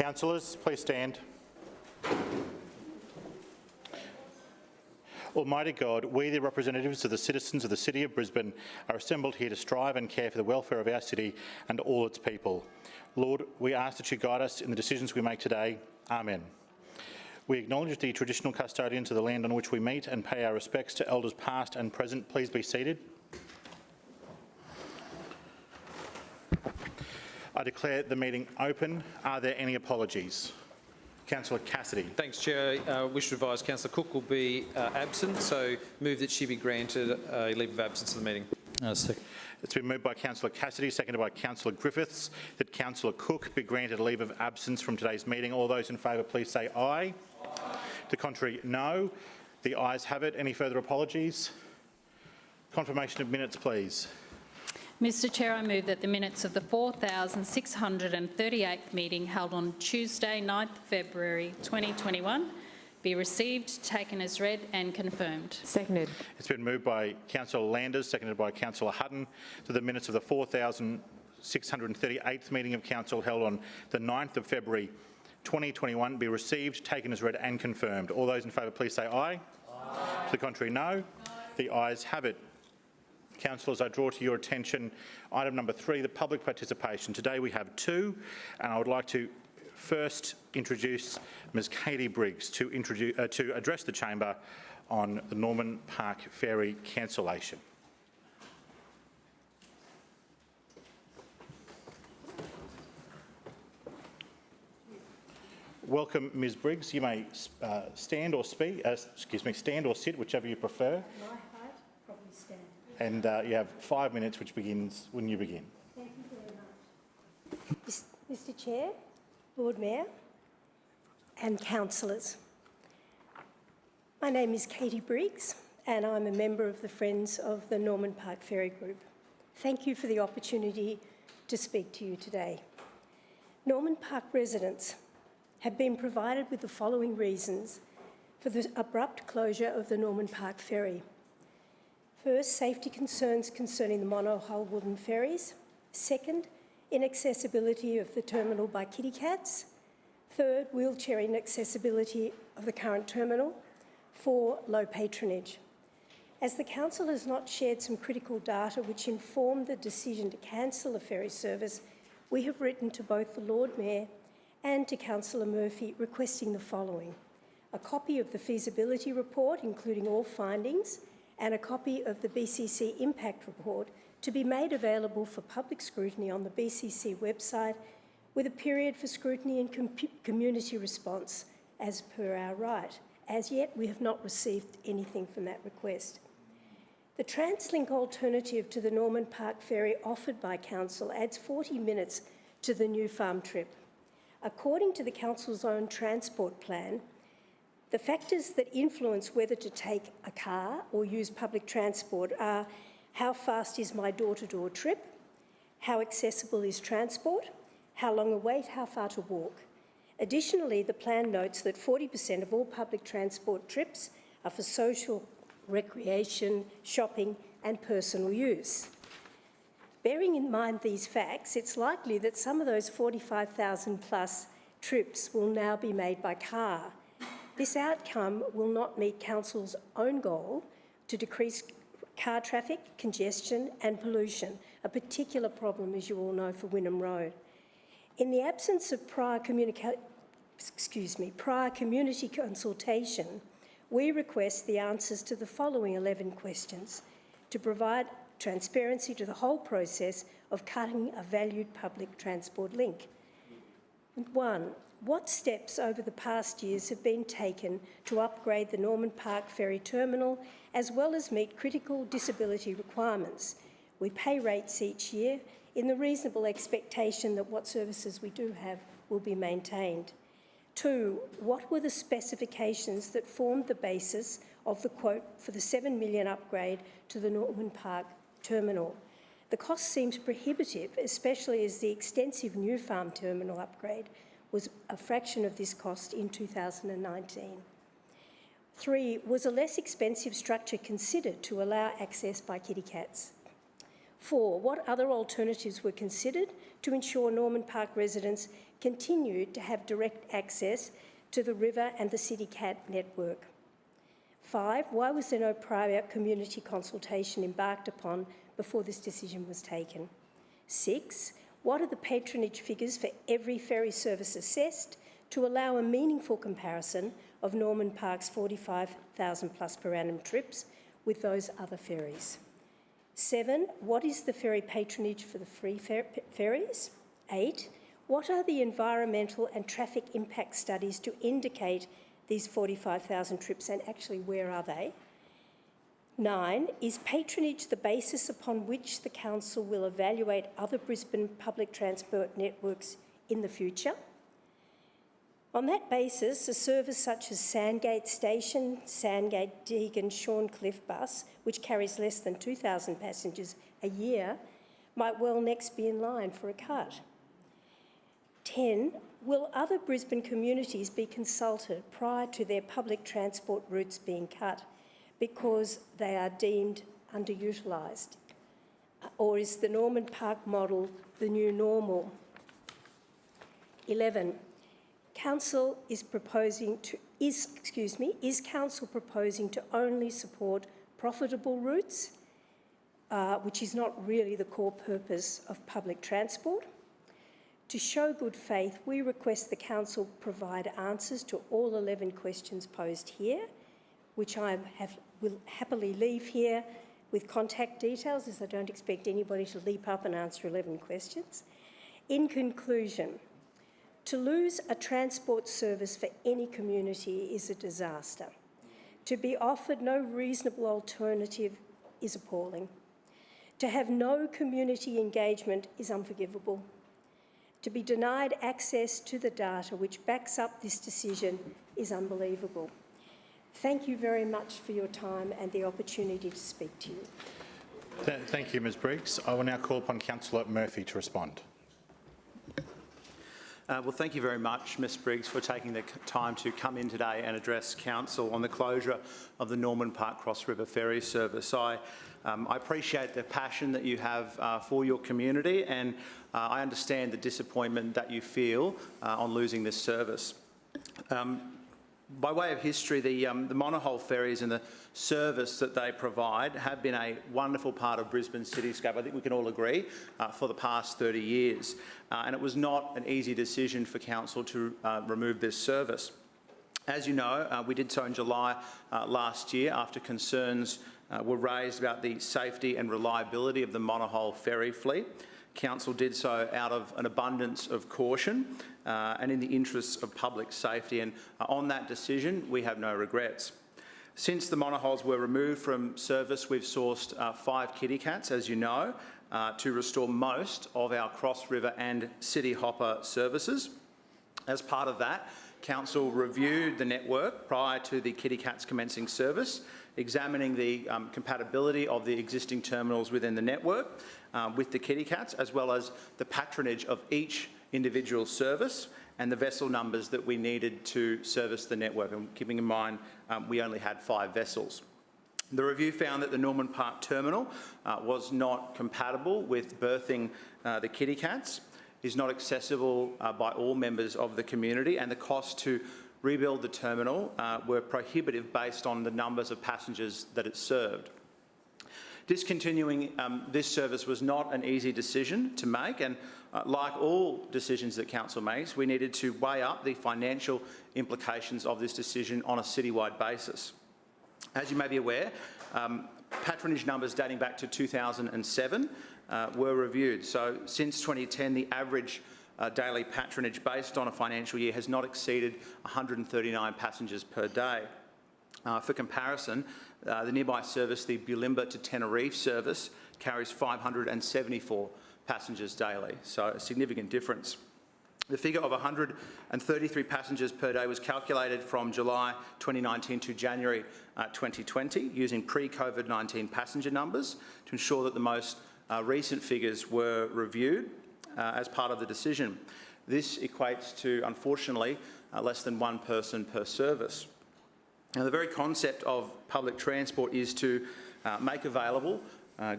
Councillors, please stand. Almighty God, we, the representatives of the citizens of the City of Brisbane, are assembled here to strive and care for the welfare of our city and all its people. Lord, we ask that you guide us in the decisions we make today. Amen. We acknowledge the traditional custodians of the land on which we meet and pay our respects to elders past and present. Please be seated. I declare the meeting open. Are there any apologies? Councillor Cassidy. Thanks, Chair. Wish to advise Councillor Cook will be absent, so move that she be granted a leave of absence of the meeting. Second. It's been moved by Councillor Cassidy, seconded by Councillor Griffiths, that Councillor Cook be granted a leave of absence from today's meeting. All those in favour, please say aye. Aye. To contrary, no. The ayes have it. Any further apologies? Confirmation of minutes, please. Mr Chair, I move that the minutes of the 4,638th meeting held on Tuesday, 9th February 2021 be received, taken as read and confirmed. Seconded. It's been moved by Councillor Landers, seconded by Councillor Hutton, that the minutes of the 4,638th meeting of Council held on the 9th of February 2021 be received, taken as read and confirmed. All those in favour, please say aye. Aye. To the contrary, no. The ayes have it. Councillors, I draw to your attention item number 3, the public participation. Today we have 2, and I would like to first introduce Ms Katie Briggs to address the chamber on the Norman Park Ferry cancellation. Welcome, Ms Briggs. You may stand or stand or sit, whichever you prefer. And you have 5 minutes, which begins when you begin. Thank you very much. Mr Chair, Lord Mayor and councillors. My name is Katie Briggs and I'm a member of the Friends of the Norman Park Ferry Group. Thank you for the opportunity to speak to you today. Norman Park residents have been provided with the following reasons for the abrupt closure of the Norman Park Ferry. First, safety concerns concerning the monohull wooden ferries. Second, inaccessibility of the terminal by kitty cats. Third, wheelchair inaccessibility of the current terminal. 4, low patronage. As the Council has not shared some critical data which informed the decision to cancel the ferry service, we have written to both the Lord Mayor and to Councillor Murphy requesting the following: a copy of the feasibility report, including all findings, and a copy of the BCC impact report to be made available for public scrutiny on the BCC website, with a period for scrutiny and community response as per our right. As yet, we have not received anything from that request. The Translink alternative to the Norman Park Ferry offered by Council adds 40 minutes to the new farm trip. According to the Council's own transport plan, the factors that influence whether to take a car or use public transport are: how fast is my door-to-door trip, how accessible is transport, how long a wait, how far to walk. Additionally, the plan notes that 40% of all public transport trips are for social, recreation, shopping and personal use. Bearing in mind these facts, it's likely that some of those 45,000 plus trips will now be made by car. This outcome will not meet Council's own goal to decrease car traffic, congestion and pollution, a particular problem, as you all know, for Wynnum Road. In the absence of prior community consultation, we request the answers to the following 11 questions to provide transparency to the whole process of cutting a valued public transport link. 1. What steps over the past years have been taken to upgrade the Norman Park Ferry Terminal as well as meet critical disability requirements? We pay rates each year in the reasonable expectation that what services we do have will be maintained. 2. What were the specifications that formed the basis of the quote for the $7 million upgrade to the Norman Park Terminal? The cost seems prohibitive, especially as the extensive new farm terminal upgrade was a fraction of this cost in 2019. 3. Was a less expensive structure considered to allow access by kitty cats? 4. What other alternatives were considered to ensure Norman Park residents continued to have direct access to the river and the CityCat network? 5, why was there no prior community consultation embarked upon before this decision was taken? 6, what are the patronage figures for every ferry service assessed to allow a meaningful comparison of Norman Park's 45,000 plus per annum trips with those other ferries? 7, what is the ferry patronage for the free ferries? 8, what are the environmental and traffic impact studies to indicate these 45,000 trips, and actually where are they? 9, is patronage the basis upon which the Council will evaluate other Brisbane public transport networks in the future? On that basis, a service such as Sandgate Station, Sandgate, Deagon, Shorncliffe bus, which carries less than 2,000 passengers a year, might well next be in line for a cut. 10, will other Brisbane communities be consulted prior to their public transport routes being cut because they are deemed underutilised? Or is the Norman Park model the new normal? 11, Council is proposing to, is Council proposing to only support profitable routes, which is not really the core purpose of public transport? To show good faith, we request the Council provide answers to all 11 questions posed here, which I will happily leave here with contact details, as I don't expect anybody to leap up and answer 11 questions. In conclusion, to lose a transport service for any community is a disaster. To be offered no reasonable alternative is appalling. To have no community engagement is unforgivable. To be denied access to the data which backs up this decision is unbelievable. Thank you very much for your time and the opportunity to speak to you. Thank you, Ms Briggs. I will now call upon Councillor Murphy to respond. Well, thank you very much, Ms Briggs, for taking the time to come in today and address Council on the closure of the Norman Park Cross River Ferry service. I appreciate the passion that you have for your community, and I understand the disappointment that you feel on losing this service. By way of history, the monohull ferries and the service that they provide have been a wonderful part of Brisbane cityscape, I think we can all agree, for the past 30 years. And it was not an easy decision for Council to remove this service. As you know, we did so in July last year after concerns were raised about the safety and reliability of the monohull ferry fleet. Council did so out of an abundance of caution and in the interests of public safety, and on that decision we have no regrets. Since the monohulls were removed from service, we've sourced 5 kitty cats, as you know, to restore most of our cross river and city hopper services. As part of that, Council reviewed the network prior to the kitty cats commencing service, examining the compatibility of the existing terminals within the network with the kitty cats, as well as the patronage of each individual service and the vessel numbers that we needed to service the network, and keeping in mind we only had 5 vessels. The review found that the Norman Park terminal was not compatible with berthing the kitty cats, is not accessible by all members of the community, and the cost to rebuild the terminal were prohibitive based on the numbers of passengers that it served. Discontinuing this service was not an easy decision to make, and like all decisions that Council makes, we needed to weigh up the financial implications of this decision on a citywide basis. As you may be aware, patronage numbers dating back to 2007 were reviewed. So since 2010, the average daily patronage based on a financial year has not exceeded 139 passengers per day. For comparison, the nearby service, the Bulimba to Tenerife service, carries 574 passengers daily, so a significant difference. The figure of 133 passengers per day was calculated from July 2019 to January 2020 using pre-COVID-19 passenger numbers to ensure that the most recent figures were reviewed as part of the decision. This equates to, unfortunately, less than 1 person per service. Now, the very concept of public transport is to make available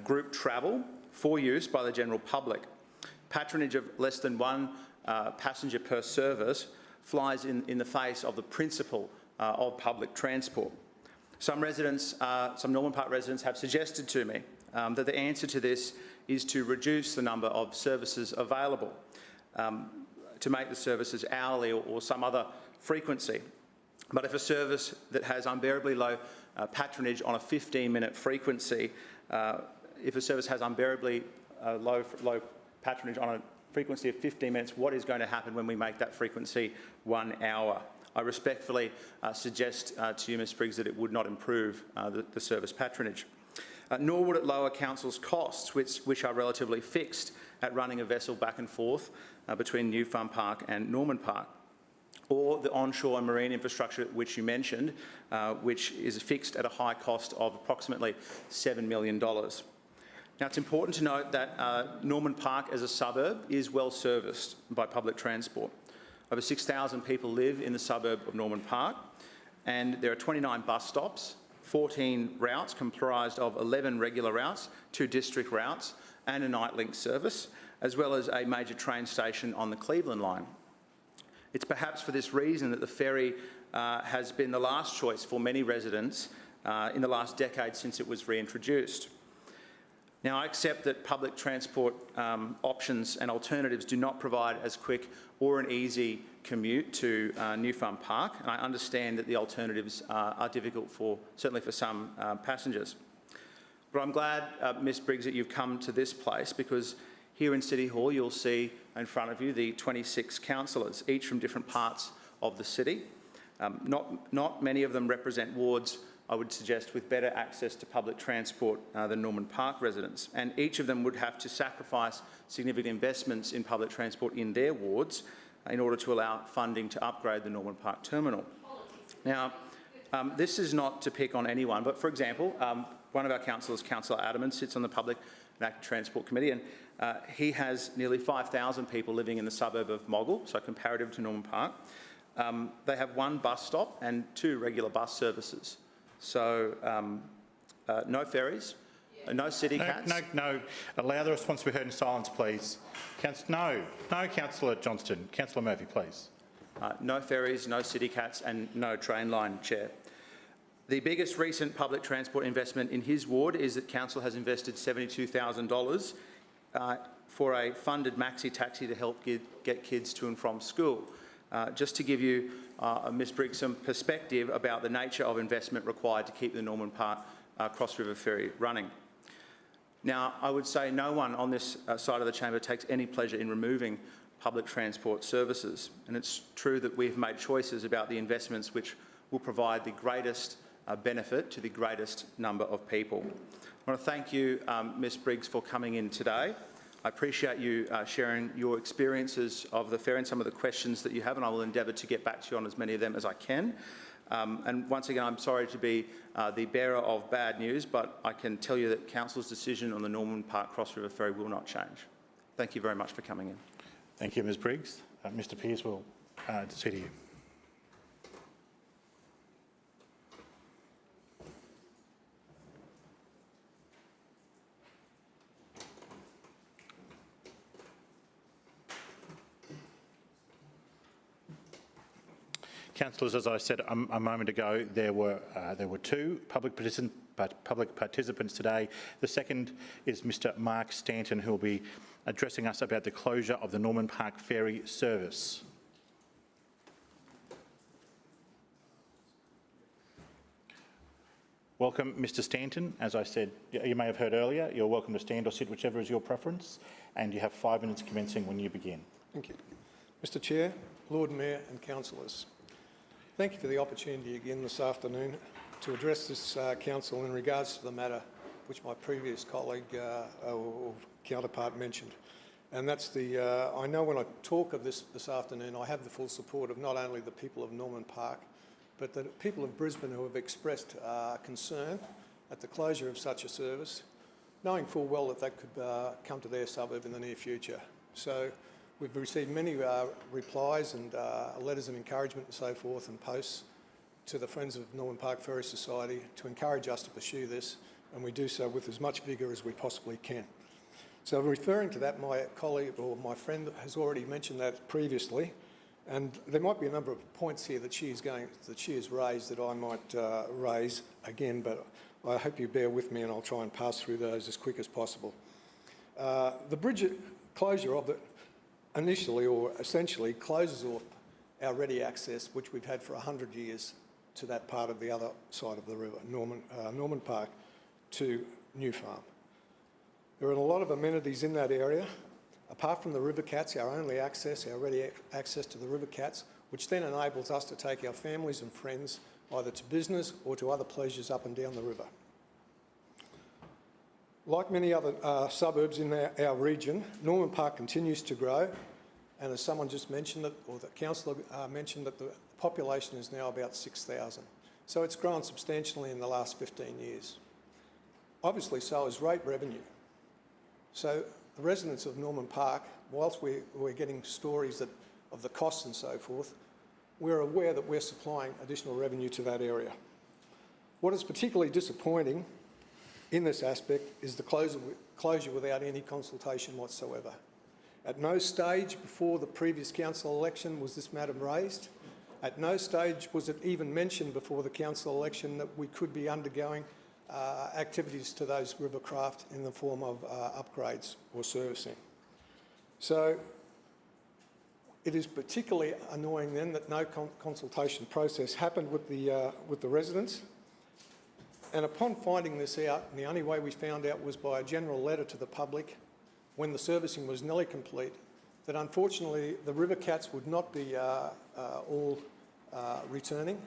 group travel for use by the general public. Patronage of less than 1 passenger per service flies in the face of the principle of public transport. Some Norman Park residents have suggested to me that the answer to this is to reduce the number of services available, to make the services hourly or some other frequency. But if a service that has unbearably low patronage on a 15-minute frequency, if a service has unbearably low patronage on a frequency of 15 minutes, what is going to happen when we make that frequency 1 hour? I respectfully suggest to you, Ms Briggs, that it would not improve the service patronage. Nor would it lower council's costs, which are relatively fixed at running a vessel back and forth between New Farm Park and Norman Park, or the onshore and marine infrastructure which you mentioned, which is fixed at a high cost of approximately $7 million. Now, it's important to note that Norman Park as a suburb is well serviced by public transport. Over 6,000 people live in the suburb of Norman Park, and there are 29 bus stops, 14 routes comprised of 11 regular routes, 2 district routes and a night link service, as well as a major train station on the Cleveland line. It's perhaps for this reason that the ferry has been the last choice for many residents in the last decade since it was reintroduced. Now, I accept that public transport options and alternatives do not provide as quick or an easy commute to New Farm Park, and I understand that the alternatives are difficult certainly for some passengers. But I'm glad, Ms Briggs, that you've come to this place, because here in City Hall you'll see in front of you the 26 councillors, each from different parts of the city. Not many of them represent wards, I would suggest, with better access to public transport than Norman Park residents. And each of them would have to sacrifice significant investments in public transport in their wards in order to allow funding to upgrade the Norman Park terminal. Now, this is not to pick on anyone, but for example, one of our councillors, Councillor Adamant, sits on the Public and Active Transport Committee, and he has nearly 5,000 people living in the suburb of Moggill, so comparative to Norman Park. They have 1 bus stop and 2 regular bus services. So no ferries, no city cats. No. Allow the response to be heard in silence, please. No, Councillor Johnston. Councillor Murphy, please. No ferries, no city cats and no train line, Chair. The biggest recent public transport investment in his ward is that council has invested $72,000 for a funded maxi taxi to help get kids to and from school. Just to give you, Ms Briggs, some perspective about the nature of investment required to keep the Norman Park Cross River Ferry running. Now, I would say no one on this side of the chamber takes any pleasure in removing public transport services, and it's true that we've made choices about the investments which will provide the greatest benefit to the greatest number of people. I want to thank you, Ms Briggs, for coming in today. I appreciate you sharing your experiences of the ferry and some of the questions that you have, and I will endeavour to get back to you on as many of them as I can. And once again, I'm sorry to be the bearer of bad news, but I can tell you that Council's decision on the Norman Park Cross River Ferry will not change. Thank you very much for coming in. Thank you, Ms Briggs. Mr Pearce will see to you. Councillors, as I said a moment ago, there were 2 public participants today. The second is Mr Mark Stanton, who will be addressing us about the closure of the Norman Park ferry service. Welcome, Mr Stanton. As I said, you may have heard earlier, you're welcome to stand or sit, whichever is your preference, and you have 5 minutes commencing when you begin. Thank you. Mr Chair, Lord Mayor and councillors, thank you for the opportunity again this afternoon to address this council in regards to the matter which my previous colleague or counterpart mentioned. And that's I know when I talk of this afternoon, I have the full support of not only the people of Norman Park, but the people of Brisbane who have expressed concern at the closure of such a service, knowing full well that that could come to their suburb in the near future. So we've received many replies and letters of encouragement and so forth, and posts to the Friends of Norman Park Ferry Society to encourage us to pursue this, and we do so with as much vigour as we possibly can. So referring to that, my colleague or my friend has already mentioned that previously, and there might be a number of points here that she has raised that I might raise again, but I hope you bear with me and I'll try and pass through those as quick as possible. The bridge closure of it initially or essentially closes off our ready access, which we've had for 100 years, to that part of the other side of the river, Norman Park to New Farm. There are a lot of amenities in that area. Apart from the river cats, our only access, our ready access to the river cats, which then enables us to take our families and friends either to business or to other pleasures up and down the river. Like many other suburbs in our region, Norman Park continues to grow, and as someone just mentioned, or the councillor mentioned, that the population is now about 6,000. So it's grown substantially in the last 15 years. Obviously, so is rate revenue. So the residents of Norman Park, whilst we're getting stories of the costs and so forth, we're aware that we're supplying additional revenue to that area. What is particularly disappointing in this aspect is the closure without any consultation whatsoever. At no stage before the previous council election was this matter raised. At no stage was it even mentioned before the council election that we could be undergoing activities to those river craft in the form of upgrades or servicing. So it is particularly annoying then that no consultation process happened with the residents. And upon finding this out, and the only way we found out was by a general letter to the public when the servicing was nearly complete, that unfortunately the river cats would not be all returning,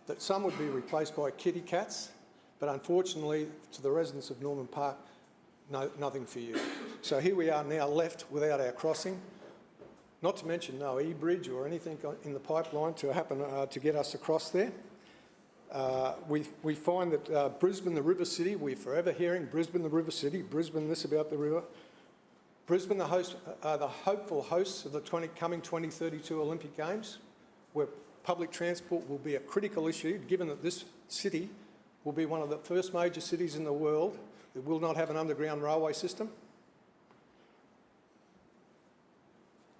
that some would be replaced by kitty cats, but unfortunately to the residents of Norman Park, nothing for you. So here we are now left without our crossing, not to mention no e-bridge or anything in the pipeline to happen to get us across there. We find that Brisbane, the river city, we're forever hearing Brisbane, the river city, Brisbane, this about the river. Brisbane, the hopeful hosts of the coming 2032 Olympic Games, where public transport will be a critical issue, given that this city will be one of the first major cities in the world that will not have an underground railway system.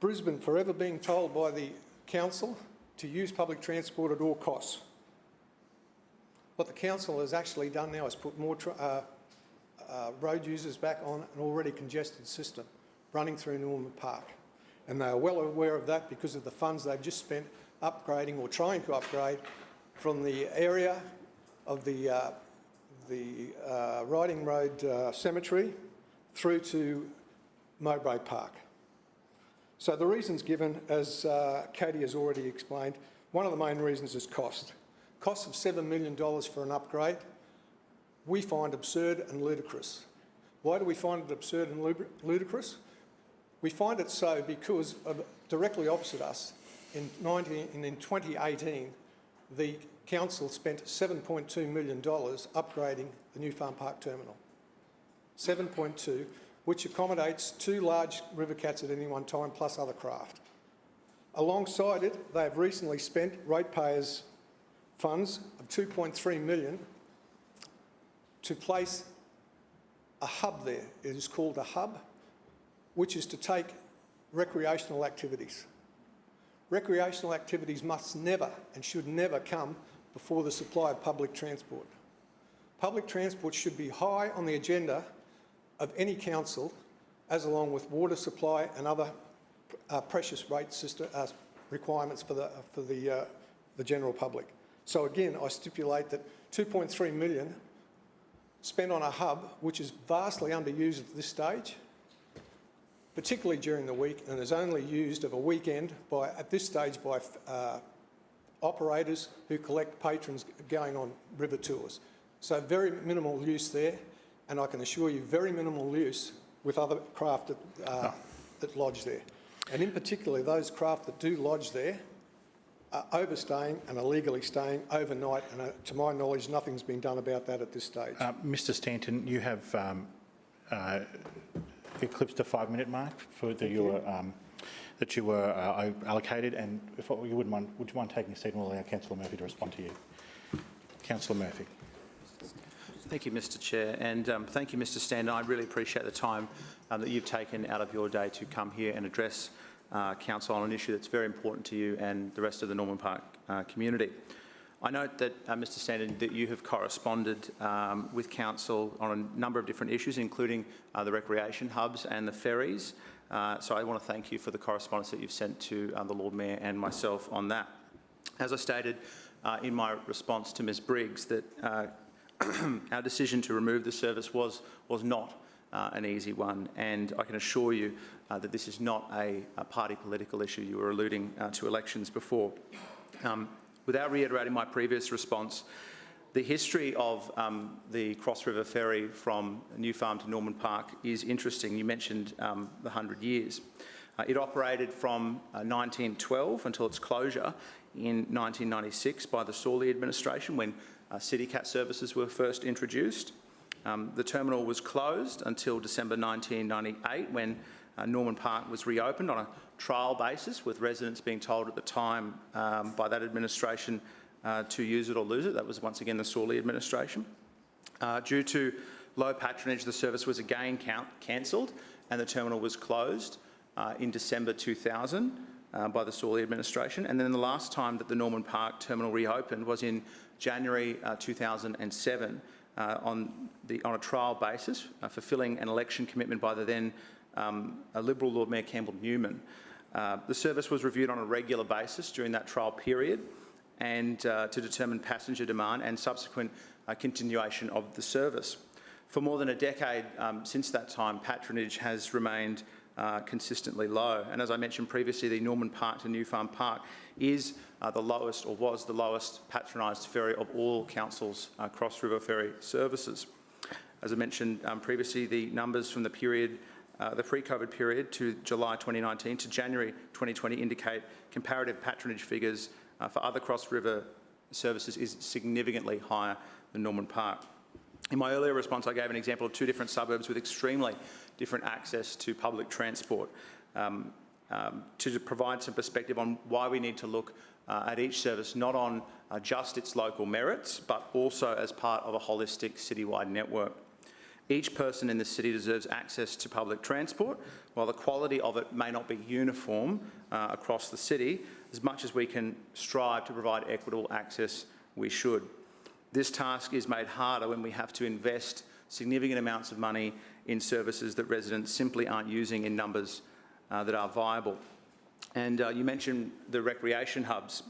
Brisbane forever being told by the council to use public transport at all costs. What the council has actually done now is put more road users back on an already congested system running through Norman Park. And they are well aware of that because of the funds they've just spent upgrading or trying to upgrade from the area of the Riding Road Cemetery through to Mowbray Park. So the reasons given, as Katie has already explained, one of the main reasons is cost. Cost of $7 million for an upgrade, we find absurd and ludicrous. Why do we find it absurd and ludicrous? We find it so because directly opposite us, in 2018, the council spent $7.2 million upgrading the New Farm Park terminal. 7.2, which accommodates 2 large river cats at any one time, plus other craft. Alongside it, they have recently spent ratepayers' funds of $2.3 million to place a hub there. It is called a hub, which is to take recreational activities. Recreational activities must never and should never come before the supply of public transport. Public transport should be high on the agenda of any council, as along with water supply and other precious rate system requirements for the general public. So again, I stipulate that $2.3 million spent on a hub, which is vastly underused at this stage, particularly during the week, and is only used of a weekend at this stage by operators who collect patrons going on river tours. So very minimal use there, and I can assure you very minimal use with other craft that lodge there. And in particular, those craft that do lodge there are overstaying and illegally staying overnight, and to my knowledge, nothing's been done about that at this stage. Mr Stanton, you have eclipsed the 5-minute mark for that you were allocated, and if you wouldn't mind, would you mind taking a seat and we'll allow Councillor Murphy to respond to you? Councillor Murphy. Thank you, Mr Chair, and thank you, Mr Standen. I really appreciate the time that you've taken out of your day to come here and address Council on an issue that's very important to you and the rest of the Norman Park community. I note that, Mr Standen, that you have corresponded with Council on a number of different issues, including the recreation hubs and the ferries. So I want to thank you for the correspondence that you've sent to the Lord Mayor and myself on that. As I stated in my response to Ms Briggs, that our decision to remove the service was not an easy one, and I can assure you that this is not a party political issue. You were alluding to elections before. Without reiterating my previous response, the history of the Cross River Ferry from New Farm to Norman Park is interesting. You mentioned the 100 years. It operated from 1912 until its closure in 1996 by the Sawley administration when City Cat services were first introduced. The terminal was closed until December 1998 when Norman Park was reopened on a trial basis, with residents being told at the time by that administration to use it or lose it. That was once again the Sawley administration. Due to low patronage, the service was again cancelled and the terminal was closed in December 2000 by the Sawley administration. And then the last time that the Norman Park terminal reopened was in January 2007 on a trial basis, fulfilling an election commitment by the then Liberal Lord Mayor Campbell Newman. The service was reviewed on a regular basis during that trial period and to determine passenger demand and subsequent continuation of the service. For more than a decade since that time, patronage has remained consistently low. And as I mentioned previously, the Norman Park to New Farm Park is the lowest, or was the lowest, patronised ferry of all Council's Cross River Ferry services. As I mentioned previously, the numbers from the period, the pre-COVID period to July 2019 to January 2020 indicate comparative patronage figures for other Cross River services is significantly higher than Norman Park. In my earlier response, I gave an example of two different suburbs with extremely different access to public transport to provide some perspective on why we need to look at each service not on just its local merits, but also as part of a holistic citywide network. Each person in the city deserves access to public transport, while the quality of it may not be uniform across the city. As much as we can strive to provide equitable access, we should. This task is made harder when we have to invest significant amounts of money in services that residents simply aren't using in numbers that are viable. And you mentioned the recreation hubs.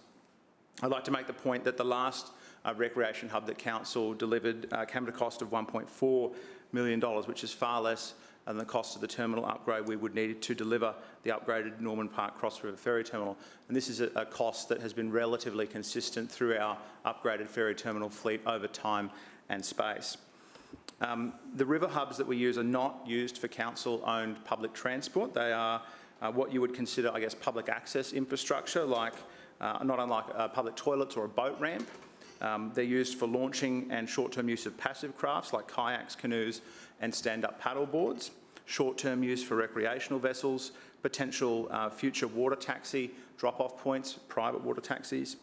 I'd like to make the point that the last recreation hub that Council delivered came at a cost of $1.4 million, which is far less than the cost of the terminal upgrade we would need to deliver the upgraded Norman Park Cross River Ferry Terminal. And this is a cost that has been relatively consistent through our upgraded ferry terminal fleet over time and space. The river hubs that we use are not used for council-owned public transport. They are what you would consider, I guess, public access infrastructure, like not unlike public toilets or a boat ramp. They're used for launching and short-term use of passive crafts like kayaks, canoes and stand-up paddle boards, short-term use for recreational vessels, potential future water taxi drop-off points, private water taxis,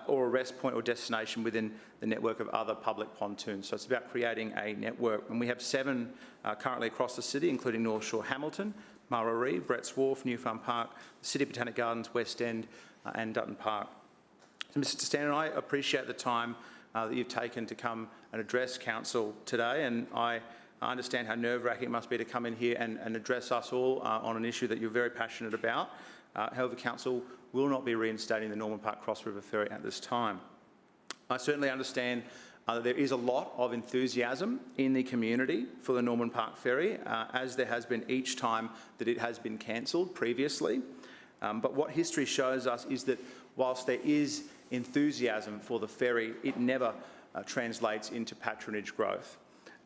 or a rest point or destination within the network of other public pontoons. So it's about creating a network. And we have 7 currently across the city, including North Shore Hamilton, Murray, Bretts Wharf, New Farm Park, City Botanic Gardens, West End and Dutton Park. So Mr Standen, I appreciate the time that you've taken to come and address Council today, and I understand how nerve-wracking it must be to come in here and address us all on an issue that you're very passionate about. However, Council will not be reinstating the Norman Park Cross River Ferry at this time. I certainly understand that there is a lot of enthusiasm in the community for the Norman Park Ferry, as there has been each time that it has been cancelled previously. But what history shows us is that whilst there is enthusiasm for the ferry, it never translates into patronage growth.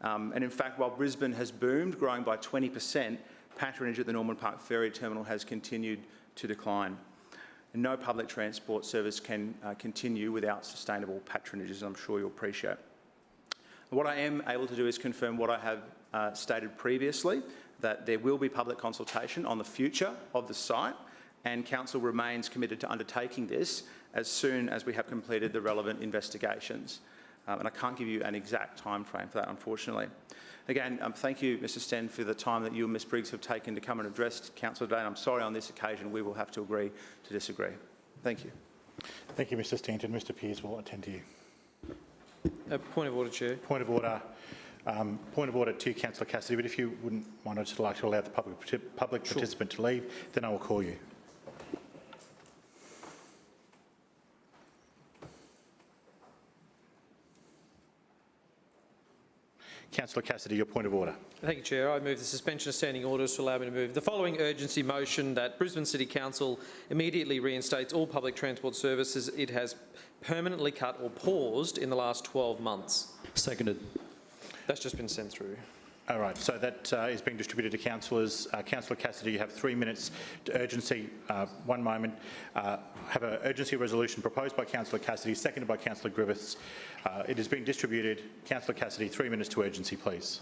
And in fact, while Brisbane has boomed, growing by 20%, patronage at the Norman Park Ferry Terminal has continued to decline. And no public transport service can continue without sustainable patronage, as I'm sure you'll appreciate. What I am able to do is confirm what I have stated previously, that there will be public consultation on the future of the site, and Council remains committed to undertaking this as soon as we have completed the relevant investigations. and I can't give you an exact time frame for that, unfortunately. Again, thank you, Mr Sten, for the time that you and Ms Briggs have taken to come and address Council today, and I'm sorry on this occasion we will have to agree to disagree. Thank you. Thank you, Mr Stanton. Mr Pearce will attend to you. Point of order, Chair. Point of order to Councillor Cassidy, but if you wouldn't mind, I'd just like to allow the public participant to leave, then I will call you. Councillor Cassidy, your point of order. Thank you, Chair. I move the suspension of standing orders to allow me to move the following urgency motion that Brisbane City Council immediately reinstates all public transport services it has permanently cut or paused in the last 12 months. Seconded. That's just been sent through. All right, so that is being distributed to councillors. Councillor Cassidy, you have 3 minutes to urgency. One moment. Have an urgency resolution proposed by Councillor Cassidy, seconded by Councillor Griffiths. It is being distributed. Councillor Cassidy, 3 minutes to urgency, please.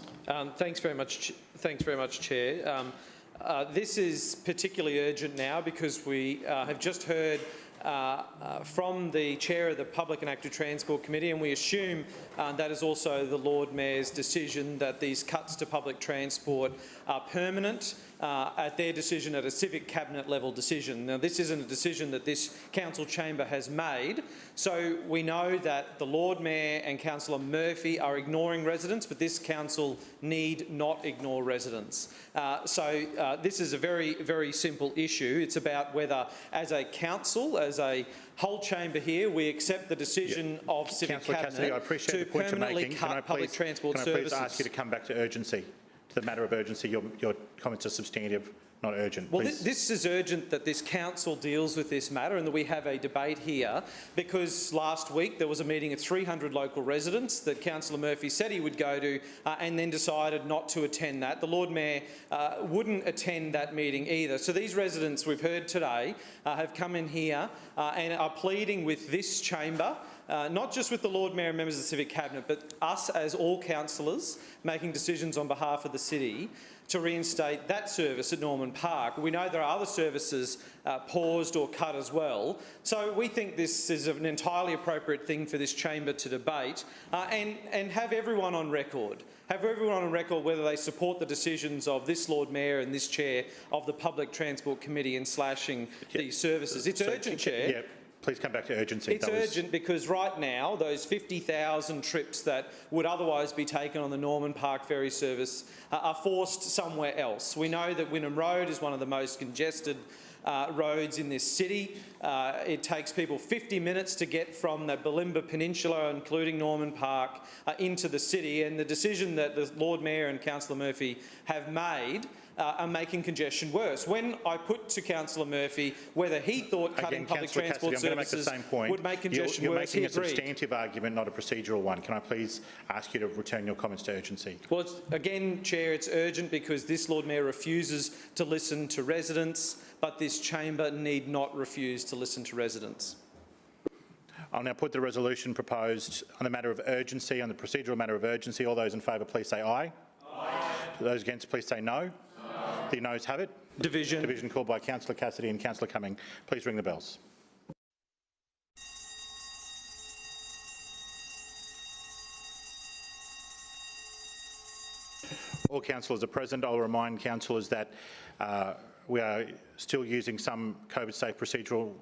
Thanks very much, Chair. This is particularly urgent now because we have just heard from the Chair of the Public and Active Transport Committee, and we assume that is also the Lord Mayor's decision that these cuts to public transport are permanent at their decision, at a civic cabinet level decision. Now, this isn't a decision that this council chamber has made, so we know that the Lord Mayor and Councillor Murphy are ignoring residents, but this council need not ignore residents. This is a very, very simple issue. It's about whether, as a council, as a whole chamber here, we accept the decision of civic Councillor Cassidy, I cabinet appreciate to the point you're permanently making. cut public transport services. Can I please ask you to come back to urgency, to the matter of urgency? Your comments are substantive, not urgent. Well, this is urgent that this council deals with this matter and that we have a debate here, because last week there was a meeting of 300 local residents that Councillor Murphy said he would go to and then decided not to attend that. The Lord Mayor wouldn't attend that meeting either. So these residents we've heard today have come in here and are pleading with this chamber, not just with the Lord Mayor and members of the Civic Cabinet, but us as all councillors making decisions on behalf of the city, to reinstate that service at Norman Park. We know there are other services paused or cut as well. So we think this is an entirely appropriate thing for this chamber to debate and have everyone on record. Have everyone on record whether they support the decisions of this Lord Mayor and this Chair of the Public Transport Committee in slashing these services. It's urgent, Chair. Yeah. Please come back to urgency. It's urgent because right now those 50,000 trips that would otherwise be taken on the Norman Park ferry service are forced somewhere else. We know that Wynnum Road is one of the most congested roads in this city. It takes people 50 minutes to get from the Bulimba Peninsula, including Norman Park, into the city, and the decision that the Lord Mayor and Councillor Murphy have made are making congestion worse. When I put to Councillor Murphy whether he thought cutting public transport services would make congestion worse, he agreed. You're making a substantive argument, not a procedural one. Can I please ask you to return your comments to urgency? Well, again, Chair, it's urgent because this Lord Mayor refuses to listen to residents, but this chamber need not refuse to listen to residents. I'll now put the resolution proposed on the matter of urgency, on the procedural matter of urgency. All those in favour, please say aye. Aye. Those against, please say no. The noes have it. Division. Division called by Councillor Cassidy and Councillor Cumming. Please ring the bells. All councillors are present. I'll remind councillors that we are still using some COVID-safe procedural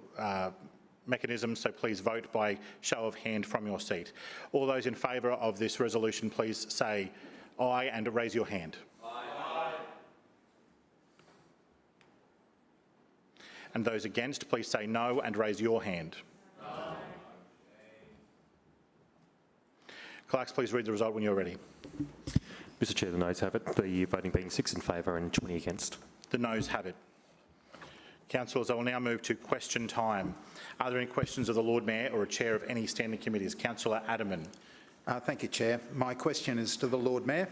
mechanisms, so please vote by show of hand from your seat. All those in favour of this resolution, please say aye and raise your hand. And those against, please say no and raise your hand. No. Clerks, please read the result when you're ready. Mr Chair, the noes have it, the voting being 6 in favour and 20 against. The noes have it. Councillors, I will now move to question time. Are there any questions of the Lord Mayor or a chair of any standing committees? Councillor Adderman. Thank you, Chair. My question is to the Lord Mayor.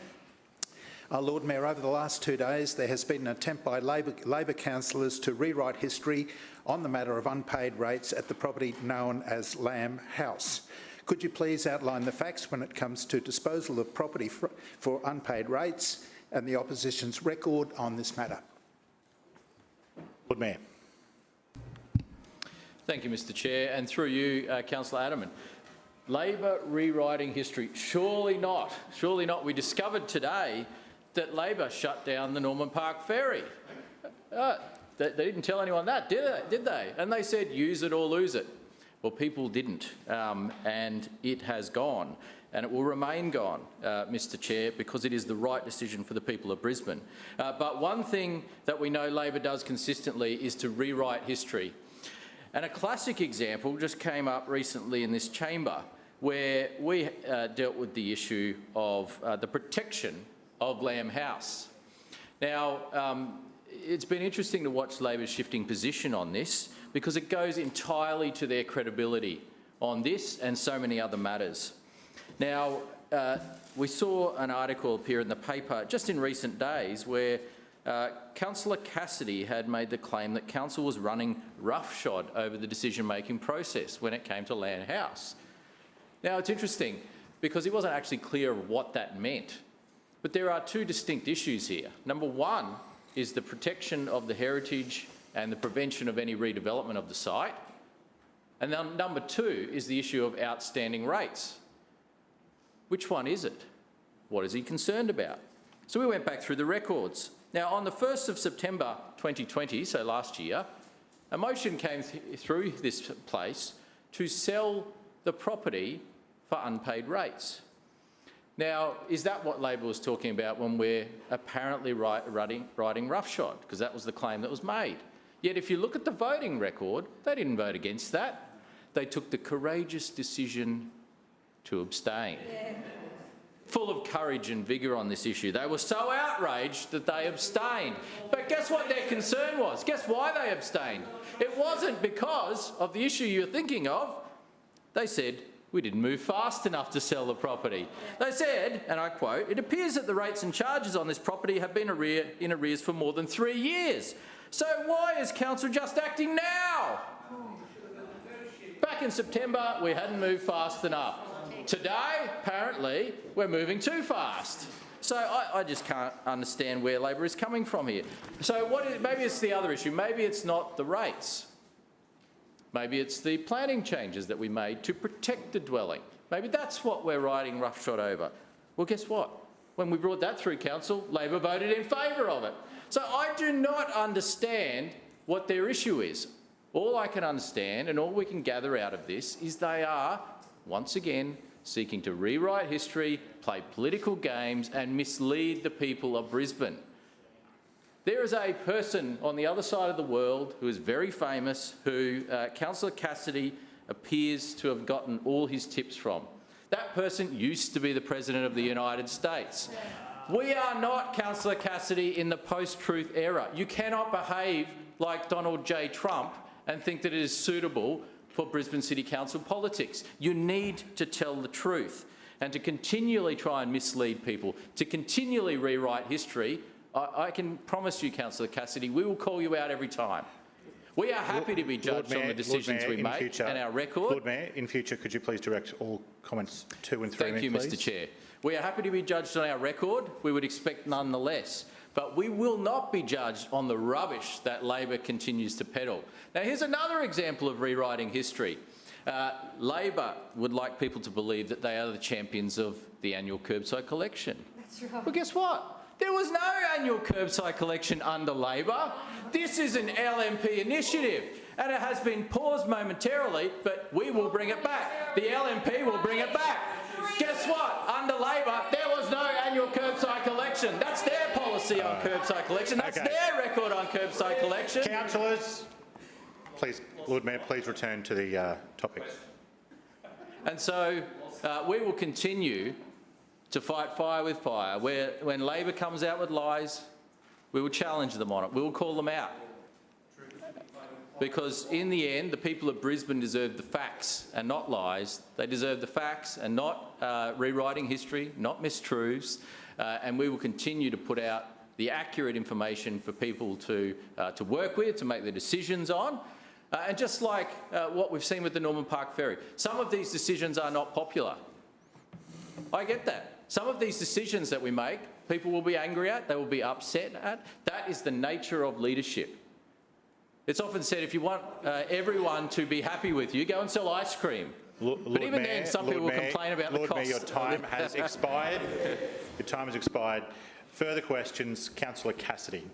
Lord Mayor, over the last 2 days there has been an attempt by Labor councillors to rewrite history on the matter of unpaid rates at the property known as Lamb House. Could you please outline the facts when it comes to disposal of property for unpaid rates and the opposition's record on this matter? Lord Mayor. Thank you, Mr Chair, and through you, Councillor Adderman. Labor rewriting history. Surely not. Surely not. We discovered today that Labor shut down the Norman Park Ferry. They didn't tell anyone that, did they? And they said, use it or lose it. Well, people didn't, and it has gone. And it will remain gone, Mr Chair, because it is the right decision for the people of Brisbane. But one thing that we know Labor does consistently is to rewrite history. And a classic example just came up recently in this chamber where we dealt with the issue of the protection of Lamb House. Now, it's been interesting to watch Labor's shifting position on this because it goes entirely to their credibility on this and so many other matters. Now, we saw an article appear in the paper just in recent days where Councillor Cassidy had made the claim that Council was running roughshod over the decision-making process when it came to Land House. Now, it's interesting because it wasn't actually clear what that meant, but there are two distinct issues here. Number one is the protection of the heritage and the prevention of any redevelopment of the site. And then number two is the issue of outstanding rates. Which one is it? What is he concerned about? So we went back through the records. Now, on the 1st of September 2020, so last year, a motion came through this place to sell the property for unpaid rates. Now, is that what Labor was talking about when we're apparently riding roughshod? Because that was the claim that was made. Yet if you look at the voting record, they didn't vote against that. They took the courageous decision to abstain. Yeah. Full of courage and vigour on this issue. They were so outraged that they abstained. But guess what their concern was? Guess why they abstained? It wasn't because of the issue you're thinking of. They said, we didn't move fast enough to sell the property. They said, and I quote, it appears that the rates and charges on this property have been in arrears for more than 3 years. So why is Council just acting now? Back in September, we hadn't moved fast enough. Today, apparently, we're moving too fast. So I just can't understand where Labor is coming from here. So maybe it's the other issue. Maybe it's not the rates. Maybe it's the planning changes that we made to protect the dwelling. Maybe that's what we're riding roughshod over. Well, guess what? When we brought that through Council, Labor voted in favour of it. So I do not understand what their issue is. All I can understand and all we can gather out of this is they are, once again, seeking to rewrite history, play political games and mislead the people of Brisbane. There is a person on the other side of the world who is very famous, who Councillor Cassidy appears to have gotten all his tips from. That person used to be the President of the United States. We are not, Councillor Cassidy, in the post-truth era. You cannot behave like Donald J. Trump and think that it is suitable for Brisbane City Council politics. You need to tell the truth, and to continually try and mislead people, to continually rewrite history. I can promise you, Councillor Cassidy, we will call you out every time. We are happy to be judged on the decisions we make and our record. Lord Mayor, in future, could you please direct all comments 2 and 3 Thank you, Mr Chair. We are happy to be judged on our record. We would expect none the less. But we will not be judged on the rubbish that Labor continues to peddle. Now, here's another example of rewriting history. Labor would like people to believe that they are the champions of the annual curbside collection. That's right. Well, guess what? There was no annual curbside collection under Labor. This is an LNP initiative, and it has been paused momentarily, but we will bring it back. The LNP will bring it back. Guess what? Under Labor, there was no annual curbside collection. That's their policy on curbside collection. That's their record on curbside collection. Councillors, please, Lord Mayor, please return to the topic. And so we will continue to fight fire with fire. When Labor comes out with lies, we will challenge them on it. We will call them out. Because in the end, the people of Brisbane deserve the facts and not lies. They deserve the facts and not rewriting history, not mistruths. And we will continue to put out the accurate information for people to work with, to make their decisions on. And just like what we've seen with the Norman Park Ferry, some of these decisions are not popular. I get that. Some of these decisions that we make, people will be angry at, they will be upset at. That is the nature of leadership. It's often said if you want everyone to be happy with you, go and sell ice cream. But even then, some people will complain about the Lord cost. Mayor, your time has expired. Your time has expired. Further questions? Councillor Cassidy.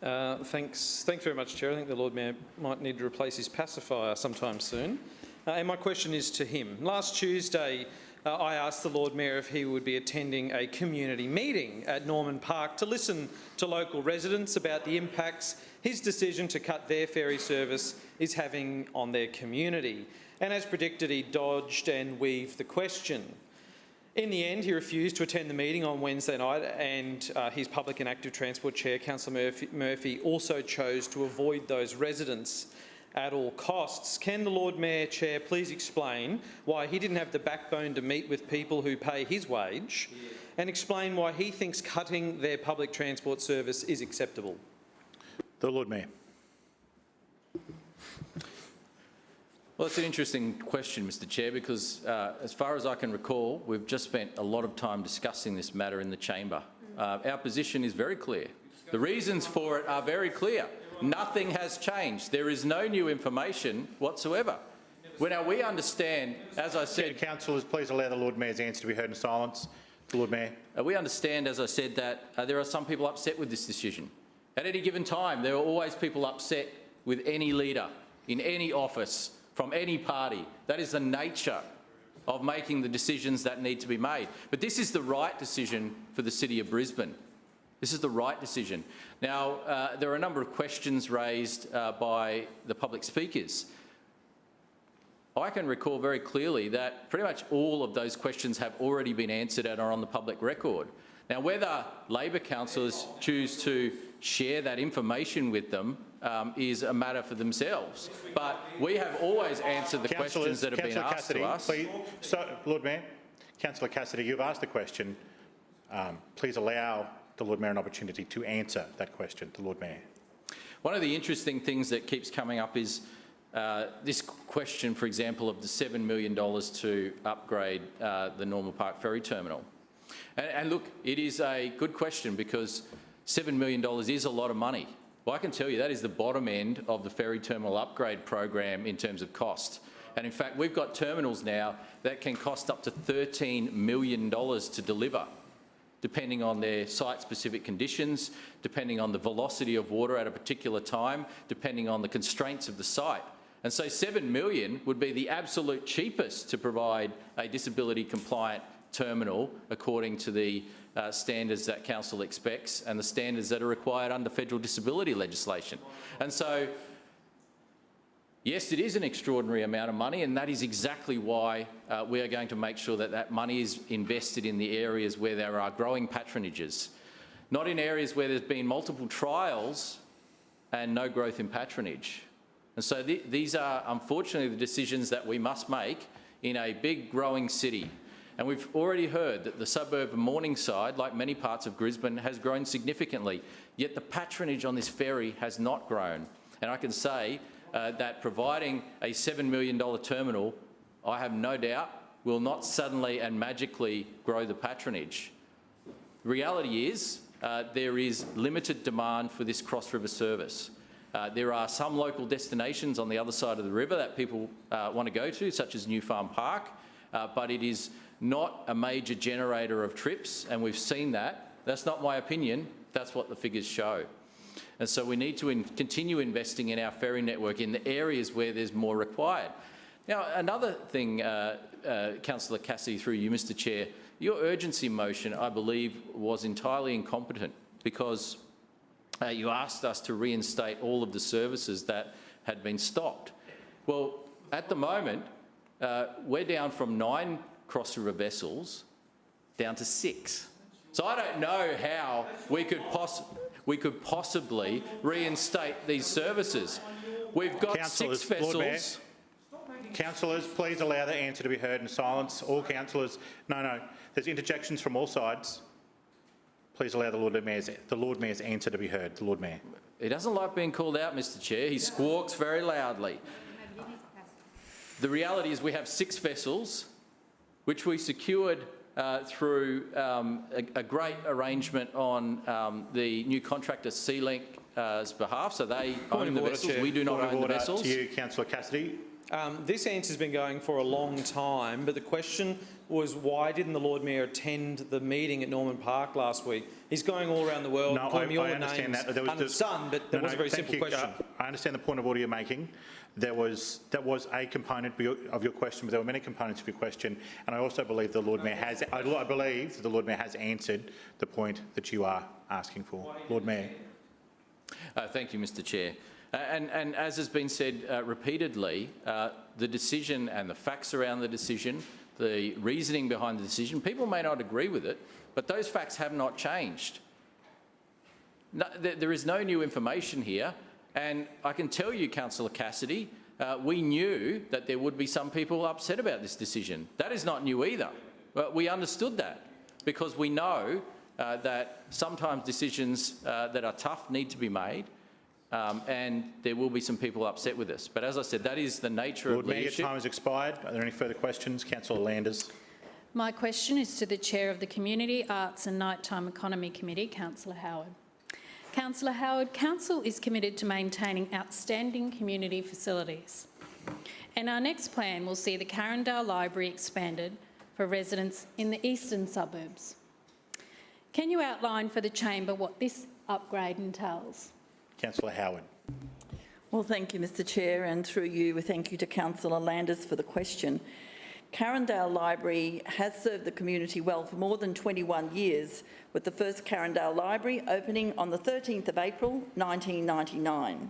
Thanks very much, Chair. I think the Lord Mayor might need to replace his pacifier sometime soon. And my question is to him. Last Tuesday, I asked the Lord Mayor if he would be attending a community meeting at Norman Park to listen to local residents about the impacts his decision to cut their ferry service is having on their community. And as predicted, he dodged and weaved the question. In the end, he refused to attend the meeting on Wednesday night, and his Public and Active Transport Chair, Councillor Murphy, also chose to avoid those residents at all costs. Can the Lord Mayor, Chair, please explain why he didn't have the backbone to meet with people who pay his wage, and explain why he thinks cutting their public transport service is acceptable? The Lord Mayor. Well, it's an interesting question, Mr Chair, because as far as I can recall, we've just spent a lot of time discussing this matter in the chamber. Our position is very clear. The reasons for it are very clear. Nothing has changed. There is no new information whatsoever. Well, now, we understand, as I said... Councillors, please allow the Lord Mayor's answer to be heard in silence. The Lord Mayor. We understand, as I said, that there are some people upset with this decision. At any given time, there are always people upset with any leader in any office from any party. That is the nature of making the decisions that need to be made. But this is the right decision for the City of Brisbane. This is the right decision. Now, there are a number of questions raised by the public speakers. I can recall very clearly that pretty much all of those questions have already been answered and are on the public record. Now, whether Labor councillors choose to share that information with them is a matter for themselves. But we have always answered the questions that have been asked to us. Please, Lord Mayor, Councillor Cassidy, you've asked the question. Please allow the Lord Mayor an opportunity to answer that question. The Lord Mayor. One of the interesting things that keeps coming up is this question, for example, of the $7 million to upgrade the Norman Park Ferry Terminal. And look, it is a good question because $7 million is a lot of money. Well, I can tell you that is the bottom end of the ferry terminal upgrade program in terms of cost. And in fact, we've got terminals now that can cost up to $13 million to deliver, depending on their site-specific conditions, depending on the velocity of water at a particular time, depending on the constraints of the site. And so $7 million would be the absolute cheapest to provide a disability-compliant terminal according to the standards that Council expects and the standards that are required under federal disability legislation. And so, yes, it is an extraordinary amount of money, and that is exactly why we are going to make sure that that money is invested in the areas where there are growing patronages, not in areas where there's been multiple trials and no growth in patronage. And so these are, unfortunately, the decisions that we must make in a big, growing city. And we've already heard that the suburb of Morningside, like many parts of Brisbane, has grown significantly, yet the patronage on this ferry has not grown. And I can say that providing a $7 million terminal, I have no doubt, will not suddenly and magically grow the patronage. The reality is there is limited demand for this cross-river service. There are some local destinations on the other side of the river that people want to go to, such as New Farm Park, but it is not a major generator of trips, and we've seen that. That's not my opinion, that's what the figures show. And so we need to continue investing in our ferry network in the areas where there's more required. Now, another thing, Councillor Cassidy, through you, Mr Chair, your urgency motion, I believe, was entirely incompetent because you asked us to reinstate all of the services that had been stopped. Well, at the moment, we're down from 9 cross-river vessels down to 6. So I don't know how we could possibly reinstate these services. We've got Councillors, 6 vessels. Councillors, please allow the answer to be heard in silence. All councillors. No. There's interjections from all sides. Please allow the Lord Mayor's answer to be heard. The Lord Mayor. He doesn't like being called out, Mr Chair. He squawks very loudly. The reality is we have 6 vessels, which we secured through a great arrangement on the new contractor Cyclocross behalf. So they own the vessels. We do not own the vessels. To you, Councillor Cassidy. This answer's been going for a long time, but the question was, why didn't the Lord Mayor attend the meeting at Norman Park last week? He's going all around the world, No, calling me all I the understand names that. There was under the sun, but that was a very thank simple you. question. I understand the point of order you're making. That was a component of your question, but there were many components of your question, and I also believe the Lord Mayor has. I believe the Lord Mayor has answered the point that you are asking for, Lord Mayor. Thank you, Mr Chair. And as has been said repeatedly, the decision and the facts around the decision, the reasoning behind the decision, people may not agree with it, but those facts have not changed. No, there is no new information here, and I can tell you, Councillor Cassidy, we knew that there would be some people upset about this decision. That is not new either. We understood that because we know that sometimes decisions that are tough need to be made, and there will be some people upset with us. But as I said, that is the nature Lord of Mayor, your leadership. time has expired. Are there any further questions? Councillor Landers. My question is to the Chair of the Community, Arts and Nighttime Economy Committee, Councillor Howard. Councillor Howard, Council is committed to maintaining outstanding community facilities, and our next plan will see the Karendale Library expanded for residents in the eastern suburbs. Can you outline for the Chamber what this upgrade entails? Councillor Howard. Well, thank you, Mr Chair, and through you, thank you to Councillor Landers for the question. Karendale Library has served the community well for more than 21 years, with the first Karendale Library opening on the 13th of April 1999.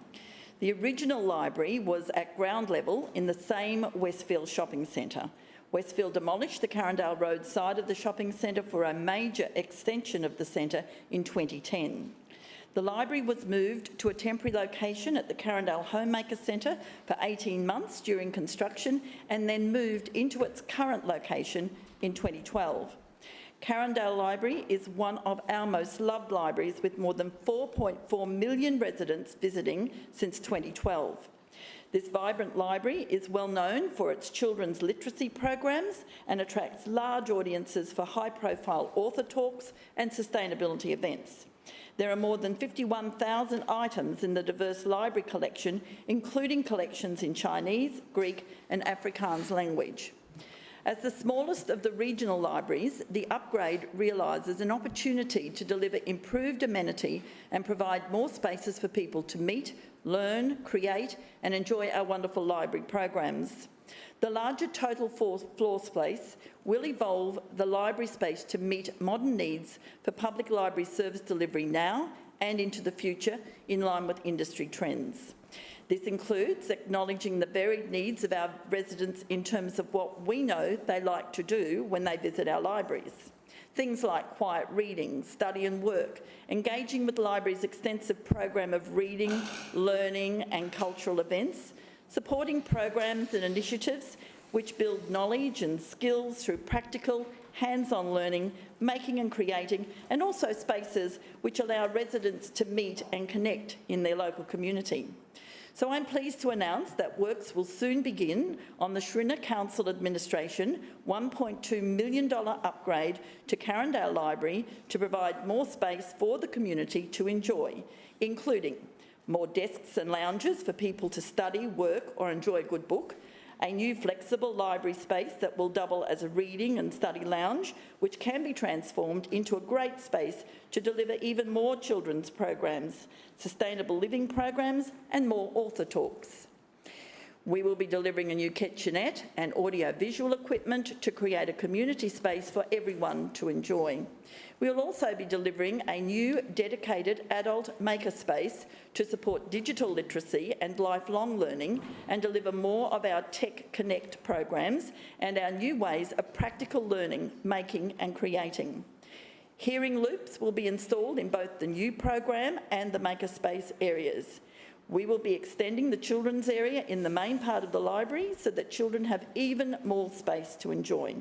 The original library was at ground level in the same Westfield shopping centre. Westfield demolished the Karendale Road side of the shopping centre for a major extension of the centre in 2010. The library was moved to a temporary location at the Karendale Homemaker Centre for 18 months during construction and then moved into its current location in 2012. Karendale Library is one of our most loved libraries, with more than 4.4 million residents visiting since 2012. This vibrant library is well known for its children's literacy programs and attracts large audiences for high-profile author talks and sustainability events. There are more than 51,000 items in the diverse library collection, including collections in Chinese, Greek and Afrikaans language. As the smallest of the regional libraries, the upgrade realises an opportunity to deliver improved amenity and provide more spaces for people to meet, learn, create and enjoy our wonderful library programs. The larger total floor space will evolve the library space to meet modern needs for public library service delivery now and into the future, in line with industry trends. This includes acknowledging the varied needs of our residents in terms of what we know they like to do when they visit our libraries. Things like quiet reading, study and work, engaging with the library's extensive program of reading, learning and cultural events, supporting programs and initiatives which build knowledge and skills through practical, hands-on learning, making and creating, and also spaces which allow residents to meet and connect in their local community. So I'm pleased to announce that works will soon begin on the Schrinner Council Administration $1.2 million upgrade to Karendale Library to provide more space for the community to enjoy, including more desks and lounges for people to study, work or enjoy a good book, a new flexible library space that will double as a reading and study lounge, which can be transformed into a great space to deliver even more children's programs, sustainable living programs and more author talks. We will be delivering a new kitchenette and audio-visual equipment to create a community space for everyone to enjoy. We will also be delivering a new dedicated adult makerspace to support digital literacy and lifelong learning and deliver more of our Tech Connect programs and our new ways of practical learning, making and creating. Hearing loops will be installed in both the new program and the makerspace areas. We will be extending the children's area in the main part of the library so that children have even more space to enjoy.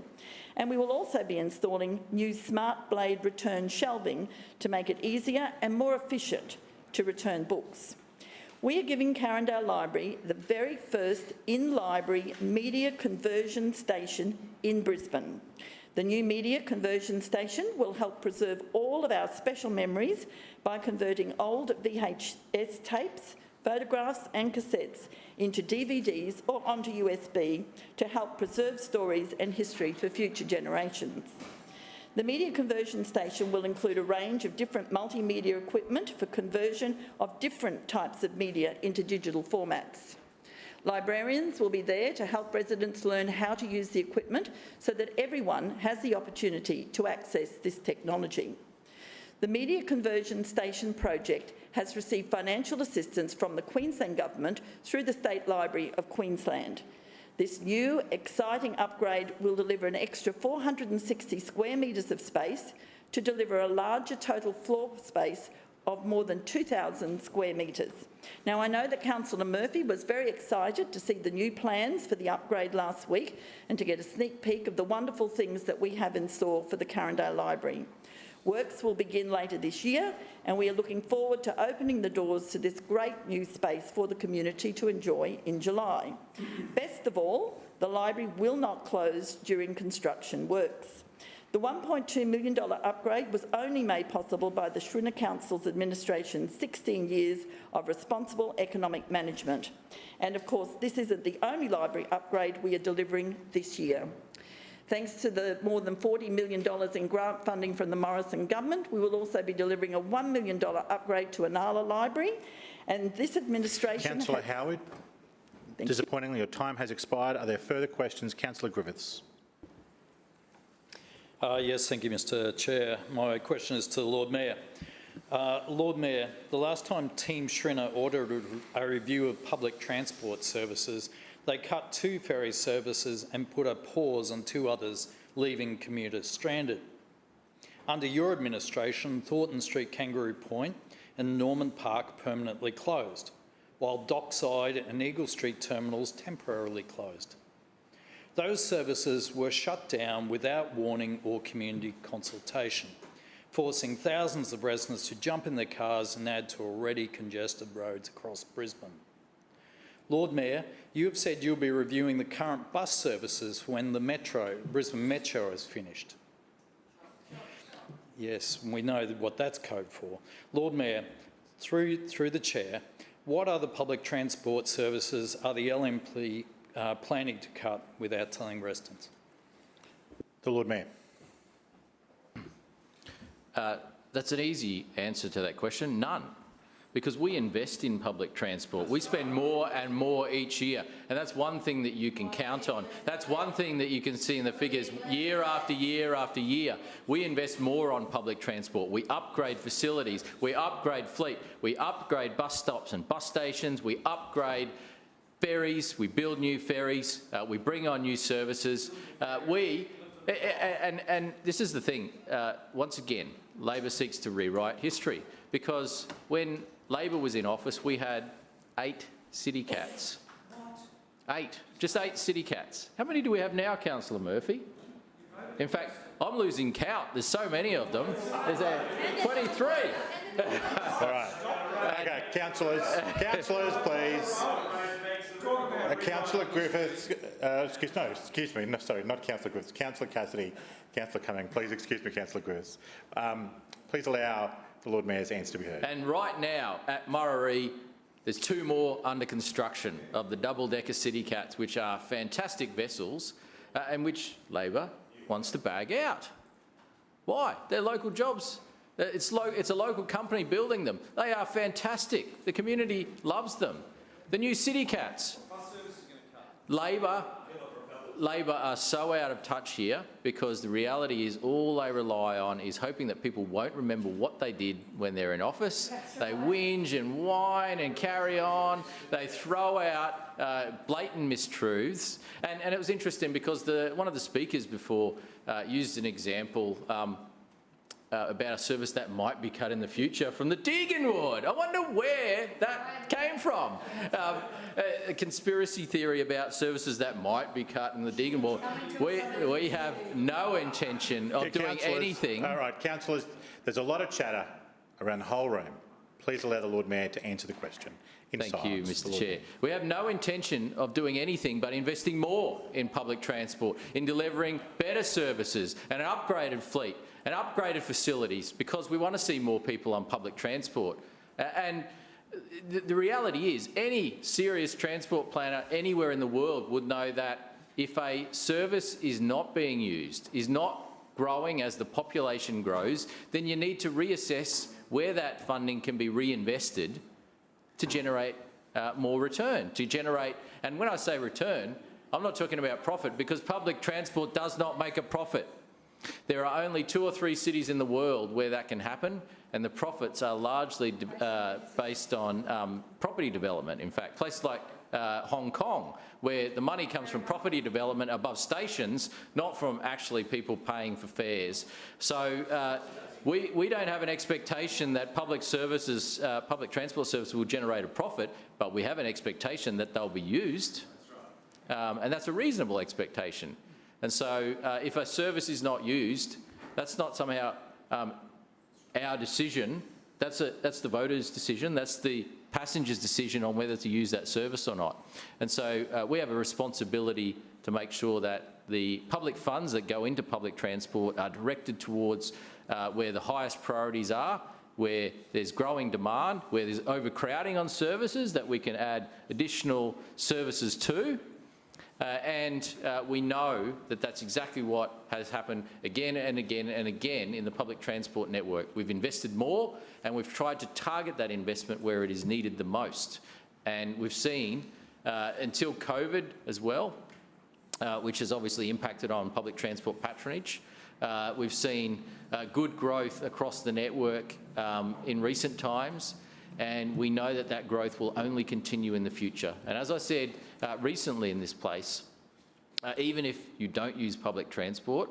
And we will also be installing new Smart Blade return shelving to make it easier and more efficient to return books. We are giving Karendale Library the very first in-library media conversion station in Brisbane. The new media conversion station will help preserve all of our special memories by converting old VHS tapes, photographs and cassettes into DVDs or onto USB to help preserve stories and history for future generations. The media conversion station will include a range of different multimedia equipment for conversion of different types of media into digital formats. Librarians will be there to help residents learn how to use the equipment so that everyone has the opportunity to access this technology. The Media Conversion Station project has received financial assistance from the Queensland Government through the State Library of Queensland. This new, exciting upgrade will deliver an extra 460 square metres of space to deliver a larger total floor space of more than 2,000 square metres. Now, I know that Councillor Murphy was very excited to see the new plans for the upgrade last week and to get a sneak peek of the wonderful things that we have in store for the Karendale Library. Works will begin later this year, and we are looking forward to opening the doors to this great new space for the community to enjoy in July. Best of all, the library will not close during construction works. The $1.2 million upgrade was only made possible by the Schrinner Council's administration's 16 years of responsible economic management. And of course, this isn't the only library upgrade we are delivering this year. Thanks to the more than $40 million in grant funding from the Morrison government, we will also be delivering a $1 million upgrade to Anala Library. And this administration... Councillor Howard, disappointingly, your time has expired. Are there further questions? Councillor Griffiths. Yes, thank you, Mr Chair. My question is to the Lord Mayor. Lord Mayor, the last time Team Schrinner ordered a review of public transport services, they cut 2 ferry services and put a pause on 2 others, leaving commuters stranded. Under your administration, Thornton Street Kangaroo Point and Norman Park permanently closed, while Dockside and Eagle Street terminals temporarily closed. Those services were shut down without warning or community consultation, forcing thousands of residents to jump in their cars and add to already congested roads across Brisbane. Lord Mayor, you have said you'll be reviewing the current bus services when the Brisbane Metro is finished. Yes, we know what that's code for. Lord Mayor, through the Chair, what other public transport services are the LNP planning to cut without telling residents? The Lord Mayor. That's an easy answer to that question. None. Because we invest in public transport. We spend more and more each year, and that's one thing that you can count on. That's one thing that you can see in the figures year after year after year. We invest more on public transport. We upgrade facilities, we upgrade fleet, we upgrade bus stops and bus stations, we upgrade ferries, we build new ferries, we bring on new services. And this is the thing, once again, Labor seeks to rewrite history, because when Labor was in office, we had 8 city cats. 8, just 8 city cats. How many do we have now, Councillor Murphy? In fact, I'm losing count. There's so many of them. There's 23. All right. Okay, councillors, please. Councillor Griffiths, excuse me, no, sorry, not Councillor Griffiths, Councillor Cassidy, Councillor Cumming, please excuse me, Councillor Griffiths. Please allow the Lord Mayor's answer to be heard. And right now at Murarrie, there's 2 more under construction of the double-decker City Cats, which are fantastic vessels and which Labor wants to bag out. Why? They're local jobs. It's a local company building them. They are fantastic. The community loves them. The new City Cats. Labor are so out of touch here because the reality is all they rely on is hoping that people won't remember what they did when they're in office. They whinge and whine and carry on. They throw out blatant mistruths. And it was interesting because one of the speakers before used an example about a service that might be cut in the future from the Deagon ward. I wonder where that came from. A conspiracy theory about services that might be cut in the Deagon ward. We have no intention of doing anything. All right, councillors, there's a lot of chatter around the whole room. Please allow the Lord Mayor to answer the question. Thank you, Mr Chair. We have no intention of doing anything but investing more in public transport, in delivering better services and an upgraded fleet and upgraded facilities, because we want to see more people on public transport. And the reality is any serious transport planner anywhere in the world would know that if a service is not being used, is not growing as the population grows, then you need to reassess where that funding can be reinvested to generate more return, and when I say return, I'm not talking about profit, because public transport does not make a profit. There are only 2 or 3 cities in the world where that can happen, and the profits are largely based on property development. In fact, places like Hong Kong, where the money comes from property development above stations, not from actually people paying for fares. So we don't have an expectation that public transport services will generate a profit, but we have an expectation that they'll be used, and that's a reasonable expectation. And so if a service is not used, that's not somehow our decision. That's the voters' decision. That's the passenger's decision on whether to use that service or not. And so we have a responsibility to make sure that the public funds that go into public transport are directed towards where the highest priorities are, where there's growing demand, where there's overcrowding on services that we can add additional services to. And we know that that's exactly what has happened again and again and again in the public transport network. We've invested more, and we've tried to target that investment where it is needed the most. And we've seen, until COVID as well, which has obviously impacted on public transport patronage, we've seen good growth across the network in recent times, and we know that that growth will only continue in the future. And as I said recently in this place, even if you don't use public transport,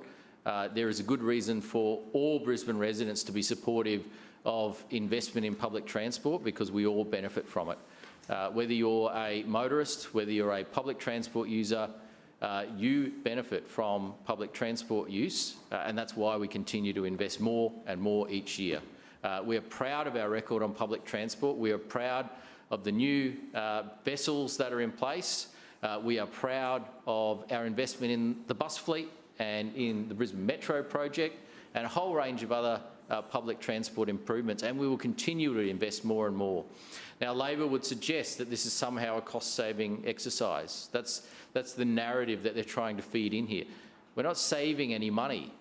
there is a good reason for all Brisbane residents to be supportive of investment in public transport, because we all benefit from it. Whether you're a motorist, whether you're a public transport user, you benefit from public transport use, and that's why we continue to invest more and more each year. We are proud of our record on public transport. We are proud of the new vessels that are in place. We are proud of our investment in the bus fleet and in the Brisbane Metro project and a whole range of other public transport improvements, and we will continue to invest more and more. Now, Labor would suggest that this is somehow a cost-saving exercise. That's the narrative that they're trying to feed in here. We're not saving any money.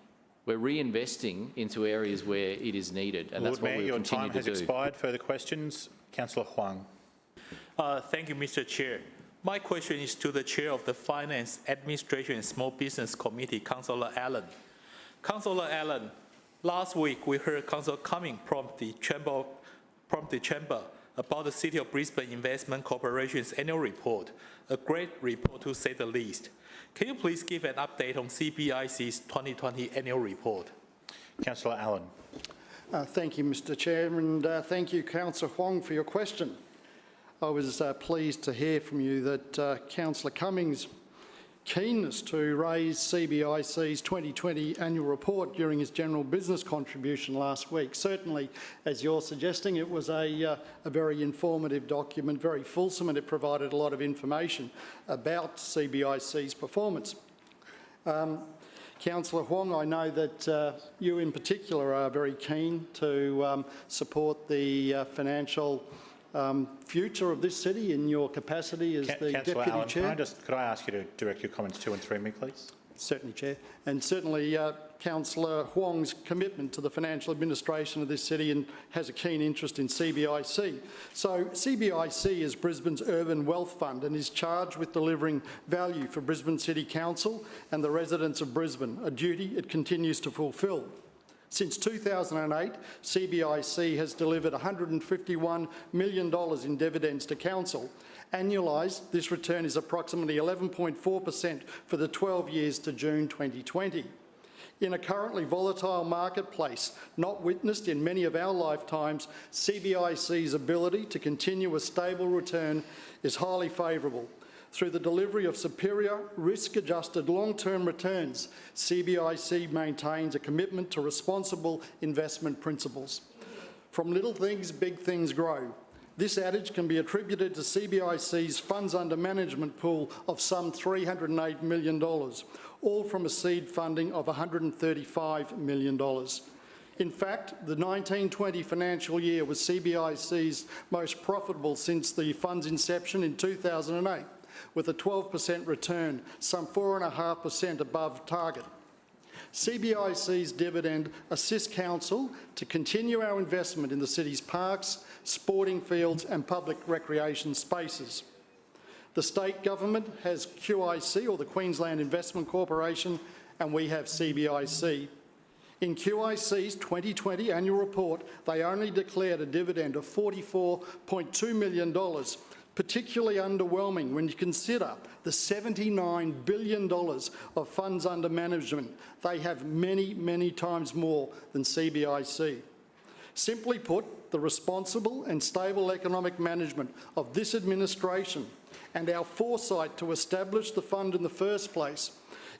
We're reinvesting into areas where it is needed, and that's what we'll continue to do. Lord Mayor, your time has expired. Further questions? Councillor Huang. Thank you, Mr. Chair. My question is to the Chair of the Finance, Administration and Small Business Committee, Councillor Allen. Councillor Allen, last week we heard Councillor Cumming prompt the Chamber about the City of Brisbane Investment Corporation's annual report, a great report to say the least. Can you please give an update on CBIC's 2020 annual report? Councillor Allen. Thank you, Mr. Chair, and thank you, Councillor Huang, for your question. I was pleased to hear from you that Councillor Cumming's keenness to raise CBIC's 2020 annual report during his general business contribution last week. Certainly, as you're suggesting, it was a very informative document, very fulsome, and it provided a lot of information about CBIC's performance. Councillor Huang, I know that you in particular are very keen to support the financial future of this city in your capacity as the Deputy Allen, Chair. could I ask you to direct your comments to and through me, please? Certainly, Chair. And certainly Councillor Huang's commitment to the financial administration of this city and has a keen interest in CBIC. So CBIC is Brisbane's urban wealth fund and is charged with delivering value for Brisbane City Council and the residents of Brisbane, a duty it continues to fulfil. Since 2008, CBIC has delivered $151 million in dividends to Council. Annualised, this return is approximately 11.4% for the 12 years to June 2020. In a currently volatile marketplace, not witnessed in many of our lifetimes, CBIC's ability to continue a stable return is highly favourable. Through the delivery of superior, risk-adjusted long-term returns, CBIC maintains a commitment to responsible investment principles. From little things, big things grow. This adage can be attributed to CBIC's funds under management pool of some $308 million, all from a seed funding of $135 million. In fact, the 1920 financial year was CBIC's most profitable since the fund's inception in 2008, with a 12% return, some 4.5% above target. CBIC's dividend assists council to continue our investment in the city's parks, sporting fields and public recreation spaces. The state government has QIC, or the Queensland Investment Corporation, and we have CBIC. In QIC's 2020 annual report, they only declared a dividend of $44.2 million, particularly underwhelming when you consider the $79 billion of funds under management. They have many, many times more than CBIC. Simply put, the responsible and stable economic management of this administration and our foresight to establish the fund in the first place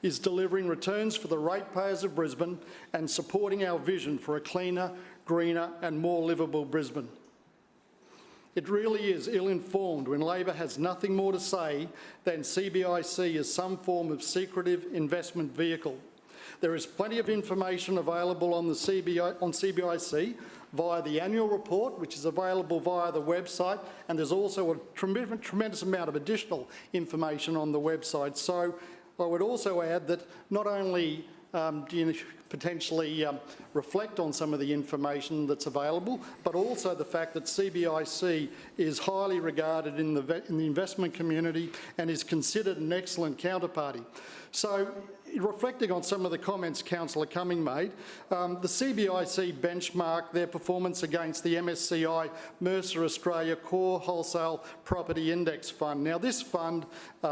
is delivering returns for the ratepayers of Brisbane and supporting our vision for a cleaner, greener and more livable Brisbane. It really is ill-informed when Labor has nothing more to say than CBIC is some form of secretive investment vehicle. There is plenty of information available on CBIC via the annual report, which is available via the website, and there's also a tremendous amount of additional information on the website. So I would also add that not only do you potentially reflect on some of the information that's available, but also the fact that CBIC is highly regarded in the investment community and is considered an excellent counterparty. So, reflecting on some of the comments Councillor Cumming made, the CBIC benchmarked their performance against the MSCI Mercer Australia Core Wholesale Property Index Fund. Now, this fund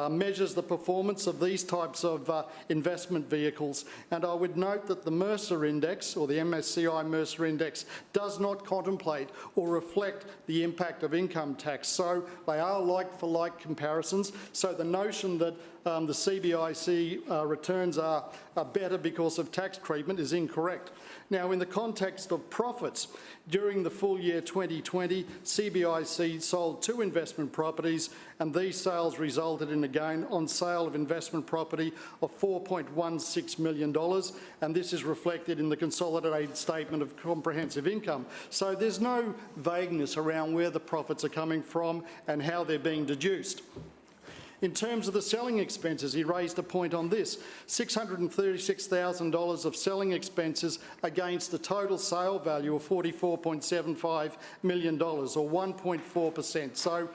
measures the performance of these types of investment vehicles, and I would note that the Mercer Index, or the MSCI Mercer Index, does not contemplate or reflect the impact of income tax. So they are like-for-like comparisons. So the notion that the CBIC returns are better because of tax treatment is incorrect. Now, in the context of profits, during the full year 2020, CBIC sold 2 investment properties, and these sales resulted in a gain on sale of investment property of $4.16 million, and this is reflected in the consolidated statement of comprehensive income. So there's no vagueness around where the profits are coming from and how they're being deduced. In terms of the selling expenses, he raised a point on this: $636,000 of selling expenses against a total sale value of $44.75 million, or 1.4%. So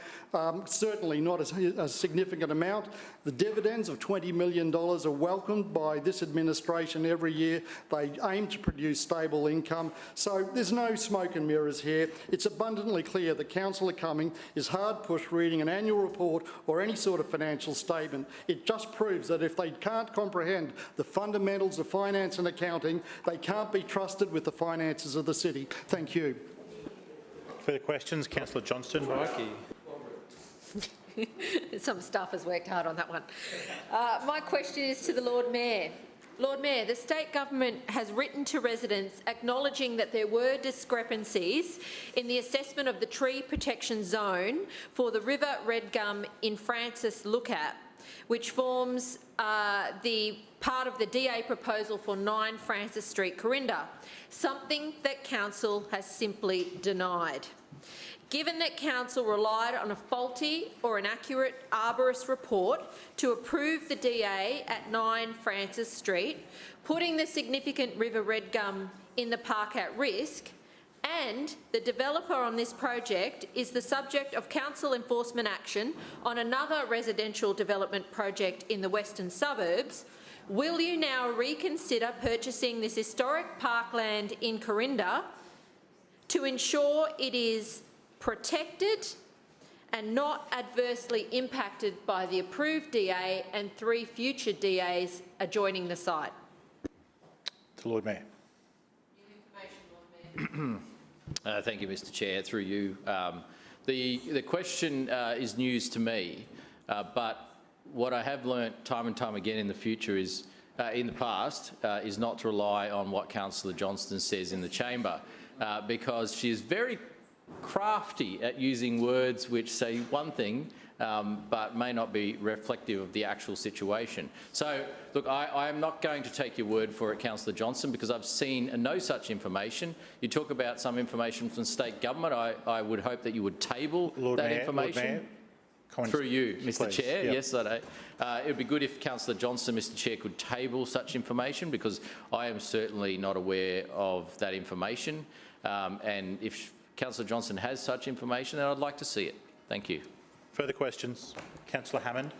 certainly not a significant amount. The dividends of $20 million are welcomed by this administration every year. They aim to produce stable income. So there's no smoke and mirrors here. It's abundantly clear that Councillor Cumming is hard-pushed reading an annual report or any sort of financial statement. It just proves that if they can't comprehend the fundamentals of finance and accounting, they can't be trusted with the finances of the city. Thank you. Further questions? Councillor Johnston. Some staff has worked hard on that one. My question is to the Lord Mayor. Lord Mayor, the state government has written to residents acknowledging that there were discrepancies in the assessment of the tree protection zone for the River Red Gum in Francis Lookout, which forms the part of the DA proposal for 9 Francis Street, Karendale, something that Council has simply denied. Given that Council relied on a faulty or inaccurate arborist report to approve the DA at 9 Francis Street, putting the significant River Red Gum in the park at risk, and the developer on this project is the subject of council enforcement action on another residential development project in the western suburbs, will you now reconsider purchasing this historic parkland in Karendale to ensure it is protected and not adversely impacted by the approved DA and 3 future DAs adjoining the site? To Lord Mayor. Thank you, Mr Chair. Through you. The question is news to me, but what I have learnt time and time again in the future is, in the past, is not to rely on what Councillor Johnston says in the chamber, because she is very crafty at using words which say one thing but may not be reflective of the actual situation. So, look, I am not going to take your word for it, Councillor Johnston, because I've seen no such information. You talk about some information from state government. I would hope that you would table that information. Through you, Mr. Chair. Yep. Yes, it would be good if Councillor Johnston, Mr. Chair, could table such information, because I am certainly not aware of that information. And if Councillor Johnston has such information, then I'd like to see it. Thank you. Further questions? Councillor Hammond.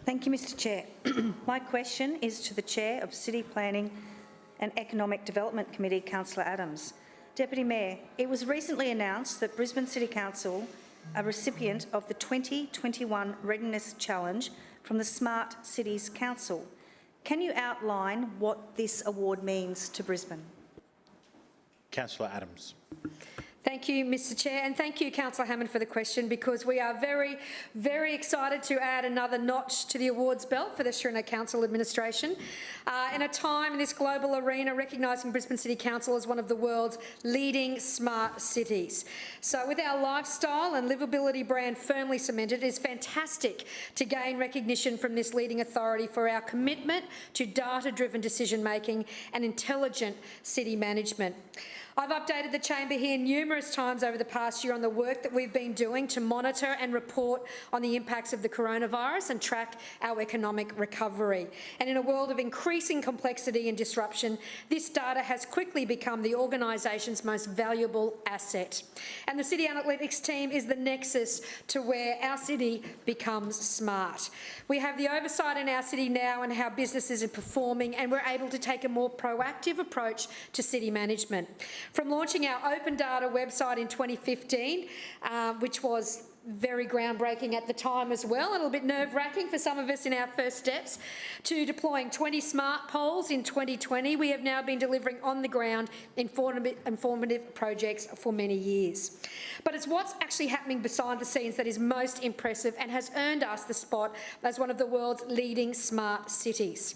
Thank you, Mr. Chair. My question is to the Chair of City Planning and Economic Development Committee, Councillor Adams. Deputy Mayor, it was recently announced that Brisbane City Council, a recipient of the 2021 Readiness Challenge from the Smart Cities Council. Can you outline what this award means to Brisbane? Councillor Adams. Thank you, Mr. Chair, and thank you, Councillor Hammond, for the question, because we are very, very excited to add another notch to the awards belt for the Schrinner Council administration. In a time in this global arena recognising Brisbane City Council as one of the world's leading smart cities. So with our lifestyle and livability brand firmly cemented, it is fantastic to gain recognition from this leading authority for our commitment to data-driven decision-making and intelligent city management. I've updated the chamber here numerous times over the past year on the work that we've been doing to monitor and report on the impacts of the coronavirus and track our economic recovery. And in a world of increasing complexity and disruption, this data has quickly become the organisation's most valuable asset. And the City Analytics team is the nexus to where our city becomes smart. We have the oversight in our city now and how businesses are performing, and we're able to take a more proactive approach to city management. From launching our open data website in 2015, which was very groundbreaking at the time as well, and a little bit nerve-wracking for some of us in our first steps, to deploying 20 smart poles in 2020, we have now been delivering on-the-ground informative projects for many years. But it's what's actually happening behind the scenes that is most impressive and has earned us the spot as one of the world's leading smart cities.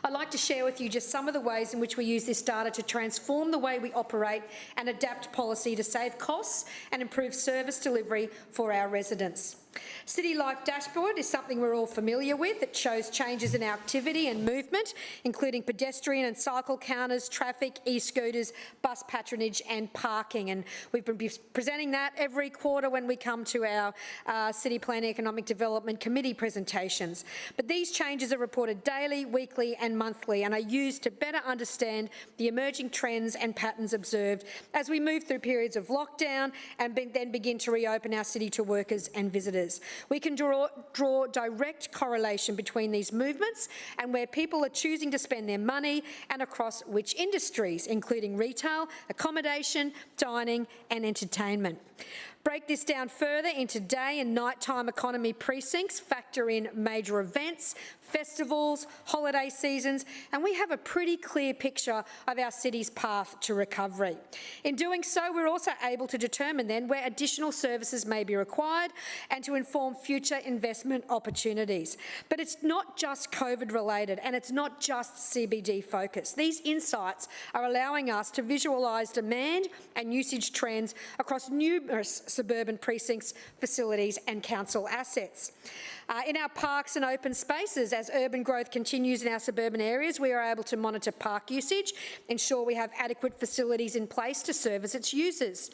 I'd like to share with you just some of the ways in which we use this data to transform the way we operate and adapt policy to save costs and improve service delivery for our residents. City Life Dashboard is something we're all familiar with. It shows changes in our activity and movement, including pedestrian and cycle counters, traffic, e-scooters, bus patronage and parking. And we've been presenting that every quarter when we come to our City Planning Economic Development Committee presentations. But these changes are reported daily, weekly and monthly, and are used to better understand the emerging trends and patterns observed as we move through periods of lockdown and then begin to reopen our city to workers and visitors. We can draw direct correlation between these movements and where people are choosing to spend their money and across which industries, including retail, accommodation, dining and entertainment. Break this down further into day and nighttime economy precincts, factor in major events, festivals, holiday seasons, and we have a pretty clear picture of our city's path to recovery. In doing so, we're also able to determine then where additional services may be required and to inform future investment opportunities. But it's not just COVID related and it's not just CBD focused. These insights are allowing us to visualise demand and usage trends across numerous suburban precincts, facilities and council assets. In our parks and open spaces, as urban growth continues in our suburban areas, we are able to monitor park usage, ensure we have adequate facilities in place to service its users.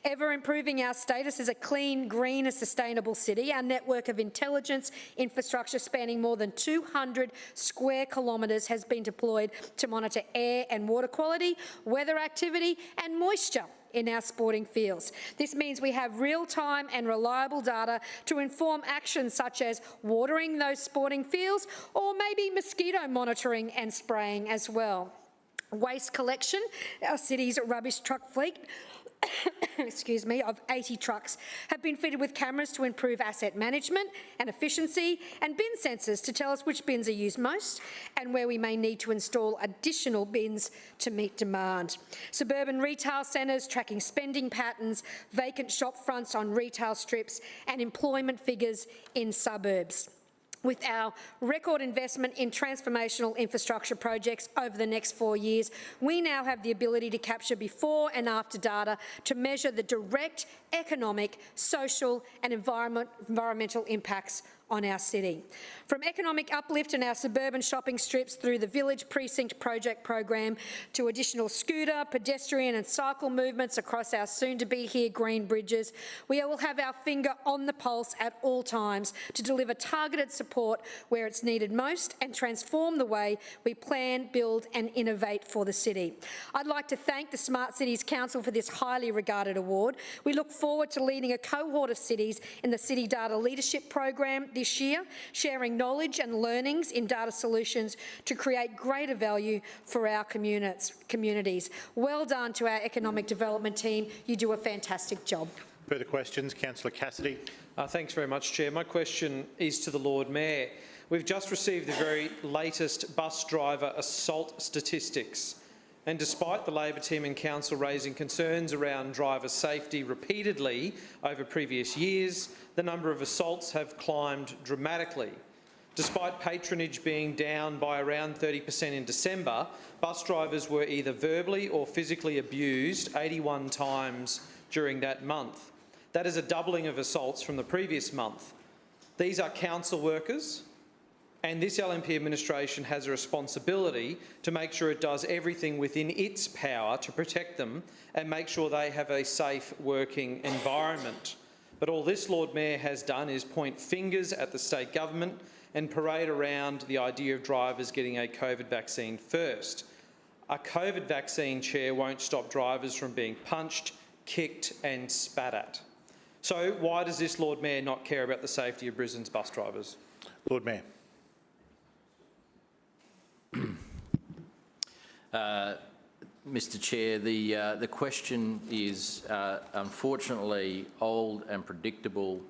Ever improving our status as a clean, green and sustainable city, our network of intelligence infrastructure spanning more than 200 square kilometres has been deployed to monitor air and water quality, weather activity and moisture in our sporting fields. This means we have real-time and reliable data to inform actions such as watering those sporting fields or maybe mosquito monitoring and spraying as well. Waste collection, our city's rubbish truck fleet excuse me, of 80 trucks have been fitted with cameras to improve asset management and efficiency, and bin sensors to tell us which bins are used most and where we may need to install additional bins to meet demand. Suburban retail centres tracking spending patterns, vacant shop fronts on retail strips and employment figures in suburbs. With our record investment in transformational infrastructure projects over the next 4 years, we now have the ability to capture before and after data to measure the direct economic, social and environmental impacts on our city. From economic uplift in our suburban shopping strips through the Village Precinct Project program to additional scooter, pedestrian and cycle movements across our soon-to-be-here green bridges, we will have our finger on the pulse at all times to deliver targeted support where it's needed most and transform the way we plan, build and innovate for the city. I'd like to thank the Smart Cities Council for this highly regarded award. We look forward to leading a cohort of cities in the City Data Leadership Program this year, sharing knowledge and learnings in data solutions to create greater value for our communities. Well done to our economic development team. You do a fantastic job. Further questions? Councillor Cassidy. Thanks very much, Chair. My question is to the Lord Mayor. We've just received the very latest bus driver assault statistics. And despite the Labor team and Council raising concerns around driver safety repeatedly over previous years, the number of assaults have climbed dramatically. Despite patronage being down by around 30% in December, bus drivers were either verbally or physically abused 81 times during that month. That is a doubling of assaults from the previous month. These are council workers, and this LNP administration has a responsibility to make sure it does everything within its power to protect them and make sure they have a safe working environment. But all this Lord Mayor has done is point fingers at the state government and parade around the idea of drivers getting a COVID vaccine first. A COVID vaccine, Chair, won't stop drivers from being punched, kicked and spat at. So why does this Lord Mayor not care about the safety of Brisbane's bus drivers? Lord Mayor. Mr Chair, the question is unfortunately old and predictable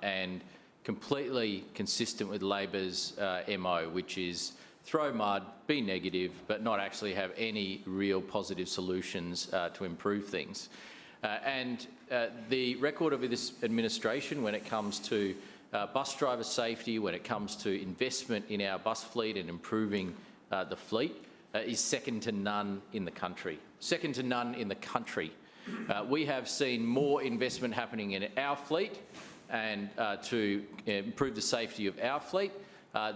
and completely consistent with Labor's MO, which is throw mud, be negative, but not actually have any real positive solutions to improve things. The record of this administration when it comes to bus driver safety, when it comes to investment in our bus fleet and improving the fleet, is second to none in the country. Second to none in the country. We have seen more investment happening in our fleet and to improve the safety of our fleet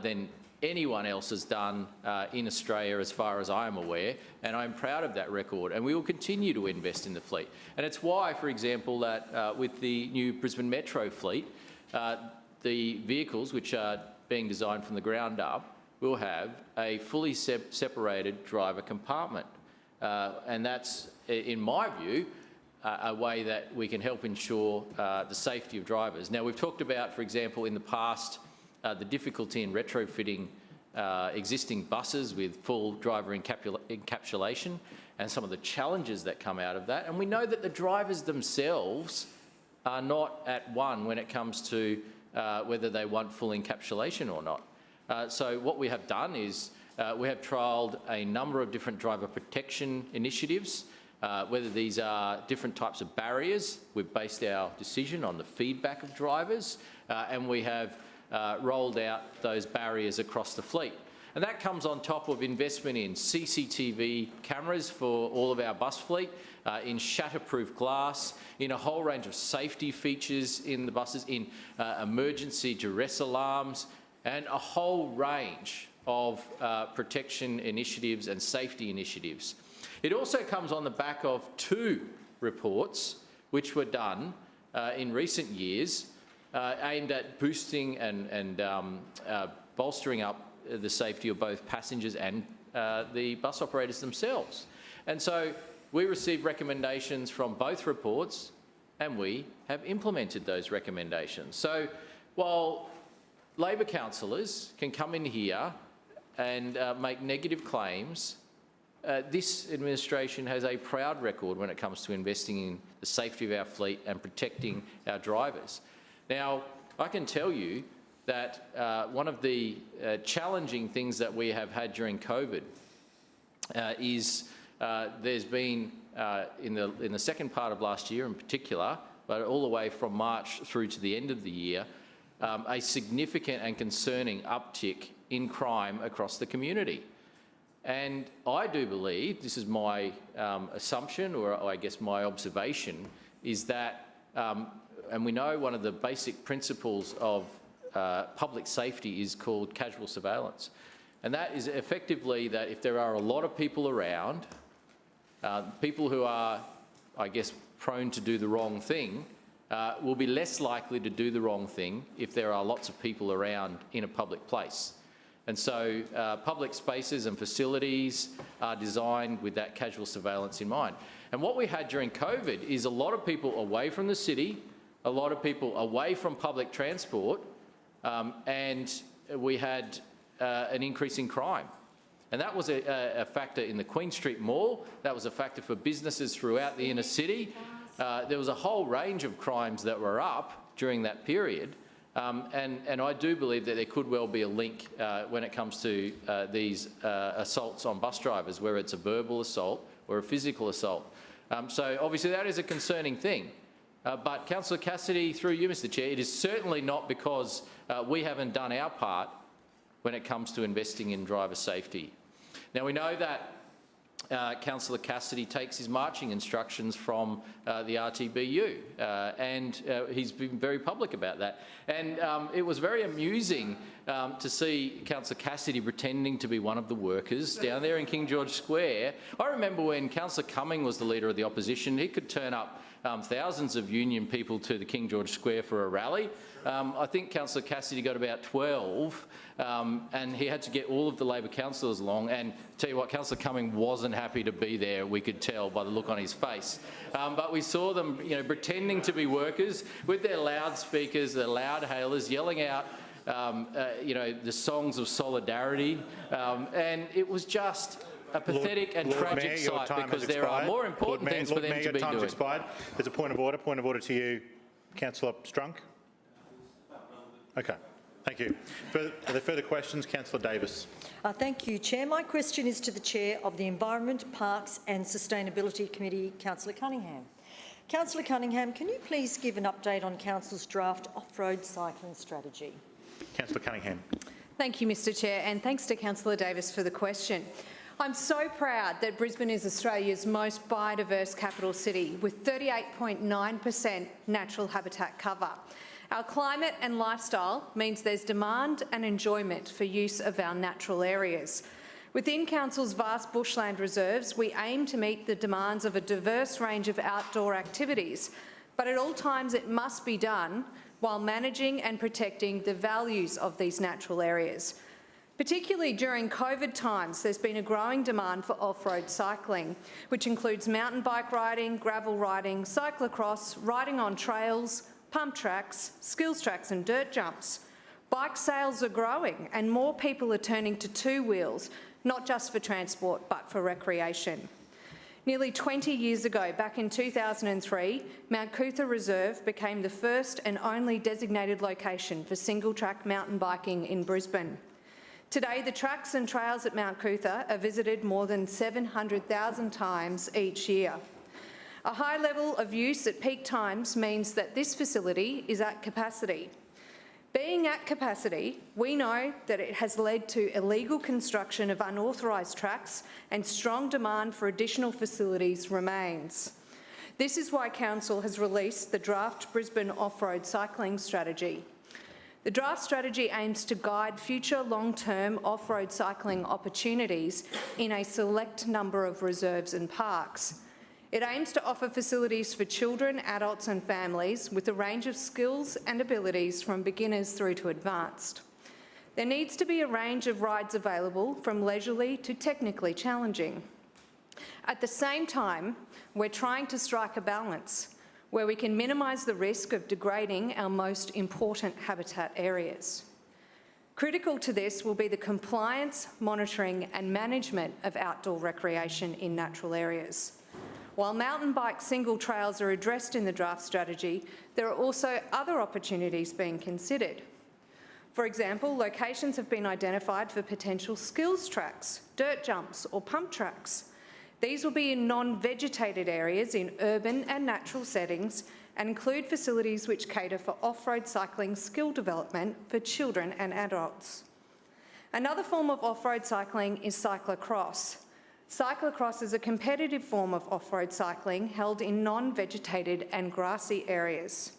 than anyone else has done in Australia as far as I am aware, and I'm proud of that record, and we will continue to invest in the fleet. And it's why, for example, that with the new Brisbane Metro fleet, the vehicles which are being designed from the ground up will have a fully separated driver compartment. And that's, in my view, a way that we can help ensure the safety of drivers. Now, we've talked about, for example, in the past, the difficulty in retrofitting existing buses with full driver encapsulation and some of the challenges that come out of that. And we know that the drivers themselves are not at one when it comes to whether they want full encapsulation or not. So what we have done is we have trialled a number of different driver protection initiatives, whether these are different types of barriers. We've based our decision on the feedback of drivers, and we have rolled out those barriers across the fleet. And that comes on top of investment in CCTV cameras for all of our bus fleet, in shatterproof glass, in a whole range of safety features in the buses, in emergency duress alarms, and a whole range of protection initiatives and safety initiatives. It also comes on the back of 2 reports which were done in recent years aimed at boosting and bolstering up the safety of both passengers and the bus operators themselves. And so we received recommendations from both reports and we have implemented those recommendations. So while Labor councillors can come in here and make negative claims, this administration has a proud record when it comes to investing in the safety of our fleet and protecting our drivers. Now, I can tell you that one of the challenging things that we have had during COVID is there's been, in the second part of last year in particular, but all the way from March through to the end of the year, a significant and concerning uptick in crime across the community. And I do believe, this is my assumption, or I guess my observation, is that, and we know one of the basic principles of public safety is called casual surveillance. And that is effectively that if there are a lot of people around, people who are, I guess, prone to do the wrong thing, will be less likely to do the wrong thing if there are lots of people around in a public place. And so public spaces and facilities are designed with that casual surveillance in mind. And what we had during COVID is a lot of people away from the city, a lot of people away from public transport, and we had an increase in crime. And that was a factor in the Queen Street Mall. That was a factor for businesses throughout the inner city. There was a whole range of crimes that were up during that period. And I do believe that there could well be a link when it comes to these assaults on bus drivers, whether it's a verbal assault or a physical assault. So obviously that is a concerning thing. But Councillor Cassidy, through you, Mr Chair, it is certainly not because we haven't done our part when it comes to investing in driver safety. Now we know that Councillor Cassidy takes his marching instructions from the RTBU, and he's been very public about that. And it was very amusing to see Councillor Cassidy pretending to be one of the workers down there in King George Square. I remember when Councillor Cumming was the leader of the opposition, he could turn up thousands of union people to the King George Square for a rally. I think Councillor Cassidy got about 12, and he had to get all of the Labor councillors along. And tell you what, Councillor Cumming wasn't happy to be there, we could tell by the look on his face. But we saw them, pretending to be workers with their loudspeakers, their loud hailers, yelling out, the songs of solidarity, and it was just a pathetic and tragic sight, because there are more important things for them to be doing. Expired. There's a point of order. Point of order to you, Councillor Strunk. Okay, thank you. Are there further questions? Councillor Davis. Thank you, Chair. My question is to the Chair of the Environment, Parks and Sustainability Committee, Councillor Cunningham. Councillor Cunningham, can you please give an update on Council's draft off-road cycling strategy? Councillor Cunningham. Thank you, Mr Chair, and thanks to Councillor Davis for the question. I'm so proud that Brisbane is Australia's most biodiverse capital city, with 38.9% natural habitat cover. Our climate and lifestyle means there's demand and enjoyment for use of our natural areas. Within Council's vast bushland reserves, we aim to meet the demands of a diverse range of outdoor activities, but at all times it must be done while managing and protecting the values of these natural areas. Particularly during COVID times, there's been a growing demand for off-road cycling, which includes mountain bike riding, gravel riding, cyclocross, riding on trails, pump tracks, skills tracks and dirt jumps. Bike sales are growing and more people are turning to two wheels, not just for transport but for recreation. Nearly 20 years ago, back in 2003, Mount Cootha Reserve became the first and only designated location for single-track mountain biking in Brisbane. Today, the tracks and trails at Mount Cootha are visited more than 700,000 times each year. A high level of use at peak times means that this facility is at capacity. Being at capacity, we know that it has led to illegal construction of unauthorised tracks, and strong demand for additional facilities remains. This is why Council has released the draft Brisbane off-road cycling strategy. The draft strategy aims to guide future long-term off-road cycling opportunities in a select number of reserves and parks. It aims to offer facilities for children, adults and families with a range of skills and abilities from beginners through to advanced. There needs to be a range of rides available, from leisurely to technically challenging. At the same time, we're trying to strike a balance where we can minimise the risk of degrading our most important habitat areas. Critical to this will be the compliance, monitoring and management of outdoor recreation in natural areas. While mountain bike single trails are addressed in the draft strategy, there are also other opportunities being considered. For example, locations have been identified for potential skills tracks, dirt jumps or pump tracks. These will be in non-vegetated areas in urban and natural settings and include facilities which cater for off-road cycling skill development for children and adults. Another form of off-road cycling is cyclocross. Cyclocross is a competitive form of off-road cycling held in non-vegetated and grassy areas.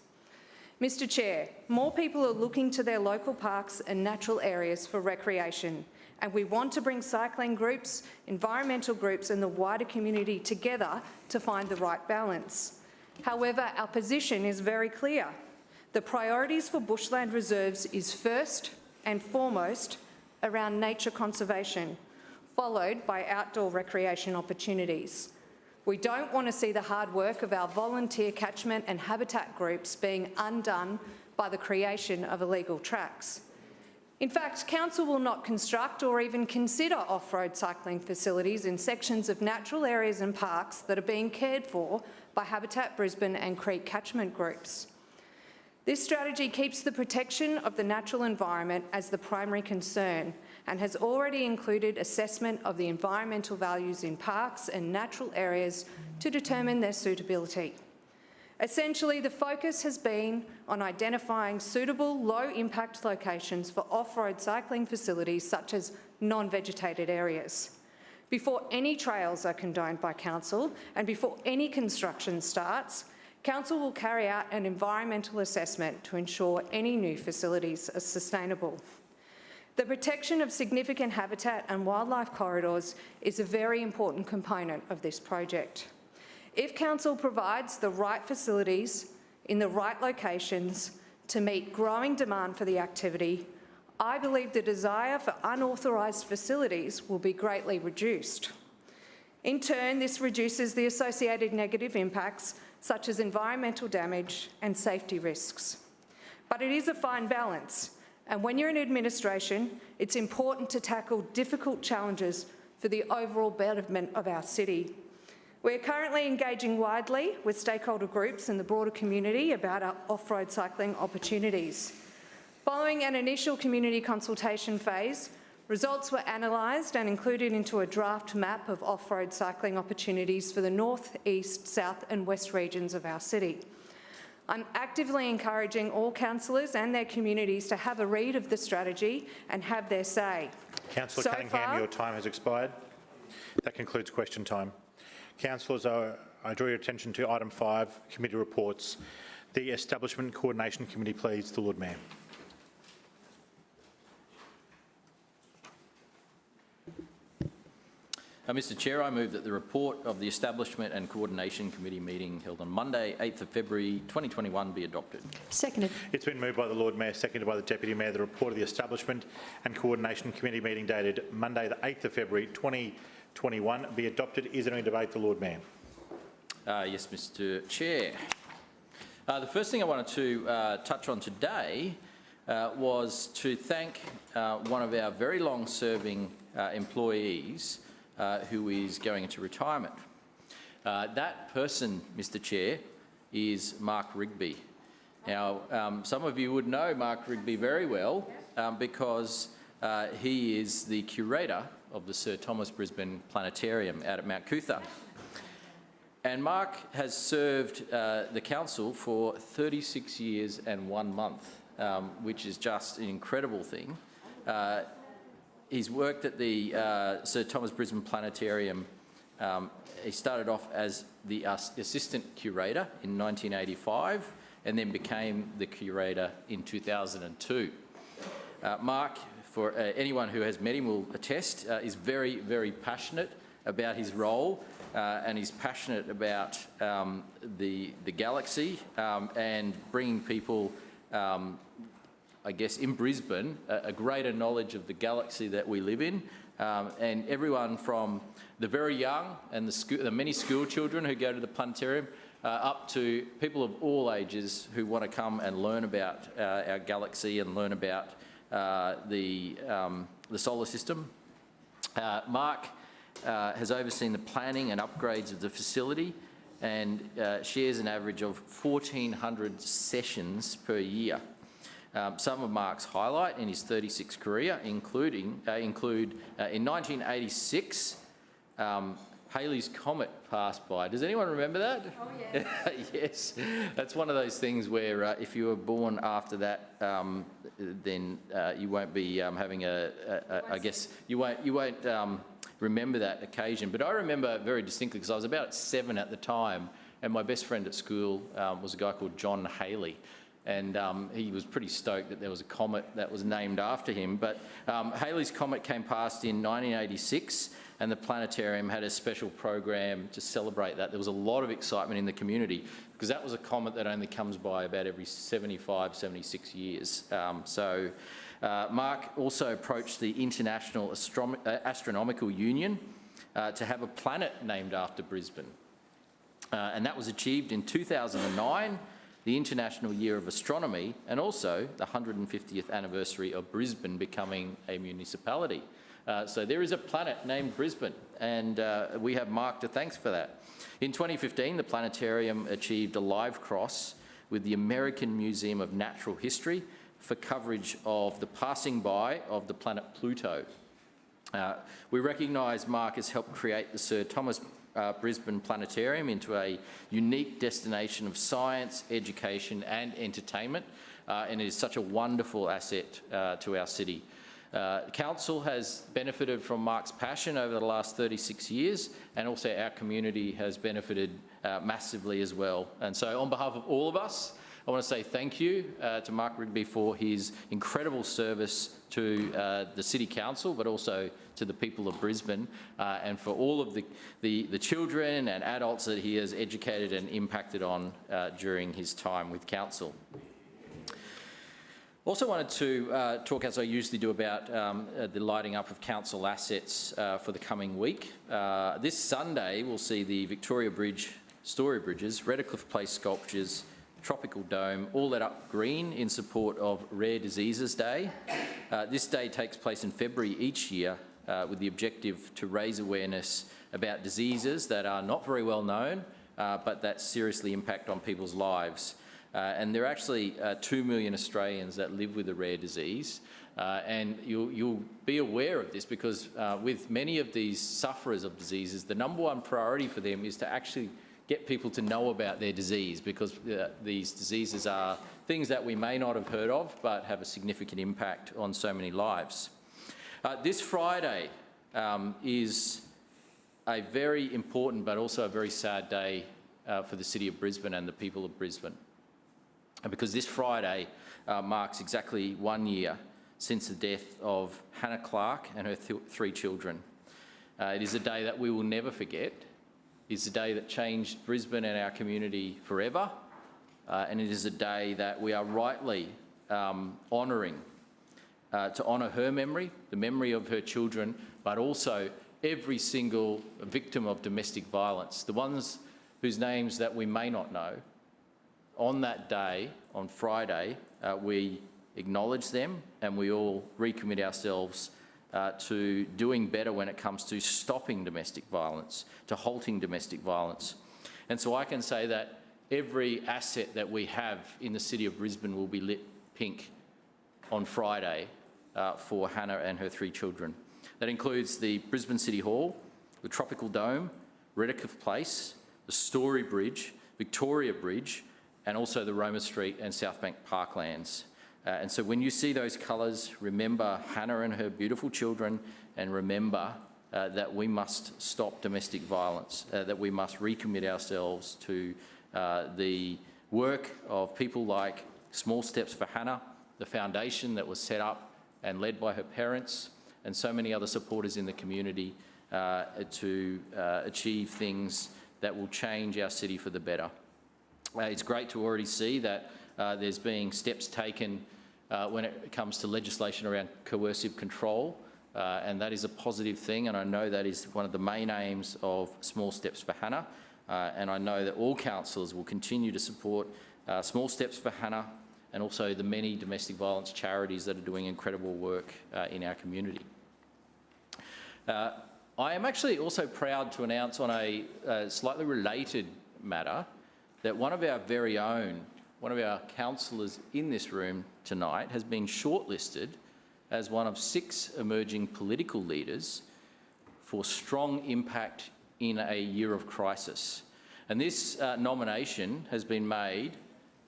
Mr Chair, more people are looking to their local parks and natural areas for recreation, and we want to bring cycling groups, environmental groups and the wider community together to find the right balance. However, our position is very clear. The priorities for bushland reserves is first and foremost around nature conservation, followed by outdoor recreation opportunities. We don't want to see the hard work of our volunteer catchment and habitat groups being undone by the creation of illegal tracks. In fact, Council will not construct or even consider off-road cycling facilities in sections of natural areas and parks that are being cared for by Habitat Brisbane and Creek catchment groups. This strategy keeps the protection of the natural environment as the primary concern and has already included assessment of the environmental values in parks and natural areas to determine their suitability. Essentially, the focus has been on identifying suitable low-impact locations for off-road cycling facilities such as non-vegetated areas. Before any trails are condoned by Council and before any construction starts, Council will carry out an environmental assessment to ensure any new facilities are sustainable. The protection of significant habitat and wildlife corridors is a very important component of this project. If Council provides the right facilities in the right locations to meet growing demand for the activity, I believe the desire for unauthorised facilities will be greatly reduced. In turn, this reduces the associated negative impacts such as environmental damage and safety risks. But it is a fine balance, and when you're in administration, it's important to tackle difficult challenges for the overall betterment of our city. We're currently engaging widely with stakeholder groups and the broader community about our off-road cycling opportunities. Following an initial community consultation phase, results were analysed and included into a draft map of off-road cycling opportunities for the north, east, south and west regions of our city. I'm actively encouraging all councillors and their communities to have a read of the strategy and have their say. Councillor Cunningham, your time has expired. That concludes question time. Councillors, I draw your attention to item 5, committee reports. The Establishment Coordination Committee, please, the Lord Mayor. Mr Chair, I move that the report of the Establishment and Coordination Committee meeting held on Monday, 8th of February 2021 be adopted. Seconded. It's been moved by the Lord Mayor, seconded by the Deputy Mayor, the report of the Establishment and Coordination Committee meeting dated Monday, the 8th of February 2021 be adopted. Is there any debate, the Lord Mayor? Yes, Mr Chair. The first thing I wanted to touch on today was to thank one of our very long-serving employees who is going into retirement. That person, Mr Chair, is Mark Rigby. Now, some of you would know Mark Rigby very well because he is the curator of the Sir Thomas Brisbane Planetarium out at Mount Cootha. And Mark has served the council for 36 years and 1 month, which is just an incredible thing. He's worked at the Sir Thomas Brisbane Planetarium. He started off as the assistant curator in 1985 and then became the curator in 2002. Mark, for anyone who has met him will attest, is very, very passionate about his role and he's passionate about the galaxy and bringing people I guess, in Brisbane, a greater knowledge of the galaxy that we live in, and everyone from the very young and the many school children who go to the planetarium up to people of all ages who want to come and learn about our galaxy and learn about the solar system. Mark has overseen the planning and upgrades of the facility and shares an average of 1,400 sessions per year. Some of Mark's highlight in his 36 career include in 1986, Halley's Comet passed by. Does anyone remember that? Oh, yeah. Yes. That's one of those things where if you were born after that, then you won't be having I guess you won't remember that occasion. But I remember very distinctly because I was about 7 at the time, and my best friend at school was a guy called John Halley. And he was pretty stoked that there was a comet that was named after him. But Halley's Comet came past in 1986, and the planetarium had a special program to celebrate that. There was a lot of excitement in the community because that was a comet that only comes by about every 75, 76 years. Mark also approached the International Astronomical Union to have a planet named after Brisbane. And that was achieved in 2009, the International Year of Astronomy, and also the 150th anniversary of Brisbane becoming a municipality. So there is a planet named Brisbane, and we have Mark to thank for that. In 2015, the planetarium achieved a live cross with the American Museum of Natural History for coverage of the passing by of the planet Pluto. We recognise Mark has helped create the Sir Thomas Brisbane Planetarium into a unique destination of science, education and entertainment, and it is such a wonderful asset to our city. Council has benefited from Mark's passion over the last 36 years, and also our community has benefited massively as well. And so on behalf of all of us, I want to say thank you to Mark Rigby for his incredible service to the City Council, but also to the people of Brisbane, and for all of the children and adults that he has educated and impacted on during his time with Council. Also wanted to talk, as I usually do, about the lighting up of council assets for the coming week. This Sunday we'll see the Victoria Bridge, Story Bridges, Redcliffe Place sculptures, Tropical Dome, all lit up green in support of Rare Diseases Day. This day takes place in February each year with the objective to raise awareness about diseases that are not very well known, but that seriously impact on people's lives. And there are actually 2 million Australians that live with a rare disease. And you'll be aware of this because with many of these sufferers of diseases, the number one priority for them is to actually get people to know about their disease, because these diseases are things that we may not have heard of but have a significant impact on so many lives. This Friday is a very important but also a very sad day for the City of Brisbane and the people of Brisbane. Because this Friday marks exactly 1 year since the death of Hannah Clark and her 3 children. It is a day that we will never forget. It's a day that changed Brisbane and our community forever, and it is a day that we are rightly honouring, to honour her memory, the memory of her children, but also every single victim of domestic violence, the ones whose names that we may not know. On that day, on Friday, we acknowledge them and we all recommit ourselves to doing better when it comes to stopping domestic violence, to halting domestic violence. And so I can say that every asset that we have in the City of Brisbane will be lit pink on Friday for Hannah and her 3 children. That includes the Brisbane City Hall, the Tropical Dome, Redcliffe Place, the Story Bridge, Victoria Bridge, and also the Roma Street and Southbank Parklands. And so when you see those colours, remember Hannah and her beautiful children, and remember that we must stop domestic violence, that we must recommit ourselves to the work of people like Small Steps for Hannah, the foundation that was set up and led by her parents, and so many other supporters in the community to achieve things that will change our city for the better. It's great to already see that there's being steps taken when it comes to legislation around coercive control, and that is a positive thing, and I know that is one of the main aims of Small Steps for Hannah, and I know that all councillors will continue to support Small Steps for Hannah and also the many domestic violence charities that are doing incredible work in our community. I am actually also proud to announce on a slightly related matter that one of our very own, one of our councillors in this room tonight has been shortlisted as one of 6 emerging political leaders for strong impact in a year of crisis. And this nomination has been made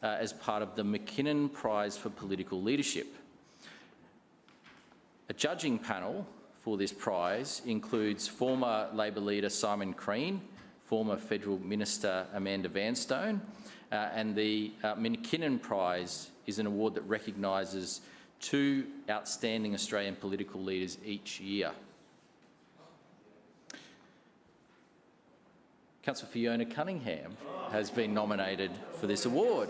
as part of the Mckinnon Prize for Political Leadership. A judging panel for this prize includes former Labor leader Simon Crean, former Federal Minister Amanda Vanstone, and the Mckinnon Prize is an award that recognises 2 outstanding Australian political leaders each year. Councillor Fiona Cunningham has been nominated for this award,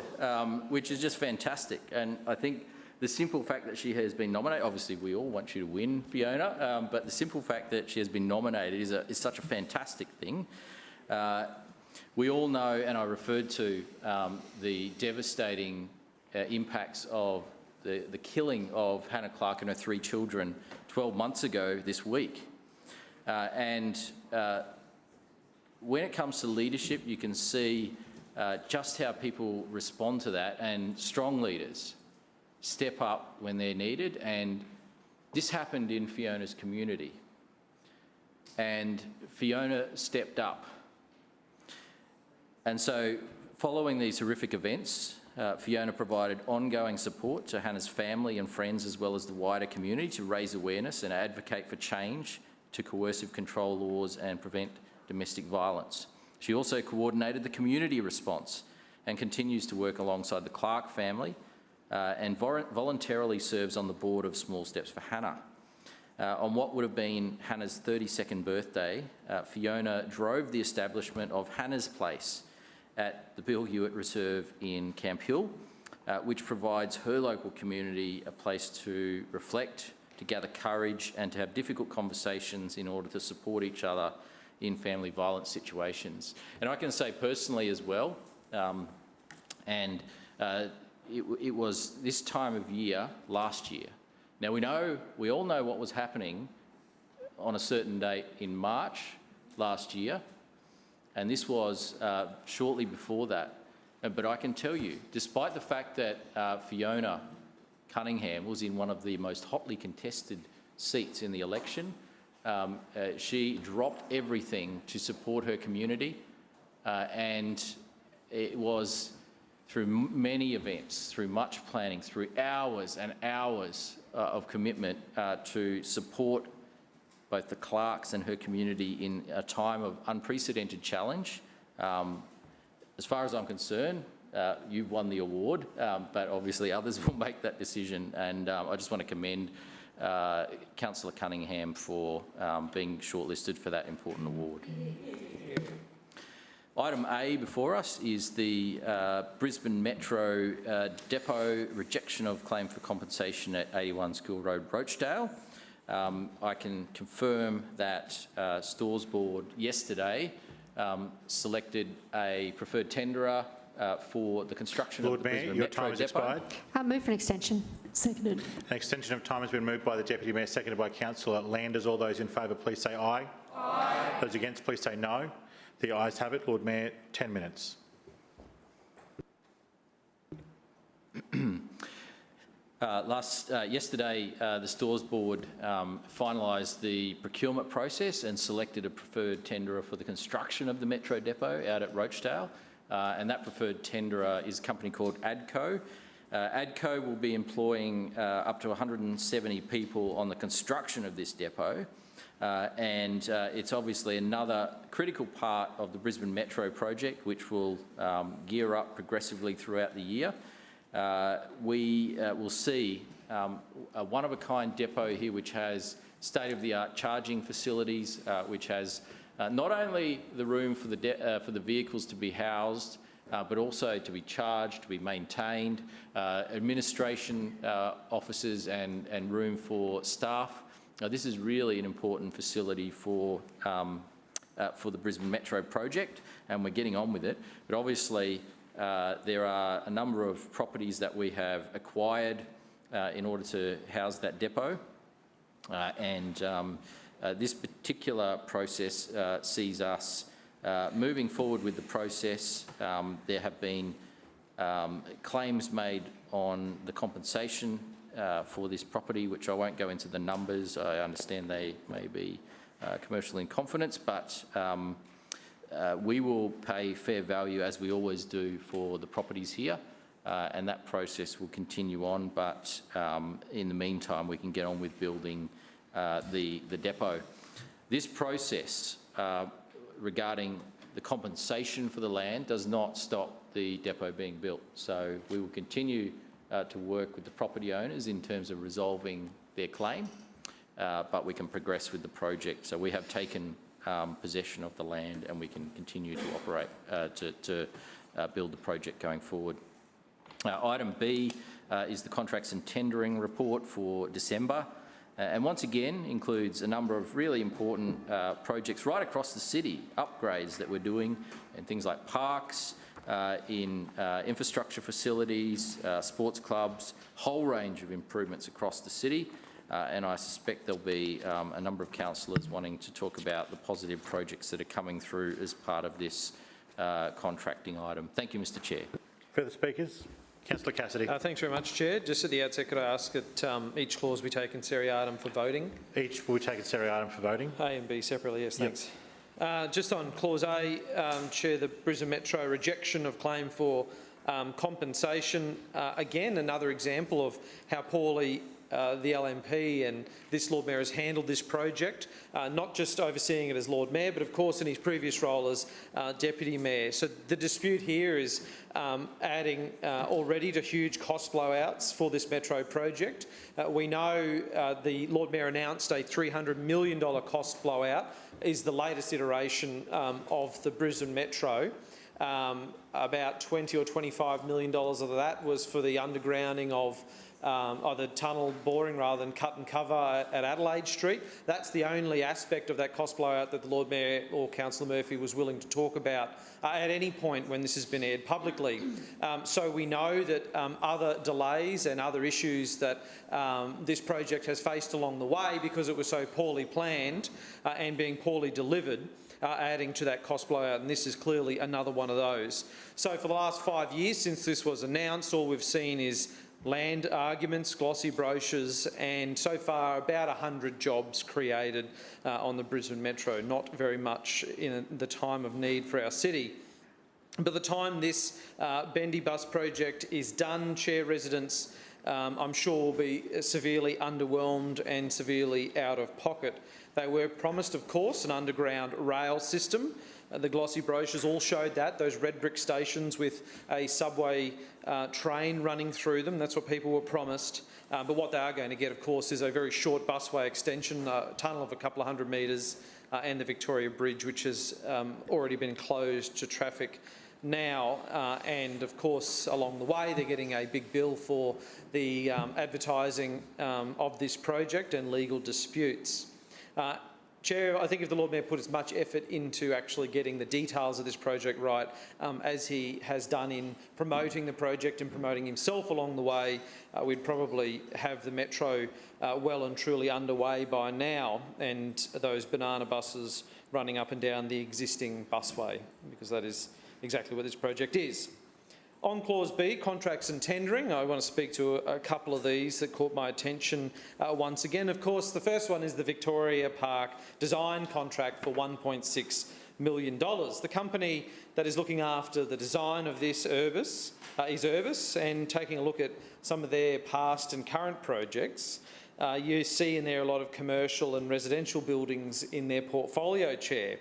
which is just fantastic. And I think the simple fact that she has been nominated, obviously we all want you to win, Fiona, but the simple fact that she has been nominated is such a fantastic thing. We all know, and I referred to the devastating impacts of the killing of Hannah Clark and her 3 children 12 months ago this week. When it comes to leadership, you can see just how people respond to that, and strong leaders step up when they're needed. And this happened in Fiona's community. And Fiona stepped up. And so following these horrific events, Fiona provided ongoing support to Hannah's family and friends, as well as the wider community, to raise awareness and advocate for change to coercive control laws and prevent domestic violence. She also coordinated the community response and continues to work alongside the Clark family and voluntarily serves on the board of Small Steps for Hannah. On what would have been Hannah's 32nd birthday, Fiona drove the establishment of Hannah's Place at the Bill Hewitt Reserve in Camp Hill, which provides her local community a place to reflect, to gather courage and to have difficult conversations in order to support each other in family violence situations. And I can say personally as well, it was this time of year last year. Now we all know what was happening on a certain date in March last year, and this was shortly before that. But I can tell you, despite the fact that Fiona Cunningham was in one of the most hotly contested seats in the election, she dropped everything to support her community, and it was through many events, through much planning, through hours and hours of commitment to support both the Clarks and her community in a time of unprecedented challenge. As far as I'm concerned, you've won the award, but obviously others will make that decision, and I just want to commend Councillor Cunningham for being shortlisted for that important award. Item A before us is the Brisbane Metro Depot rejection of claim for compensation at 81 School Road, Rochdale. I can confirm that Stores Board yesterday selected a preferred tenderer for the construction of the Brisbane Metro Depot. Expired. Move for an extension. Seconded. An extension of time has been moved by the Deputy Mayor, seconded by Councillor Landers. All those in favour, please say aye. Aye. Those against, please say no. The ayes have it. Lord Mayor, 10 minutes. Yesterday, the Stores Board finalised the procurement process and selected a preferred tenderer for the construction of the Metro Depot out at Rochdale, and that preferred tenderer is a company called ADCO. ADCO will be employing up to 170 people on the construction of this depot, and it's obviously another critical part of the Brisbane Metro project, which will gear up progressively throughout the year. We will see a one-of-a-kind depot here which has state-of-the-art charging facilities, which has not only the room for the vehicles to be housed, but also to be charged, to be maintained, administration offices and room for staff. This is really an important facility for the Brisbane Metro project, and we're getting on with it. But obviously, there are a number of properties that we have acquired in order to house that depot, this particular process sees us moving forward with the process. There have been claims made on the compensation for this property, which I won't go into the numbers. I understand they may be commercial in confidence, but we will pay fair value, as we always do, for the properties here, and that process will continue on, but in the meantime we can get on with building the depot. This process regarding the compensation for the land does not stop the depot being built, so we will continue to work with the property owners in terms of resolving their claim, but we can progress with the project. So we have taken possession of the land and we can continue to operate, to build the project going forward. Item B is the contracts and tendering report for December, and once again includes a number of really important projects right across the city, upgrades that we're doing in things like parks, in infrastructure facilities, sports clubs, whole range of improvements across the city. And I suspect there'll be a number of councillors wanting to talk about the positive projects that are coming through as part of this contracting item. Thank you, Mr Chair. Further speakers? Councillor Cassidy. Thanks very much, Chair. Just at the outset, could I ask that each clause be taken seriatim for voting? Each will be taken seriatim for voting. A and B separately, yes, thanks. Just on clause A, Chair, the Brisbane Metro rejection of claim for compensation. Again, another example of how poorly the LNP and this Lord Mayor has handled this project, not just overseeing it as Lord Mayor, but of course in his previous role as Deputy Mayor. So the dispute here is adding already to huge cost blowouts for this Metro project. We know the Lord Mayor announced a $300 million cost blowout, is the latest iteration of the Brisbane Metro. About $20 or $25 million of that was for the undergrounding of the tunnel boring rather than cut and cover at Adelaide Street. That's the only aspect of that cost blowout that the Lord Mayor or Councillor Murphy was willing to talk about at any point when this has been aired publicly. So we know that other delays and other issues that this project has faced along the way, because it was so poorly planned and being poorly delivered, adding to that cost blowout, and this is clearly another one of those. So for the last 5 years since this was announced, all we've seen is land arguments, glossy brochures, and so far about 100 jobs created on the Brisbane Metro. Not very much in the time of need for our city. By the time this Bendy Bus project is done, Chair, residents I'm sure will be severely underwhelmed and severely out of pocket. They were promised, of course, an underground rail system. The glossy brochures all showed that, those red brick stations with a subway train running through them. That's what people were promised. But what they are going to get, of course, is a very short busway extension, a tunnel of a couple of 100 metres, and the Victoria Bridge, which has already been closed to traffic now. And of course, along the way, they're getting a big bill for the advertising of this project and legal disputes. Chair, I think if the Lord Mayor put as much effort into actually getting the details of this project right as he has done in promoting the project and promoting himself along the way, we'd probably have the Metro well and truly underway by now, and those banana buses running up and down the existing busway, because that is exactly what this project is. On clause B, contracts and tendering, I want to speak to a couple of these that caught my attention once again. Of course, the first one is the Victoria Park design contract for $1.6 million. The company that is looking after the design of this is Urbis, and taking a look at some of their past and current projects, you see in there a lot of commercial and residential buildings in their portfolio, Chair.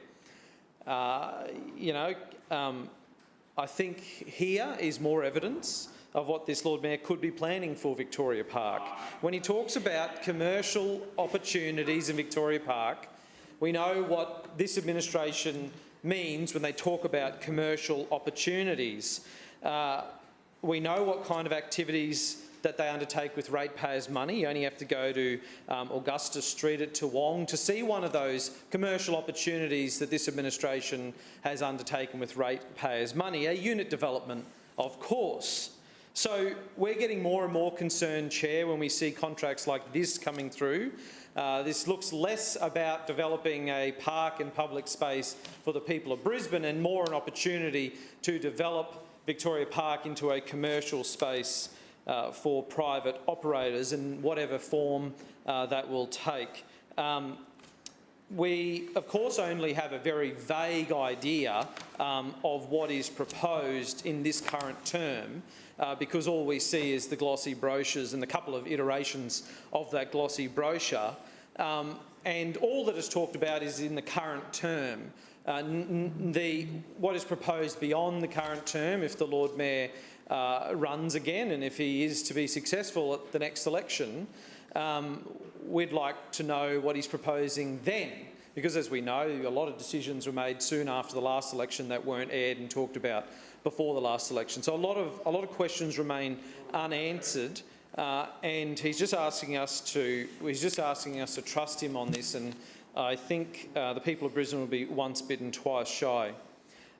I think here is more evidence of what this Lord Mayor could be planning for Victoria Park. When he talks about commercial opportunities in Victoria Park, we know what this administration means when they talk about commercial opportunities. We know what kind of activities that they undertake with ratepayers' money. You only have to go to Augustus Street at Toowong to see one of those commercial opportunities that this administration has undertaken with ratepayers' money. A unit development, of course. So we're getting more and more concerned, Chair, when we see contracts like this coming through. This looks less about developing a park and public space for the people of Brisbane and more an opportunity to develop Victoria Park into a commercial space for private operators in whatever form that will take. we, of course, only have a very vague idea of what is proposed in this current term, because all we see is the glossy brochures and the couple of iterations of that glossy brochure. And all that is talked about is in the current term. What is proposed beyond the current term, if the Lord Mayor runs again and if he is to be successful at the next election, we'd like to know what he's proposing then. Because as we know, a lot of decisions were made soon after the last election that weren't aired and talked about before the last election. So a lot of questions remain unanswered, and he's just asking us to trust him on this. And I think the people of Brisbane will be once bitten, twice shy.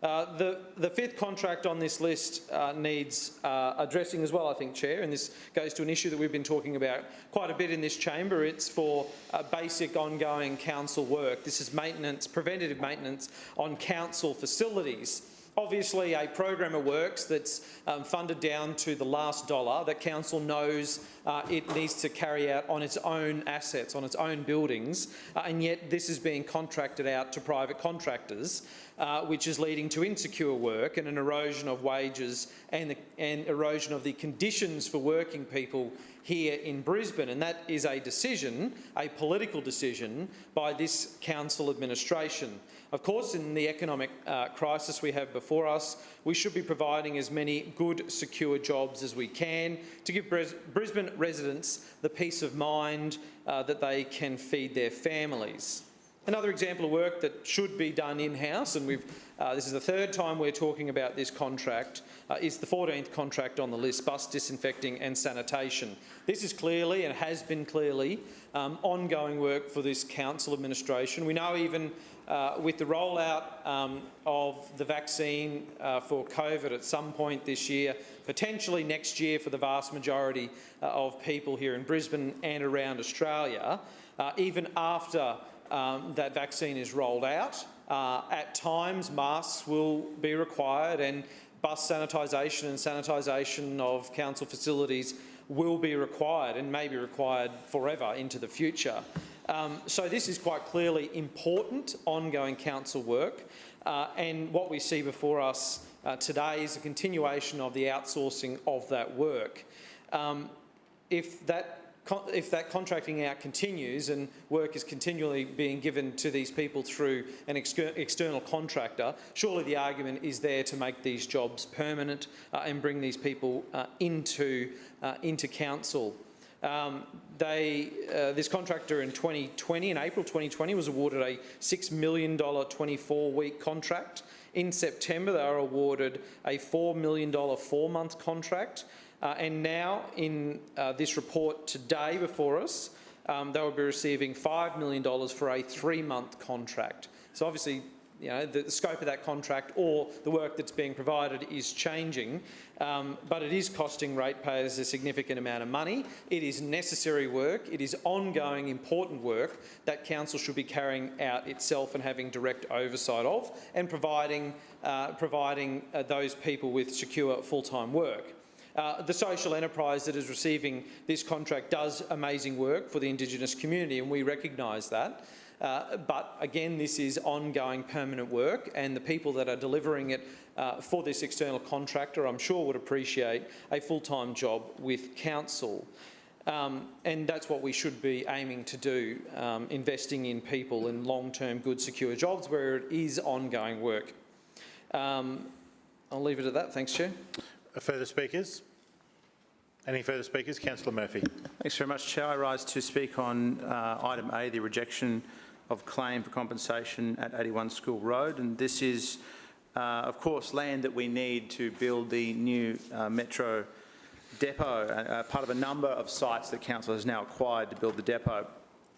The fifth contract on this list needs addressing as well, I think, Chair, and this goes to an issue that we've been talking about quite a bit in this chamber. It's for basic ongoing council work. This is maintenance, preventative maintenance on council facilities. Obviously, a program of works that's funded down to the last dollar that council knows it needs to carry out on its own assets, on its own buildings, and yet this is being contracted out to private contractors, which is leading to insecure work and an erosion of wages and erosion of the conditions for working people here in Brisbane. And that is a decision, a political decision, by this council administration. Of course, in the economic crisis we have before us, we should be providing as many good, secure jobs as we can to give Brisbane residents the peace of mind that they can feed their families. Another example of work that should be done in-house, and this is the third time we're talking about this contract, is the 14th contract on the list, bus disinfecting and sanitation. This is clearly, and has been clearly, ongoing work for this council administration. We know even with the rollout of the vaccine for COVID at some point this year, potentially next year for the vast majority of people here in Brisbane and around Australia, even after that vaccine is rolled out, at times masks will be required and bus sanitisation and sanitisation of council facilities will be required and may be required forever into the future. So this is quite clearly important ongoing council work, and what we see before us today is a continuation of the outsourcing of that work. If that contracting out continues and work is continually being given to these people through an external contractor, surely the argument is there to make these jobs permanent and bring these people into council. This contractor in April 2020, was awarded a $6 million 24-week contract. In September, they were awarded a $4 million 4-month contract. And now, in this report today before us, they will be receiving $5 million for a 3-month contract. So obviously, you know, the scope of that contract or the work that's being provided is changing, but it is costing ratepayers a significant amount of money. It is necessary work. It is ongoing, important work that council should be carrying out itself and having direct oversight of, and providing those people with secure full-time work. The social enterprise that is receiving this contract does amazing work for the Indigenous community, and we recognise that. But again, this is ongoing permanent work, and the people that are delivering it for this external contractor, I'm sure, would appreciate a full-time job with council. And that's what we should be aiming to do, investing in people in long-term, good, secure jobs where it is ongoing work. I'll leave it at that. Thanks, Chair. Further speakers? Any further speakers? Councillor Murphy. Thanks very much, Chair. I rise to speak on item A, the rejection of claim for compensation at 81 School Road. And this is, of course, land that we need to build the new Metro depot, part of a number of sites that Council has now acquired to build the depot.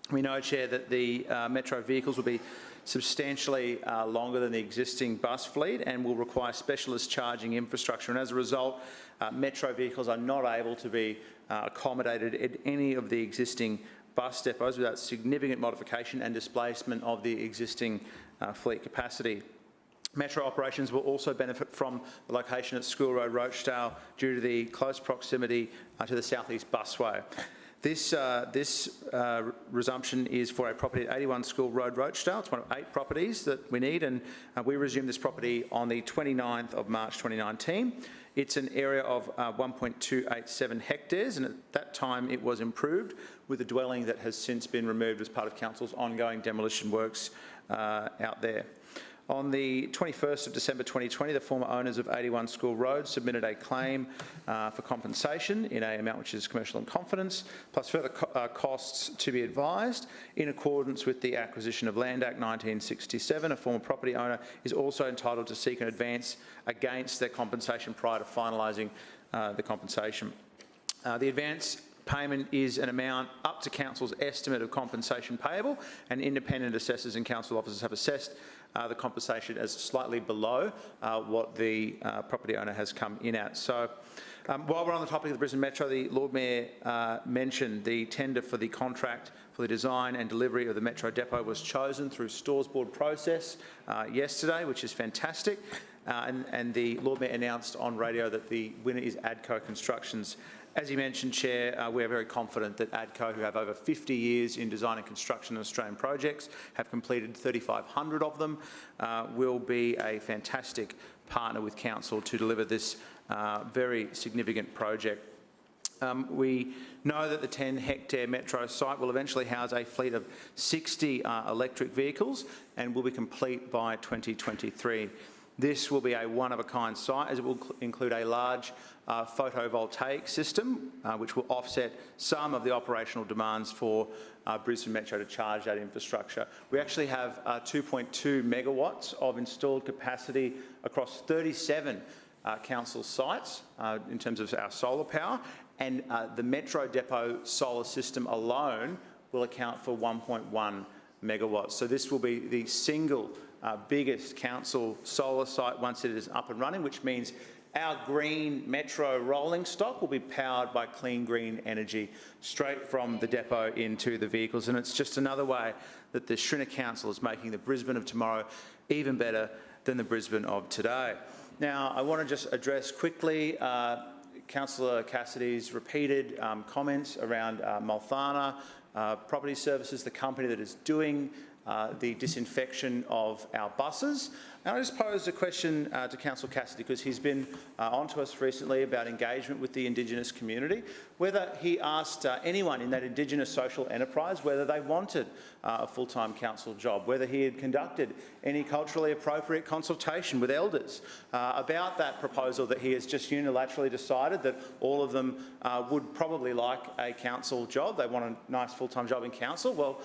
We know, Chair, that the Metro vehicles will be substantially longer than the existing bus fleet and will require specialist charging infrastructure. And as a result, Metro vehicles are not able to be accommodated at any of the existing bus depots without significant modification and displacement of the existing fleet capacity. Metro operations will also benefit from the location at School Road, Rochdale, due to the close proximity to the South East Busway. This resumption is for a property at 81 School Road, Rochdale. It's one of 8 properties that we need, and we resumed this property on the 29th of March 2019. It's an area of 1.287 hectares, and at that time it was improved with a dwelling that has since been removed as part of Council's ongoing demolition works out there. On the 21st of December 2020, the former owners of 81 School Road submitted a claim for compensation in an amount which is commercial in confidence, plus further costs to be advised. In accordance with the Acquisition of Land Act 1967, a former property owner is also entitled to seek an advance against their compensation prior to finalising the compensation. The advance payment is an amount up to Council's estimate of compensation payable, and independent assessors and council officers have assessed the compensation as slightly below what the property owner has come in at. So while we're on the topic of the Brisbane Metro, the Lord Mayor mentioned the tender for the contract for the design and delivery of the Metro Depot was chosen through Stores Board process yesterday, which is fantastic. And the Lord Mayor announced on radio that the winner is ADCO Constructions. As you mentioned, Chair, we are very confident that ADCO, who have over 50 years in design and construction of Australian projects, have completed 3,500 of them, will be a fantastic partner with Council to deliver this very significant project. We know that the 10-hectare Metro site will eventually house a fleet of 60 electric vehicles and will be complete by 2023. This will be a one-of-a-kind site, as it will include a large photovoltaic system, which will offset some of the operational demands for Brisbane Metro to charge that infrastructure. We actually have 2.2 megawatts of installed capacity across 37 council sites in terms of our solar power, and the Metro Depot solar system alone will account for 1.1 megawatts. So this will be the single biggest council solar site once it is up and running, which means our green Metro rolling stock will be powered by clean green energy straight from the depot into the vehicles. And it's just another way that the Schrinner Council is making the Brisbane of tomorrow even better than the Brisbane of today. Now, I want to just address quickly Councillor Cassidy's repeated comments around Malthana Property Services, the company that is doing the disinfection of our buses. And I just posed a question to Councillor Cassidy, because he's been on to us recently about engagement with the Indigenous community, whether he asked anyone in that Indigenous social enterprise whether they wanted a full-time council job, whether he had conducted any culturally appropriate consultation with elders about that proposal that he has just unilaterally decided that all of them would probably like a council job. They want a nice full-time job in council. Well,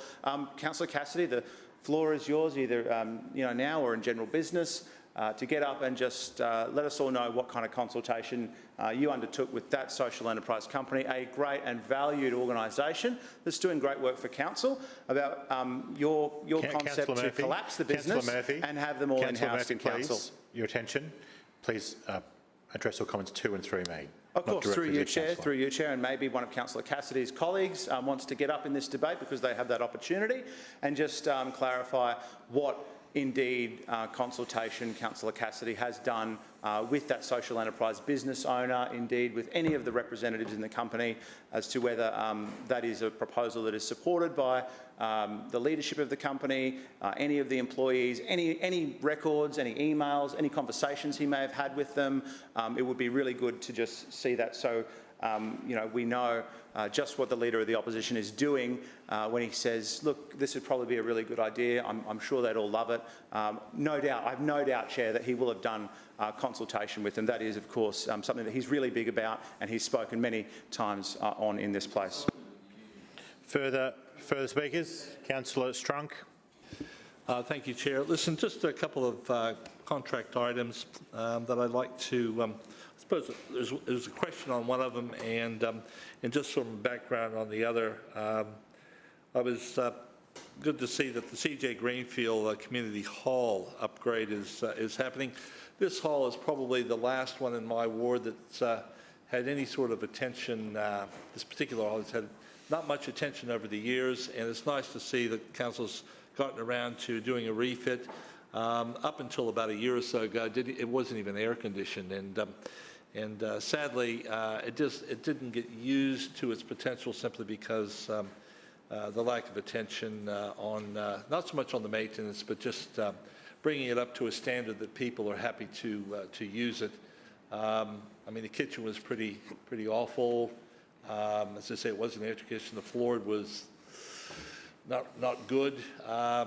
Councillor Cassidy, the floor is yours, either now or in general business, to get up and just let us all know what kind of consultation you undertook with that social enterprise company, a great and valued organisation that's doing great work for council, about your concept to collapse the business and have them all in-house in council. Please, your attention. Please address your comments to and through me. Of course, through you, Chair, and maybe one of Councillor Cassidy's colleagues wants to get up in this debate because they have that opportunity, and just clarify what indeed consultation Councillor Cassidy has done with that social enterprise business owner, indeed with any of the representatives in the company, as to whether that is a proposal that is supported by the leadership of the company, any of the employees, any records, any emails, any conversations he may have had with them. It would be really good to just see that, so we know just what the Leader of the Opposition is doing when he says, look, this would probably be a really good idea. I'm sure they'd all love it. No doubt, I have no doubt, Chair, that he will have done consultation with them. That is, of course, something that he's really big about, and he's spoken many times on in this place. Further speakers? Councillor Strunk. Thank you, Chair. Listen, just a couple of contract items that I'd like to, I suppose there's a question on one of them, and just some background on the other. I was good to see that the CJ Greenfield Community Hall upgrade is happening. This hall is probably the last one in my ward that's had any sort of attention. This particular hall has had not much attention over the years, and it's nice to see that Council's gotten around to doing a refit. Up until about a year or so ago, it wasn't even air conditioned, and sadly, it didn't get used to its potential simply because the lack of attention on, not so much on the maintenance, but just bringing it up to a standard that people are happy to use it. I mean, the kitchen was pretty awful. As I say, it wasn't air conditioned. The floor was not good. I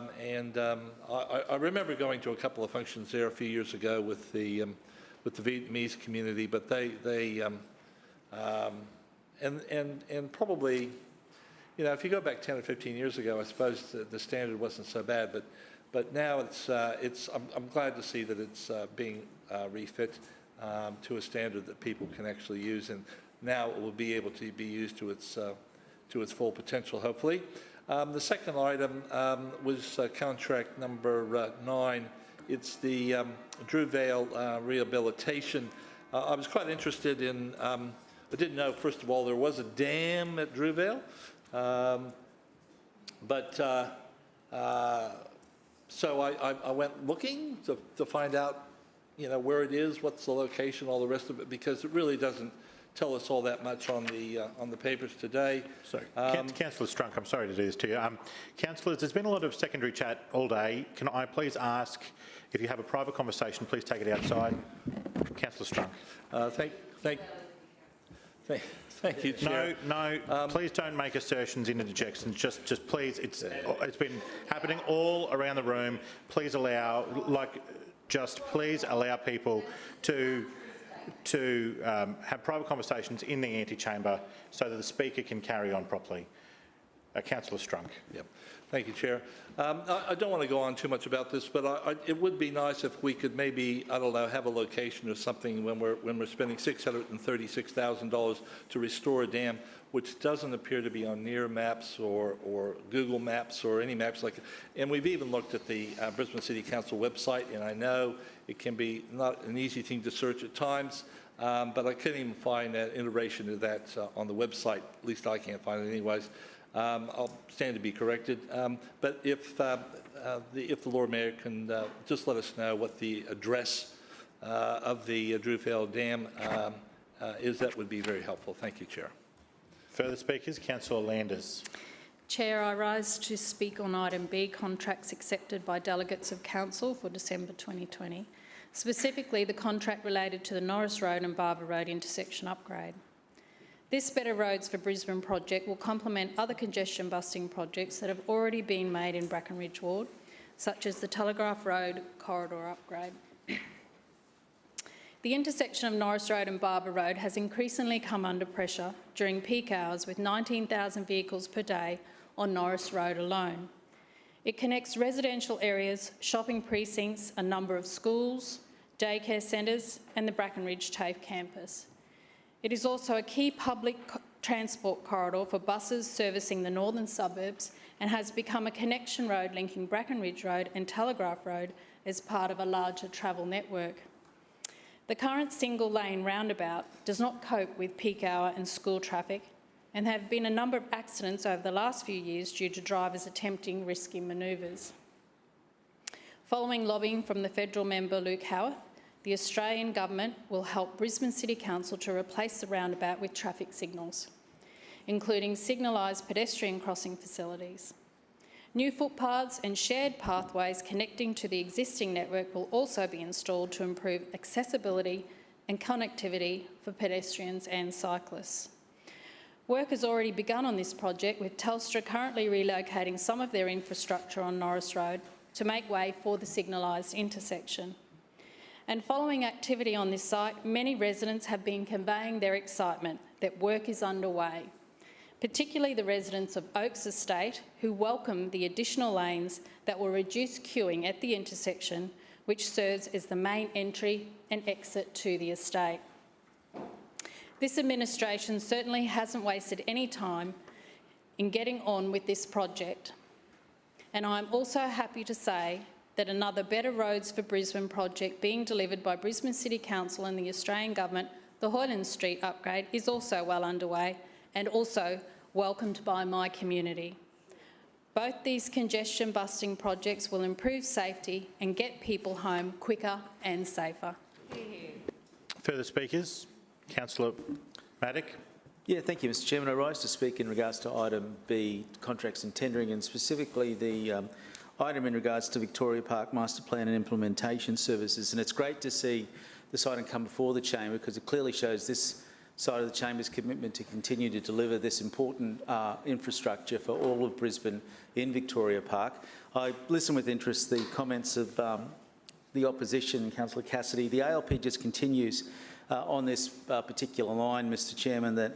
remember going to a couple of functions there a few years ago with the Vietnamese community, but they probably, you know, if you go back 10 or 15 years ago, I suppose the standard wasn't so bad, but now I'm glad to see that it's being refit to a standard that people can actually use, and now it will be able to be used to its full potential, hopefully. The second item was contract number 9. It's the Drew Vale rehabilitation. I was quite interested in, I didn't know, first of all, there was a dam at Drew Vale, so I went looking to find out, you know, where it is, what's the location, all the rest of it, because it really doesn't tell us all that much on the papers today. Sorry, Councillor Strunk, I'm sorry to do this to you. Councillors, there's been a lot of secondary chat all day. Can I please ask, if you have a private conversation, please take it outside. Councillor Strunk. Thank you, Chair. No, please don't make assertions and interjections. Just please, it's been happening all around the room. Please allow, please allow people to have private conversations in the antechamber so that the Speaker can carry on properly. Councillor Strunk. Yep. Thank you, Chair. I don't want to go on too much about this, but it would be nice if we could maybe, I don't know, have a location or something when we're spending $636,000 to restore a dam, which doesn't appear to be on NEAR maps or Google Maps or any maps like that. And we've even looked at the Brisbane City Council website, and I know it can be not an easy thing to search at times, but I couldn't even find an iteration of that on the website. At least I can't find it anyways. I'll stand to be corrected. But if the Lord Mayor can just let us know what the address of the Drew Vale Dam is, that would be very helpful. Thank you, Chair. Further speakers, Councillor Landers. Chair, I rise to speak on item B, contracts accepted by delegates of Council for December 2020, specifically the contract related to the Norris Road and Barber Road intersection upgrade. This Better Roads for Brisbane project will complement other congestion busting projects that have already been made in Brackenridge Ward, such as the Telegraph Road corridor upgrade. The intersection of Norris Road and Barber Road has increasingly come under pressure during peak hours, with 19,000 vehicles per day on Norris Road alone. It connects residential areas, shopping precincts, a number of schools, daycare centres and the Brackenridge TAFE campus. It is also a key public transport corridor for buses servicing the northern suburbs and has become a connection road linking Brackenridge Road and Telegraph Road as part of a larger travel network. The current single-lane roundabout does not cope with peak hour and school traffic, and there have been a number of accidents over the last few years due to drivers attempting risky manoeuvres. Following lobbying from the federal member Luke Howarth, the Australian Government will help Brisbane City Council to replace the roundabout with traffic signals, including signalised pedestrian crossing facilities. New footpaths and shared pathways connecting to the existing network will also be installed to improve accessibility and connectivity for pedestrians and cyclists. Work has already begun on this project, with Telstra currently relocating some of their infrastructure on Norris Road to make way for the signalised intersection. And following activity on this site, many residents have been conveying their excitement that work is underway, particularly the residents of Oaks Estate, who welcome the additional lanes that will reduce queuing at the intersection, which serves as the main entry and exit to the estate. This administration certainly hasn't wasted any time in getting on with this project. And I'm also happy to say that another Better Roads for Brisbane project being delivered by Brisbane City Council and the Australian Government, the Hoyland Street upgrade, is also well underway and also welcomed by my community. Both these congestion busting projects will improve safety and get people home quicker and safer. Further speakers? Councillor Matic. Yeah, thank you, Mr Chairman. I rise to speak in regards to item B, contracts and tendering, and specifically the item in regards to Victoria Park Master Plan and Implementation Services. And it's great to see this item come before the Chamber because it clearly shows this side of the Chamber's commitment to continue to deliver this important infrastructure for all of Brisbane in Victoria Park. I listen with interest the comments of the opposition, Councillor Cassidy. The ALP just continues on this particular line, Mr Chairman, that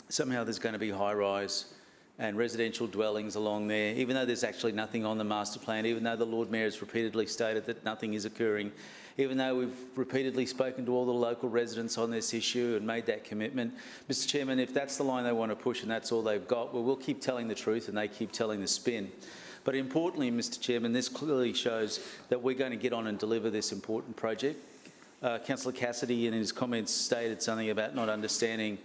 somehow there's going to be high-rise and residential dwellings along there, even though there's actually nothing on the master plan, even though the Lord Mayor has repeatedly stated that nothing is occurring, even though we've repeatedly spoken to all the local residents on this issue and made that commitment. Mr Chairman, if that's the line they want to push and that's all they've got, well, we'll keep telling the truth and they keep telling the spin. But importantly, Mr Chairman, this clearly shows that we're going to get on and deliver this important project. Councillor Cassidy in his comments stated something about not understanding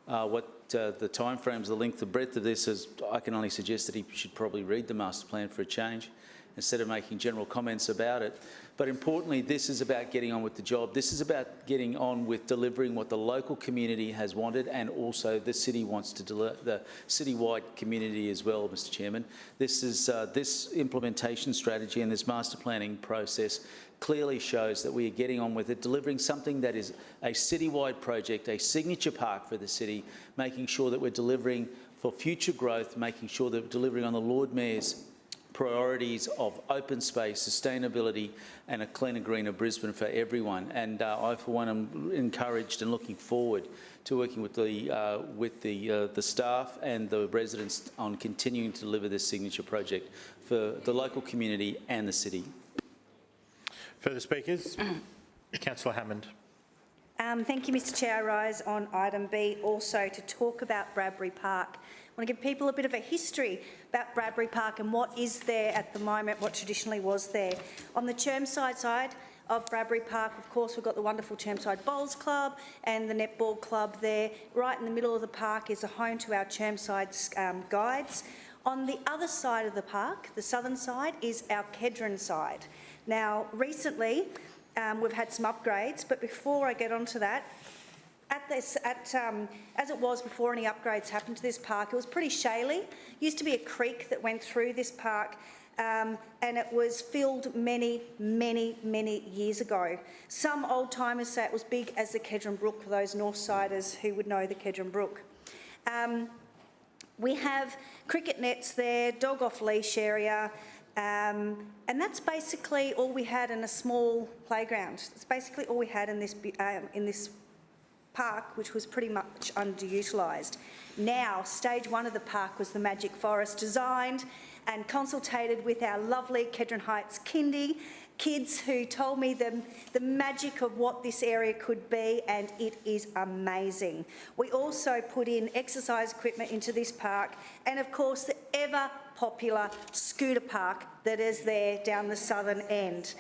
what the timeframes, the length, the breadth of this is. I can only suggest that he should probably read the master plan for a change instead of making general comments about it. But importantly, this is about getting on with the job. This is about getting on with delivering what the local community has wanted and also the city wants to deliver, the citywide community as well, Mr Chairman. This is this implementation strategy and this master planning process clearly shows that we are getting on with it, delivering something that is a citywide project, a signature park for the city, making sure that we're delivering for future growth, making sure that we're delivering on the Lord Mayor's priorities of open space, sustainability and a cleaner, greener Brisbane for everyone. And I, for one, am encouraged and looking forward to working with the staff and the residents on continuing to deliver this signature project for the local community and the city. Further speakers? Councillor Hammond. Thank you, Mr Chair. I rise on item B also to talk about Bradbury Park. I want to give people a bit of a history about Bradbury Park and what is there at the moment, what traditionally was there. On the Chermside side of Bradbury Park, of course, we've got the wonderful Chermside Bowls Club and the Netball Club there. Right in the middle of the park is a home to our Chermside guides. On the other side of the park, the southern side, is our Kedron side. Now, recently, we've had some upgrades, but before I get onto that, as it was before any upgrades happened to this park, it was pretty shaly. Used to be a creek that went through this park, and it was filled many, many, many years ago. Some old-timers say it was big as the Kedron Brook, for those Northsiders who would know the Kedron Brook. We have cricket nets there, dog off-leash area, and that's basically all we had in a small playground. That's basically all we had in this park, which was pretty much underutilised. Now, stage one of the park was the Magic Forest, designed and consultated with our lovely Kedron Heights kindy kids who told me the magic of what this area could be, and it is amazing. We also put in exercise equipment into this park, and of course the ever popular scooter park that is there down the southern end.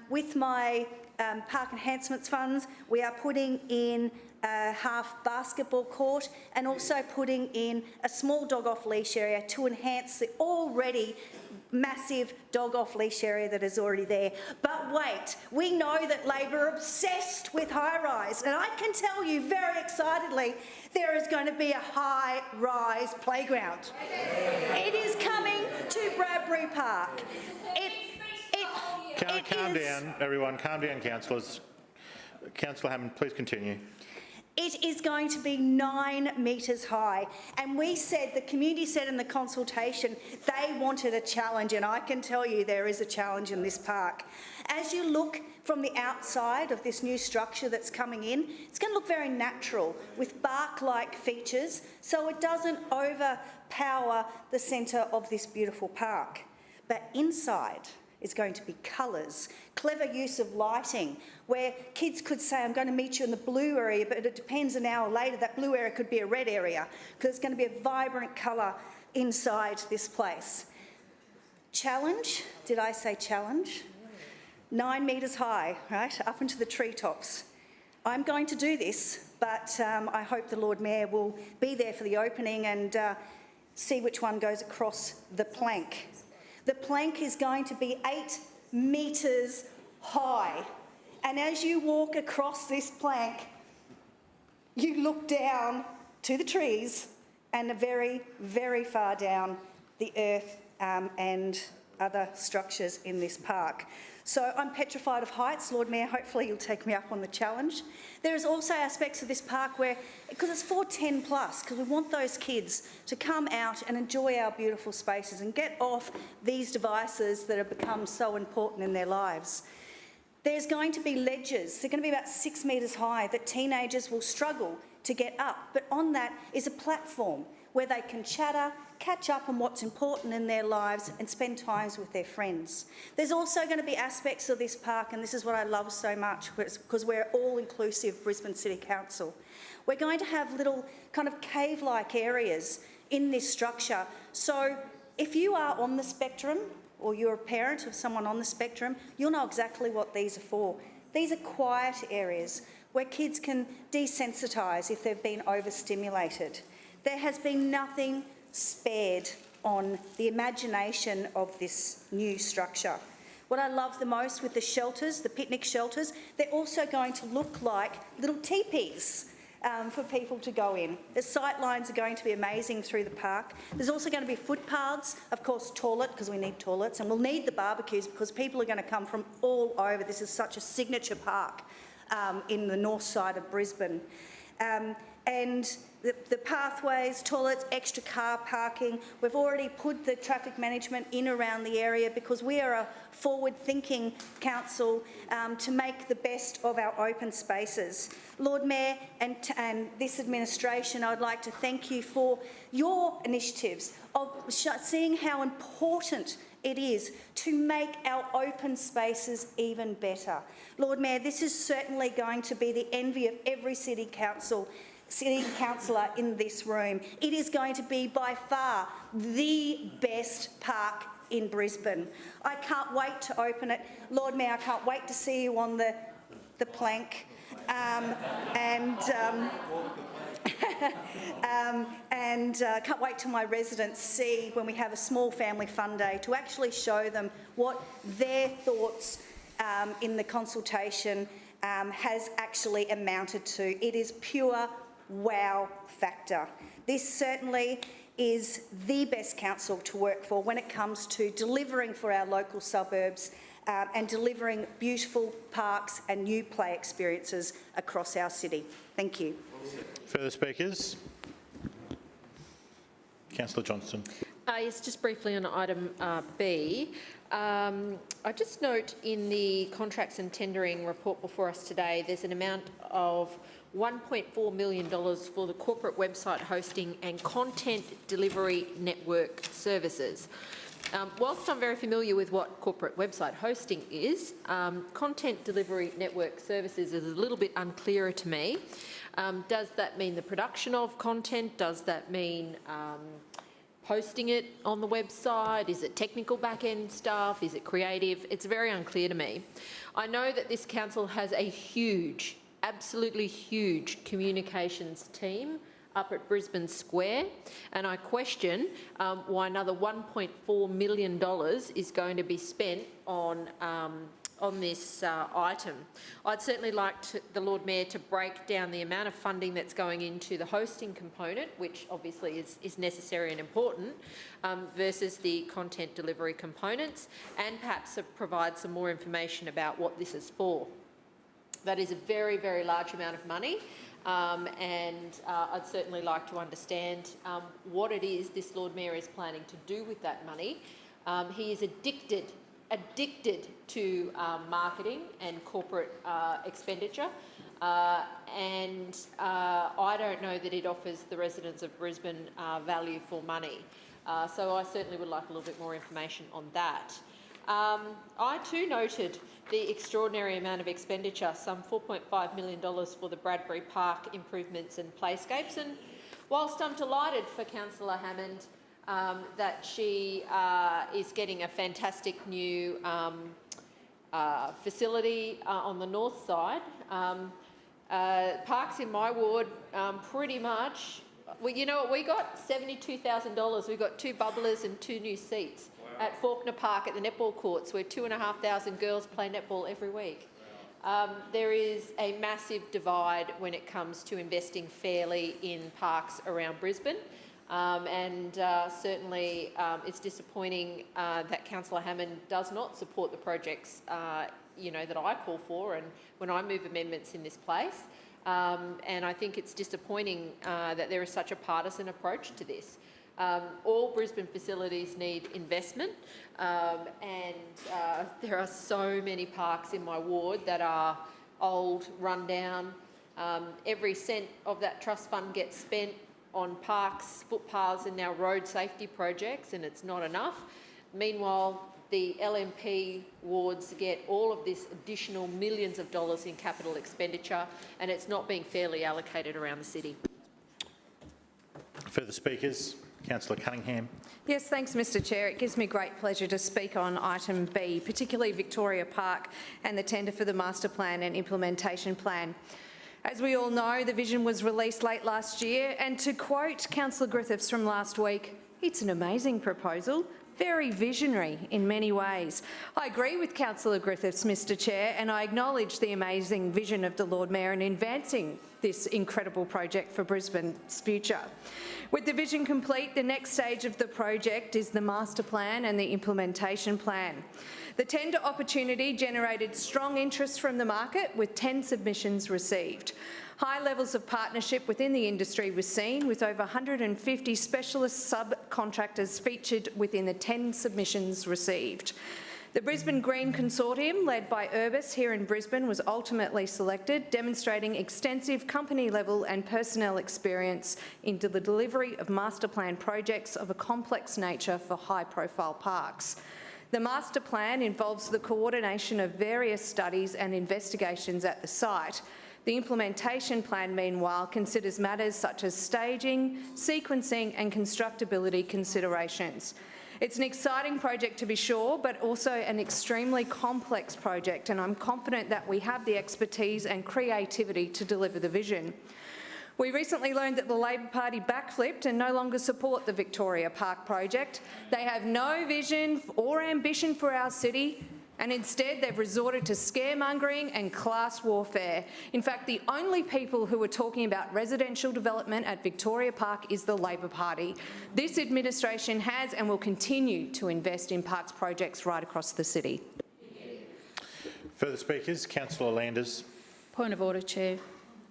With my park enhancements funds, we are putting in a half basketball court and also putting in a small dog off leash area to enhance the already massive dog off leash area that is already there. But wait, we know that Labor are obsessed with high rise, and I can tell you very excitedly there is going to be a high rise playground. It is coming to Bradbury Park. Calm down, everyone. Calm down, councillors. Councillor Hammond, please continue. It is going to be 9 metres high, and we said, the community said in the consultation, they wanted a challenge, and I can tell you there is a challenge in this park. As you look from the outside of this new structure that's coming in, it's going to look very natural with bark-like features, so it doesn't overpower the centre of this beautiful park. But inside is going to be colours, clever use of lighting, where kids could say, I'm going to meet you in the blue area, but it depends an hour later, that blue area could be a red area, because it's going to be a vibrant colour inside this place. Challenge, did I say challenge? 9 metres high, right, up into the treetops. I'm going to do this, but I hope the Lord Mayor will be there for the opening and see which one goes across the plank. The plank is going to be 8 metres high. And as you walk across this plank, you look down to the trees and very, very far down the earth and other structures in this park. So I'm petrified of heights. Lord Mayor, hopefully you'll take me up on the challenge. There is also aspects of this park where, because it's for 10 plus, because we want those kids to come out and enjoy our beautiful spaces and get off these devices that have become so important in their lives. There's going to be ledges, they're going to be about 6 metres high, that teenagers will struggle to get up, but on that is a platform where they can chatter, catch up on what's important in their lives and spend times with their friends. There's also going to be aspects of this park, and this is what I love so much, because we're all-inclusive Brisbane City Council. We're going to have little kind of cave-like areas in this structure. So if you are on the spectrum, or you're a parent of someone on the spectrum, you'll know exactly what these are for. These are quiet areas where kids can desensitise if they've been overstimulated. There has been nothing spared on the imagination of this new structure. What I love the most with the shelters, the picnic shelters, they're also going to look like little teepees for people to go in. The sight lines are going to be amazing through the park. There's also going to be footpaths, of course toilet, because we need toilets, and we'll need the barbecues because people are going to come from all over. This is such a signature park in the north side of Brisbane. And the pathways, toilets, extra car parking. We've already put the traffic management in around the area because we are a forward-thinking council to make the best of our open spaces. Lord Mayor and this administration, I'd like to thank you for your initiatives of seeing how important it is to make our open spaces even better. Lord Mayor, this is certainly going to be the envy of every city councillor in this room. It is going to be by far the best park in Brisbane. I can't wait to open it. Lord Mayor, I can't wait to see you on the plank. Can't wait till my residents see when we have a small family fun day to actually show them what their thoughts in the consultation has actually amounted to. It is pure wow factor. This certainly is the best council to work for when it comes to delivering for our local suburbs and delivering beautiful parks and new play experiences across our city. Thank you. Further speakers? Councillor Johnston. Yes, just briefly on item B. I just note in the contracts and tendering report before us today, there's an amount of $1.4 million for the corporate website hosting and content delivery network services. Whilst I'm very familiar with what corporate website hosting is, content delivery network services is a little bit unclearer to me. Does that mean the production of content? Does that mean posting it on the website? Is it technical back-end stuff? Is it creative? It's very unclear to me. I know that this council has a huge, absolutely huge communications team up at Brisbane Square, and I question why another $1.4 million is going to be spent on this item. I'd certainly like the Lord Mayor to break down the amount of funding that's going into the hosting component, which obviously is necessary and important, versus the content delivery components, and perhaps provide some more information about what this is for. That is a very, very large amount of money, and I'd certainly like to understand what it is this Lord Mayor is planning to do with that money. He is addicted to marketing and corporate expenditure, and I don't know that it offers the residents of Brisbane value for money. So I certainly would like a little bit more information on that. I too noted the extraordinary amount of expenditure, some $4.5 million for the Bradbury Park improvements and playscapes, and whilst I'm delighted for Councillor Hammond that she is getting a fantastic new facility on the north side, parks in my ward pretty much, well, you know what we got? $72,000. We got 2 bubblers and 2 new seats at Faulkner Park at the netball courts, where 2,500 girls play netball every week. There is a massive divide when it comes to investing fairly in parks around Brisbane. Certainly it's disappointing that Councillor Hammond does not support the projects that I call for and when I move amendments in this place. And I think it's disappointing that there is such a partisan approach to this. All Brisbane facilities need investment, there are so many parks in my ward that are old, run down. Every cent of that trust fund gets spent on parks, footpaths and now road safety projects, and it's not enough. Meanwhile, the LNP wards get all of this additional millions of dollars in capital expenditure, and it's not being fairly allocated around the city. Further speakers? Councillor Cunningham. Yes, thanks, Mr Chair. It gives me great pleasure to speak on item B, particularly Victoria Park and the tender for the master plan and implementation plan. As we all know, the vision was released late last year, and to quote Councillor Griffiths from last week, it's an amazing proposal, very visionary in many ways. I agree with Councillor Griffiths, Mr Chair, and I acknowledge the amazing vision of the Lord Mayor in advancing this incredible project for Brisbane's future. With the vision complete, the next stage of the project is the master plan and the implementation plan. The tender opportunity generated strong interest from the market, with 10 submissions received. High levels of partnership within the industry was seen, with over 150 specialist subcontractors featured within the 10 submissions received. The Brisbane Green Consortium, led by Urbis here in Brisbane, was ultimately selected, demonstrating extensive company-level and personnel experience into the delivery of master plan projects of a complex nature for high-profile parks. The master plan involves the coordination of various studies and investigations at the site. The implementation plan, meanwhile, considers matters such as staging, sequencing and constructability considerations. It's an exciting project to be sure, but also an extremely complex project, and I'm confident that we have the expertise and creativity to deliver the vision. We recently learned that the Labor Party backflipped and no longer support the Victoria Park project. They have no vision or ambition for our city, and instead they've resorted to scaremongering and class warfare. In fact, the only people who are talking about residential development at Victoria Park is the Labor Party. This administration has and will continue to invest in parks projects right across the city. Further speakers? Councillor Landers. Point of order, Chair.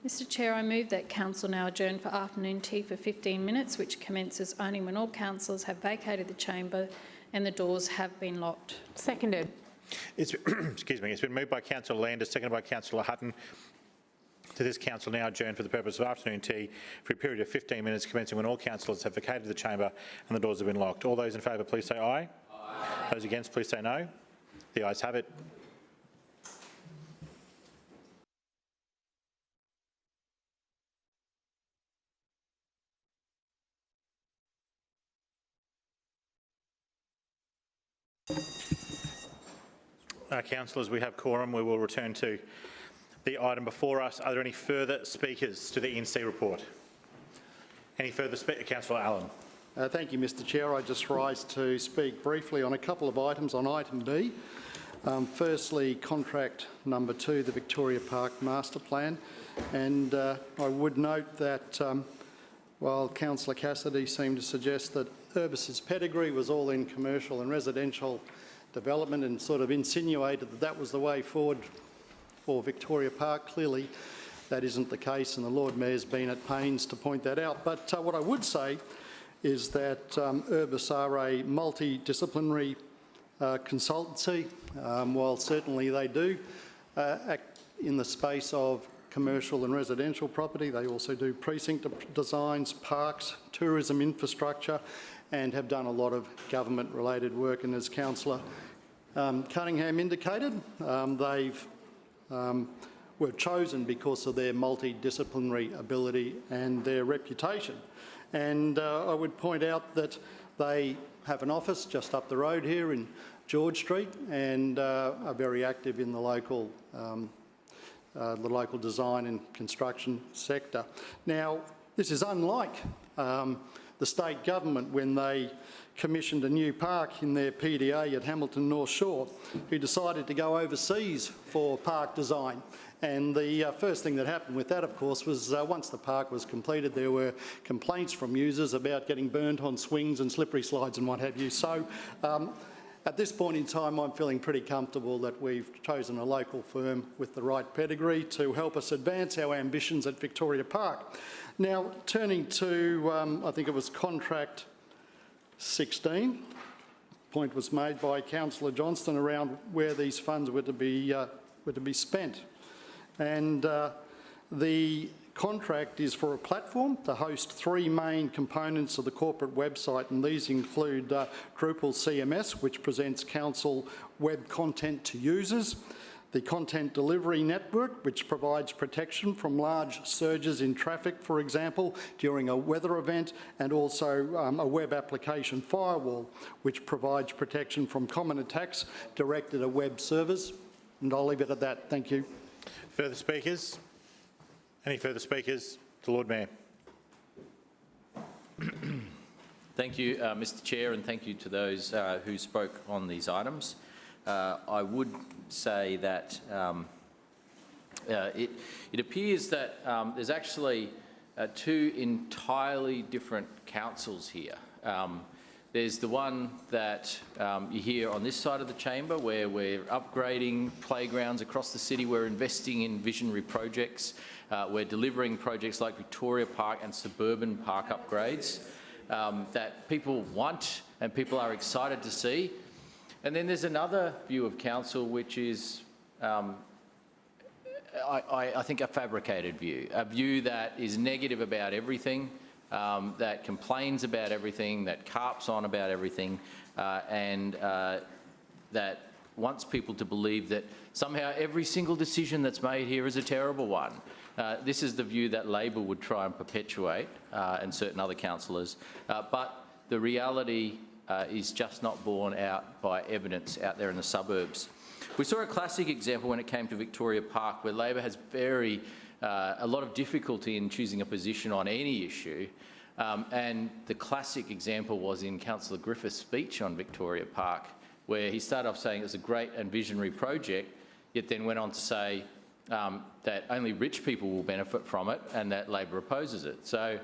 Mr Chair, I move that Council now adjourn for afternoon tea for 15 minutes, which commences only when all councillors have vacated the chamber and the doors have been locked. Seconded. Excuse me. It's been moved by Councillor Landers, seconded by Councillor Hutton, to this council now adjourn for the purpose of afternoon tea for a period of 15 minutes commencing when all councillors have vacated the chamber and the doors have been locked. All those in favour, please say aye. Aye. Those against, please say no. The ayes have it. Councillors, we have quorum. We will return to the item before us. Are there any further speakers to the ENC report? Any further speakers? Councillor Allen. Thank you, Mr Chair. I just rise to speak briefly on a couple of items on item B. Firstly, contract number 2, the Victoria Park Master Plan. And I would note that while Councillor Cassidy seemed to suggest that Urbis's pedigree was all in commercial and residential development and sort of insinuated that that was the way forward for Victoria Park, clearly that isn't the case, and the Lord Mayor's been at pains to point that out. But what I would say is that Urbis are a multidisciplinary consultancy. While certainly they do act in the space of commercial and residential property, they also do precinct designs, parks, tourism infrastructure, and have done a lot of government-related work. And as Councillor Cunningham indicated, were chosen because of their multidisciplinary ability and their reputation. And I would point out that they have an office just up the road here in George Street and are very active in the local design and construction sector. Now, this is unlike the state government when they commissioned a new park in their PDA at Hamilton North Shore, who decided to go overseas for park design. And the first thing that happened with that, of course, was once the park was completed, there were complaints from users about getting burnt on swings and slippery slides and what have you. So at this point in time, I'm feeling pretty comfortable that we've chosen a local firm with the right pedigree to help us advance our ambitions at Victoria Park. Now, turning to, I think it was contract 16, point was made by Councillor Johnston around where these funds were to be spent. And the contract is for a platform to host 3 main components of the corporate website, and these include Drupal CMS, which presents council web content to users, the Content Delivery Network, which provides protection from large surges in traffic, for example, during a weather event, and also a web application firewall, which provides protection from common attacks directed at web servers. And I'll leave it at that. Thank you. Further speakers? Any further speakers? The Lord Mayor. Thank you, Mr Chair, and thank you to those who spoke on these items. I would say that it appears that there's actually 2 entirely different councils here. There's the one that you hear on this side of the chamber, where we're upgrading playgrounds across the city, we're investing in visionary projects, we're delivering projects like Victoria Park and suburban park upgrades that people want and people are excited to see. And then there's another view of council, which is, I think, a fabricated view, a view that is negative about everything, that complains about everything, that carps on about everything, and that wants people to believe that somehow every single decision that's made here is a terrible one. This is the view that Labor would try and perpetuate, and certain other councillors, but the reality is just not borne out by evidence out there in the suburbs. We saw a classic example when it came to Victoria Park, where Labor has a lot of difficulty in choosing a position on any issue, and the classic example was in Councillor Griffith's speech on Victoria Park, where he started off saying it was a great and visionary project, yet then went on to say that only rich people will benefit from it and that Labor opposes it. So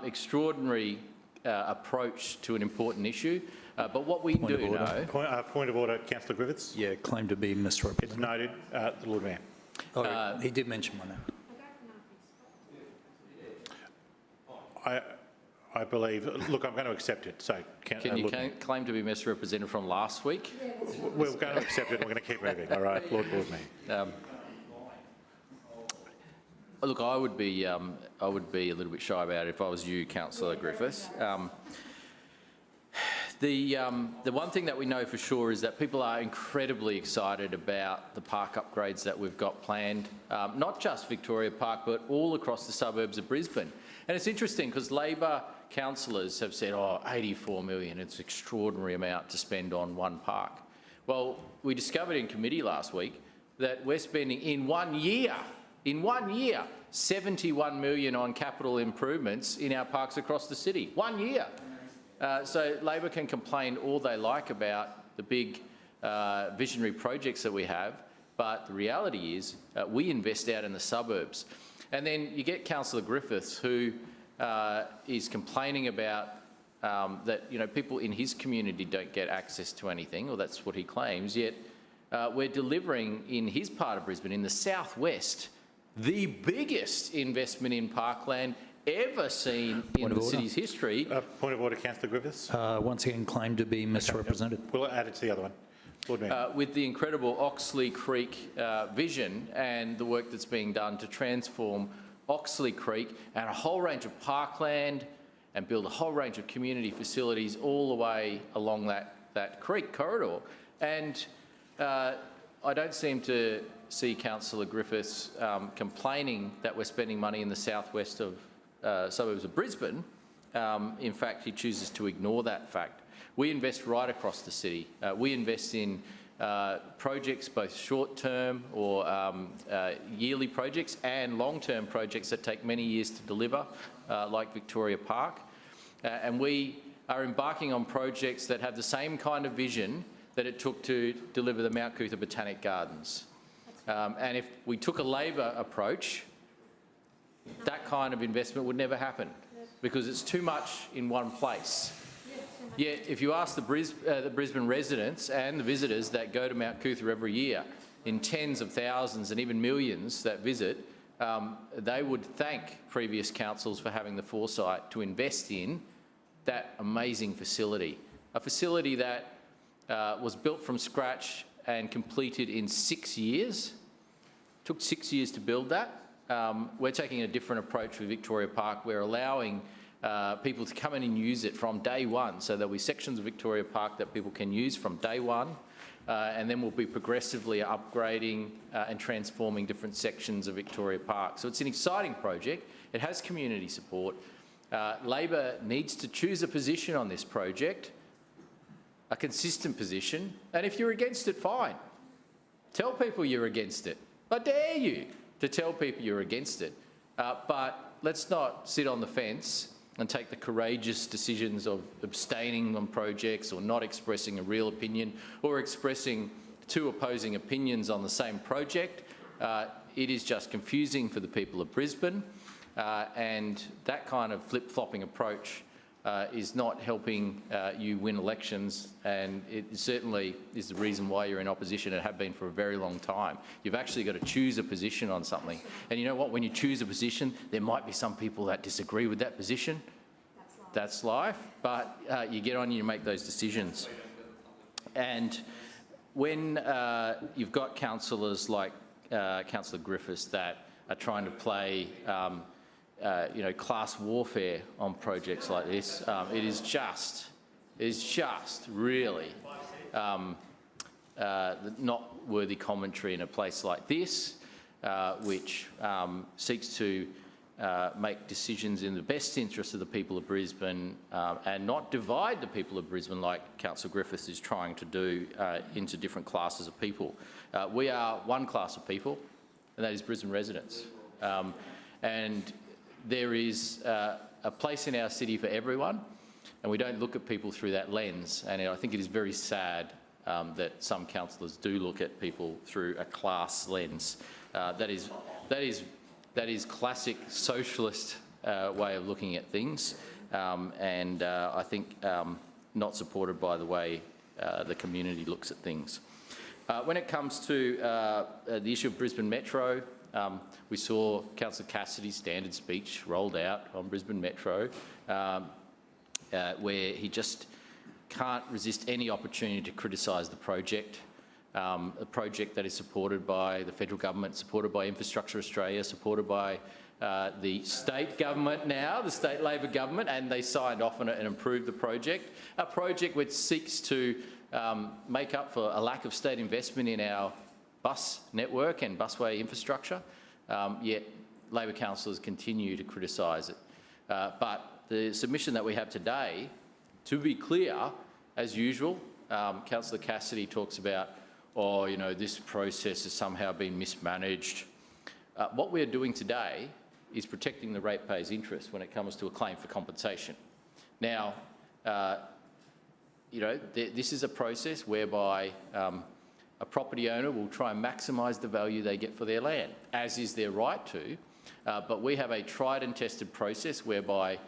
extraordinary approach to an important issue, but what we do know... Point of order, Councillor Griffiths. Yeah, claim to be misrepresented. It's noted. The Lord Mayor. Oh, he did mention my name. I believe... Look, I'm going to accept it. So, Can you claim to be misrepresented from last week? We're going to accept it. We're going to keep moving. All right, Lord Mayor. Look, I would be a little bit shy about it if I was you, Councillor Griffiths. The one thing that we know for sure is that people are incredibly excited about the park upgrades that we've got planned, not just Victoria Park, but all across the suburbs of Brisbane. And it's interesting because Labor councillors have said, oh, 84 million, it's an extraordinary amount to spend on one park. Well, we discovered in committee last week that we're spending in 1 year, 71 million on capital improvements in our parks across the city. 1 year. So Labor can complain all they like about the big visionary projects that we have, but the reality is we invest out in the suburbs. And then you get Councillor Griffiths, who is complaining about that people in his community don't get access to anything, or that's what he claims, yet we're delivering in his part of Brisbane, in the southwest, the biggest investment in parkland ever seen in the city's history. Point of order, Councillor Griffiths. Once again, claimed to be misrepresented. We'll add it to the other one. Lord Mayor. With the incredible Oxley Creek vision and the work that's being done to transform Oxley Creek and a whole range of parkland and build a whole range of community facilities all the way along that creek corridor. And I don't seem to see Councillor Griffiths complaining that we're spending money in the southwest of suburbs of Brisbane. In fact, he chooses to ignore that fact. We invest right across the city. We invest in projects, both short-term or yearly projects and long-term projects that take many years to deliver, like Victoria Park. and we are embarking on projects that have the same kind of vision that it took to deliver the Mount Cootha Botanic Gardens. And if we took a Labor approach, that kind of investment would never happen because it's too much in one place. Yet, if you ask the Brisbane residents and the visitors that go to Mount Cootha every year, in tens of thousands and even millions that visit, they would thank previous councils for having the foresight to invest in that amazing facility. A facility that was built from scratch and completed in 6 years. It took 6 years to build that. We're taking a different approach with Victoria Park. We're allowing people to come in and use it from day one. So there'll be sections of Victoria Park that people can use from day one. And then we'll be progressively upgrading and transforming different sections of Victoria Park. So it's an exciting project. It has community support. Labor needs to choose a position on this project, a consistent position. And if you're against it, fine. Tell people you're against it. I dare you to tell people you're against it. But let's not sit on the fence and take the courageous decisions of abstaining on projects or not expressing a real opinion or expressing two opposing opinions on the same project. It is just confusing for the people of Brisbane, and that kind of flip-flopping approach is not helping you win elections, and it certainly is the reason why you're in opposition and have been for a very long time. You've actually got to choose a position on something. And you know what? When you choose a position, there might be some people that disagree with that position. That's life. But you get on and you make those decisions. And when you've got councillors like Councillor Griffiths that are trying to play class warfare on projects like this, it is just really not worthy commentary in a place like this, which seeks to make decisions in the best interest of the people of Brisbane and not divide the people of Brisbane like Councillor Griffiths is trying to do into different classes of people. We are one class of people, and that is Brisbane residents. And there is a place in our city for everyone, and we don't look at people through that lens. And I think it is very sad that some councillors do look at people through a class lens. That is classic socialist way of looking at things, and I think not supported by the way the community looks at things. When it comes to the issue of Brisbane Metro, we saw Councillor Cassidy's standard speech rolled out on Brisbane Metro, where he just can't resist any opportunity to criticise the project. A project that is supported by the federal government, supported by Infrastructure Australia, supported by the state government now, the state Labor government, and they signed off on it and approved the project. A project which seeks to make up for a lack of state investment in our bus network and busway infrastructure, yet Labor councillors continue to criticise it. But the submission that we have today, to be clear, as usual, Councillor Cassidy talks about, oh, you know, this process has somehow been mismanaged. What we're doing today is protecting the ratepayer's interest when it comes to a claim for compensation. Now, this is a process whereby a property owner will try and maximise the value they get for their land, as is their right to, but we have a tried and tested process whereby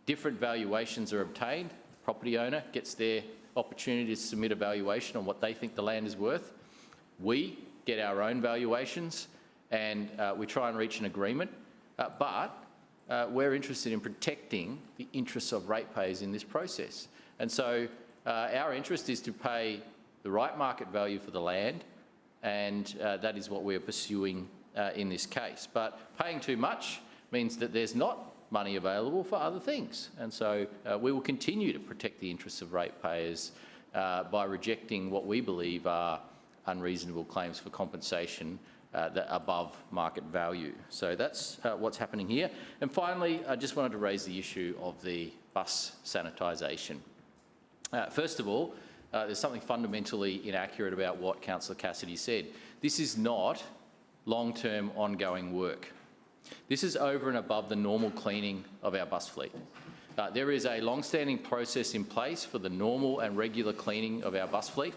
different valuations are obtained. Property owner gets their opportunity to submit a valuation on what they think the land is worth. We get our own valuations and we try and reach an agreement, but we're interested in protecting the interests of ratepayers in this process. And so our interest is to pay the right market value for the land, and that is what we're pursuing in this case. But paying too much means that there's not money available for other things. And so we will continue to protect the interests of ratepayers by rejecting what we believe are unreasonable claims for compensation that are above market value. So that's what's happening here. And finally, I just wanted to raise the issue of the bus sanitisation. First of all, there's something fundamentally inaccurate about what Councillor Cassidy said. This is not long-term ongoing work. This is over and above the normal cleaning of our bus fleet. There is a long-standing process in place for the normal and regular cleaning of our bus fleet,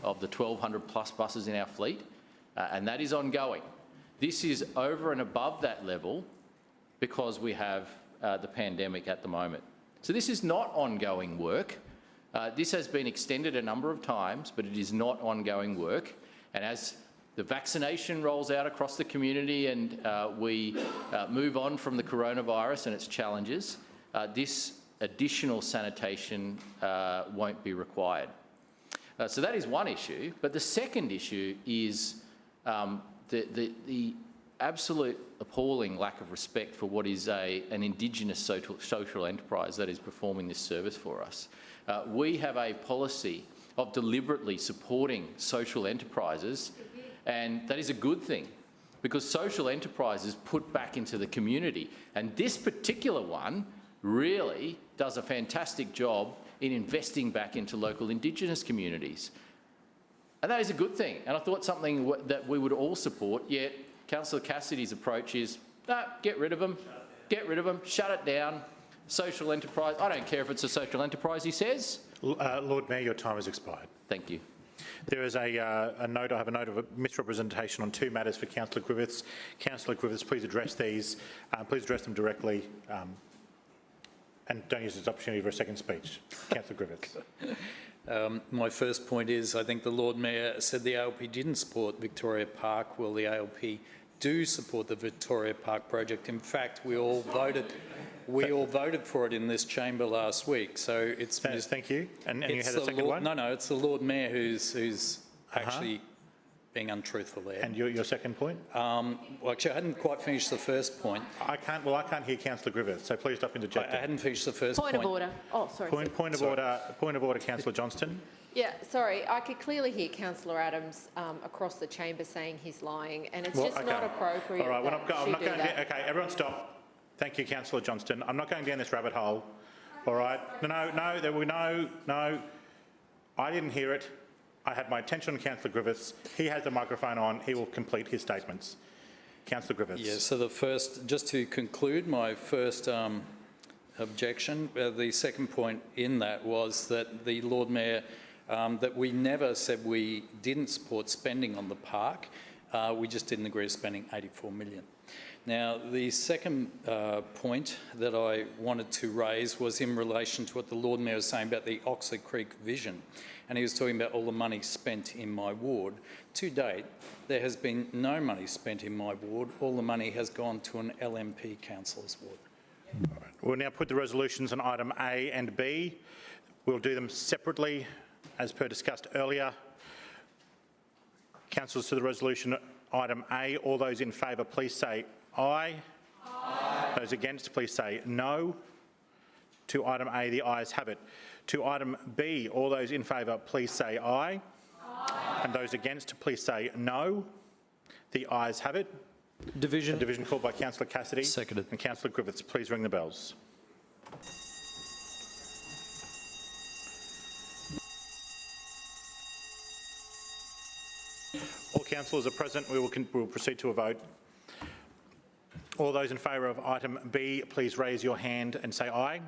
of the 1,200 plus buses in our fleet, and that is ongoing. This is over and above that level because we have the pandemic at the moment. So this is not ongoing work. This has been extended a number of times, but it is not ongoing work. And as the vaccination rolls out across the community and we move on from the coronavirus and its challenges, this additional sanitation won't be required. So that is one issue. But the second issue is the absolute appalling lack of respect for what is an Indigenous social enterprise that is performing this service for us. We have a policy of deliberately supporting social enterprises, and that is a good thing because social enterprises put back into the community, and this particular one really does a fantastic job in investing back into local Indigenous communities. And that is a good thing, and I thought something that we would all support, yet Councillor Cassidy's approach is, no, get rid of them, shut it down, social enterprise. I don't care if it's a social enterprise, he says. Lord Mayor, your time has expired. Thank you. There is a note. I have a note of a misrepresentation on 2 matters for Councillor Griffiths. Councillor Griffiths, please address these. Please address them directly, and don't use this opportunity for a second speech. Councillor Griffiths. My first point is I think the Lord Mayor said the ALP didn't support Victoria Park. Well, the ALP do support the Victoria Park project. In fact, we all voted for it in this chamber last week. So it's thank you. And you had a second one? No, it's the Lord Mayor who's actually being untruthful there. And your second point? Well, actually, I hadn't quite finished the first point. I can't hear Councillor Griffiths, so please stop interjecting. I hadn't finished the first point. Point of order. Oh, sorry. Point of order, Councillor Johnston. Yeah, sorry. I could clearly hear Councillor Adams across the chamber saying he's lying, and it's not appropriate. All right, that I'm not she going do that. okay, everyone stop. Thank you, Councillor Johnston. I'm not going down this rabbit hole. All right. No. I didn't hear it. I had my attention on Councillor Griffiths. He has the microphone on. He will complete his statements. Councillor Griffiths. Yeah, so the first, just to conclude my first objection, the second point in that was that the Lord Mayor, that we never said we didn't support spending on the park. We just didn't agree to spending $84 million. Now, the second point that I wanted to raise was in relation to what the Lord Mayor was saying about the Oxley Creek vision. And he was talking about all the money spent in my ward. To date, there has been no money spent in my ward. All the money has gone to an LNP councillor's ward. All right. We'll now put the resolutions on item A and B. We'll do them separately, as per discussed earlier. Councillors, to the resolution item A, all those in favour, please say aye. Aye. Those against, please say no. To item A, the ayes have it. To item B, all those in favour, please say aye. Aye. And those against, please say no. The ayes have it. Division. A division called by Councillor Cassidy. Seconded. And Councillor Griffiths. Please ring the bells. All councillors are present. We will proceed to a vote. All those in favour of item B, please raise your hand and say aye.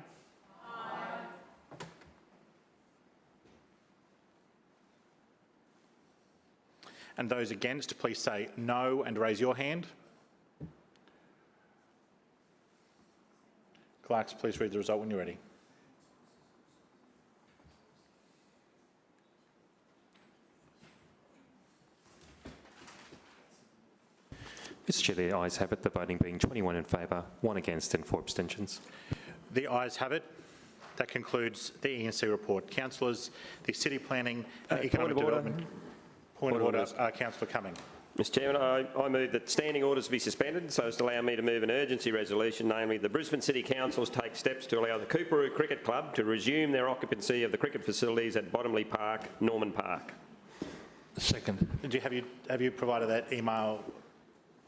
And those against, please say no and raise your hand. Clerks, please read the result when you're ready. Mr Chair, the ayes have it, the voting being 21 in favour, 1 against and 4 abstentions. The ayes have it. That concludes the E&C report. Councillors, the City Planning and Economic Development. Point of order, Councillor Cumming. Mr Chairman, I move that standing orders be suspended so as to allow me to move an urgency resolution, namely the Brisbane City Council take steps to allow the Cooperoo Cricket Club to resume their occupancy of the cricket facilities at Bottomley Park, Norman Park. Second. Have you provided that email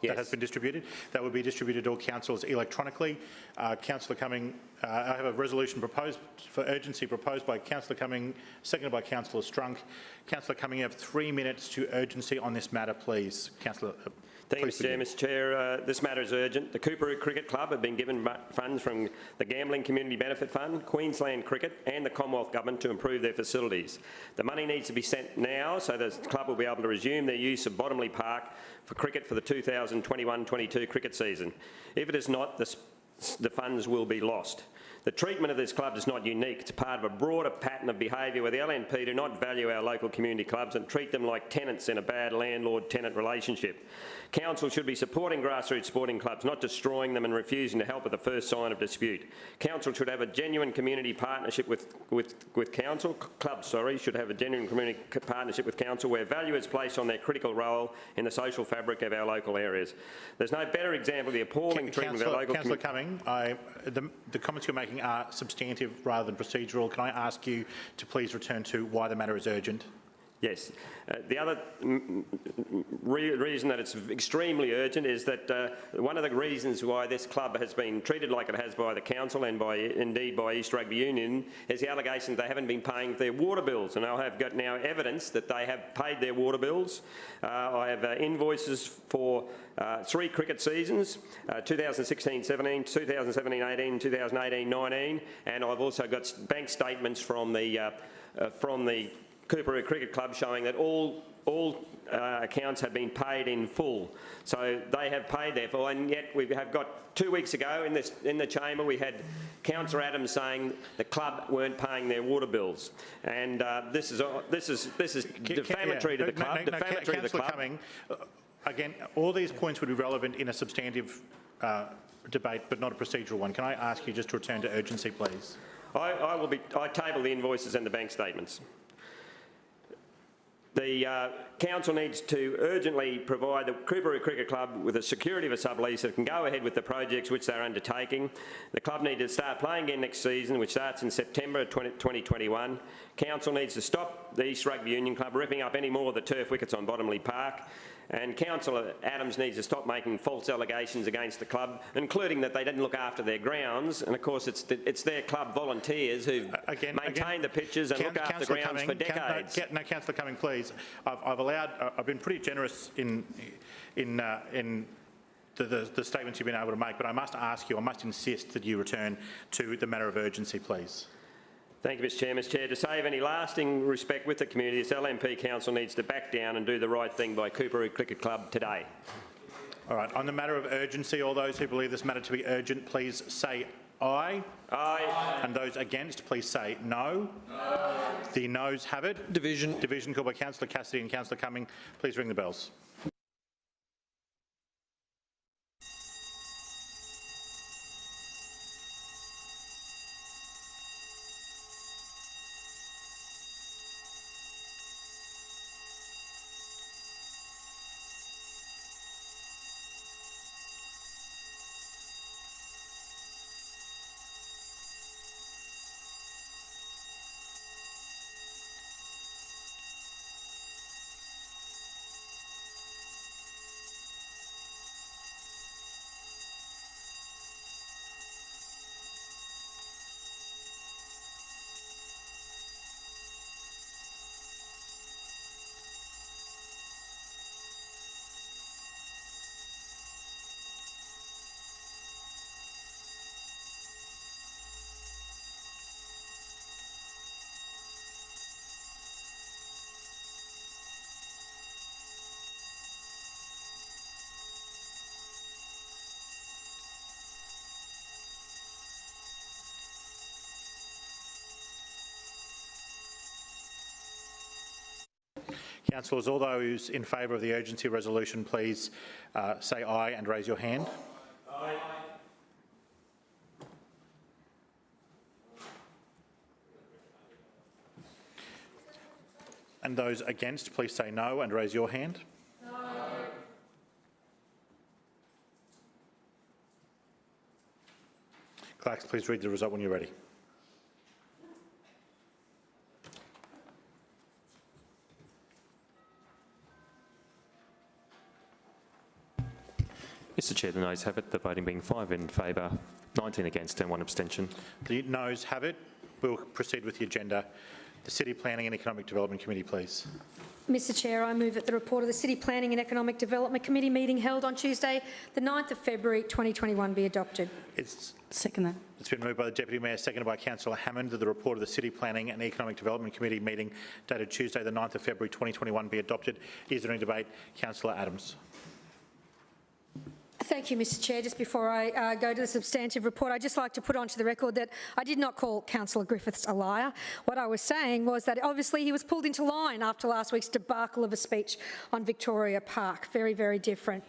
that has been distributed. That will be distributed to all councillors electronically. Councillor Cumming, I have a resolution proposed for urgency proposed by Councillor Cumming, seconded by Councillor Strunk. Councillor Cumming, you have 3 minutes to urgency on this matter, please. Councillor. Thank you, Mr Chair. This matter is urgent. The Coorparoo Cricket Club have been given funds from the Gambling Community Benefit Fund, Queensland Cricket and the Commonwealth Government to improve their facilities. The money needs to be sent now so the club will be able to resume their use of Bottomley Park for cricket for the 2021-22 cricket season. If it is not, the funds will be lost. The treatment of this club is not unique. It's part of a broader pattern of behaviour where the LNP do not value our local community clubs and treat them like tenants in a bad landlord-tenant relationship. Council should be supporting grassroots sporting clubs, not destroying them and refusing to help at the first sign of dispute. Council should have a genuine community partnership with council. Clubs, should have a genuine community partnership with council where value is placed on their critical role in the social fabric of our local areas. There's no better example of the appalling treatment of our local community. Councillor Cumming, the comments you're making are substantive rather than procedural. Can I ask you to please return to why the matter is urgent? Yes. The other reason that it's extremely urgent is that one of the reasons why this club has been treated like it has by the council and indeed by East Rugby Union is the allegation that they haven't been paying their water bills, and I have got now evidence that they have paid their water bills. I have invoices for 3 cricket seasons, 2016-17, 2017-18, 2018-19, and I've also got bank statements from the Coorparoo Cricket Club showing that all accounts have been paid in full. So they have paid their full, and yet we have got 2 weeks ago in the chamber we had Councillor Adams saying the club weren't paying their water bills, and this is defamatory to the club. Defamatory to the club. Cumming, again, all these points would be relevant in a substantive debate, but not a procedural one. Can I ask you just to return to urgency, please? I table the invoices and the bank statements. The council needs to urgently provide the Coorparoo Cricket Club with a security of a sublease that can go ahead with the projects which they're undertaking. The club needs to start playing again next season, which starts in September 2021. Council needs to stop the East Rugby Union Club ripping up any more of the turf wickets on Bottomley Park. And Councillor Adams needs to stop making false allegations against the club, including that they didn't look after their grounds. And of course, it's their club volunteers who maintain the pitches and look after the grounds for decades. No, Councillor Cumming, please. I've been pretty generous in the statements you've been able to make, but I must ask you, I must insist that you return to the matter of urgency, please. Thank you, Mr Chair. Mr Chair, to save any lasting respect with the community, this LNP Council needs to back down and do the right thing by Coorparoo Cricket Club today. All right. On the matter of urgency, all those who believe this matter to be urgent, please say aye. Aye. And those against, please say no. No. The noes have it. Division. Division called by Councillor Cassidy and Councillor Cumming. Please ring the bells. Councillors, all those in favour of the urgency resolution, please say aye and raise your hand. Aye. And those against, please say no and raise your hand. No. Clerks, please read the result when you're ready. Mr Chair, the noes have it, the voting being 5 in favour, 19 against and 1 abstention. The noes have it. We'll proceed with the agenda. The City Planning and Economic Development Committee, please. Mr Chair, I move that the report of the City Planning and Economic Development Committee meeting held on Tuesday, the 9th of February 2021 be adopted. Second that. It's been moved by the Deputy Mayor, seconded by Councillor Hammond, that the report of the City Planning and Economic Development Committee meeting dated Tuesday, the 9th of February 2021 be adopted. Is there any debate? Councillor Adams. Thank you, Mr Chair. Just before I go to the substantive report, I'd just like to put onto the record that I did not call Councillor Griffiths a liar. What I was saying was that obviously he was pulled into line after last week's debacle of a speech on Victoria Park. Very, very different.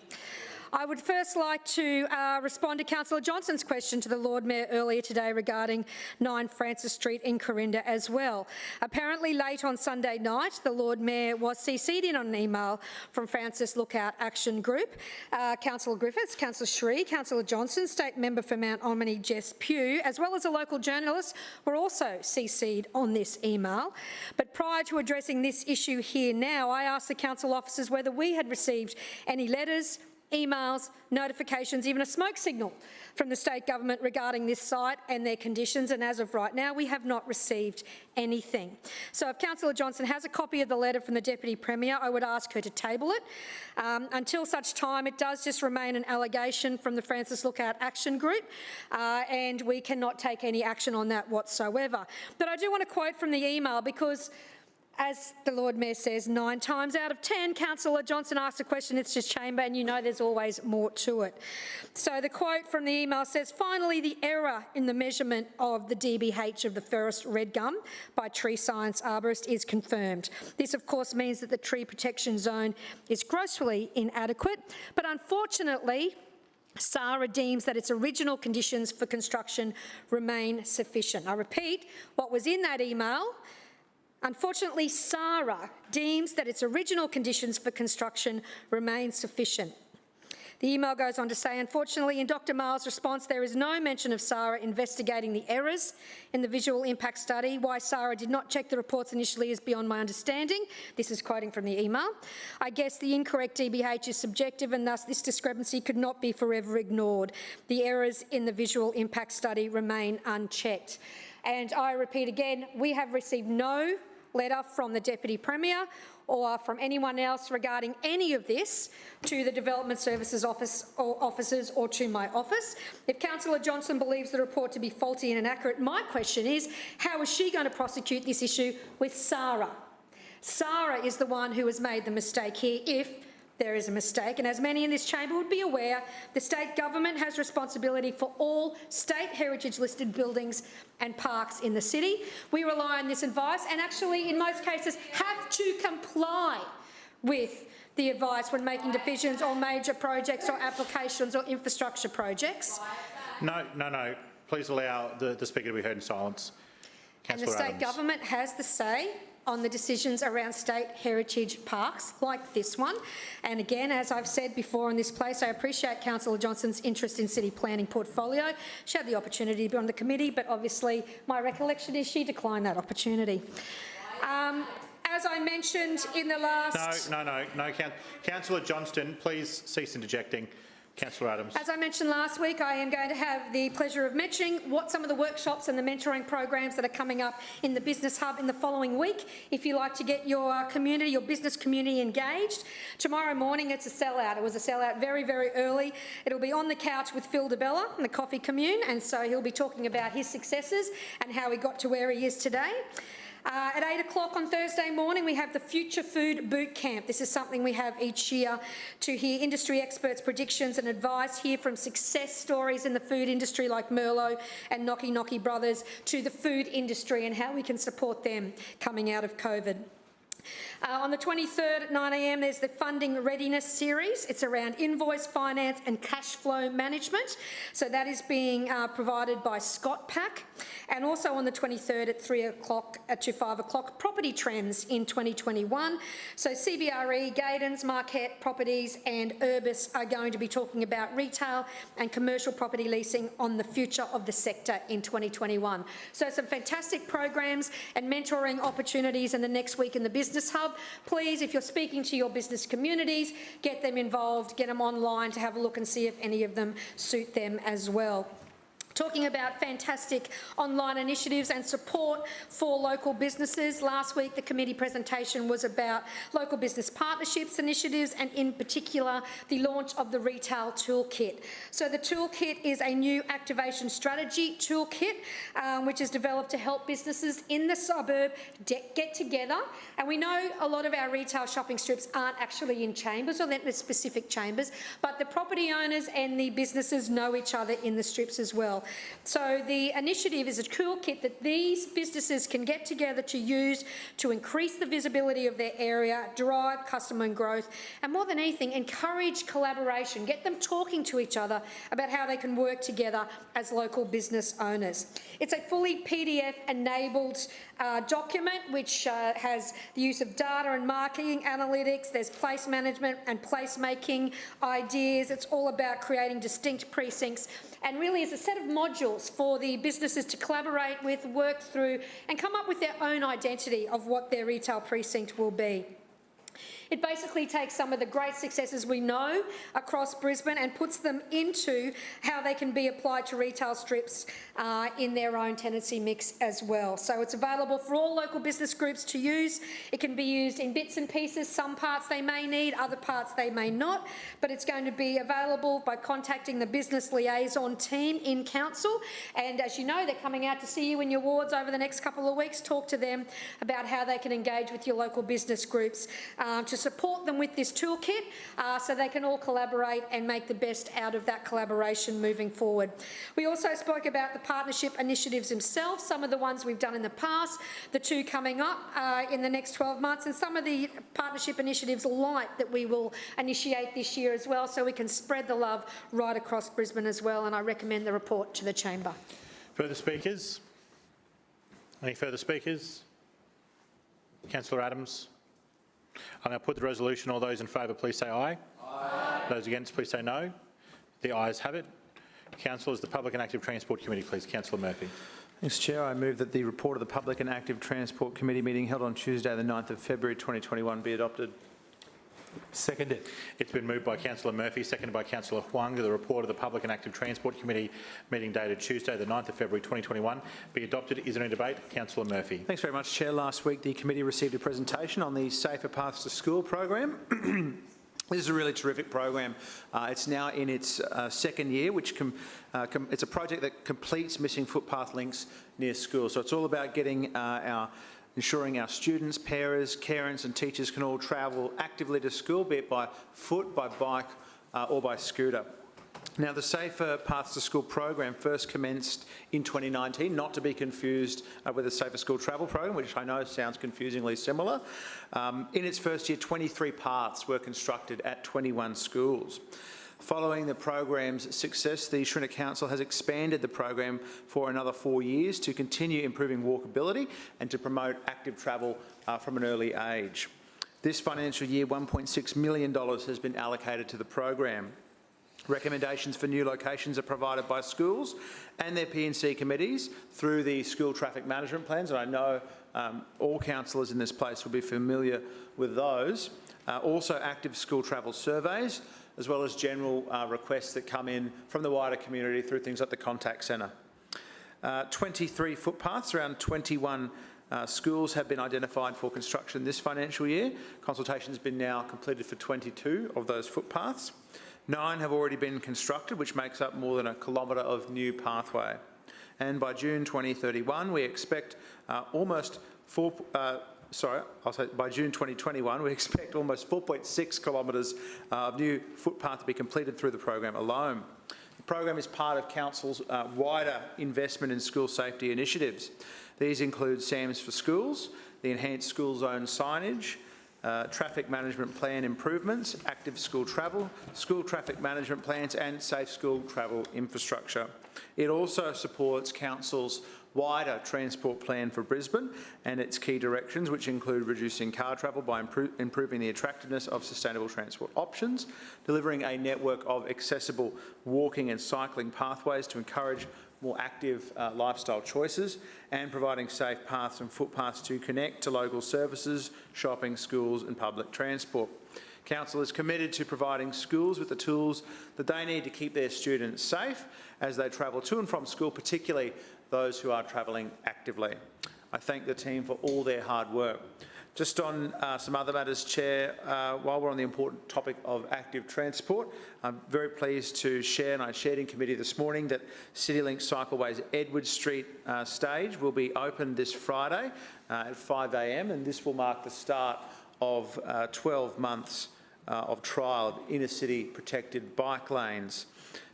I would first like to respond to Councillor Johnston's question to the Lord Mayor earlier today regarding 9 Francis Street in Karendale as well. Apparently late on Sunday night, the Lord Mayor was CC'd in on an email from Francis Lookout Action Group. Councillor Griffiths, Councillor Shree, Councillor Johnston, State Member for Mount Omni Jess Pugh, as well as a local journalist, were also CC'd on this email. But prior to addressing this issue here now, I asked the council officers whether we had received any letters, emails, notifications, even a smoke signal from the state government regarding this site and their conditions, and as of right now we have not received anything. So if Councillor Johnston has a copy of the letter from the Deputy Premier, I would ask her to table it. Until such time, it does just remain an allegation from the Francis Lookout Action Group, and we cannot take any action on that whatsoever. But I do want to quote from the email because, as the Lord Mayor says, 9 times out of 10, Councillor Johnston asks a question, it's just chamber, and you know there's always more to it. So the quote from the email says, finally, the error in the measurement of the DBH of the first red gum by Tree Science Arborist is confirmed. This, of course, means that the tree protection zone is grossly inadequate, but unfortunately, SARA deems that its original conditions for construction remain sufficient. I repeat, what was in that email. Unfortunately, SARA deems that its original conditions for construction remain sufficient. The email goes on to say, unfortunately, in Dr Miles' response, there is no mention of SARA investigating the errors in the visual impact study. Why SARA did not check the reports initially is beyond my understanding. This is quoting from the email. I guess the incorrect DBH is subjective, and thus this discrepancy could not be forever ignored. The errors in the visual impact study remain unchecked. And I repeat again, we have received no letter from the Deputy Premier or from anyone else regarding any of this to the Development Services Office or officers or to my office. If Councillor Johnston believes the report to be faulty and inaccurate, my question is, how is she going to prosecute this issue with SARA? SARA is the one who has made the mistake here, if there is a mistake, and as many in this chamber would be aware, the state government has responsibility for all state heritage listed buildings and parks in the city. We rely on this advice and actually in most cases have to comply with the advice when making decisions on major projects or applications or infrastructure projects. No. Please allow the Speaker to be heard in silence. And the state government has the say on the decisions around state heritage parks like this one. And again, as I've said before in this place, I appreciate Councillor Johnston's interest in city planning portfolio. She had the opportunity to be on the committee, but obviously my recollection is she declined that opportunity. As I mentioned in the last... No. Councillor Johnston, please cease interjecting. Councillor Adams. As I mentioned last week, I am going to have the pleasure of mentioning what some of the workshops and the mentoring programs that are coming up in the Business Hub in the following week. If you like to get your community, your business community engaged, tomorrow morning it's a sellout. It was a sellout very, very early. It'll be on the couch with Phil DeBella in the Coffee Commune, and so he'll be talking about his successes and how he got to where he is today. At 8 o'clock on Thursday morning, we have the Future Food Boot Camp. This is something we have each year to hear industry experts' predictions and advice, hear from success stories in the food industry like Merlot and Nocky Nocky Brothers, to the food industry and how we can support them coming out of COVID. On the 23rd at 9 a.m, there's the Funding Readiness Series. It's around invoice finance and cash flow management. So that is being provided by Scott Pack. And also on the 23rd at 3 o'clock to 5 o'clock, Property Trends in 2021. So CBRE, Gaydens, Marquette Properties and Urbis are going to be talking about retail and commercial property leasing on the future of the sector in 2021. So some fantastic programs and mentoring opportunities in the next week in the Business business hub. Please, if you're speaking to your business communities, get them involved, get them online to have a look and see if any of them suit them as well. Talking about fantastic online initiatives and support for local businesses. Last week, the committee presentation was about local business partnerships initiatives and in particular, the launch of the Retail Toolkit. So the Toolkit is a new activation strategy toolkit, which is developed to help businesses in the suburb get together. And we know a lot of our retail shopping strips aren't actually in chambers or they're in specific chambers, but the property owners and the businesses know each other in the strips as well. So the initiative is a toolkit that these businesses can get together to use to increase the visibility of their area, drive customer growth, and more than anything, encourage collaboration, get them talking to each other about how they can work together as local business owners. It's a fully PDF-enabled document which has the use of data and marketing analytics. There's place management and placemaking ideas. It's all about creating distinct precincts and really is a set of modules for the businesses to collaborate with, work through and come up with their own identity of what their retail precinct will be. It basically takes some of the great successes we know across Brisbane and puts them into how they can be applied to retail strips in their own tenancy mix as well. So it's available for all local business groups to use. It can be used in bits and pieces. Some parts they may need, other parts they may not, but it's going to be available by contacting the business liaison team in council. And as you know, they're coming out to see you in your wards over the next couple of weeks. Talk to them about how they can engage with your local business groups to support them with this toolkit so they can all collaborate and make the best out of that collaboration moving forward. We also spoke about the partnership initiatives themselves, some of the ones we've done in the past, the two coming up in the next 12 months, and some of the partnership initiatives light that we will initiate this year as well, so we can spread the love right across Brisbane as well, and I recommend the report to the chamber. Further speakers? Any further speakers? Councillor Adams. I'll now put the resolution. All those in favour, please say aye. Aye. Those against, please say no. The ayes have it. Councillors, the Public and Active Transport Committee, please. Councillor Murphy. Thanks, Chair. I move that the report of the Public and Active Transport Committee meeting held on Tuesday the 9th of February 2021 be adopted. Seconded. It's been moved by Councillor Murphy, seconded by Councillor Huang, that the report of the Public and Active Transport Committee meeting dated Tuesday the 9th of February 2021 be adopted. Is there any debate? Councillor Murphy. Thanks very much, Chair. Last week the committee received a presentation on the Safer Paths to School program. This is a really terrific program. It's now in its second year, which it's a project that completes missing footpath links near schools. So it's all about getting ensuring our students, parents, carers and teachers can all travel actively to school, be it by foot, by bike or by scooter. Now, the Safer Paths to School program first commenced in 2019, not to be confused with the Safer School Travel program, which I know sounds confusingly similar. In its first year, 23 paths were constructed at 21 schools. Following the program's success, the Shrinner Council has expanded the program for another 4 years to continue improving walkability and to promote active travel from an early age. This financial year, $1.6 million has been allocated to the program. Recommendations for new locations are provided by schools and their P&C committees through the school traffic management plans, and I know all councillors in this place will be familiar with those. Also active school travel surveys, as well as general requests that come in from the wider community through things like the contact centre. 23 footpaths around 21 schools have been identified for construction this financial year. Consultation has been now completed for 22 of those footpaths. 9 have already been constructed, which makes up more than a kilometre of new pathway. And by June 2031, we expect by June 2021, we expect almost 4.6 kilometres of new footpath to be completed through the program alone. The program is part of Council's wider investment in school safety initiatives. These include SAMs for schools, the enhanced school zone signage, traffic management plan improvements, active school travel, school traffic management plans and safe school travel infrastructure. It also supports Council's wider transport plan for Brisbane and its key directions, which include reducing car travel by improving the attractiveness of sustainable transport options, delivering a network of accessible walking and cycling pathways to encourage more active lifestyle choices, and providing safe paths and footpaths to connect to local services, shopping, schools and public transport. Council is committed to providing schools with the tools that they need to keep their students safe as they travel to and from school, particularly those who are travelling actively. I thank the team for all their hard work. Just on some other matters, Chair, while we're on the important topic of active transport, I'm very pleased to share, and I shared in committee this morning, that CityLink Cycleways Edward Street stage will be open this Friday at 5 a.m, and this will mark the start of 12 months of trial of inner-city protected bike lanes.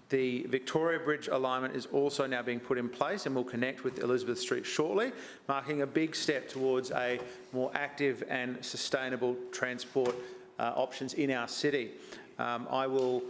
The Victoria Bridge alignment is also now being put in place and will connect with Elizabeth Street shortly, marking a big step towards a more active and sustainable transport options in our city. I will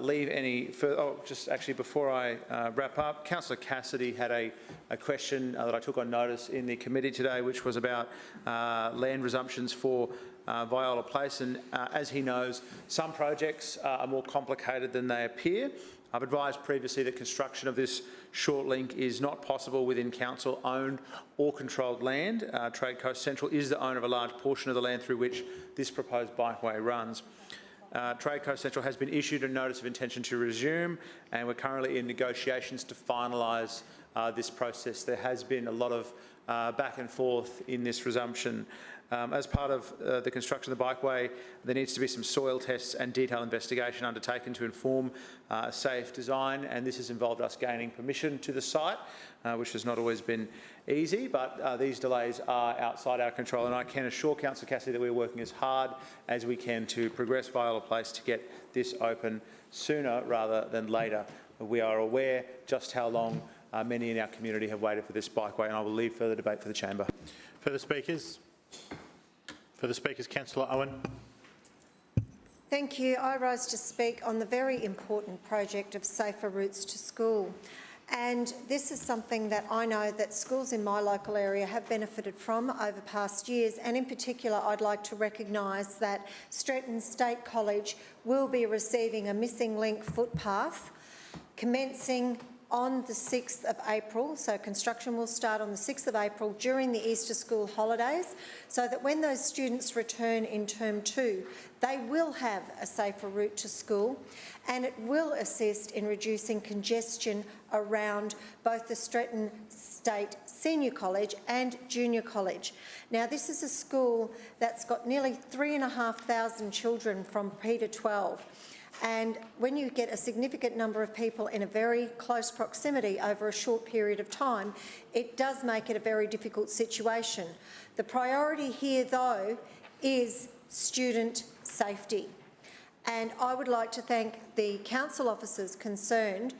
leave any further. Oh, just actually before I wrap up, Councillor Cassidy had a question that I took on notice in the committee today, which was about land resumptions for Viola Place, and as he knows, some projects are more complicated than they appear. I've advised previously that construction of this short link is not possible within council-owned or controlled land. Trade Coast Central is the owner of a large portion of the land through which this proposed bikeway runs. Trade Coast Central has been issued a notice of intention to resume, and we're currently in negotiations to finalise this process. There has been a lot of back and forth in this resumption. As part of the construction of the bikeway, there needs to be some soil tests and detailed investigation undertaken to inform safe design, and this has involved us gaining permission to the site, which has not always been easy, but these delays are outside our control, and I can assure Councillor Cassidy that we're working as hard as we can to progress Viola Place to get this open sooner rather than later. We are aware just how long many in our community have waited for this bikeway, and I will leave further debate for the chamber. Further speakers? Further speakers, Councillor Owen. Thank you. I rise to speak on the very important project of safer routes to school. And this is something that I know that schools in my local area have benefited from over past years. And in particular, I'd like to recognise that Stretton State College will be receiving a missing link footpath commencing on the 6th of April. So construction will start on the 6th of April during the Easter school holidays, so that when those students return in term 2, they will have a safer route to school, and it will assist in reducing congestion around both the Stretton State Senior College and Junior College. Now, this is a school that's got nearly 3,500 children from P to 12. And when you get a significant number of people in a very close proximity over a short period of time, it does make it a very difficult situation. The priority here, though, is student safety. And I would like to thank the council officers concerned,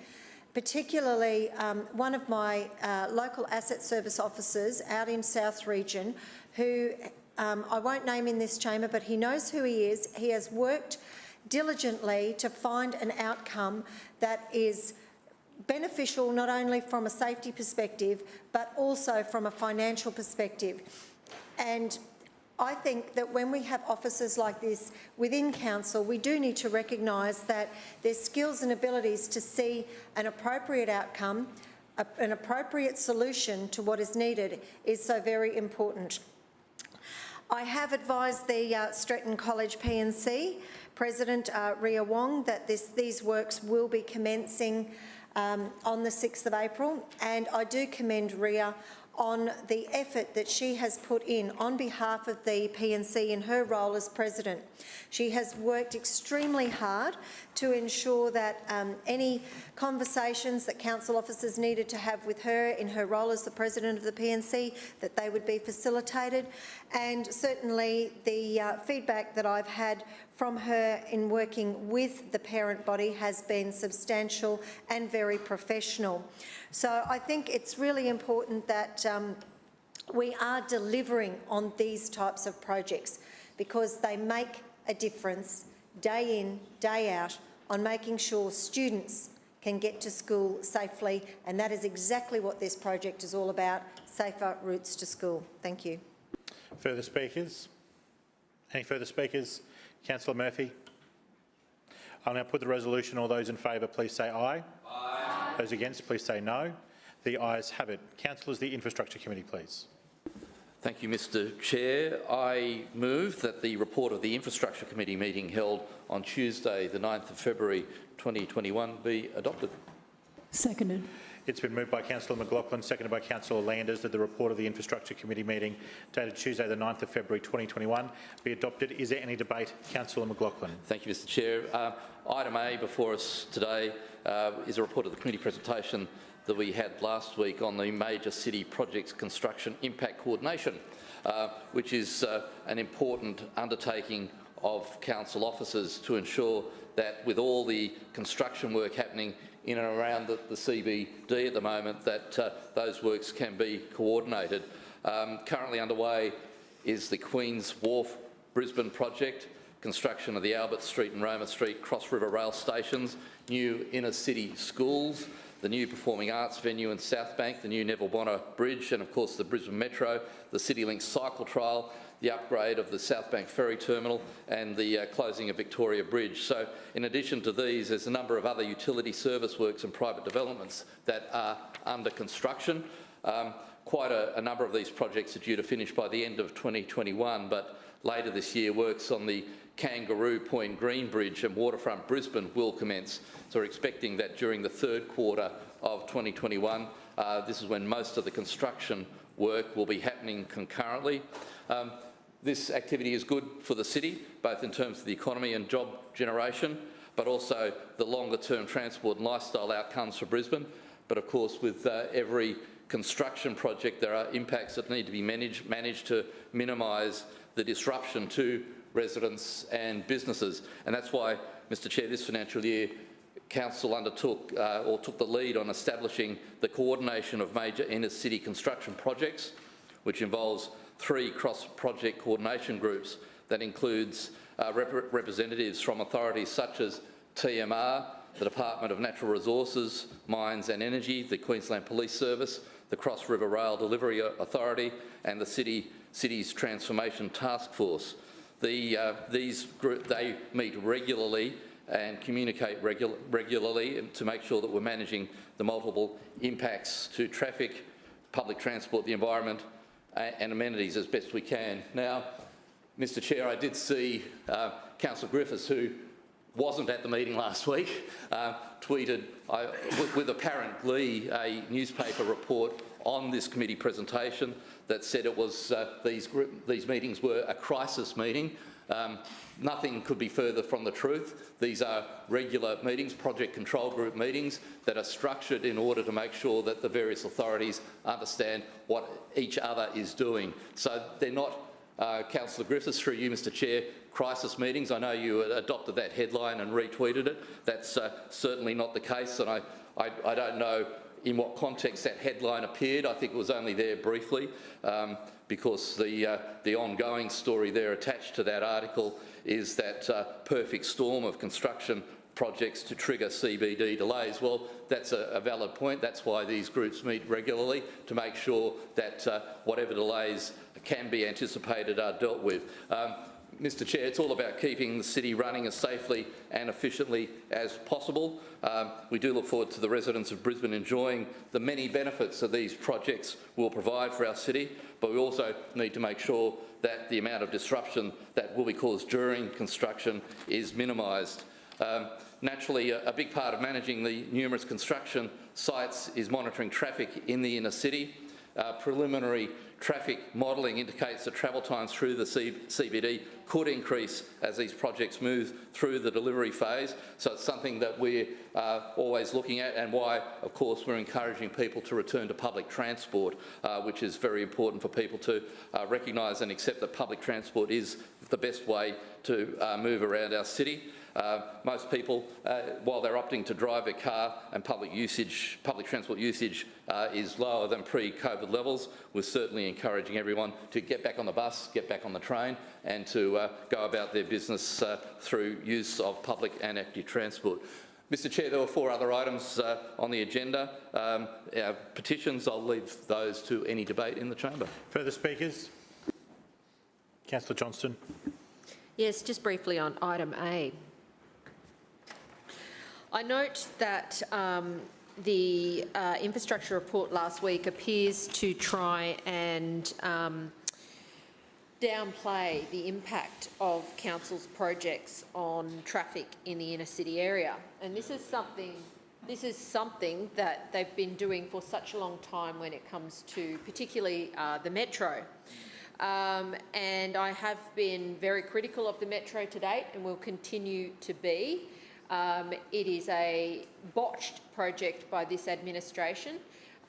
particularly one of my local asset service officers out in South Region, who I won't name in this chamber, but he knows who he is. He has worked diligently to find an outcome that is beneficial not only from a safety perspective but also from a financial perspective. And I think that when we have officers like this within council, we do need to recognise that their skills and abilities to see an appropriate outcome, an appropriate solution to what is needed is so very important. I have advised the Stretton College P&C President Ria Wong that these works will be commencing on the 6th of April, and I do commend Ria on the effort that she has put in on behalf of the P&C in her role as President. She has worked extremely hard to ensure that any conversations that council officers needed to have with her in her role as the President of the P&C, that they would be facilitated. And certainly the feedback that I've had from her in working with the parent body has been substantial and very professional. So I think it's really important that we are delivering on these types of projects, because they make a difference day in, day out on making sure students can get to school safely, and that is exactly what this project is all about, safer routes to school. Thank you. Further speakers? Any further speakers? Councillor Murphy. I'll now put the resolution. All those in favour, please say aye. Aye. Those against, please say no. The ayes have it. Councillors, the Infrastructure Committee, please. Thank you, Mr Chair. I move that the report of the Infrastructure Committee meeting held on Tuesday, the 9th of February 2021 be adopted. Seconded. It's been moved by Councillor McLaughlin, seconded by Councillor Landers, that the report of the Infrastructure Committee meeting dated Tuesday the 9th of February 2021 be adopted. Is there any debate? Councillor McLaughlin. Thank you, Mr Chair. Item A before us today is a report of the committee presentation that we had last week on the major city projects construction impact coordination, which is an important undertaking of council officers to ensure that with all the construction work happening in and around the CBD at the moment, that those works can be coordinated. Currently underway is the Queen's Wharf Brisbane project, construction of the Albert Street and Roma Street Cross River rail stations, new inner city schools, the new performing arts venue in South Bank, the new Neville Bonner Bridge, and of course the Brisbane Metro, the CityLink cycle trail, the upgrade of the South Bank Ferry terminal and the closing of Victoria Bridge. So in addition to these, there's a number of other utility service works and private developments that are under construction. Quite a number of these projects are due to finish by the end of 2021, but later this year works on the Kangaroo Point Green Bridge and Waterfront Brisbane will commence. So we're expecting that during the third quarter of 2021, this is when most of the construction work will be happening concurrently. This activity is good for the city, both in terms of the economy and job generation, but also the longer-term transport and lifestyle outcomes for Brisbane. But of course, with every construction project, there are impacts that need to be managed to minimise the disruption to residents and businesses. And that's why, Mr Chair, this financial year, Council undertook or took the lead on establishing the coordination of major inner-city construction projects, which involves 3 cross-project coordination groups that includes representatives from authorities such as TMR, the Department of Natural Resources, Mines and Energy, the Queensland Police Service, the Cross River Rail Delivery Authority and the City's Transformation Task Force. These groups, they meet regularly and communicate regularly to make sure that we're managing the multiple impacts to traffic, public transport, the environment and amenities as best we can. Now, Mr Chair, I did see Councillor Griffiths, who wasn't at the meeting last week, tweeted with apparent glee a newspaper report on this committee presentation that said it was these meetings were a crisis meeting. Nothing could be further from the truth. These are regular meetings, project control group meetings that are structured in order to make sure that the various authorities understand what each other is doing. So they're not, Councillor Griffiths, through you, Mr Chair, crisis meetings. I know you adopted that headline and retweeted it. That's certainly not the case, and I don't know in what context that headline appeared. I think it was only there briefly because the ongoing story there attached to that article is that perfect storm of construction projects to trigger CBD delays. Well, that's a valid point. That's why these groups meet regularly, to make sure that whatever delays can be anticipated are dealt with. Mr Chair, it's all about keeping the city running as safely and efficiently as possible. We do look forward to the residents of Brisbane enjoying the many benefits that these projects will provide for our city, but we also need to make sure that the amount of disruption that will be caused during construction is minimised. Naturally, a big part of managing the numerous construction sites is monitoring traffic in the inner city. Preliminary traffic modelling indicates that travel times through the CBD could increase as these projects move through the delivery phase. So it's something that we're always looking at, and why, of course, we're encouraging people to return to public transport, which is very important for people to recognise and accept that public transport is the best way to move around our city. Most people, while they're opting to drive a car, and public transport usage is lower than pre-COVID levels, we're certainly encouraging everyone to get back on the bus, get back on the train, and to go about their business through use of public and active transport. Mr Chair, there were 4 other items on the agenda. Our petitions, I'll leave those to any debate in the chamber. Further speakers? Councillor Johnston. Yes, just briefly on item A. I note that the infrastructure report last week appears to try and downplay the impact of council's projects on traffic in the inner city area. And this is something that they've been doing for such a long time when it comes to particularly the metro. And I have been very critical of the metro to date and will continue to be. It is a botched project by this administration.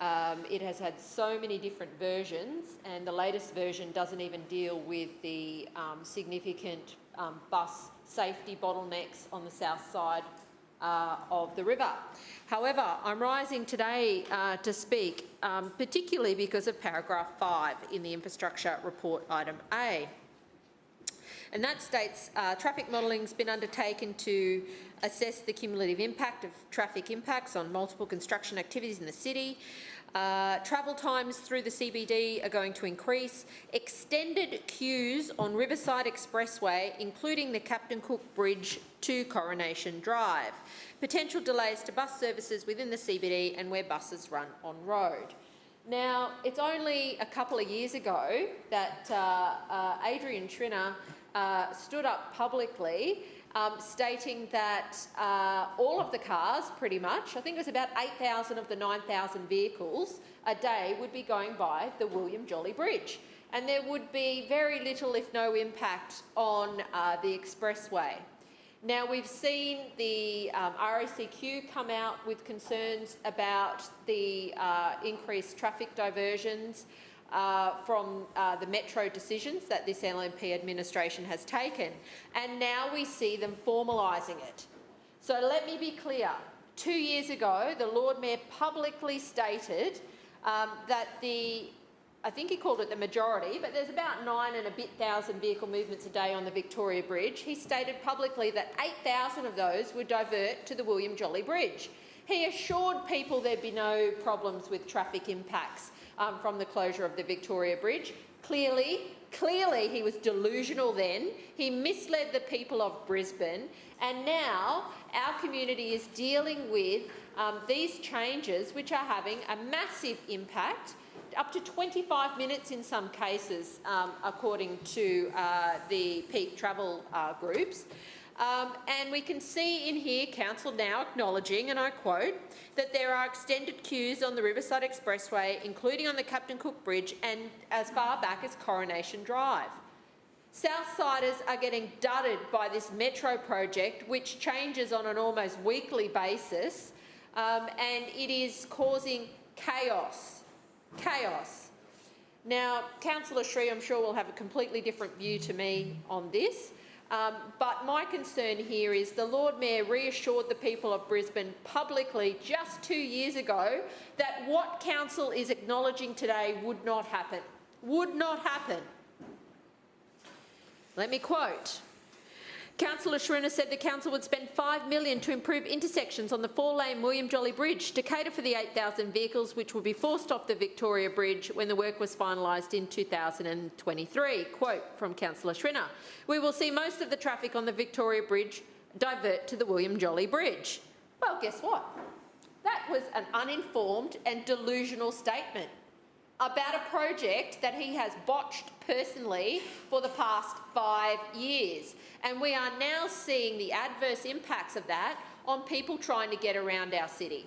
It has had so many different versions, and the latest version doesn't even deal with the significant bus safety bottlenecks on the south side of the river. However, I'm rising today to speak particularly because of paragraph 5 in the infrastructure report item A. And that states traffic modelling has been undertaken to assess the cumulative impact of traffic impacts on multiple construction activities in the city. Travel times through the CBD are going to increase. Extended queues on Riverside Expressway, including the Captain Cook Bridge to Coronation Drive. Potential delays to bus services within the CBD and where buses run on road. Now, it's only a couple of years ago that Adrian Schrinner stood up publicly stating that all of the cars, pretty much, I think it was about 8,000 of the 9,000 vehicles a day would be going by the William Jolly Bridge. And there would be very little, if no, impact on the expressway. Now, we've seen the RACQ come out with concerns about the increased traffic diversions from the metro decisions that this LNP administration has taken, and now we see them formalising it. So let me be clear. 2 years ago, the Lord Mayor publicly stated that I think he called it the majority, but there's about 9,000 and a bit vehicle movements a day on the Victoria Bridge. He stated publicly that 8,000 of those would divert to the William Jolly Bridge. He assured people there'd be no problems with traffic impacts from the closure of the Victoria Bridge. Clearly he was delusional then. He misled the people of Brisbane, and now our community is dealing with these changes which are having a massive impact, up to 25 minutes in some cases, according to the peak travel groups. And we can see in here Council now acknowledging, and I quote, that there are extended queues on the Riverside Expressway, including on the Captain Cook Bridge and as far back as Coronation Drive. Southsiders are getting dudded by this metro project, which changes on an almost weekly basis, and it is causing chaos. Chaos. Now, Councillor Sri, I'm sure will have a completely different view to me on this. But my concern here is the Lord Mayor reassured the people of Brisbane publicly just 2 years ago that what Council is acknowledging today would not happen. Would not happen. Let me quote. Councillor Schrinner said the Council would spend $5 million to improve intersections on the 4-lane William Jolly Bridge to cater for the 8,000 vehicles which would be forced off the Victoria Bridge when the work was finalised in 2023. Quote from Councillor Schrinner, "We will see most of the traffic on the Victoria Bridge divert to the William Jolly Bridge." Well, guess what? That was an uninformed and delusional statement about a project that he has botched personally for the past 5 years. And we are now seeing the adverse impacts of that on people trying to get around our city.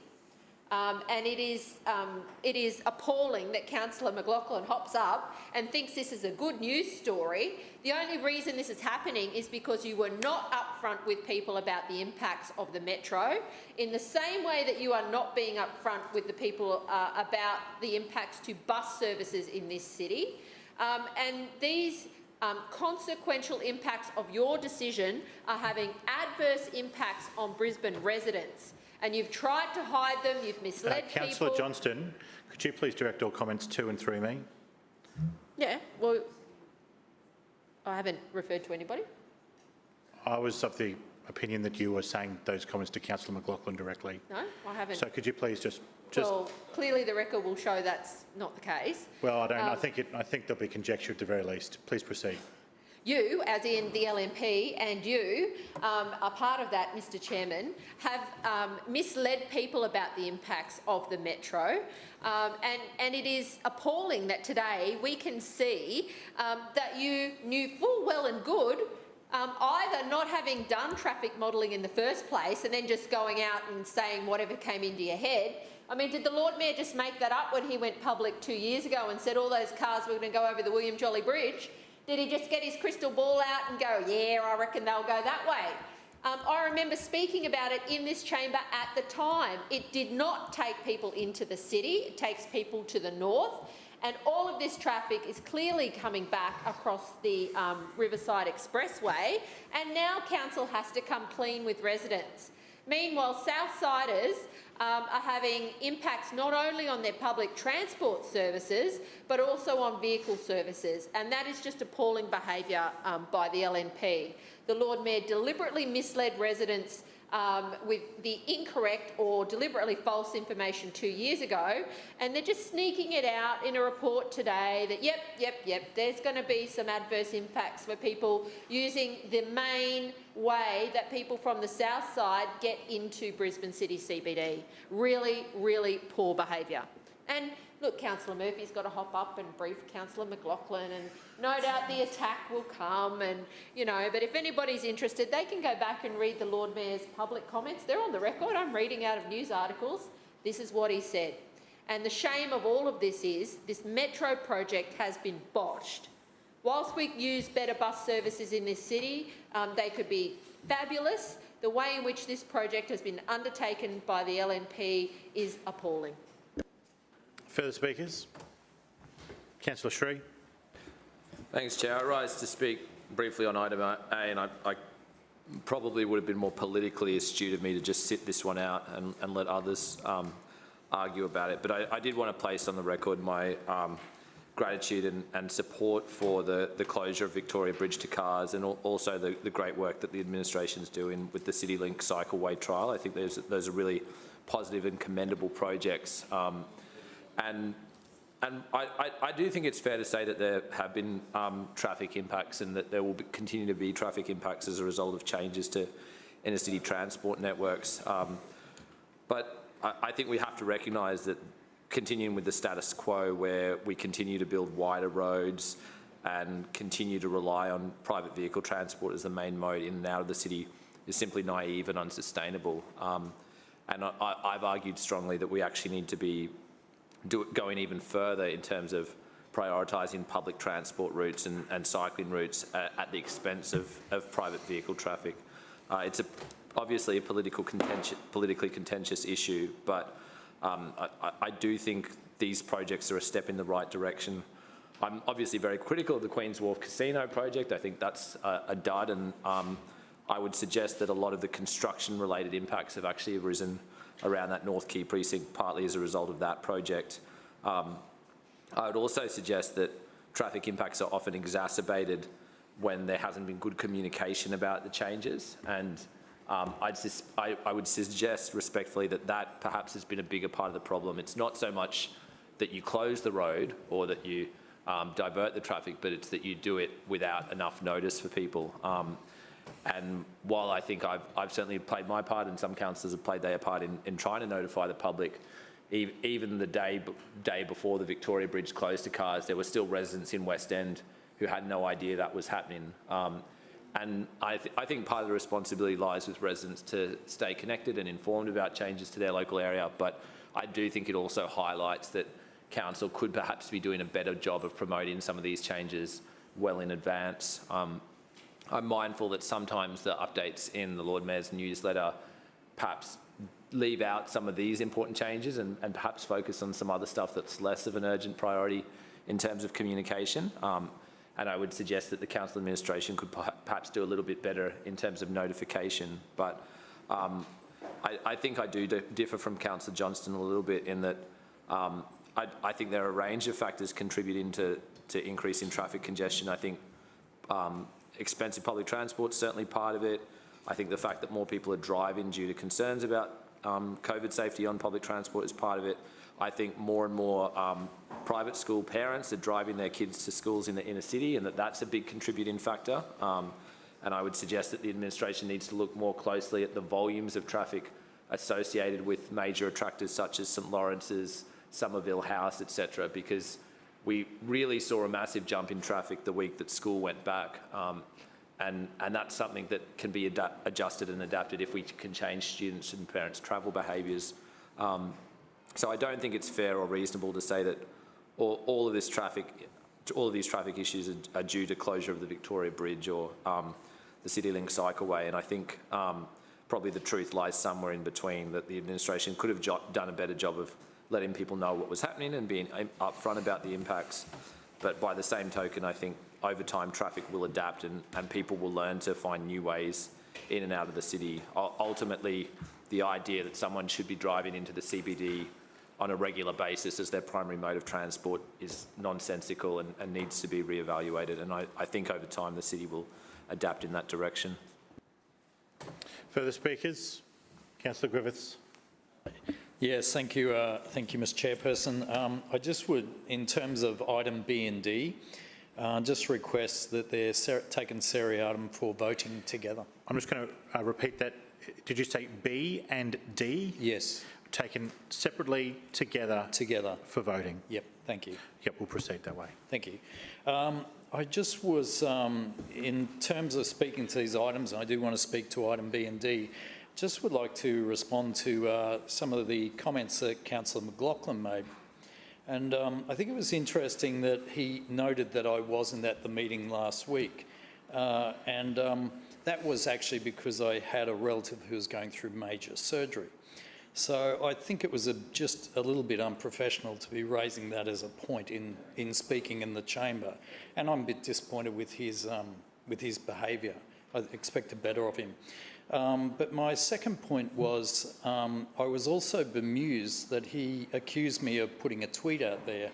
And it is appalling that Councillor McLaughlin hops up and thinks this is a good news story. The only reason this is happening is because you were not upfront with people about the impacts of the metro, in the same way that you are not being upfront with the people about the impacts to bus services in this city. And these consequential impacts of your decision are having adverse impacts on Brisbane residents. And you've tried to hide them, you've misled people. Councillor Johnston, could you please direct all comments to and through me? Yeah, well, I haven't referred to anybody. I was of the opinion that you were saying those comments to Councillor McLaughlin directly. No, I haven't. So could you please just... Well, clearly the record will show that's not the case. Well, I think there'll be conjecture at the very least. Please proceed. You, as in the LNP, and you are part of that, Mr Chairman, have misled people about the impacts of the metro. And it is appalling that today we can see that you knew full well and good either not having done traffic modelling in the first place and then just going out and saying whatever came into your head. I mean, did the Lord Mayor just make that up when he went public 2 years ago and said all those cars were going to go over the William Jolly Bridge? Did he just get his crystal ball out and go, yeah, I reckon they'll go that way? I remember speaking about it in this chamber at the time. It did not take people into the city, it takes people to the north, and all of this traffic is clearly coming back across the Riverside Expressway, and now council has to come clean with residents. Meanwhile, Southsiders are having impacts not only on their public transport services, but also on vehicle services, and that is just appalling behaviour by the LNP. The Lord Mayor deliberately misled residents with the incorrect or deliberately false information 2 years ago, and they're just sneaking it out in a report today that, yep, there's going to be some adverse impacts for people using the main way that people from the south side get into Brisbane City CBD. Really, really poor behaviour. And look, Councillor Murphy's got to hop up and brief Councillor McLaughlin, and no doubt the attack will come, and, you know, but if anybody's interested, they can go back and read the Lord Mayor's public comments. They're on the record. I'm reading out of news articles. This is what he said. And the shame of all of this is this metro project has been botched. Whilst we use better bus services in this city, they could be fabulous. The way in which this project has been undertaken by the LNP is appalling. Further speakers? Councillor Sri. Thanks, Chair. I rise to speak briefly on item A, and I probably would have been more politically astute of me to just sit this one out and let others argue about it. But I did want to place on the record my gratitude and support for the closure of Victoria Bridge to cars, and also the great work that the administration's doing with the CityLink cycleway trial. I think those are really positive and commendable projects. And I do think it's fair to say that there have been traffic impacts, and that there will continue to be traffic impacts as a result of changes to inner-city transport networks. But I think we have to recognise that continuing with the status quo, where we continue to build wider roads and continue to rely on private vehicle transport as the main mode in and out of the city, is simply naive and unsustainable. And I've argued strongly that we actually need to be going even further in terms of prioritising public transport routes and cycling routes at the expense of private vehicle traffic. It's obviously a politically contentious issue, but I do think these projects are a step in the right direction. I'm obviously very critical of the Queen's Wharf Casino project. I think that's a dud, and I would suggest that a lot of the construction-related impacts have actually arisen around that North Quay precinct, partly as a result of that project. I would also suggest that traffic impacts are often exacerbated when there hasn't been good communication about the changes, and I would suggest respectfully that perhaps has been a bigger part of the problem. It's not so much that you close the road or that you divert the traffic, but it's that you do it without enough notice for people. And while I think I've certainly played my part, and some councillors have played their part in trying to notify the public, even the day before the Victoria Bridge closed to cars, there were still residents in West End who had no idea that was happening. And I think part of the responsibility lies with residents to stay connected and informed about changes to their local area, but I do think it also highlights that council could perhaps be doing a better job of promoting some of these changes well in advance. I'm mindful that sometimes the updates in the Lord Mayor's newsletter perhaps leave out some of these important changes and perhaps focus on some other stuff that's less of an urgent priority in terms of communication. And I would suggest that the council administration could perhaps do a little bit better in terms of notification. But I think I do differ from Councillor Johnston a little bit in that I think there are a range of factors contributing to increasing traffic congestion. I think expensive public transport is certainly part of it. I think the fact that more people are driving due to concerns about COVID safety on public transport is part of it. I think more and more private school parents are driving their kids to schools in the inner city, and that's a big contributing factor. And I would suggest that the administration needs to look more closely at the volumes of traffic associated with major attractors such as St Lawrence's, Somerville House, etc., because we really saw a massive jump in traffic the week that school went back. And that's something that can be adjusted and adapted if we can change students' and parents' travel behaviours. So I don't think it's fair or reasonable to say that all of these traffic issues are due to closure of the Victoria Bridge or the CityLink cycleway. And I think probably the truth lies somewhere in between, that the administration could have done a better job of letting people know what was happening and being upfront about the impacts. But by the same token, I think over time traffic will adapt and people will learn to find new ways in and out of the city. Ultimately, the idea that someone should be driving into the CBD on a regular basis as their primary mode of transport is nonsensical and needs to be re-evaluated. And I think over time the city will adapt in that direction. Further speakers? Councillor Griffiths. Yes, thank you, Mr Chairperson. I just would, in terms of item B and D, just request that they're taken seriatim for voting together. I'm just going to repeat that. Did you say B and D? Yes. Taken separately together? Together. For voting? Yep, thank you. Yep, we'll proceed that way. Thank you. I just was, in terms of speaking to these items, and I do want to speak to item B and D, just would like to respond to some of the comments that Councillor McLaughlin made. And I think it was interesting that he noted that I wasn't at the meeting last week. That was actually because I had a relative who was going through major surgery. So I think it was just a little bit unprofessional to be raising that as a point in speaking in the chamber. And I'm a bit disappointed with his behaviour. I expected better of him. But my second point was I was also bemused that he accused me of putting a tweet out there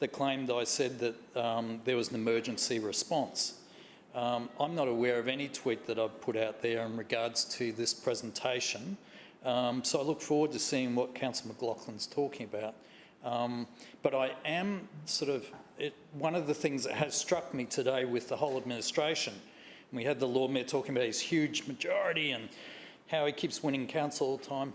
that claimed I said that there was an emergency response. I'm not aware of any tweet that I've put out there in regards to this presentation. So I look forward to seeing what Councillor McLaughlin's talking about. But I am one of the things that has struck me today with the whole administration, we had the Lord Mayor talking about his huge majority and how he keeps winning council all the time,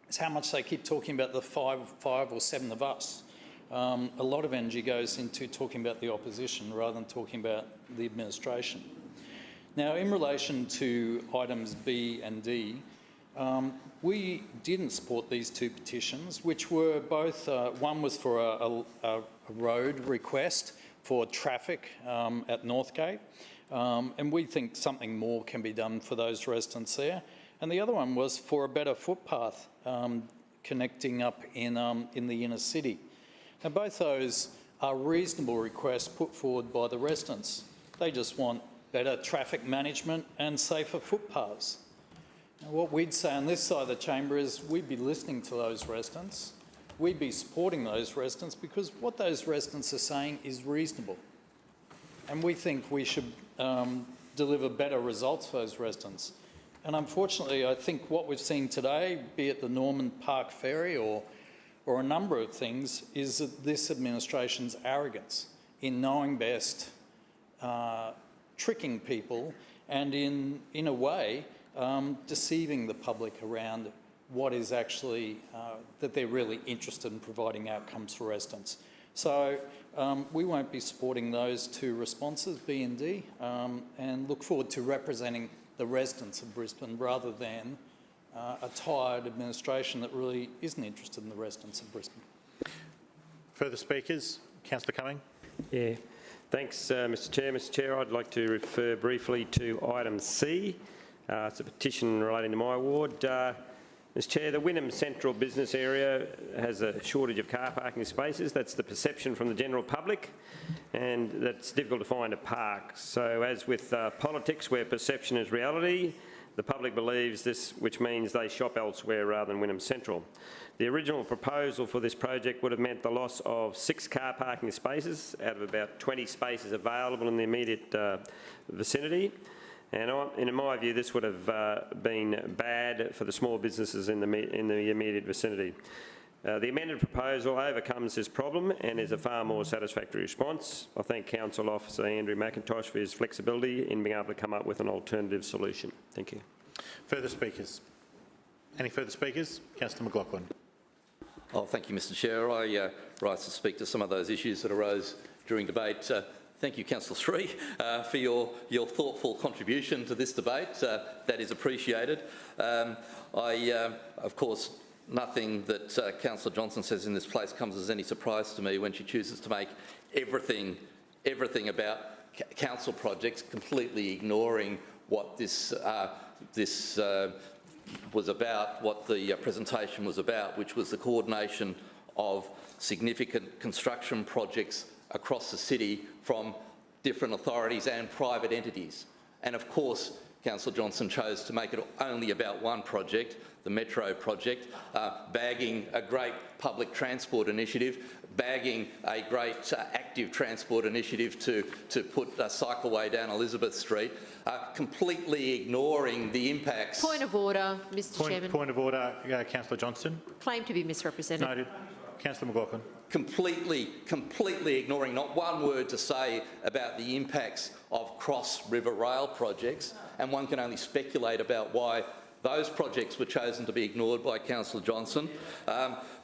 is how much they keep talking about the five or seven of us. A lot of energy goes into talking about the opposition rather than talking about the administration. Now, in relation to items B and D, we didn't support these two petitions, which were both, one was for a road request for traffic at Northgate, and we think something more can be done for those residents there. And the other one was for a better footpath connecting up in the inner city. Now, both those are reasonable requests put forward by the residents. They just want better traffic management and safer footpaths. Now, what we'd say on this side of the chamber is we'd be listening to those residents. We'd be supporting those residents because what those residents are saying is reasonable. And we think we should deliver better results for those residents. And unfortunately, I think what we've seen today, be it the Norman Park Ferry or a number of things, is that this administration's arrogance in knowing best, tricking people, and in a way, deceiving the public around what is actually, that they're really interested in providing outcomes for residents. So we won't be supporting those two responses, B and D, and look forward to representing the residents of Brisbane rather than a tired administration that really isn't interested in the residents of Brisbane. Further speakers? Councillor Cumming. Yeah, thanks, Mr Chair. Mr Chair, I'd like to refer briefly to item C. It's a petition relating to my ward. Mr Chair, the Wynnum Central business area has a shortage of car parking spaces. That's the perception from the general public, and that's difficult to find a park. So as with politics, where perception is reality, the public believes this, which means they shop elsewhere rather than Wynnum Central. The original proposal for this project would have meant the loss of 6 car parking spaces out of about 20 spaces available in the immediate vicinity. And in my view, this would have been bad for the small businesses in the immediate vicinity. The amended proposal overcomes this problem and is a far more satisfactory response. I thank Council Officer Andrew McIntosh for his flexibility in being able to come up with an alternative solution. Thank you. Further speakers? Any further speakers? Councillor McLaughlin. Oh, thank you, Mr Chair. I rise to speak to some of those issues that arose during debate. Thank you, Councillor Sri, for your thoughtful contribution to this debate. That is appreciated. Of course, nothing that Councillor Johnson says in this place comes as any surprise to me when she chooses to make everything about council projects, completely ignoring what this was about, what the presentation was about, which was the coordination of significant construction projects across the city from different authorities and private entities. And of course, Councillor Johnson chose to make it only about one project, the Metro project, bagging a great public transport initiative, bagging a great active transport initiative to put a cycleway down Elizabeth Street, completely ignoring the impacts. Point of order, Mr Chairman. Point of order, Councillor Johnston. Claim to be misrepresented. Noted. Councillor McLaughlin. Completely ignoring not one word to say about the impacts of Cross River Rail projects, and one can only speculate about why those projects were chosen to be ignored by Councillor Johnson.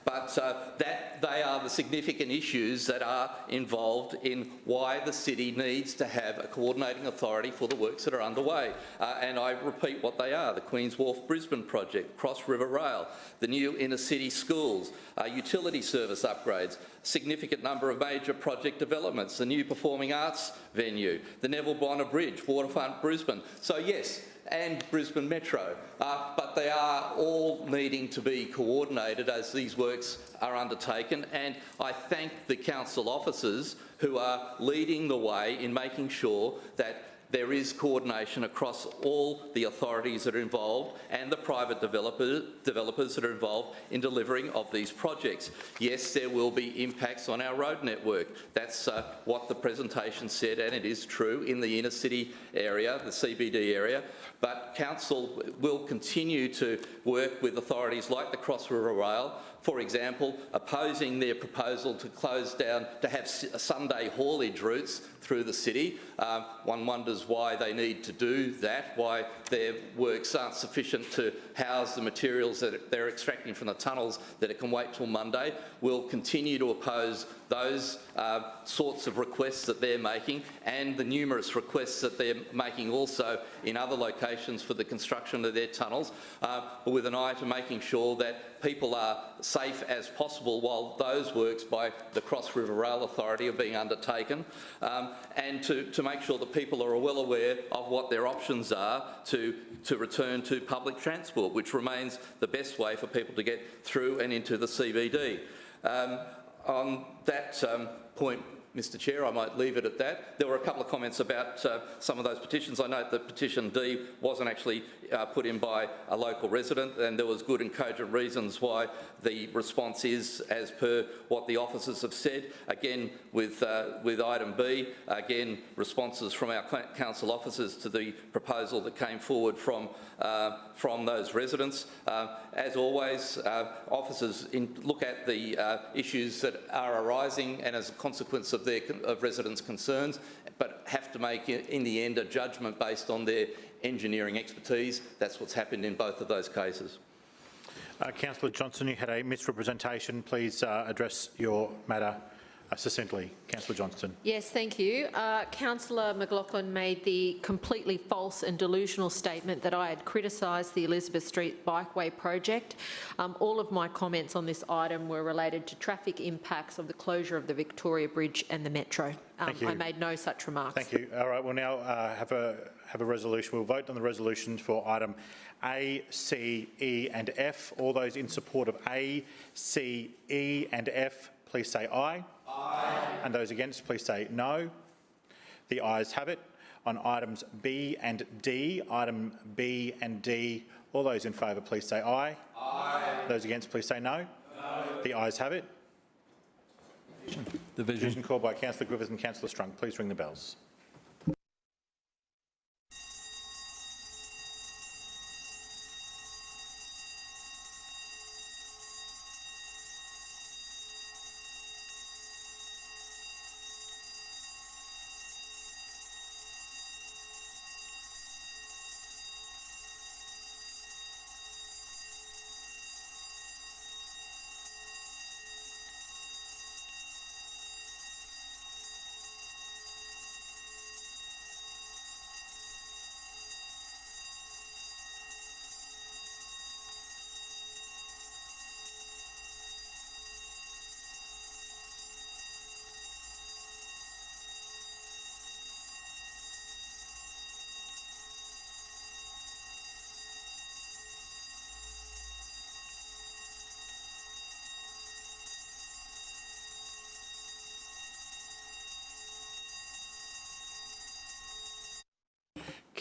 But that they are the significant issues that are involved in why the city needs to have a coordinating authority for the works that are underway. And I repeat what they are: the Queen's Wharf Brisbane project, Cross River Rail, the new inner city schools, utility service upgrades, significant number of major project developments, the new performing arts venue, the Neville Bonner Bridge, Waterfront Brisbane. So yes, and Brisbane Metro, but they are all needing to be coordinated as these works are undertaken, and I thank the council officers who are leading the way in making sure that there is coordination across all the authorities that are involved and the private developers that are involved in delivering of these projects. Yes, there will be impacts on our road network. That's what the presentation said, and it is true in the inner city area, the CBD area. But Council will continue to work with authorities like the Cross River Rail, for example, opposing their proposal to close down, to have Sunday haulage routes through the city. One wonders why they need to do that, why their works aren't sufficient to house the materials that they're extracting from the tunnels, that it can wait till Monday. We'll continue to oppose those sorts of requests that they're making, and the numerous requests that they're making also in other locations for the construction of their tunnels, with an eye to making sure that people are safe as possible while those works by the Cross River Rail Authority are being undertaken, and to make sure that people are well aware of what their options are to return to public transport, which remains the best way for people to get through and into the CBD. On that point, Mr Chair, I might leave it at that. There were a couple of comments about some of those petitions. I note that petition D wasn't actually put in by a local resident, and there was good and cogent reasons why the response is as per what the officers have said. Again, with item B, again, responses from our council officers to the proposal that came forward from those residents. As always, officers look at the issues that are arising and as a consequence of residents' concerns, but have to make, in the end, a judgment based on their engineering expertise. That's what's happened in both of those cases. Councillor Johnson, you had a misrepresentation. Please address your matter succinctly. Councillor Johnston. Yes, thank you. Councillor McLaughlin made the completely false and delusional statement that I had criticised the Elizabeth Street Bikeway project. All of my comments on this item were related to traffic impacts of the closure of the Victoria Bridge and the Metro. Thank you. I made no such remarks. Thank you. All right, we'll now have a resolution. We'll vote on the resolutions for item A, C, E and F. All those in support of A, C, E and F, please say aye. Aye. And those against, please say no. The ayes have it. On items B and D, item B and D, all those in favour, please say aye. Aye. Those against, please say no. No. The ayes have it. Division called by Councillor Griffiths and Councillor Strunk. Please ring the bells.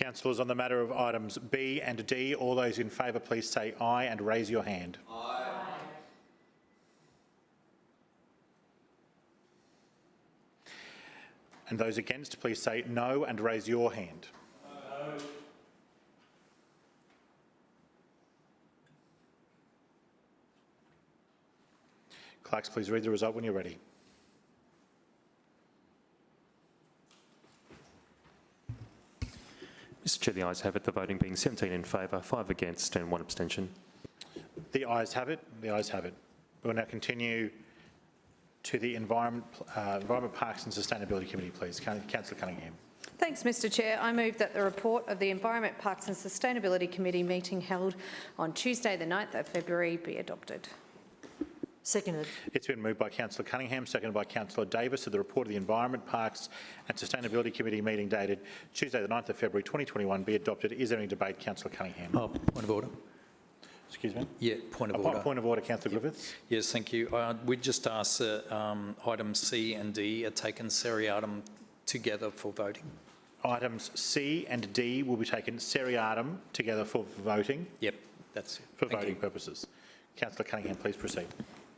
Councillors, on the matter of items B and D, all those in favour please say aye and raise your hand. Aye. And those against please say no and raise your hand. No. Clerks, please read the result when you're ready. Mr Chair, the ayes have it, the voting being 17 in favour, 5 against and 1 abstention. The ayes have it. The ayes have it. We will now continue to the Environment, Parks and Sustainability Committee, please. Councillor Cunningham. Thanks, Mr Chair. I move that the report of the Environment, Parks and Sustainability Committee meeting held on Tuesday the 9th of February be adopted. Seconded. It's been moved by Councillor Cunningham, seconded by Councillor Davis, that the report of the Environment, Parks and Sustainability Committee meeting dated Tuesday the 9th of February 2021 be adopted. Is there any debate? Councillor Cunningham. Point of order. Excuse me? Yeah, point of order. Point of order, Councillor Griffiths. Yes, thank you. We just asked that items C and D are taken seriatim together for voting. Items C and D will be taken seriatim together for voting. Yep, that's it. For voting purposes. Councillor Cunningham, please proceed.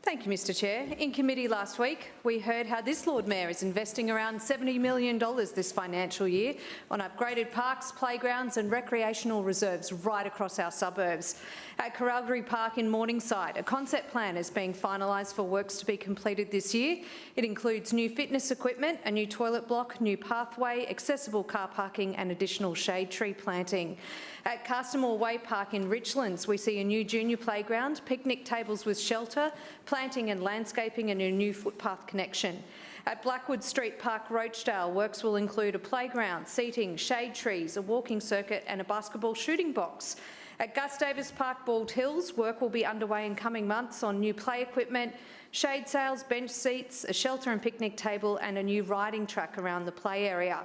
Thank you, Mr Chair. In committee last week, we heard how this Lord Mayor is investing around $70 million this financial year on upgraded parks, playgrounds and recreational reserves right across our suburbs. At Karendale Park in Morningside, a concept plan is being finalised for works to be completed this year. It includes new fitness equipment, a new toilet block, new pathway, accessible car parking and additional shade tree planting. At Castamore Way Park in Richlands, we see a new junior playground, picnic tables with shelter, planting and landscaping and a new footpath connection. At Blackwood Street Park, Rochdale, works will include a playground, seating, shade trees, a walking circuit and a basketball shooting box. At Gustavus Park, Bald Hills, work will be underway in coming months on new play equipment, shade sails, bench seats, a shelter and picnic table and a new riding track around the play area.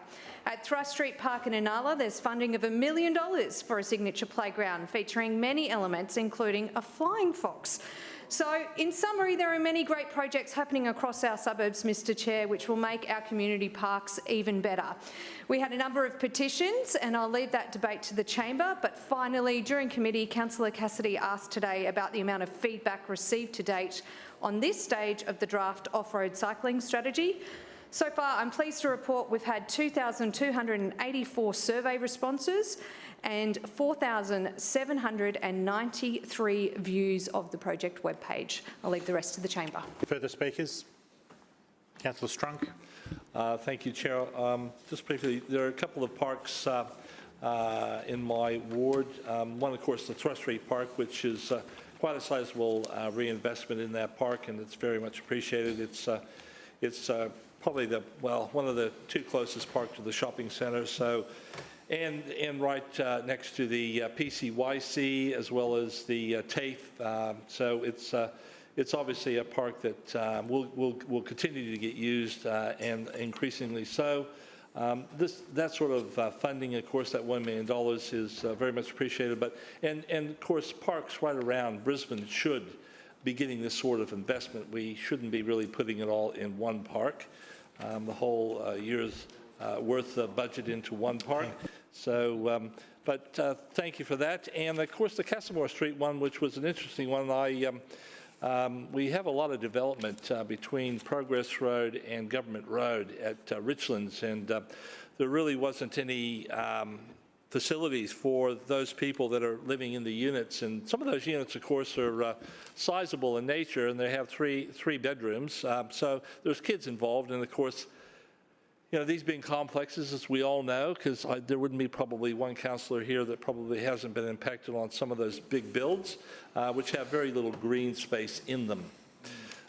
At Thrust Street Park in Inala, there's funding of $1 million for a signature playground featuring many elements including a flying fox. So, in summary, there are many great projects happening across our suburbs, Mr Chair, which will make our community parks even better. We had a number of petitions, and I'll leave that debate to the chamber, but finally, during committee, Councillor Cassidy asked today about the amount of feedback received to date on this stage of the draft off-road cycling strategy. So far, I'm pleased to report we've had 2,284 survey responses and 4,793 views of the project webpage. I'll leave the rest to the chamber. Further speakers? Councillor Strunk. Thank you, Chair. Just briefly, there are a couple of parks in my ward. One, of course, the Thrust Street Park, which is quite a sizable reinvestment in that park, and it's very much appreciated. It's probably one of the two closest parks to the shopping centre. So, and right next to the PCYC as well as the TAFE. So it's obviously a park that will continue to get used and increasingly so. That sort of funding, of course, that $1 million is very much appreciated. But and of course, parks right around Brisbane should be getting this sort of investment. We shouldn't be really putting it all in one park, the whole year's worth of budget into one park. So, but thank you for that. And of course, the Castamore Street one, which was an interesting one. We have a lot of development between Progress Road and Government Road at Richlands, and there really wasn't any facilities for those people that are living in the units. And some of those units, of course, are sizable in nature, and they have three bedrooms. So there's kids involved, and of course, you know, these being complexes, as we all know, because there wouldn't be probably one councillor here that probably hasn't been impacted on some of those big builds, which have very little green space in them.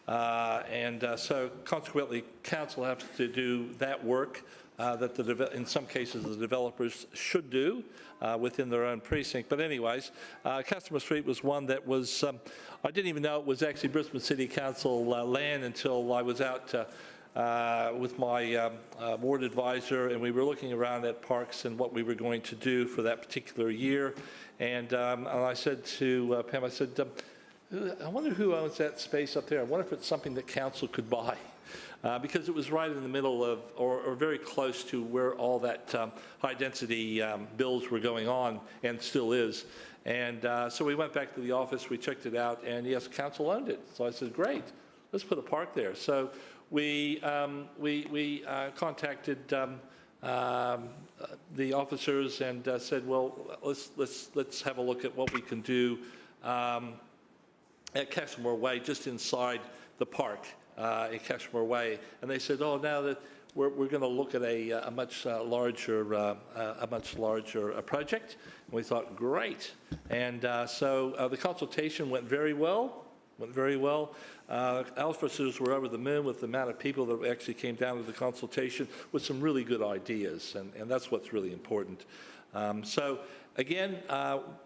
So consequently, council has to do that work that in some cases the developers should do within their own precinct. But anyways, Castamore Street was one that was, I didn't even know it was actually Brisbane City Council land until I was out with my ward advisor, and we were looking around at parks and what we were going to do for that particular year. And I said to Pam, I said, I wonder who owns that space up there. I wonder if it's something that council could buy. because it was right in the middle of, or very close to where all that high-density builds were going on, and still is. And so we went back to the office, we checked it out, and yes, council owned it. So I said, great, let's put a park there. So we contacted the officers and said, well, let's have a look at what we can do at Cashmore Way, just inside the park at Cashmore Way. And they said, oh, now that we're going to look at a much larger project. And we thought, great. And so the consultation went very well. Officers were over the moon with the amount of people that actually came down to the consultation with some really good ideas, and that's what's really important. So again,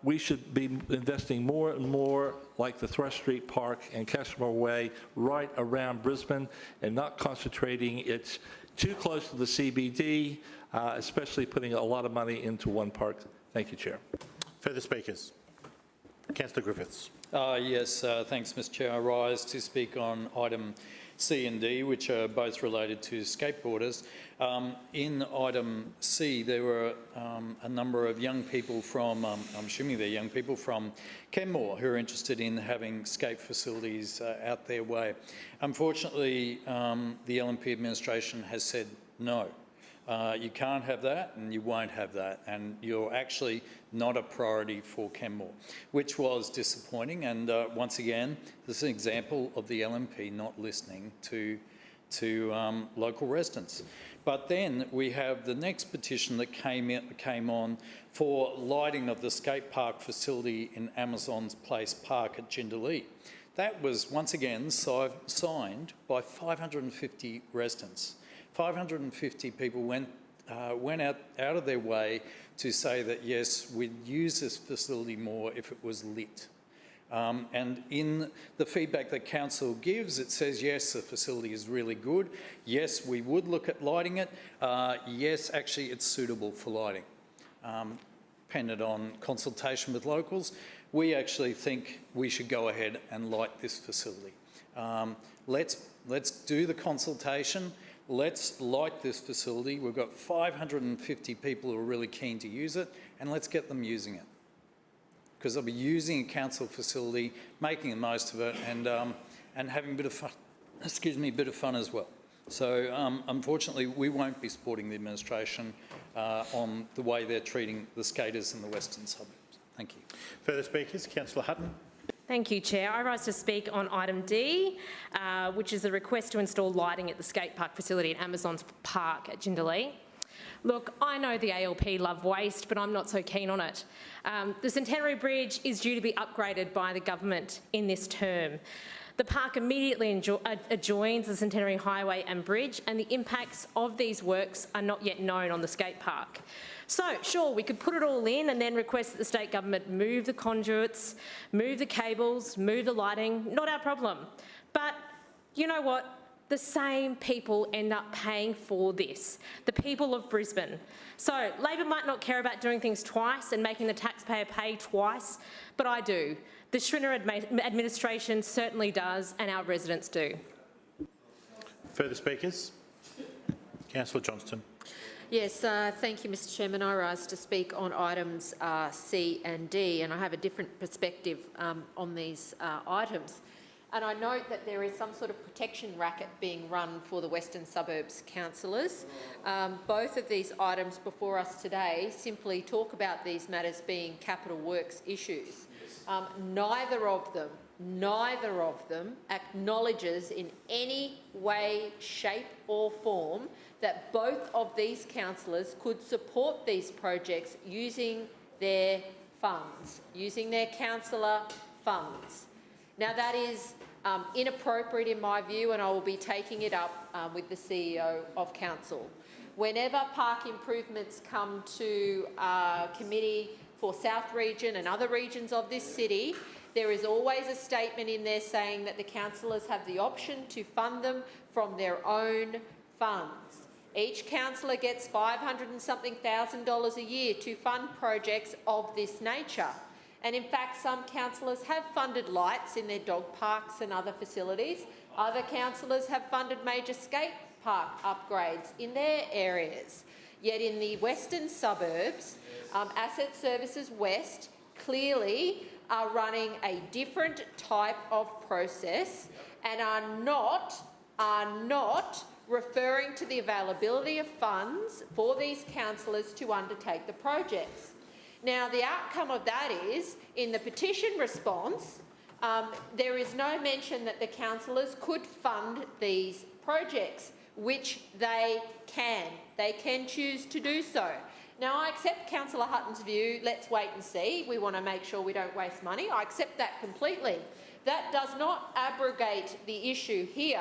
we should be investing more and more like the Thrush Street Park and Cashmore Way right around Brisbane, and not concentrating it too close to the CBD, especially putting a lot of money into one park. Thank you, Chair. Further speakers? Councillor Griffiths. Yes, thanks, Mr Chair. I rise to speak on item C and D, which are both related to skateboarders. In item C, there were a number of young people from, I'm assuming they're young people from Kenmore, who are interested in having skate facilities out their way. Unfortunately, the LNP administration has said no. You can't have that and you won't have that, and you're actually not a priority for Kenmore, which was disappointing. And once again, this is an example of the LNP not listening to local residents. But then we have the next petition that came on for lighting of the skate park facility in Amazon's Place Park at Jindalee. That was once again signed by 550 residents. 550 people went out of their way to say that, yes, we'd use this facility more if it was lit. And in the feedback that council gives, it says, yes, the facility is really good. Yes, we would look at lighting it. Yes, actually, it's suitable for lighting. Dependent on consultation with locals, we actually think we should go ahead and light this facility. Let's do the consultation. Let's light this facility. We've got 550 people who are really keen to use it, and let's get them using it. Because they'll be using a council facility, making the most of it, and having a bit of fun. Excuse me, a bit of fun as well. So unfortunately, we won't be supporting the administration on the way they're treating the skaters in the western suburbs. Thank you. Further speakers, Councillor Hutton. Thank you, Chair. I rise to speak on item D, which is the request to install lighting at the skate park facility at Amazon's Park at Jindalee. Look, I know the ALP love waste, but I'm not so keen on it. The Centenary Bridge is due to be upgraded by the government in this term. The park immediately adjoins the Centenary Highway and Bridge, and the impacts of these works are not yet known on the skate park. So, sure, we could put it all in and then request that the state government move the conduits, move the cables, move the lighting, not our problem. But you know what? The same people end up paying for this, the people of Brisbane. So Labor might not care about doing things twice and making the taxpayer pay twice, but I do. The Schrinner administration certainly does, and our residents do. Further speakers? Councillor Johnston. Yes, thank you, Mr Chairman. I rise to speak on items C and D, and I have a different perspective on these items. And I note that there is some sort of protection racket being run for the Western Suburbs councillors. Both of these items before us today simply talk about these matters being capital works issues. Neither of them acknowledges in any way, shape or form that both of these councillors could support these projects using their funds, using their councillor funds. Now that is inappropriate in my view, and I will be taking it up with the CEO of council. Whenever park improvements come to committee for South Region and other regions of this city, there is always a statement in there saying that the councillors have the option to fund them from their own funds. Each councillor gets $500 and something thousand a year to fund projects of this nature. And in fact, some councillors have funded lights in their dog parks and other facilities Other councillors have funded major skate park upgrades in their areas. Yet in the western suburbs, Asset Services West clearly are running a different type of process and are not referring to the availability of funds for these councillors to undertake the projects. Now, the outcome of that is, in the petition response, there is no mention that the councillors could fund these projects, which they can. They can choose to do so. Now, I accept Councillor Hutton's view, let's wait and see. We want to make sure we don't waste money. I accept that completely. That does not abrogate the issue here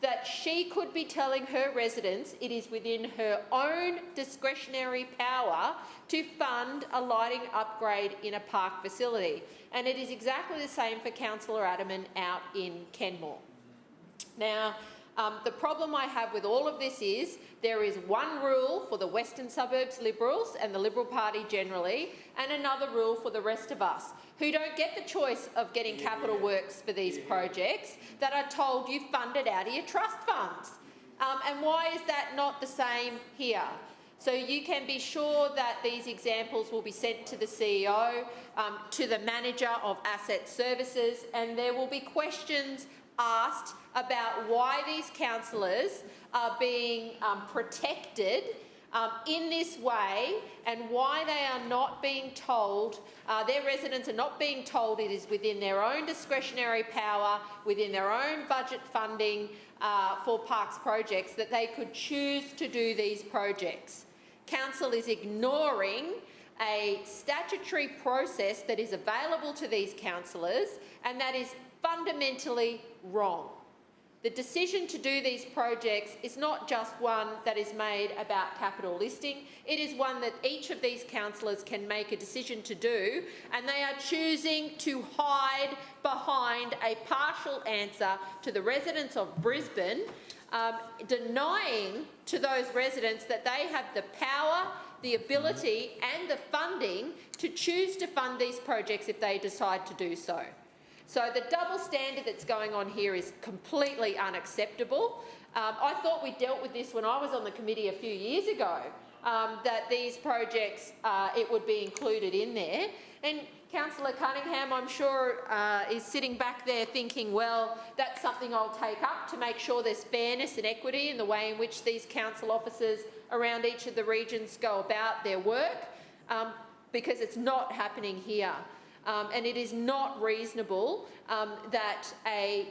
that she could be telling her residents it is within her own discretionary power to fund a lighting upgrade in a park facility. And it is exactly the same for Councillor Adamant out in Kenmore. Now, the problem I have with all of this is there is one rule for the Western Suburbs Liberals and the Liberal Party generally, and another rule for the rest of us who don't get the choice of getting capital works for these projects that are told you fund it out of your trust funds. And why is that not the same here? So you can be sure that these examples will be sent to the CEO, to the manager of Asset Services, and there will be questions asked about why these councillors are being protected in this way and why they are not being told, their residents are not being told it is within their own discretionary power, within their own budget funding for parks projects, that they could choose to do these projects. Council is ignoring a statutory process that is available to these councillors, and that is fundamentally wrong. The decision to do these projects is not just one that is made about capital listing. It is one that each of these councillors can make a decision to do, and they are choosing to hide behind a partial answer to the residents of Brisbane, denying to those residents that they have the power, the ability and the funding to choose to fund these projects if they decide to do so. So the double standard that's going on here is completely unacceptable. I thought we dealt with this when I was on the committee a few years ago, that these projects, it would be included in there. And Councillor Cunningham, I'm sure, is sitting back there thinking, well, that's something I'll take up to make sure there's fairness and equity in the way in which these council officers around each of the regions go about their work, because it's not happening here. And it is not reasonable that a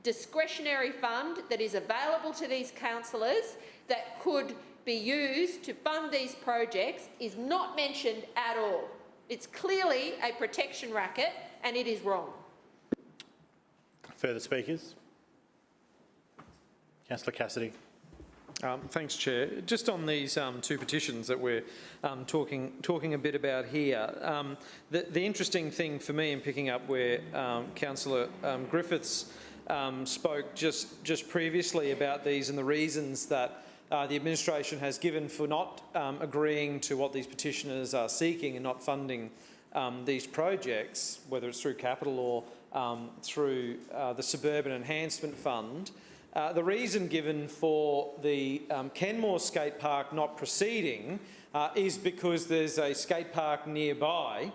discretionary fund that is available to these councillors that could be used to fund these projects is not mentioned at all. It's clearly a protection racket, and it is wrong. Further speakers? Councillor Cassidy. Thanks, Chair. Just on these two petitions that we're talking a bit about here, the interesting thing for me in picking up where Councillor Griffiths spoke just previously about these and the reasons that the administration has given for not agreeing to what these petitioners are seeking and not funding these projects, whether it's through capital or through the Suburban Enhancement Fund. The reason given for the Kenmore skate park not proceeding is because there's a skate park nearby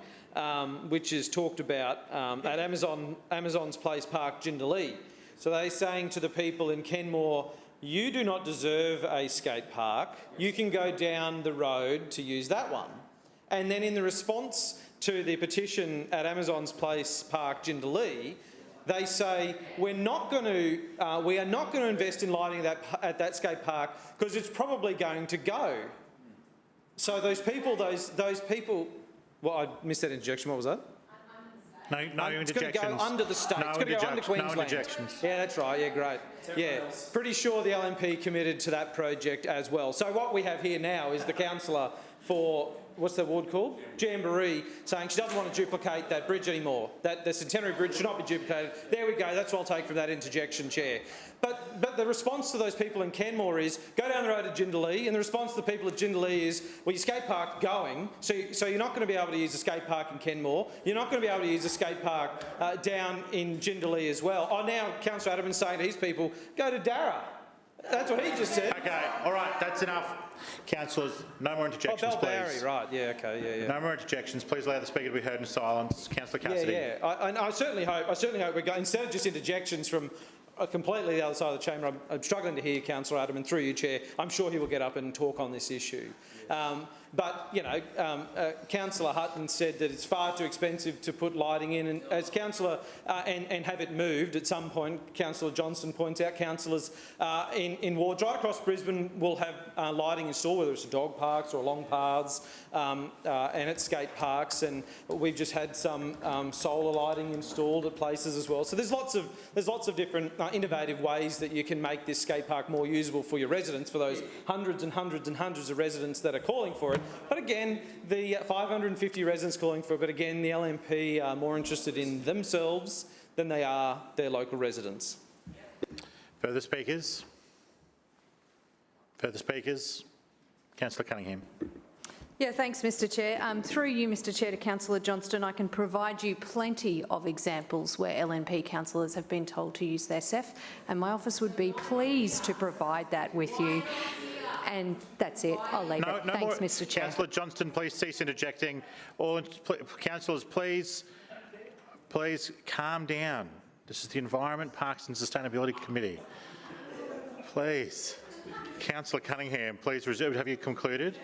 which is talked about at Amazon's Place Park, Jindalee. So they're saying to the people in Kenmore, you do not deserve a skate park, you can go down the road to use that one. And then in the response to the petition at Amazon's Place Park, Jindalee, they say we are not going to invest in lighting at that skate park because it's probably going to go. So those people, well, I missed that interjection. What was that? No interjections. It's going to go under the state. It's going to go under Queensland. No interjections. Yeah, that's right. Yeah, great. Yeah, pretty sure the LNP committed to that project as well. So what we have here now is the councillor for, what's the award called? Jamboree, saying she doesn't want to duplicate that bridge anymore. That the Centenary Bridge should not be duplicated. There we go, that's what I'll take from that interjection, Chair. But the response to those people in Kenmore is, go down the road to Jindalee, and the response to the people at Jindalee is, well, your skate park's going, so you're not going to be able to use a skate park in Kenmore. You're not going to be able to use a skate park down in Jindalee as well. Oh, now Councillor Adams saying to his people, go to Darra. That's what he just said. Okay, all right, that's enough. Councillors, no more interjections, please. Right, yeah, okay, yeah. No more interjections. Please allow the Speaker to be heard in silence. Councillor Cassidy. Yeah. I certainly hope we're going, instead of just interjections from completely the other side of the chamber, I'm struggling to hear Councillor Adam, and through you, Chair, I'm sure he will get up and talk on this issue. But, you know, Councillor Hutton said that it's far too expensive to put lighting in, and as Councillor, and have it moved at some point, Councillor Johnston points out, councillors in wards right across Brisbane will have lighting installed, whether it's dog parks or along paths and at skate parks, and we've just had some solar lighting installed at places as well. So there's lots of different innovative ways that you can make this skate park more usable for your residents, for those hundreds and hundreds and hundreds of residents that are calling for it. But again, the 550 residents calling for it, but again, the LNP are more interested in themselves than they are their local residents. Further speakers? Further speakers? Councillor Cunningham. Yeah, thanks, Mr Chair. Through you, Mr Chair, to Councillor Johnston, I can provide you plenty of examples where LNP councillors have been told to use their CEF, and my office would be pleased to provide that with you. And that's it. I'll leave it. Thanks, Mr Chair. Councillor Johnston, please cease interjecting. All councillors, please calm down. This is the Environment, Parks and Sustainability Committee. Please. Councillor Cunningham, please resume. Have you concluded?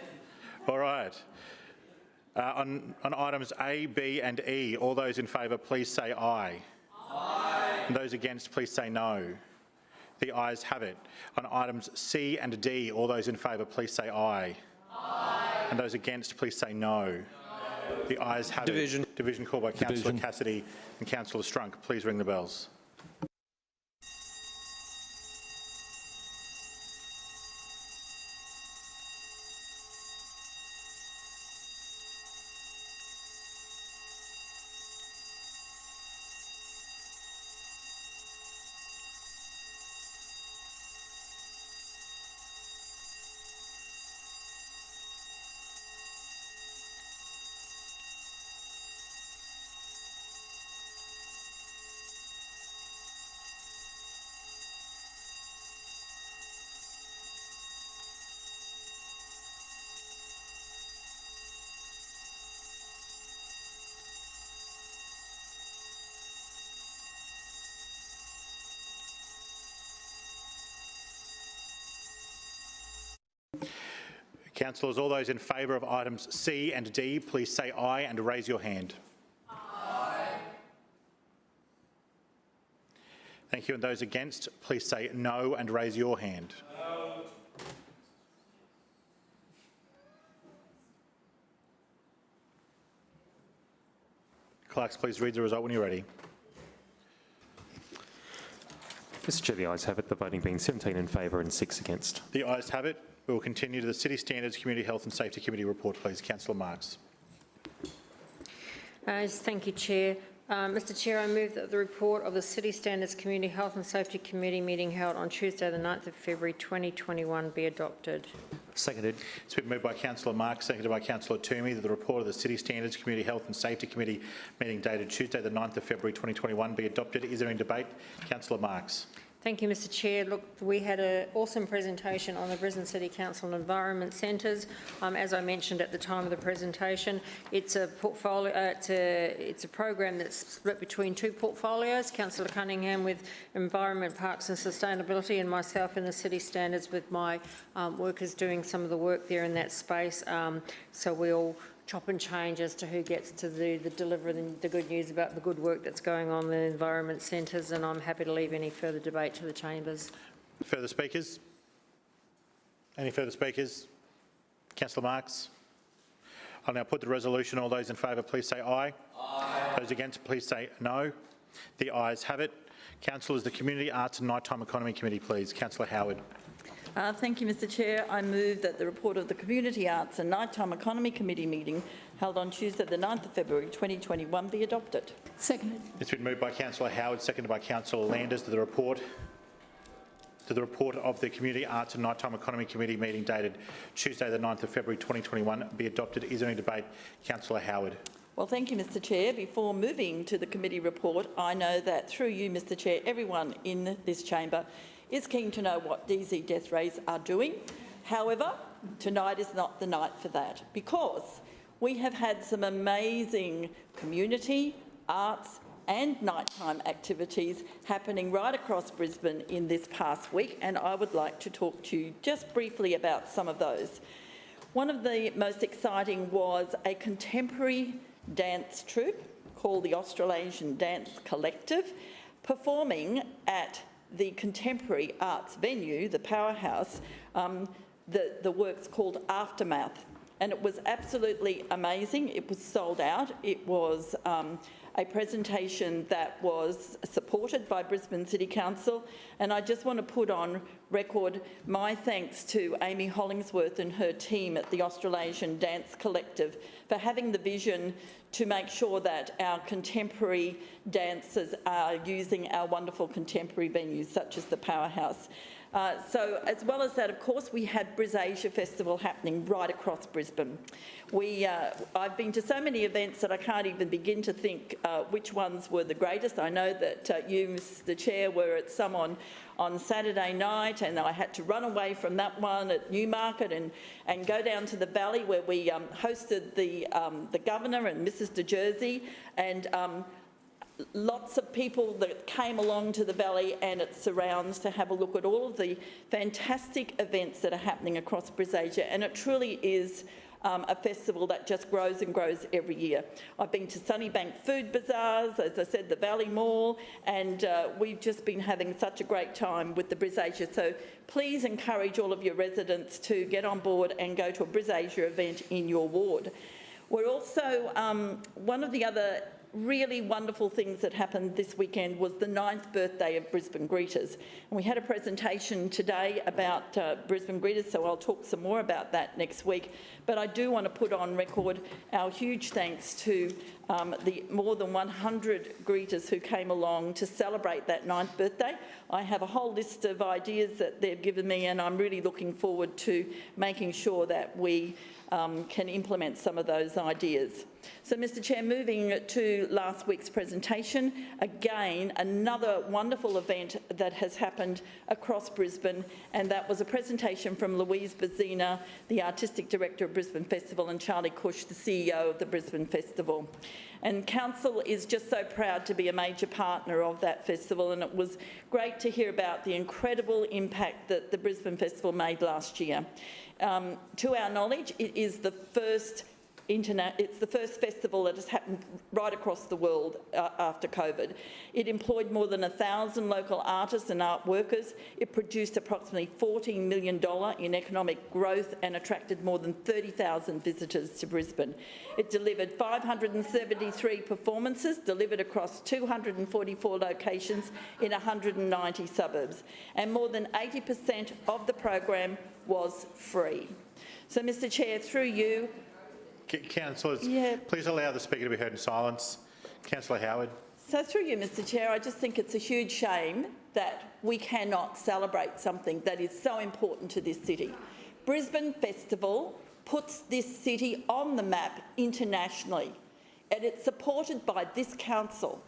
All right. On items A, B and E, all those in favour, please say aye. Aye. And those against, please say no. The ayes have it. On items C and D, all those in favour, please say aye. Aye. And those against, please say no. The ayes have it. Division called by Councillor Cassidy and Councillor Strunk. Please ring the bells. Councillors, all those in favour of items C and D, please say aye and raise your hand. Aye. Thank you. And those against, please say no and raise your hand. No. Clerks, please read the result when you're ready. Mr Chair, the ayes have it, the voting being 17 in favour and 6 against. The ayes have it. We will continue to the City Standards Community Health and Safety Committee report, please. Councillor Marx. Thank you, Chair. Mr Chair, I move that the report of the City Standards Community Health and Safety Committee meeting held on Tuesday the 9th of February 2021 be adopted. Seconded. It's been moved by Councillor Marx, seconded by Councillor Toomey, that the report of the City Standards Community Health and Safety Committee meeting dated Tuesday the 9th of February 2021 be adopted. Is there any debate? Councillor Marx. Thank you, Mr Chair. Look, we had an awesome presentation on the Brisbane City Council and Environment Centres. As I mentioned at the time of the presentation, it's a portfolio. It's a program that's split between two portfolios. Councillor Cunningham with Environment, Parks and Sustainability, and myself in the City Standards with my workers doing some of the work there in that space. So we all chop and change as to who gets to deliver the good news about the good work that's going on in the environment centres, and I'm happy to leave any further debate to the chambers. Further speakers? Any further speakers? Councillor Marx. I'll now put the resolution. All those in favour, please say aye. Aye. Those against, please say no. The ayes have it. Councillors, the Community Arts and Nighttime Economy Committee, please. Councillor Howard. Thank you, Mr Chair. I move that the report of the Community Arts and Nighttime Economy Committee meeting held on Tuesday the 9th of February 2021 be adopted. Seconded. It's been moved by Councillor Howard, seconded by Councillor Landers to the report of the Community Arts and Nighttime Economy Committee meeting dated Tuesday the 9th of February 2021 be adopted. Is there any debate? Councillor Howard. Well, thank you, Mr Chair. Before moving to the committee report, I know that through you, Mr Chair, everyone in this chamber is keen to know what DZ death rays are doing. However, tonight is not the night for that, because we have had some amazing community, arts and nighttime activities happening right across Brisbane in this past week, and I would like to talk to you just briefly about some of those. One of the most exciting was a contemporary dance troupe called the Australasian Dance Collective, performing at the contemporary arts venue, the Powerhouse, the work's called Aftermath. And it was absolutely amazing. It was sold out. It was a presentation that was supported by Brisbane City Council. And I just want to put on record my thanks to Amy Hollingsworth and her team at the Australasian Dance Collective for having the vision to make sure that our contemporary dancers are using our wonderful contemporary venues such as the Powerhouse. So as well as that, of course, we had Brisasia Festival happening right across Brisbane. I've been to so many events that I can't even begin to think which ones were the greatest. I know that you, Mr Chair, were at some on Saturday night, and I had to run away from that one at Newmarket and go down to the Valley where we hosted the Governor and Mrs de Jersey, and lots of people that came along to the Valley and its surrounds to have a look at all of the fantastic events that are happening across Brisasia, and it truly is a festival that just grows and grows every year. I've been to Sunnybank Food Bazaars, as I said, the Valley Mall, and we've just been having such a great time with the Brisasia. So please encourage all of your residents to get on board and go to a Brisasia event in your ward. We're also, one of the other really wonderful things that happened this weekend was the 9th birthday of Brisbane Greeters. And we had a presentation today about Brisbane Greeters, so I'll talk some more about that next week. But I do want to put on record our huge thanks to the more than 100 greeters who came along to celebrate that 9th birthday. I have a whole list of ideas that they've given me, and I'm really looking forward to making sure that we can implement some of those ideas. So, Mr Chair, moving to last week's presentation, again, another wonderful event that has happened across Brisbane, and that was a presentation from Louise Bazina, the Artistic Director of Brisbane Festival, and Charlie Cush, the CEO of the Brisbane Festival. And Council is just so proud to be a major partner of that festival, and it was great to hear about the incredible impact that the Brisbane Festival made last year. To our knowledge, it is the first festival that has happened right across the world after COVID. It employed more than 1,000 local artists and art workers. It produced approximately $14 million in economic growth and attracted more than 30,000 visitors to Brisbane. It delivered 573 performances, delivered across 244 locations in 190 suburbs, and more than 80% of the program was free. So, Mr Chair, through you, Councillors, please allow the Speaker to be heard in silence. Councillor Howard. So through you, Mr Chair, I just think it's a huge shame that we cannot celebrate something that is so important to this city. Brisbane Festival puts this city on the map internationally, and it's supported by this council.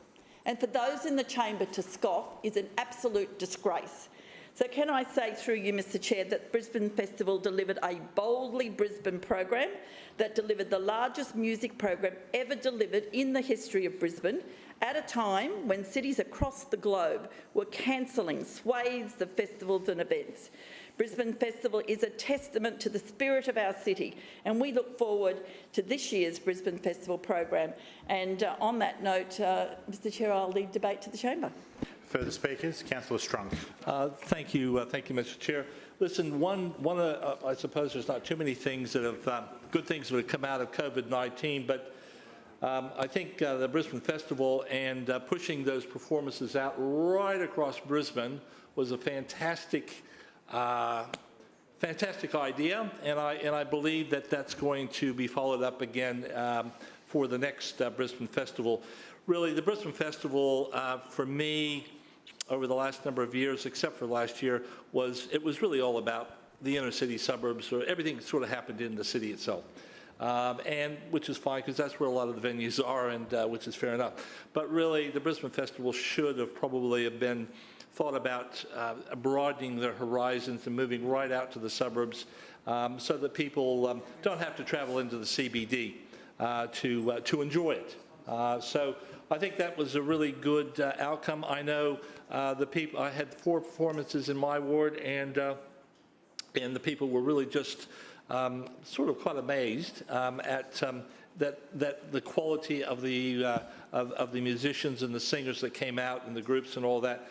And for those in the chamber to scoff is an absolute disgrace. So can I say through you, Mr Chair, that Brisbane Festival delivered a boldly Brisbane program that delivered the largest music program ever delivered in the history of Brisbane at a time when cities across the globe were cancelling swathes of festivals and events. Brisbane Festival is a testament to the spirit of our city, and we look forward to this year's Brisbane Festival program. And on that note, Mr Chair, I'll leave debate to the chamber. Further speakers? Councillor Strunk. Thank you, Mr Chair. Listen, I suppose there's not too many things that have, good things that have come out of COVID-19, but I think the Brisbane Festival and pushing those performances out right across Brisbane was a fantastic fantastic idea, and I believe that that's going to be followed up again for the next Brisbane Festival. Really, the Brisbane Festival, for me, over the last number of years, except for last year, was really all about the inner city suburbs, or everything sort of happened in the city itself. And which is fine, because that's where a lot of the venues are, and which is fair enough. But really, the Brisbane Festival should have probably been thought about broadening their horizons and moving right out to the suburbs, so that people don't have to travel into the CBD to enjoy it. So I think that was a really good outcome. I know the people. I had 4 performances in my ward, and the people were really just sort of quite amazed at that the quality of the musicians and the singers that came out and the groups and all that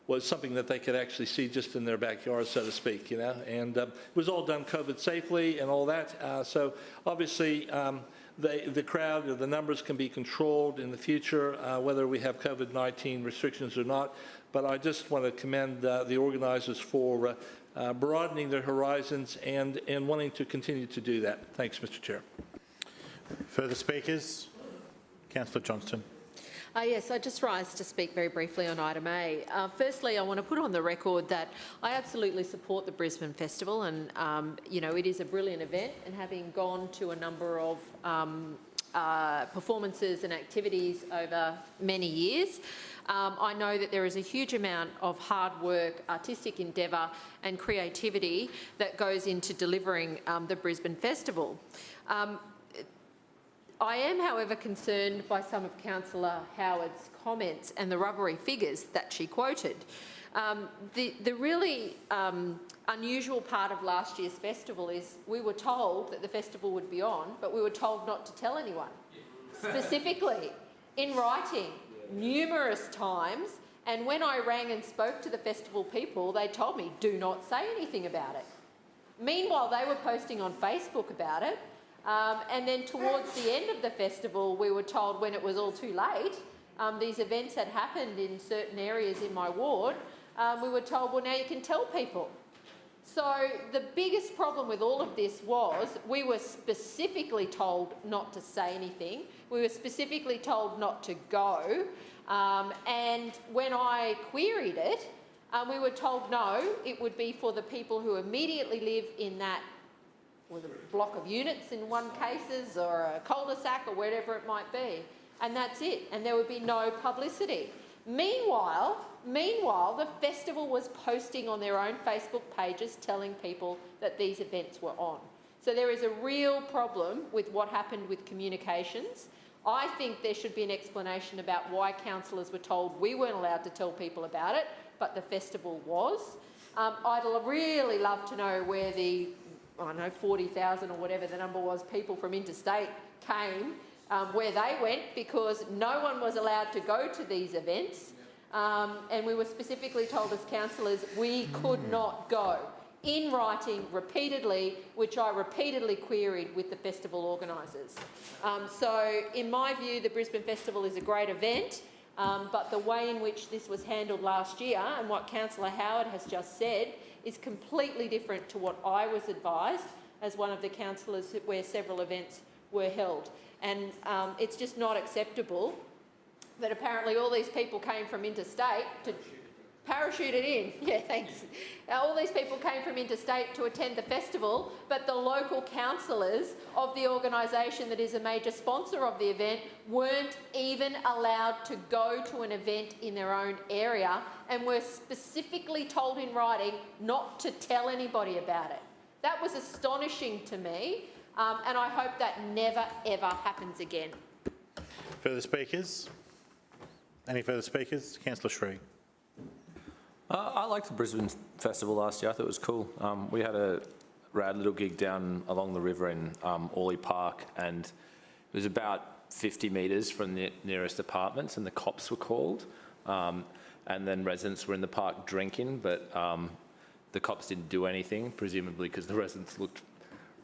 was something that they could actually see just in their backyard, so to speak, you know. And it was all done COVID safely and all that. So obviously the crowd or the numbers can be controlled in the future, whether we have COVID-19 restrictions or not. But I just want to commend the organisers for broadening their horizons and wanting to continue to do that. Thanks, Mr. Chair. Further speakers? Councillor Johnston. Yes, I just rise to speak very briefly on item A. Firstly, I want to put on the record that I absolutely support the Brisbane Festival, and you know, it is a brilliant event, and having gone to a number of performances and activities over many years, I know that there is a huge amount of hard work, artistic endeavour and creativity that goes into delivering the Brisbane Festival. I am, however, concerned by some of Councillor Howard's comments and the rubbery figures that she quoted. The really unusual part of last year's festival is we were told that the festival would be on, but we were told not to tell anyone. Specifically, in writing, numerous times, and when I rang and spoke to the festival people, they told me, do not say anything about it. Meanwhile, they were posting on Facebook about it. And then towards the end of the festival, we were told when it was all too late, these events had happened in certain areas in my ward, we were told, well, now you can tell people. So the biggest problem with all of this was we were specifically told not to say anything. We were specifically told not to go. And when I queried it, we were told no, it would be for the people who immediately live in that, with a block of units in one cases, or a cul-de-sac, or whatever it might be. And that's it. And there would be no publicity. Meanwhile, the festival was posting on their own Facebook pages telling people that these events were on. So there is a real problem with what happened with communications. I think there should be an explanation about why councillors were told we weren't allowed to tell people about it, but the festival was. I'd really love to know where the, I don't know, 40,000 or whatever the number was, people from interstate came, where they went, because no one was allowed to go to these events. And we were specifically told as councillors we could not go, in writing repeatedly, which I repeatedly queried with the festival organisers. So in my view, the Brisbane Festival is a great event, but the way in which this was handled last year and what Councillor Howard has just said is completely different to what I was advised as one of the councillors where several events were held. And it's just not acceptable that apparently all these people came from interstate to parachuted in. Yeah, thanks. All these people came from interstate to attend the festival, but the local councillors of the organisation that is a major sponsor of the event weren't even allowed to go to an event in their own area, and were specifically told in writing not to tell anybody about it. That was astonishing to me, and I hope that never, ever happens again. Further speakers? Any further speakers? Councillor Shree. I liked the Brisbane Festival last year. I thought it was cool. We had a rad little gig down along the river in Orley Park, and it was about 50 metres from the nearest apartments, and the cops were called. And then residents were in the park drinking, but the cops didn't do anything, presumably because the residents looked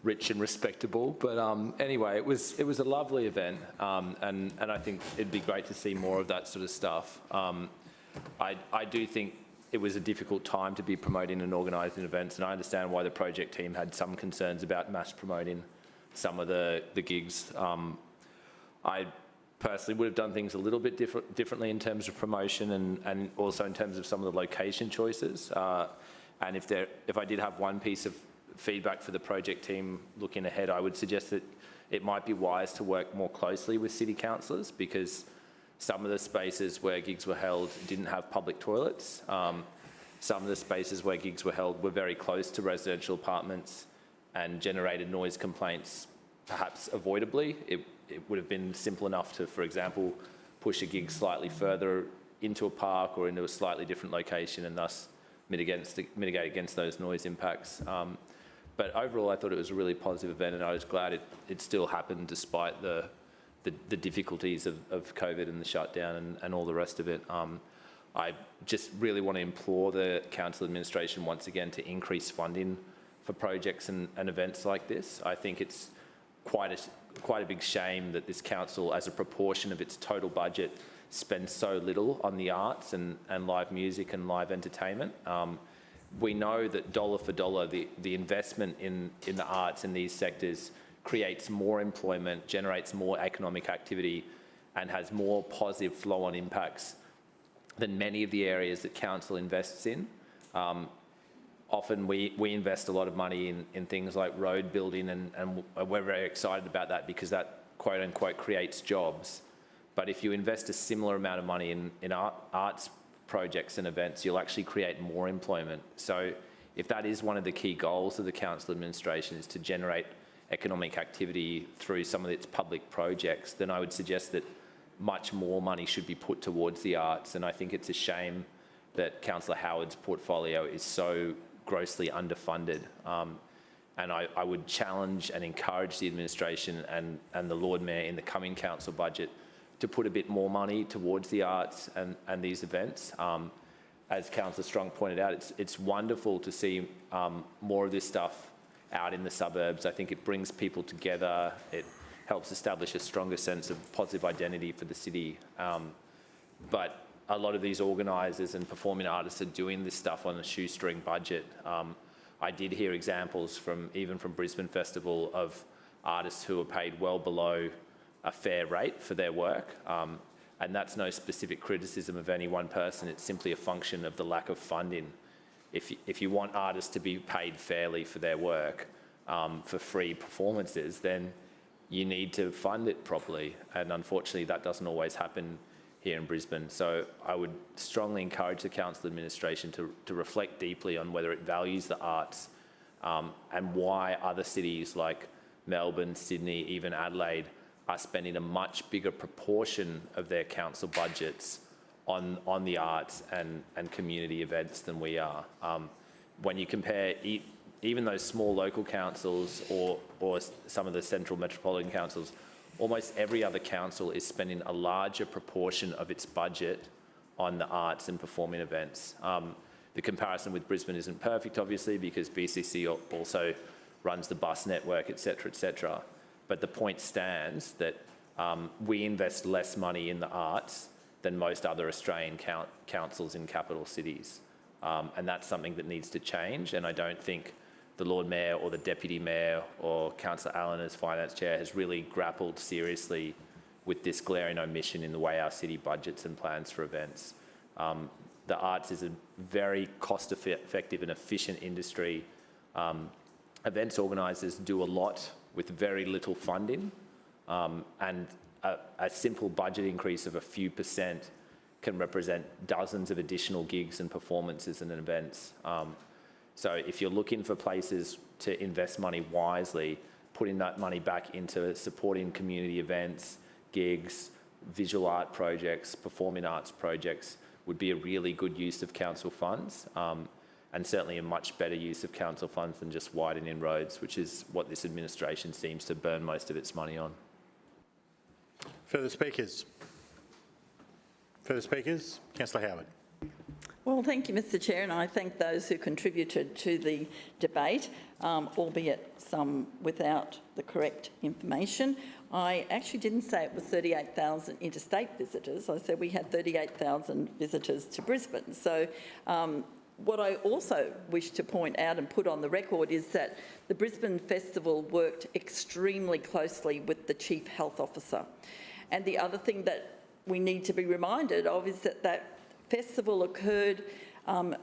rich and respectable. But anyway, it was a lovely event, and I think it'd be great to see more of that sort of stuff. I do think it was a difficult time to be promoting and organising events, and I understand why the project team had some concerns about mass promoting some of the gigs. I personally would have done things a little bit differently in terms of promotion and also in terms of some of the location choices. And if I did have one piece of feedback for the project team looking ahead, I would suggest that it might be wise to work more closely with city councillors, because some of the spaces where gigs were held didn't have public toilets. Some of the spaces where gigs were held were very close to residential apartments and generated noise complaints, perhaps avoidably. It would have been simple enough to, for example, push a gig slightly further into a park or into a slightly different location and thus mitigate against those noise impacts. But overall, I thought it was a really positive event, and I was glad it still happened despite the difficulties of COVID and the shutdown and all the rest of it. I just really want to implore the council administration once again to increase funding for projects and events like this. I think it's quite a big shame that this council, as a proportion of its total budget, spends so little on the arts and live music and live entertainment. We know that dollar for dollar, the investment in the arts in these sectors creates more employment, generates more economic activity, and has more positive flow-on impacts than many of the areas that council invests in. Often we invest a lot of money in things like road building, and we're very excited about that because that quote unquote creates jobs. But if you invest a similar amount of money in arts projects and events, you'll actually create more employment. So if that is one of the key goals of the council administration, is to generate economic activity through some of its public projects, then I would suggest that much more money should be put towards the arts. And I think it's a shame that Councillor Howard's portfolio is so grossly underfunded. And I would challenge and encourage the administration and the Lord Mayor in the coming council budget to put a bit more money towards the arts and these events. As Councillor Strong pointed out, it's wonderful to see more of this stuff out in the suburbs. I think it brings people together. It helps establish a stronger sense of positive identity for the city. But a lot of these organisers and performing artists are doing this stuff on a shoestring budget. I did hear examples even from Brisbane Festival of artists who are paid well below a fair rate for their work. And that's no specific criticism of any one person. It's simply a function of the lack of funding. If you want artists to be paid fairly for their work, for free performances, then you need to fund it properly. And unfortunately, that doesn't always happen here in Brisbane. So I would strongly encourage the council administration to reflect deeply on whether it values the arts and why other cities like Melbourne, Sydney, even Adelaide are spending a much bigger proportion of their council budgets on the arts and community events than we are. When you compare even those small local councils or some of the central metropolitan councils, almost every other council is spending a larger proportion of its budget on the arts and performing events. The comparison with Brisbane isn't perfect, obviously, because BCC also runs the bus network, et cetera, but the point stands that we invest less money in the arts than most other Australian councils in capital cities. And that's something that needs to change, and I don't think the Lord Mayor or the Deputy Mayor or Councillor Allen as Finance Chair has really grappled seriously with this glaring omission in the way our city budgets and plans for events. The arts is a very cost-effective and efficient industry. Events organisers do a lot with very little funding, and a simple budget increase of a few percent can represent dozens of additional gigs and performances and events. So if you're looking for places to invest money wisely, putting that money back into supporting community events, gigs, visual art projects, performing arts projects would be a really good use of council funds, and certainly a much better use of council funds than just widening roads, which is what this administration seems to burn most of its money on. Further speakers? Further speakers? Councillor Howard. Well, thank you, Mr Chair, and I thank those who contributed to the debate, albeit some without the correct information. I actually didn't say it was 38,000 interstate visitors. I said we had 38,000 visitors to Brisbane. So what I also wish to point out and put on the record is that the Brisbane Festival worked extremely closely with the Chief Health Officer. And the other thing that we need to be reminded of is that that festival occurred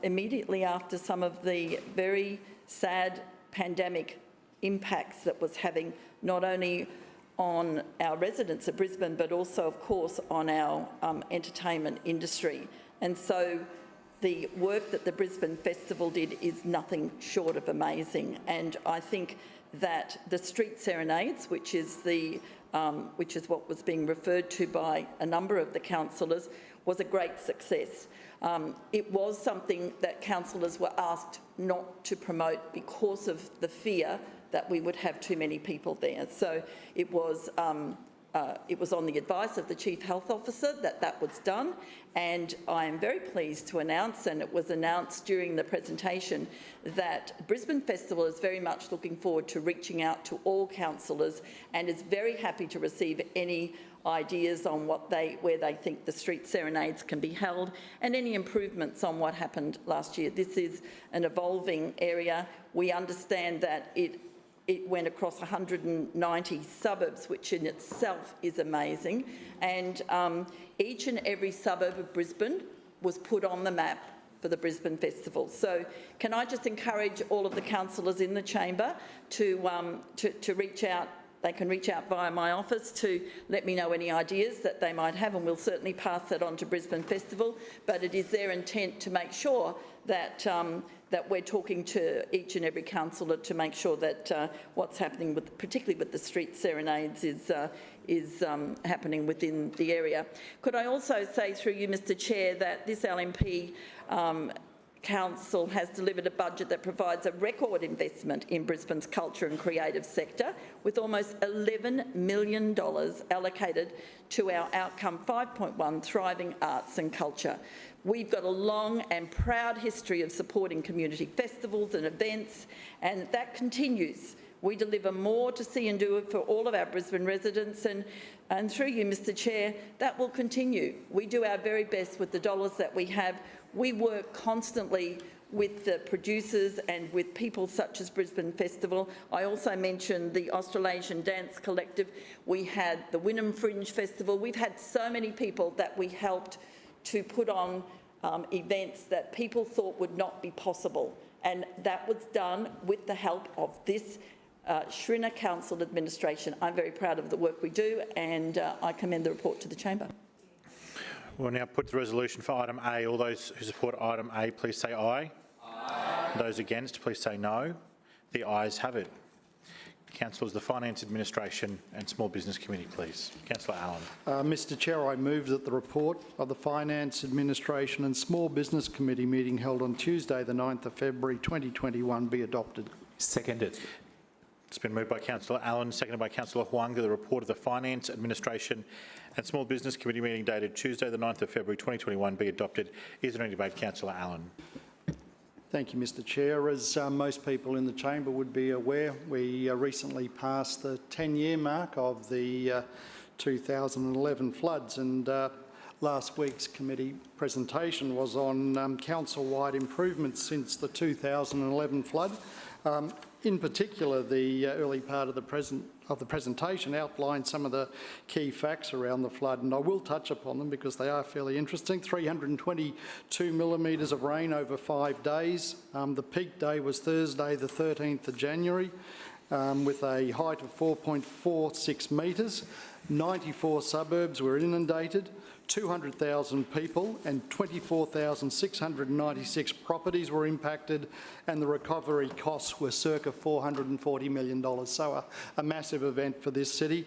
immediately after some of the very sad pandemic impacts that was having not only on our residents of Brisbane, but also, of course, on our entertainment industry. And so the work that the Brisbane Festival did is nothing short of amazing. And I think that the street serenades, which is what was being referred to by a number of the councillors, was a great success. It was something that councillors were asked not to promote because of the fear that we would have too many people there. So it was on the advice of the Chief Health Officer that was done, and I am very pleased to announce, and it was announced during the presentation, that Brisbane Festival is very much looking forward to reaching out to all councillors and is very happy to receive any ideas on where they think the street serenades can be held and any improvements on what happened last year. This is an evolving area. We understand that it went across 190 suburbs, which in itself is amazing. And each and every suburb of Brisbane was put on the map for the Brisbane Festival. So can I just encourage all of the councillors in the chamber to reach out. They can reach out via my office to let me know any ideas that they might have, and we'll certainly pass that on to Brisbane Festival. But it is their intent to make sure that that we're talking to each and every councillor to make sure that what's happening, particularly with the street serenades, is happening within the area. Could I also say through you, Mr Chair, that this LNP Council has delivered a budget that provides a record investment in Brisbane's culture and creative sector, with almost $11 million allocated to our outcome 5.1, Thriving Arts and Culture. We've got a long and proud history of supporting community festivals and events, and that continues. We deliver more to see and do for all of our Brisbane residents, and through you, Mr Chair, that will continue. We do our very best with the dollars that we have. We work constantly with the producers and with people such as Brisbane Festival. I also mentioned the Australasian Dance Collective. We had the Wynnum Fringe Festival. We've had so many people that we helped to put on events that people thought would not be possible. And that was done with the help of this Shrinner Council administration. I'm very proud of the work we do, and I commend the report to the chamber. We'll now put the resolution for item A. All those who support item A, please say aye. Aye. Those against, please say no. The ayes have it. Councillors, the Finance Administration and Small Business Committee, please. Councillor Allen. Mr Chair, I move that the report of the Finance Administration and Small Business Committee meeting held on Tuesday, the 9th of February 2021 be adopted. Seconded. It's been moved by Councillor Allen, seconded by Councillor Huang, that the report of the Finance Administration and Small Business Committee meeting dated Tuesday, the 9th of February 2021 be adopted. Is there any debate? Councillor Allen. Thank you, Mr Chair. As most people in the chamber would be aware, we recently passed the 10-year mark of the 2011 floods, and last week's committee presentation was on council-wide improvements since the 2011 flood. In particular, the early part of the presentation outlined some of the key facts around the flood, and I will touch upon them because they are fairly interesting. 322 millimetres of rain over 5 days. The peak day was Thursday, the 13th of January, with a height of 4.46 metres. 94 suburbs were inundated. 200,000 people and 24,696 properties were impacted, and the recovery costs were circa $440 million. So a massive event for this city.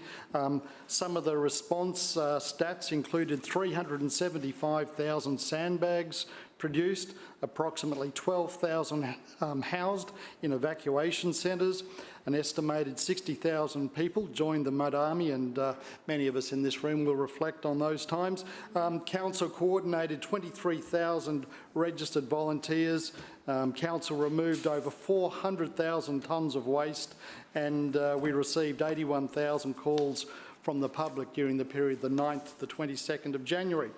Some of the response stats included 375,000 sandbags, produced, approximately 12,000 housed in evacuation centres. An estimated 60,000 people joined the Mud Army, and many of us in this room will reflect on those times. Council coordinated 23,000 registered volunteers. Council removed over 400,000 tonnes of waste, and we received 81,000 calls from the public during the period the 9th to the 22nd of January.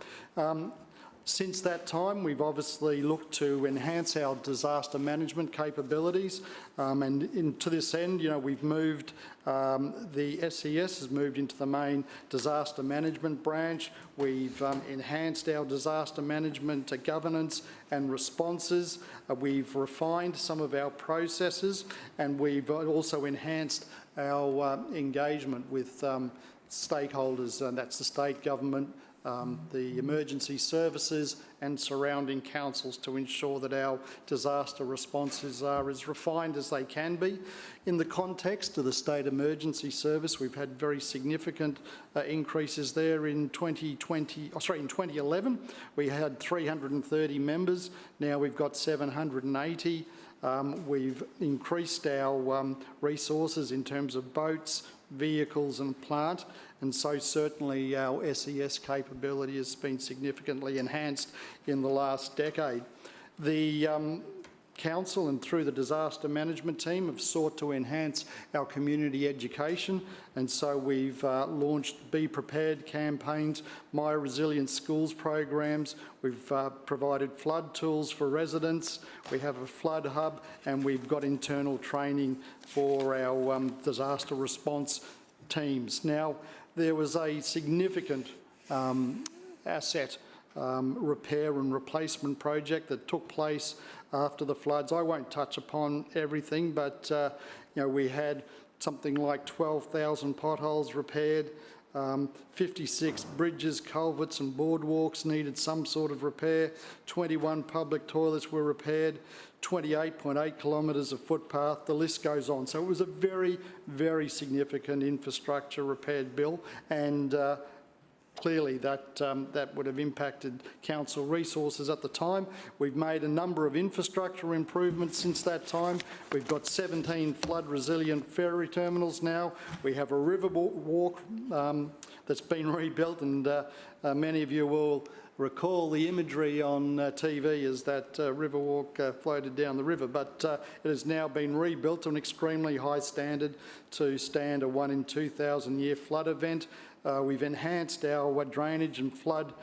Since that time, we've obviously looked to enhance our disaster management capabilities, and to this end, we've moved, the SES has moved into the main disaster management branch. We've enhanced our disaster management governance and responses. We've refined some of our processes, and we've also enhanced our engagement with stakeholders, and that's the state government, the emergency services and surrounding councils, to ensure that our disaster responses are as refined as they can be. In the context of the State Emergency Service, we've had very significant increases there. In 2011, we had 330 members. Now we've got 780. We've increased our resources in terms of boats, vehicles and plant, and so certainly our SES capability has been significantly enhanced in the last decade. The Council and through the disaster management team have sought to enhance our community education, and so we've launched Be Prepared campaigns, My Resilient Schools programs. We've provided flood tools for residents. We have a flood hub, and we've got internal training for our disaster response teams. Now, there was a significant asset repair and replacement project that took place after the floods. I won't touch upon everything, but we had something like 12,000 potholes repaired, 56 bridges, culverts and boardwalks needed some sort of repair, 21 public toilets were repaired, 28.8 kilometres of footpath, the list goes on. So it was a very, very significant infrastructure repaired bill, and clearly that would have impacted council resources at the time. We've made a number of infrastructure improvements since that time. We've got 17 flood resilient ferry terminals now. We have a river walk that's been rebuilt, and many of you will recall the imagery on TV as that Riverwalk floated down the river, but it has now been rebuilt to an extremely high standard to stand a 1 in 2,000 year flood event. We've enhanced our drainage and flood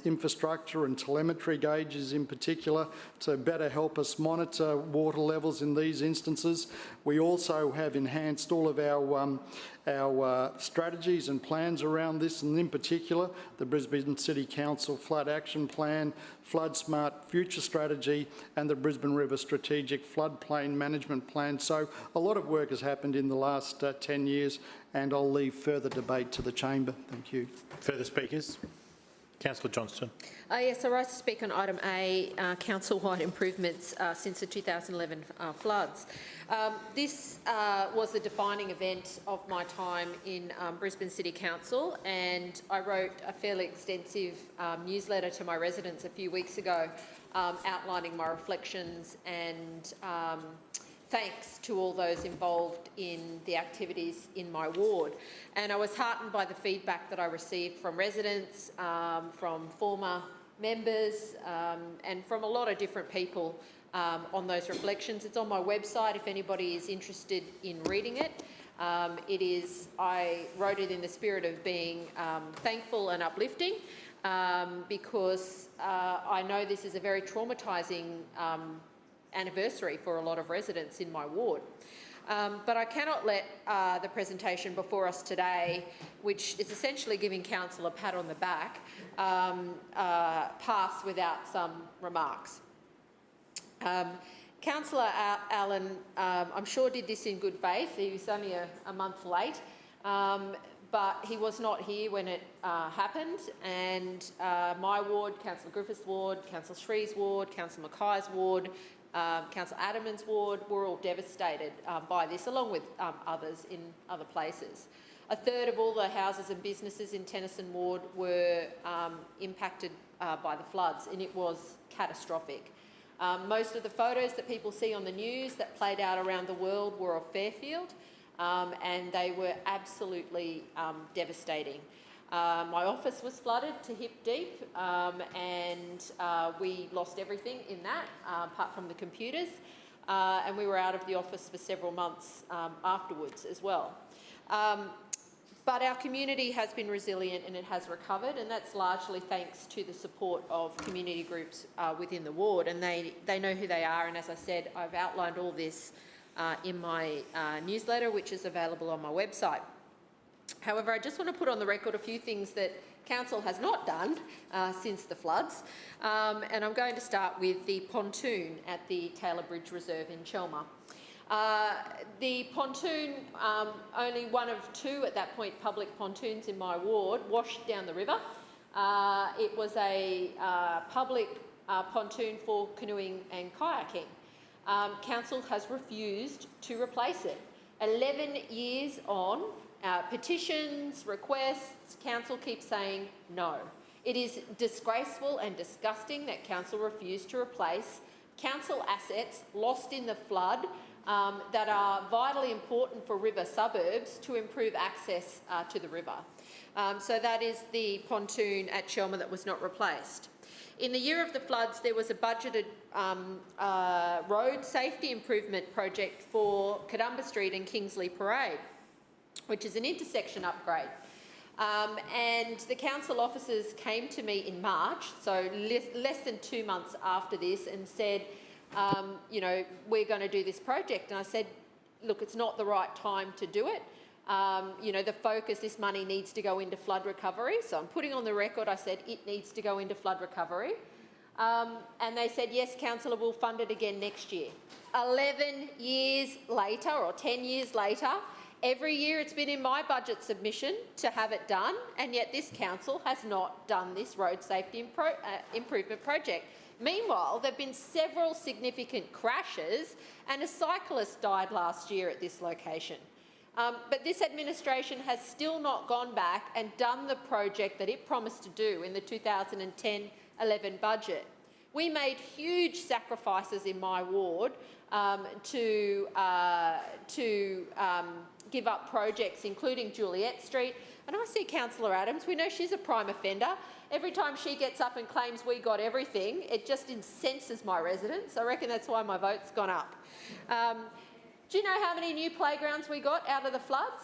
infrastructure and telemetry gauges in particular to better help us monitor water levels in these instances. We also have enhanced all of our strategies and plans around this, and in particular the Brisbane City Council Flood Action Plan, Flood Smart Future Strategy and the Brisbane River Strategic Floodplain Management Plan. So a lot of work has happened in the last 10 years, and I'll leave further debate to the chamber. Thank you. Further speakers? Councillor Johnston. Yes, I rise to speak on item A, council-wide improvements since the 2011 floods. This was a defining event of my time in Brisbane City Council, and I wrote a fairly extensive newsletter to my residents a few weeks ago outlining my reflections and thanks to all those involved in the activities in my ward. And I was heartened by the feedback that I received from residents, from former members, and from a lot of different people on those reflections. It's on my website if anybody is interested in reading it. I wrote it in the spirit of being thankful and uplifting, because I know this is a very traumatising anniversary for a lot of residents in my ward. But I cannot let the presentation before us today, which is essentially giving council a pat on the back, pass without some remarks. Councillor Allen, I'm sure did this in good faith. He was only a month late, but he was not here when it happened, and my ward, Councillor Griffith's ward, Councillor Shree's ward, Councillor Mackay's ward, Councillor Adamant's ward were all devastated by this, along with others in other places. A third of all the houses and businesses in Tennyson ward were impacted by the floods, and it was catastrophic. Most of the photos that people see on the news that played out around the world were of Fairfield, and they were absolutely devastating. My office was flooded to hip deep, and we lost everything in that, apart from the computers, and we were out of the office for several months afterwards as well. But our community has been resilient and it has recovered, and that's largely thanks to the support of community groups within the ward, and they know who they are, and as I said, I've outlined all this in my newsletter, which is available on my website. However, I just want to put on the record a few things that Council has not done since the floods, and I'm going to start with the pontoon at the Taylor Bridge Reserve in Chelmer. The pontoon, only one of two at that point public pontoons in my ward, washed down the river. It was a public pontoon for canoeing and kayaking. Council has refused to replace it. 11 years on, petitions, requests, Council keeps saying no. It is disgraceful and disgusting that Council refused to replace Council assets lost in the flood that are vitally important for river suburbs to improve access to the river. So that is the pontoon at Chelmer that was not replaced. In the year of the floods, there was a budgeted road safety improvement project for Kadumba Street and Kingsley Parade, which is an intersection upgrade. And the council officers came to me in March, so less than 2 months after this, and said, you know, we're going to do this project. And I said, look, it's not the right time to do it. You know, the focus, this money needs to go into flood recovery. So I'm putting on the record, I said it needs to go into flood recovery. And they said, yes, councillor, we'll fund it again next year. 11 years later, or 10 years later, every year it's been in my budget submission to have it done, and yet this council has not done this road safety improvement project. Meanwhile, there have been several significant crashes, and a cyclist died last year at this location. But this administration has still not gone back and done the project that it promised to do in the 2010-11 budget. We made huge sacrifices in my ward to give up projects, including Juliet Street. And I see Councillor Adams, we know she's a prime offender. Every time she gets up and claims we got everything, it just incenses my residents. I reckon that's why my vote's gone up. Do you know how many new playgrounds we got out of the floods?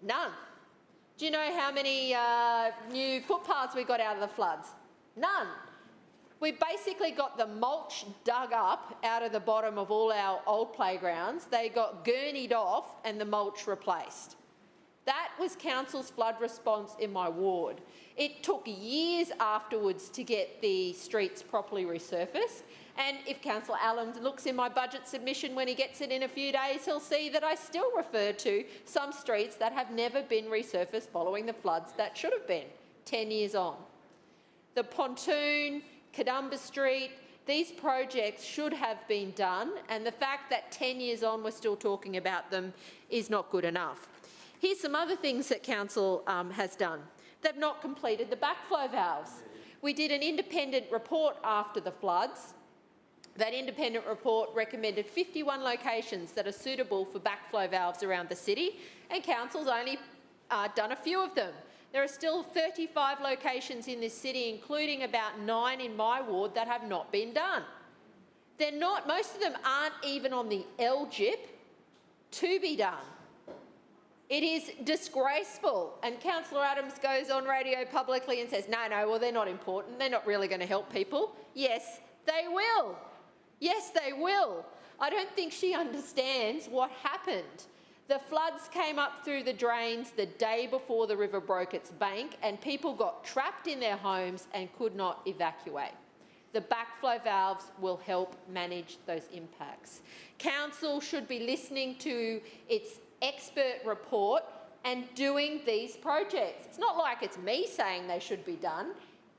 None. Do you know how many new footpaths we got out of the floods? None. We basically got the mulch dug up out of the bottom of all our old playgrounds. They got gurneyed off and the mulch replaced. That was council's flood response in my ward. It took years afterwards to get the streets properly resurfaced. And if Councillor Allen looks in my budget submission when he gets it in a few days, he'll see that I still refer to some streets that have never been resurfaced following the floods that should have been, 10 years on. The pontoon, Kadumba Street, these projects should have been done, and the fact that 10 years on we're still talking about them is not good enough. Here's some other things that Council has done. They've not completed the backflow valves. We did an independent report after the floods. That independent report recommended 51 locations that are suitable for backflow valves around the city, and Council's only done a few of them. There are still 35 locations in this city, including about 9 in my ward, that have not been done. They're not, most of them aren't even on the LGIP to be done. It is disgraceful, and Councillor Adams goes on radio publicly and says, no, well, they're not important, they're not really going to help people. Yes, they will. Yes, they will. I don't think she understands what happened. The floods came up through the drains the day before the river broke its bank, and people got trapped in their homes and could not evacuate. The backflow valves will help manage those impacts. Council should be listening to its expert report and doing these projects. It's not like it's me saying they should be done.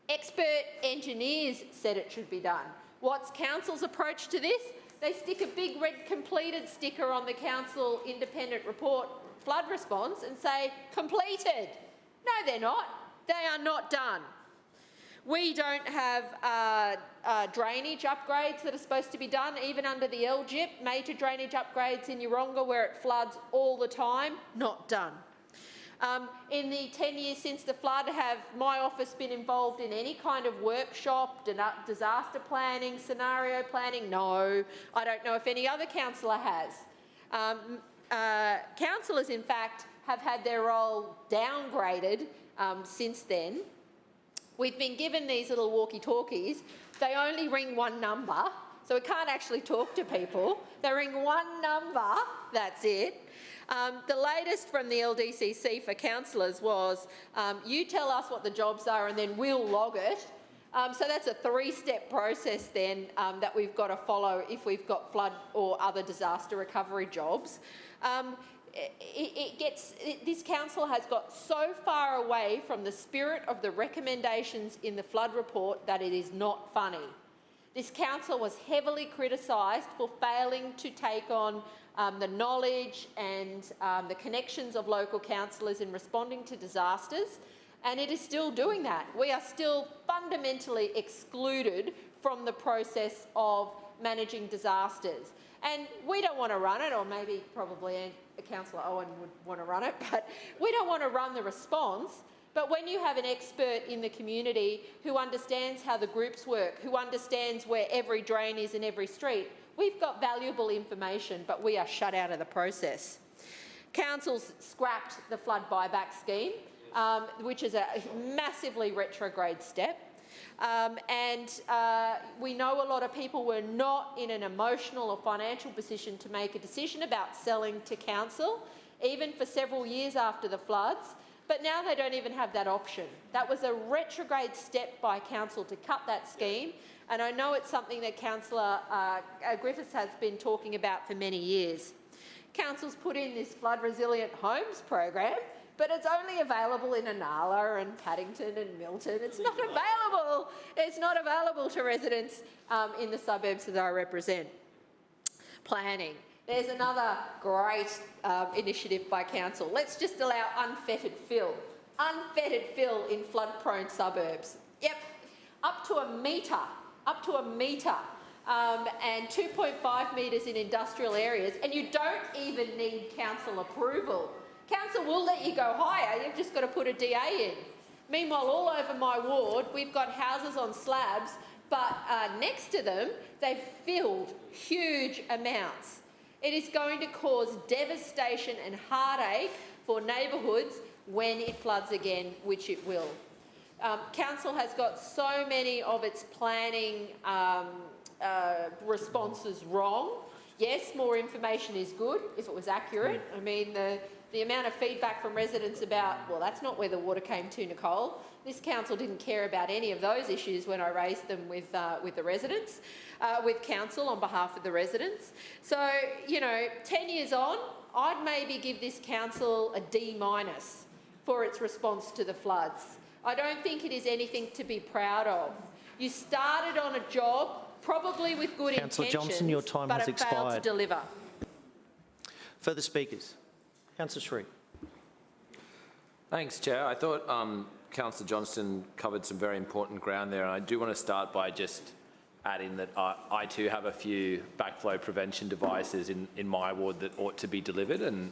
Expert engineers said it should be done. What's Council's approach to this? They stick a big red completed sticker on the council independent report flood response and say, completed. No, they're not. They are not done. We don't have drainage upgrades that are supposed to be done, even under the LGIP, major drainage upgrades in Yeronga where it floods all the time, not done. In the 10 years since the flood, have my office been involved in any kind of workshop, disaster planning, scenario planning? No. I don't know if any other councillor has. Councillors, in fact, have had their role downgraded since then. We've been given these little walkie-talkies. They only ring one number, so we can't actually talk to people. They ring one number, that's it. The latest from the LDCC for councillors was, you tell us what the jobs are and then we'll log it. So that's a three-step process then that we've got to follow if we've got flood or other disaster recovery jobs. This council has got so far away from the spirit of the recommendations in the flood report that it is not funny. This council was heavily criticised for failing to take on the knowledge and the connections of local councillors in responding to disasters, and it is still doing that. We are still fundamentally excluded from the process of managing disasters. And we don't want to run it, or maybe probably Councillor Owen would want to run it, but we don't want to run the response. But when you have an expert in the community who understands how the groups work, who understands where every drain is in every street, we've got valuable information, but we are shut out of the process. Council's scrapped the flood buyback scheme, which is a massively retrograde step. We know a lot of people were not in an emotional or financial position to make a decision about selling to council, even for several years after the floods, but now they don't even have that option. That was a retrograde step by council to cut that scheme, and I know it's something that Councillor Griffiths has been talking about for many years. Council's put in this flood resilient homes program, but it's only available in Inala and Paddington and Milton. It's not available. It's not available to residents in the suburbs that I represent. Planning. There's another great initiative by council. Let's just allow unfettered fill. Unfettered fill in flood-prone suburbs. Yep, up to a metre. Up to a metre. And 2.5 metres in industrial areas, and you don't even need council approval. Council will let you go higher, you've just got to put a DA in. Meanwhile, all over my ward, we've got houses on slabs, but next to them, they've filled huge amounts. It is going to cause devastation and heartache for neighbourhoods when it floods again, which it will. Council has got so many of its planning responses wrong. Yes, more information is good if it was accurate. I mean, the amount of feedback from residents about, well, that's not where the water came to, Nicole. This council didn't care about any of those issues when I raised them with the residents, with council on behalf of the residents. So, you know, 10 years on, I'd maybe give this council a D- for its response to the floods. I don't think it is anything to be proud of. You started on a job, probably with good Councillor intentions, Johnson, your time but has it failed to expired. deliver. Further speakers. Councillor Sri. Thanks, Chair. I thought Councillor Johnston covered some very important ground there, and I do want to start by just adding that I too have a few backflow prevention devices in my ward that ought to be delivered, and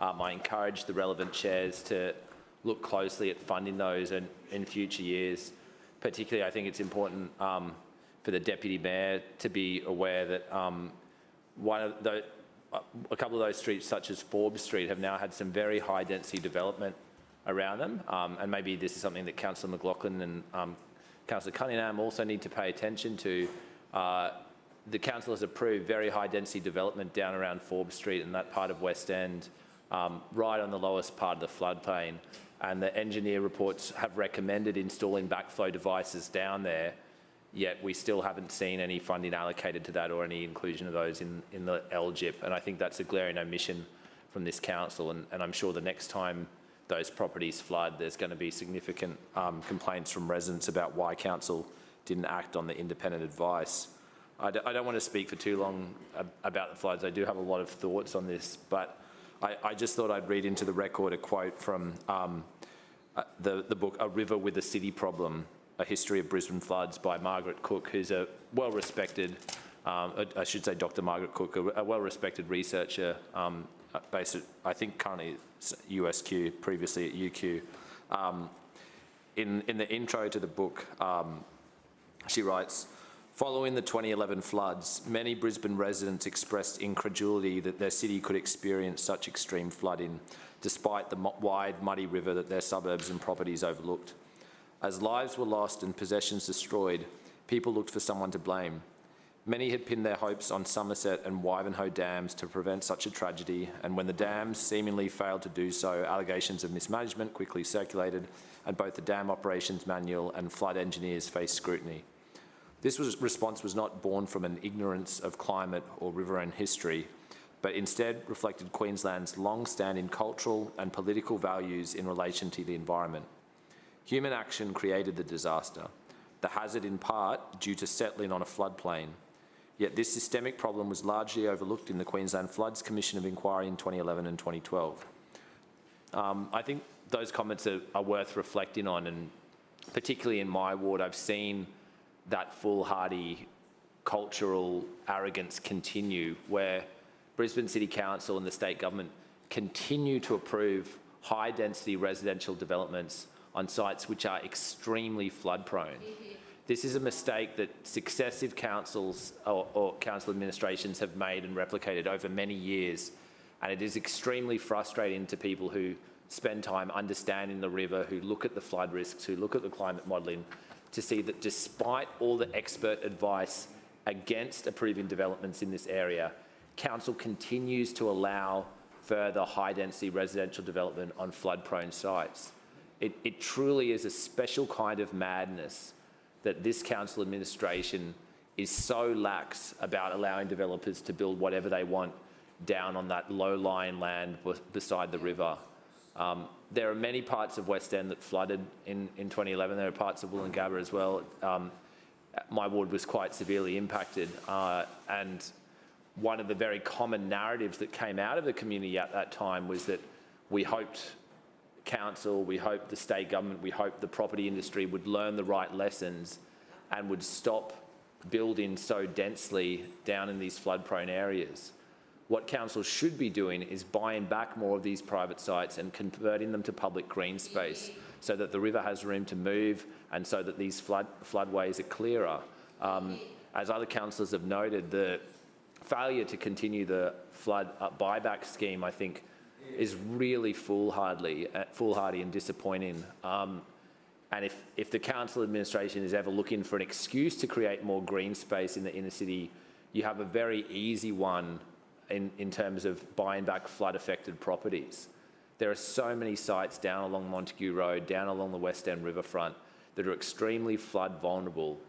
I encourage the relevant chairs to look closely at funding those in future years. Particularly, I think it's important for the Deputy Mayor to be aware that a couple of those streets, such as Forbes Street, have now had some very high density development around them, and maybe this is something that Councillor McLaughlin and Councillor Cunningham also need to pay attention to. The council has approved very high density development down around Forbes Street and that part of West End, right on the lowest part of the floodplain, and the engineer reports have recommended installing backflow devices down there, yet we still haven't seen any funding allocated to that or any inclusion of those in the LGIP, and I think that's a glaring omission from this council, and I'm sure the next time those properties flood, there's going to be significant complaints from residents about why council didn't act on the independent advice. I don't want to speak for too long about the floods. I do have a lot of thoughts on this, but I just thought I'd read into the record a quote from the book A River with a City Problem A History of Brisbane Floods by Margaret Cook, who's a well-respected, I should say Dr. Margaret Cook, a well-respected researcher based at, I think currently USQ, previously at UQ. In the intro to the book, she writes, following the 2011 floods, many Brisbane residents expressed incredulity that their city could experience such extreme flooding, despite the wide, muddy river that their suburbs and properties overlooked. As lives were lost and possessions destroyed, people looked for someone to blame. Many had pinned their hopes on Somerset and Wivenhoe dams to prevent such a tragedy, and when the dams seemingly failed to do so, allegations of mismanagement quickly circulated, and both the Dam Operations Manual and flood engineers faced scrutiny. This response was not born from an ignorance of climate or riverine history, but instead reflected Queensland's long-standing cultural and political values in relation to the environment. Human action created the disaster, the hazard in part due to settling on a floodplain. Yet this systemic problem was largely overlooked in the Queensland Floods Commission of Inquiry in 2011 and 2012. I think those comments are worth reflecting on, and particularly in my ward, I've seen that foolhardy cultural arrogance continue, where Brisbane City Council and the state government continue to approve high-density residential developments on sites which are extremely flood-prone. This is a mistake that successive councils or council administrations have made and replicated over many years, and it is extremely frustrating to people who spend time understanding the river, who look at the flood risks, who look at the climate modelling, to see that despite all the expert advice against approving developments in this area, council continues to allow further high-density residential development on flood-prone sites. It truly is a special kind of madness that this council administration is so lax about allowing developers to build whatever they want down on that low-lying land beside the river. There are many parts of West End that flooded in 2011. There are parts of Wollongabba as well. My ward was quite severely impacted, and one of the very common narratives that came out of the community at that time was that we hoped council, we hoped the state government, we hoped the property industry would learn the right lessons and would stop building so densely down in these flood-prone areas. What council should be doing is buying back more of these private sites and converting them to public green space so that the river has room to move and so that these floodways are clearer. As other councillors have noted, the failure to continue the flood buyback scheme, I think, is really foolhardy and disappointing. And if the council administration is ever looking for an excuse to create more green space in the inner city, you have a very easy one in terms of buying back flood-affected properties. There are so many sites down along Montague Road, down along the West End riverfront that are extremely flood vulnerable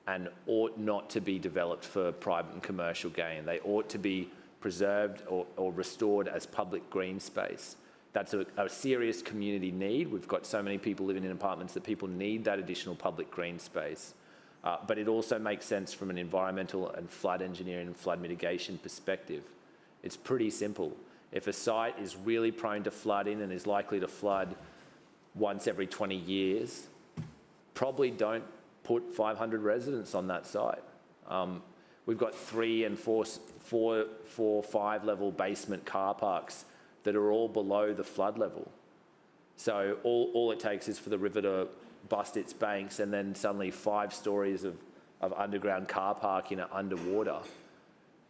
and ought not to be developed for private and commercial gain. They ought to be preserved or restored as public green space. That's a serious community need. We've got so many people living in apartments that people need that additional public green space. But it also makes sense from an environmental and flood engineering and flood mitigation perspective. It's pretty simple. If a site is really prone to flooding and is likely to flood once every 20 years, probably don't put 500 residents on that site. We've got 3 and 4, 5 level basement car parks that are all below the flood level. So all it takes is for the river to bust its banks and then suddenly 5 stories of underground car parking are underwater.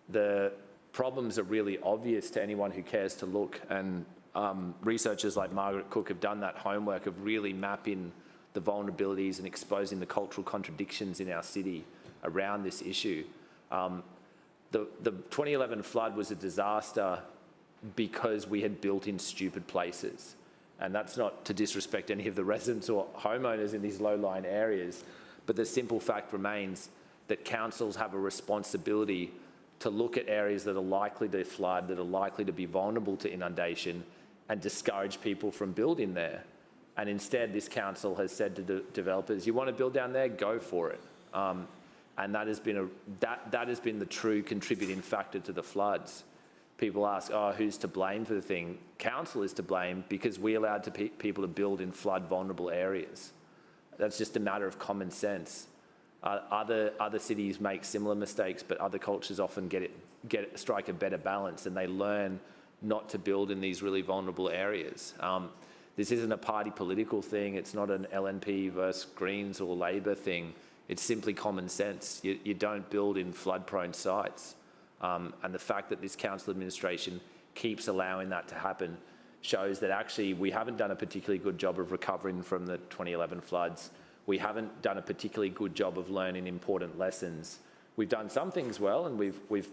The problems are really obvious to anyone who cares to look, and researchers like Margaret Cook have done that homework of really mapping the vulnerabilities and exposing the cultural contradictions in our city around this issue. The 2011 flood was a disaster because we had built in stupid places. And that's not to disrespect any of the residents or homeowners in these low-lying areas, but the simple fact remains that councils have a responsibility to look at areas that are likely to flood, that are likely to be vulnerable to inundation, and discourage people from building there. And instead, this council has said to developers, you want to build down there, go for it. And that has been the true contributing factor to the floods. People ask, oh, who's to blame for the thing? Council is to blame because we allowed people to build in flood vulnerable areas. That's just a matter of common sense. Other cities make similar mistakes, but other cultures often strike a better balance, and they learn not to build in these really vulnerable areas. This isn't a party political thing. It's not an LNP versus Greens or Labor thing. It's simply common sense. You don't build in flood-prone sites. And the fact that this council administration keeps allowing that to happen shows that actually we haven't done a particularly good job of recovering from the 2011 floods. We haven't done a particularly good job of learning important lessons. We've done some things well, and we've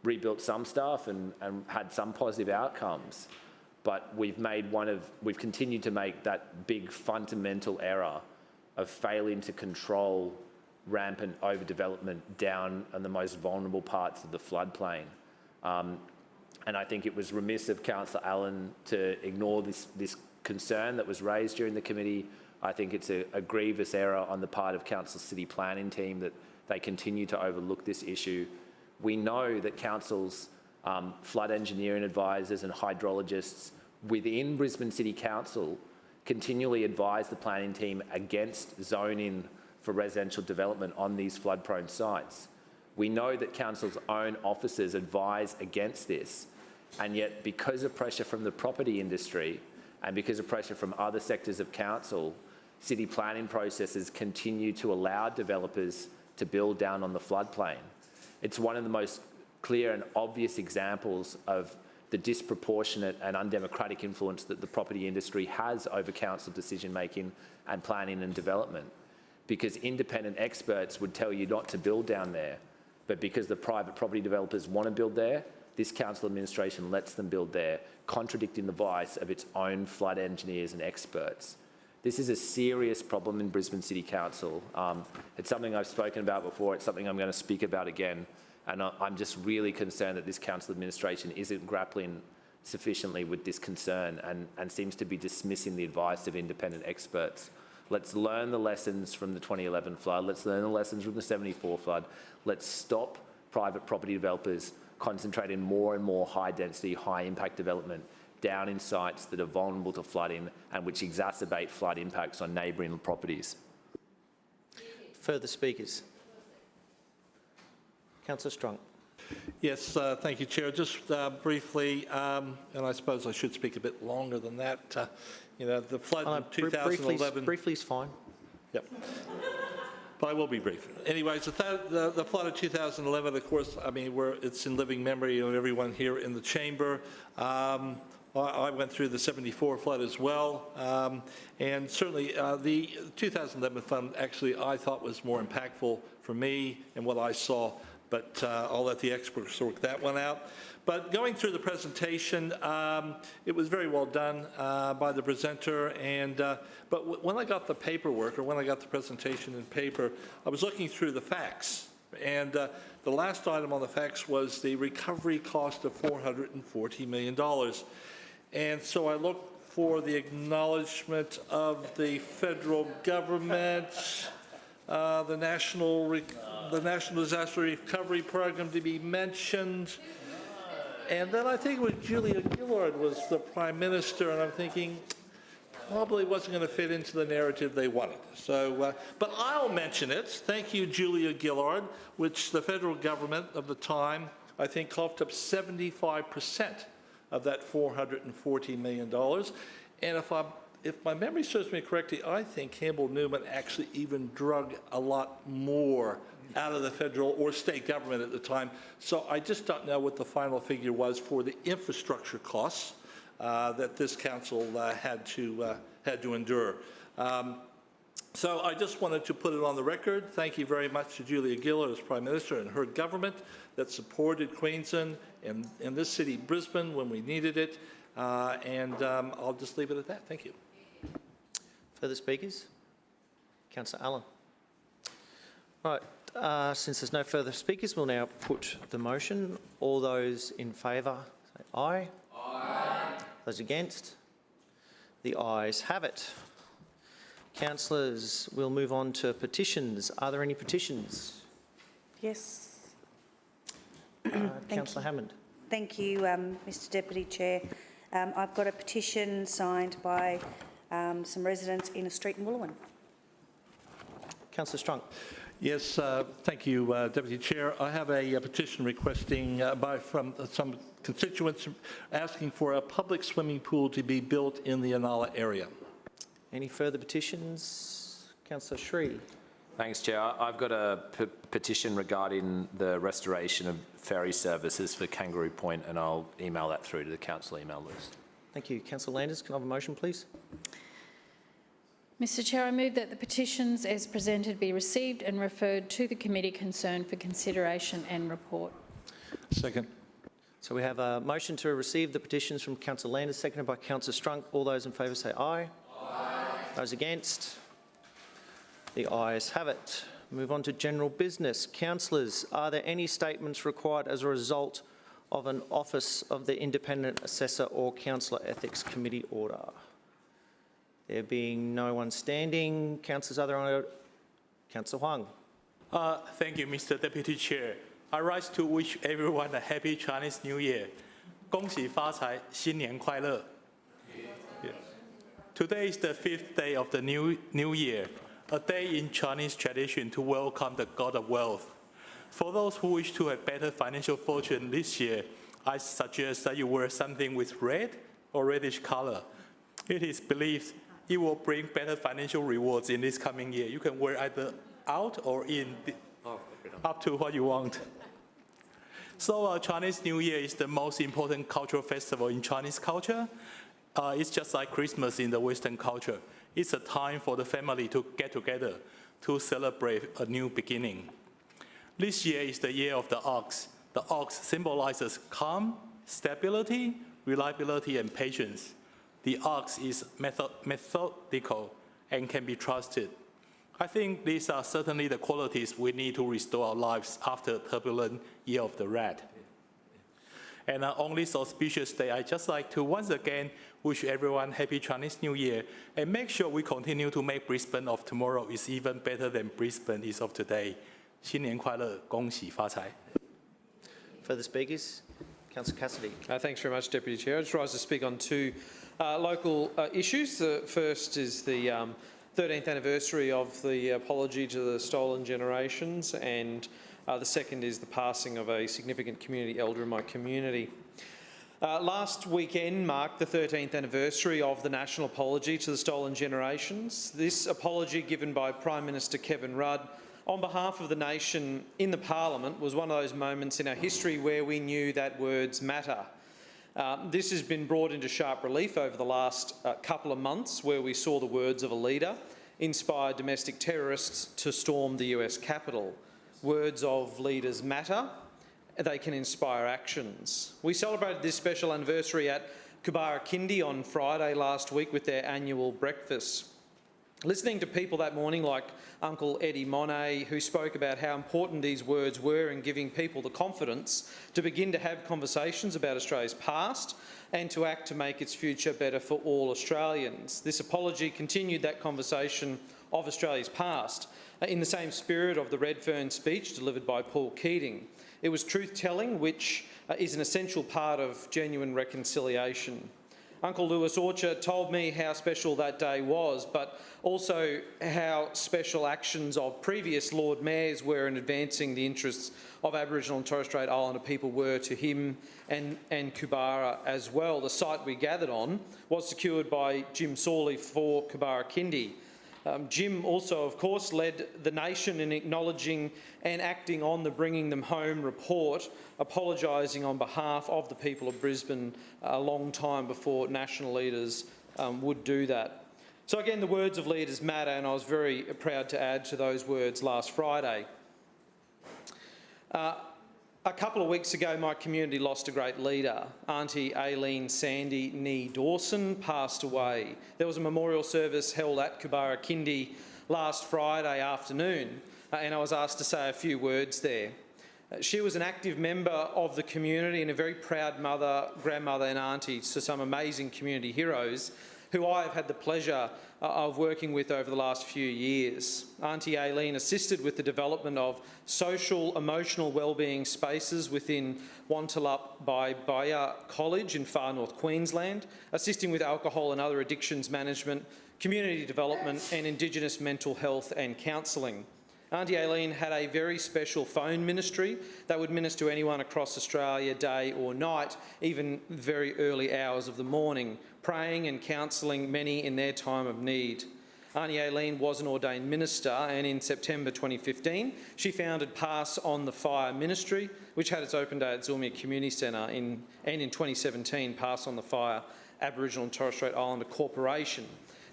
rebuilt some stuff and had some positive outcomes. But we've continued to make that big fundamental error of failing to control rampant overdevelopment down on the most vulnerable parts of the floodplain. And I think it was remiss of Councillor Allen to ignore this concern that was raised during the committee. I think it's a grievous error on the part of Council's city planning team that they continue to overlook this issue. We know that Council's flood engineering advisors and hydrologists within Brisbane City Council continually advise the planning team against zoning for residential development on these flood-prone sites. We know that Council's own officers advise against this, and yet because of pressure from the property industry and because of pressure from other sectors of Council, city planning processes continue to allow developers to build down on the floodplain. It's one of the most clear and obvious examples of the disproportionate and undemocratic influence that the property industry has over council decision-making and planning and development. Because independent experts would tell you not to build down there, but because the private property developers want to build there, this council administration lets them build there, contradicting the advice of its own flood engineers and experts. This is a serious problem in Brisbane City Council. It's something I've spoken about before. It's something I'm going to speak about again. And I'm just really concerned that this council administration isn't grappling sufficiently with this concern and seems to be dismissing the advice of independent experts. Let's learn the lessons from the 2011 flood. Let's learn the lessons from the 74 flood. Let's stop private property developers concentrating more and more high-density, high-impact development down in sites that are vulnerable to flooding and which exacerbate flood impacts on neighbouring properties. Further speakers? Councillor Strunk. Yes, thank you, Chair. Just briefly, and I suppose I should speak a bit longer than that. You know, the flood in 2011... Briefly is fine. Yep. But I will be brief. Anyways, the flood of 2011, of course, I mean, it's in living memory of everyone here in the chamber. I went through the 74 flood as well, and certainly the 2011 flood actually I thought was more impactful for me and what I saw, but I'll let the experts work that one out. But going through the presentation, it was very well done by the presenter, and but when I got the paperwork, or when I got the presentation in paper, I was looking through the facts, and the last item on the facts was the recovery cost of $440 million. And so I looked for the acknowledgement of the federal government, the National Disaster Recovery Program to be mentioned. And then I think it was Julia Gillard was the Prime Minister, and I'm thinking probably wasn't going to fit into the narrative they wanted. So, but I'll mention it. Thank you, Julia Gillard, which the federal government of the time, I think, coughed up 75% of that $440 million. And if my memory serves me correctly, I think Campbell Newman actually even drug a lot more out of the federal or state government at the time. So I just don't know what the final figure was for the infrastructure costs that this council had to endure. So I just wanted to put it on the record. Thank you very much to Julia Gillard as Prime Minister and her government that supported Queensland and this city, Brisbane, when we needed it. I'll just leave it at that. Thank you. Further speakers? Councillor Allen. Right, since there's no further speakers, we'll now put the motion. All those in favour, say aye. Aye. Those against? The ayes have it. Councillors, we'll move on to petitions. Are there any petitions? Yes. Councillor Hammond. Thank you, Mr Deputy Chair. I've got a petition signed by some residents in a street in Wooloowin. Councillor Strunk. Yes, thank you, Deputy Chair. I have a petition requesting from some constituents asking for a public swimming pool to be built in the Inala area. Any further petitions? Councillor Sri. Thanks, Chair. I've got a petition regarding the restoration of ferry services for Kangaroo Point, and I'll email that through to the council email list. Thank you. Councillor Landers, can I have a motion, please? Mr Chair, I move that the petitions as presented be received and referred to the committee concerned for consideration and report. Second. So we have a motion to receive the petitions from Councillor Landers, seconded by Councillor Strunk. All those in favour say aye. Aye. Those against? The ayes have it. Move on to general business. Councillors, are there any statements required as a result of an Office of the Independent Assessor or Councillor Ethics Committee order? There being no one standing, councillors, are there on? Councillor Huang. Thank you, Mr. Deputy Chair. I rise to wish everyone a happy Chinese New Year. 恭喜发财，新年快乐. Today is the 5th day of the new year, a day in Chinese tradition to welcome the God of wealth. For those who wish to have better financial fortune this year, I suggest that you wear something with red or reddish color. It is believed it will bring better financial rewards in this coming year. You can wear either out or in, up to what you want. So Chinese New Year is the most important cultural festival in Chinese culture. It's just like Christmas in the Western culture. It's a time for the family to get together to celebrate a new beginning. This year is the year of the ox. The ox symbolizes calm, stability, reliability, and patience. The ox is methodical and can be trusted. I think these are certainly the qualities we need to restore our lives after a turbulent year of the rat. And on this auspicious day, I'd just like to once again wish everyone happy Chinese New Year and make sure we continue to make Brisbane of tomorrow is even better than Brisbane is of today. 新年快乐，恭喜发财. Further speakers? Councillor Cassidy. Thanks very much, Deputy Chair. I just rise to speak on two local issues. The first is the 13th anniversary of the apology to the stolen generations, and the second is the passing of a significant community elder in my community. Last weekend marked the 13th anniversary of the national apology to the stolen generations. This apology given by Prime Minister Kevin Rudd on behalf of the nation in the Parliament was one of those moments in our history where we knew that words matter. This has been brought into sharp relief over the last couple of months, where we saw the words of a leader inspire domestic terrorists to storm the US Capitol. Words of leaders matter. They can inspire actions. We celebrated this special anniversary at Kubara Kindi on Friday last week with their annual breakfast. Listening to people that morning like Uncle Eddie Monet, who spoke about how important these words were in giving people the confidence to begin to have conversations about Australia's past and to act to make its future better for all Australians. This apology continued that conversation of Australia's past in the same spirit of the Redfern speech delivered by Paul Keating. It was truth-telling, which is an essential part of genuine reconciliation. Uncle Lewis Orchard told me how special that day was, but also how special actions of previous Lord Mayors were in advancing the interests of Aboriginal and Torres Strait Islander people were to him and Kubara as well. The site we gathered on was secured by Jim Sawley for Kubara Kindi. Jim also, of course, led the nation in acknowledging and acting on the Bringing Them Home report, apologising on behalf of the people of Brisbane a long time before national leaders would do that. So again, the words of leaders matter, and I was very proud to add to those words last Friday. A couple of weeks ago, my community lost a great leader. Auntie Aileen Sandy Nee Dawson passed away. There was a memorial service held at Kubara Kindi last Friday afternoon, and I was asked to say a few words there. She was an active member of the community and a very proud mother, grandmother and auntie to some amazing community heroes. who I have had the pleasure of working with over the last few years. Auntie Aileen assisted with the development of social, emotional wellbeing spaces within Wantalup by Baya College in far north Queensland, assisting with alcohol and other addictions management, community development and Indigenous mental health and counselling. Auntie Aileen had a very special phone ministry that would minister to anyone across Australia, day or night, even very early hours of the morning, praying and counselling many in their time of need. Auntie Aileen was an ordained minister, and in September 2015, she founded Pass on the Fire Ministry, which had its open day at Zulmia Community Centre, and in 2017, Pass on the Fire Aboriginal and Torres Strait Islander Corporation.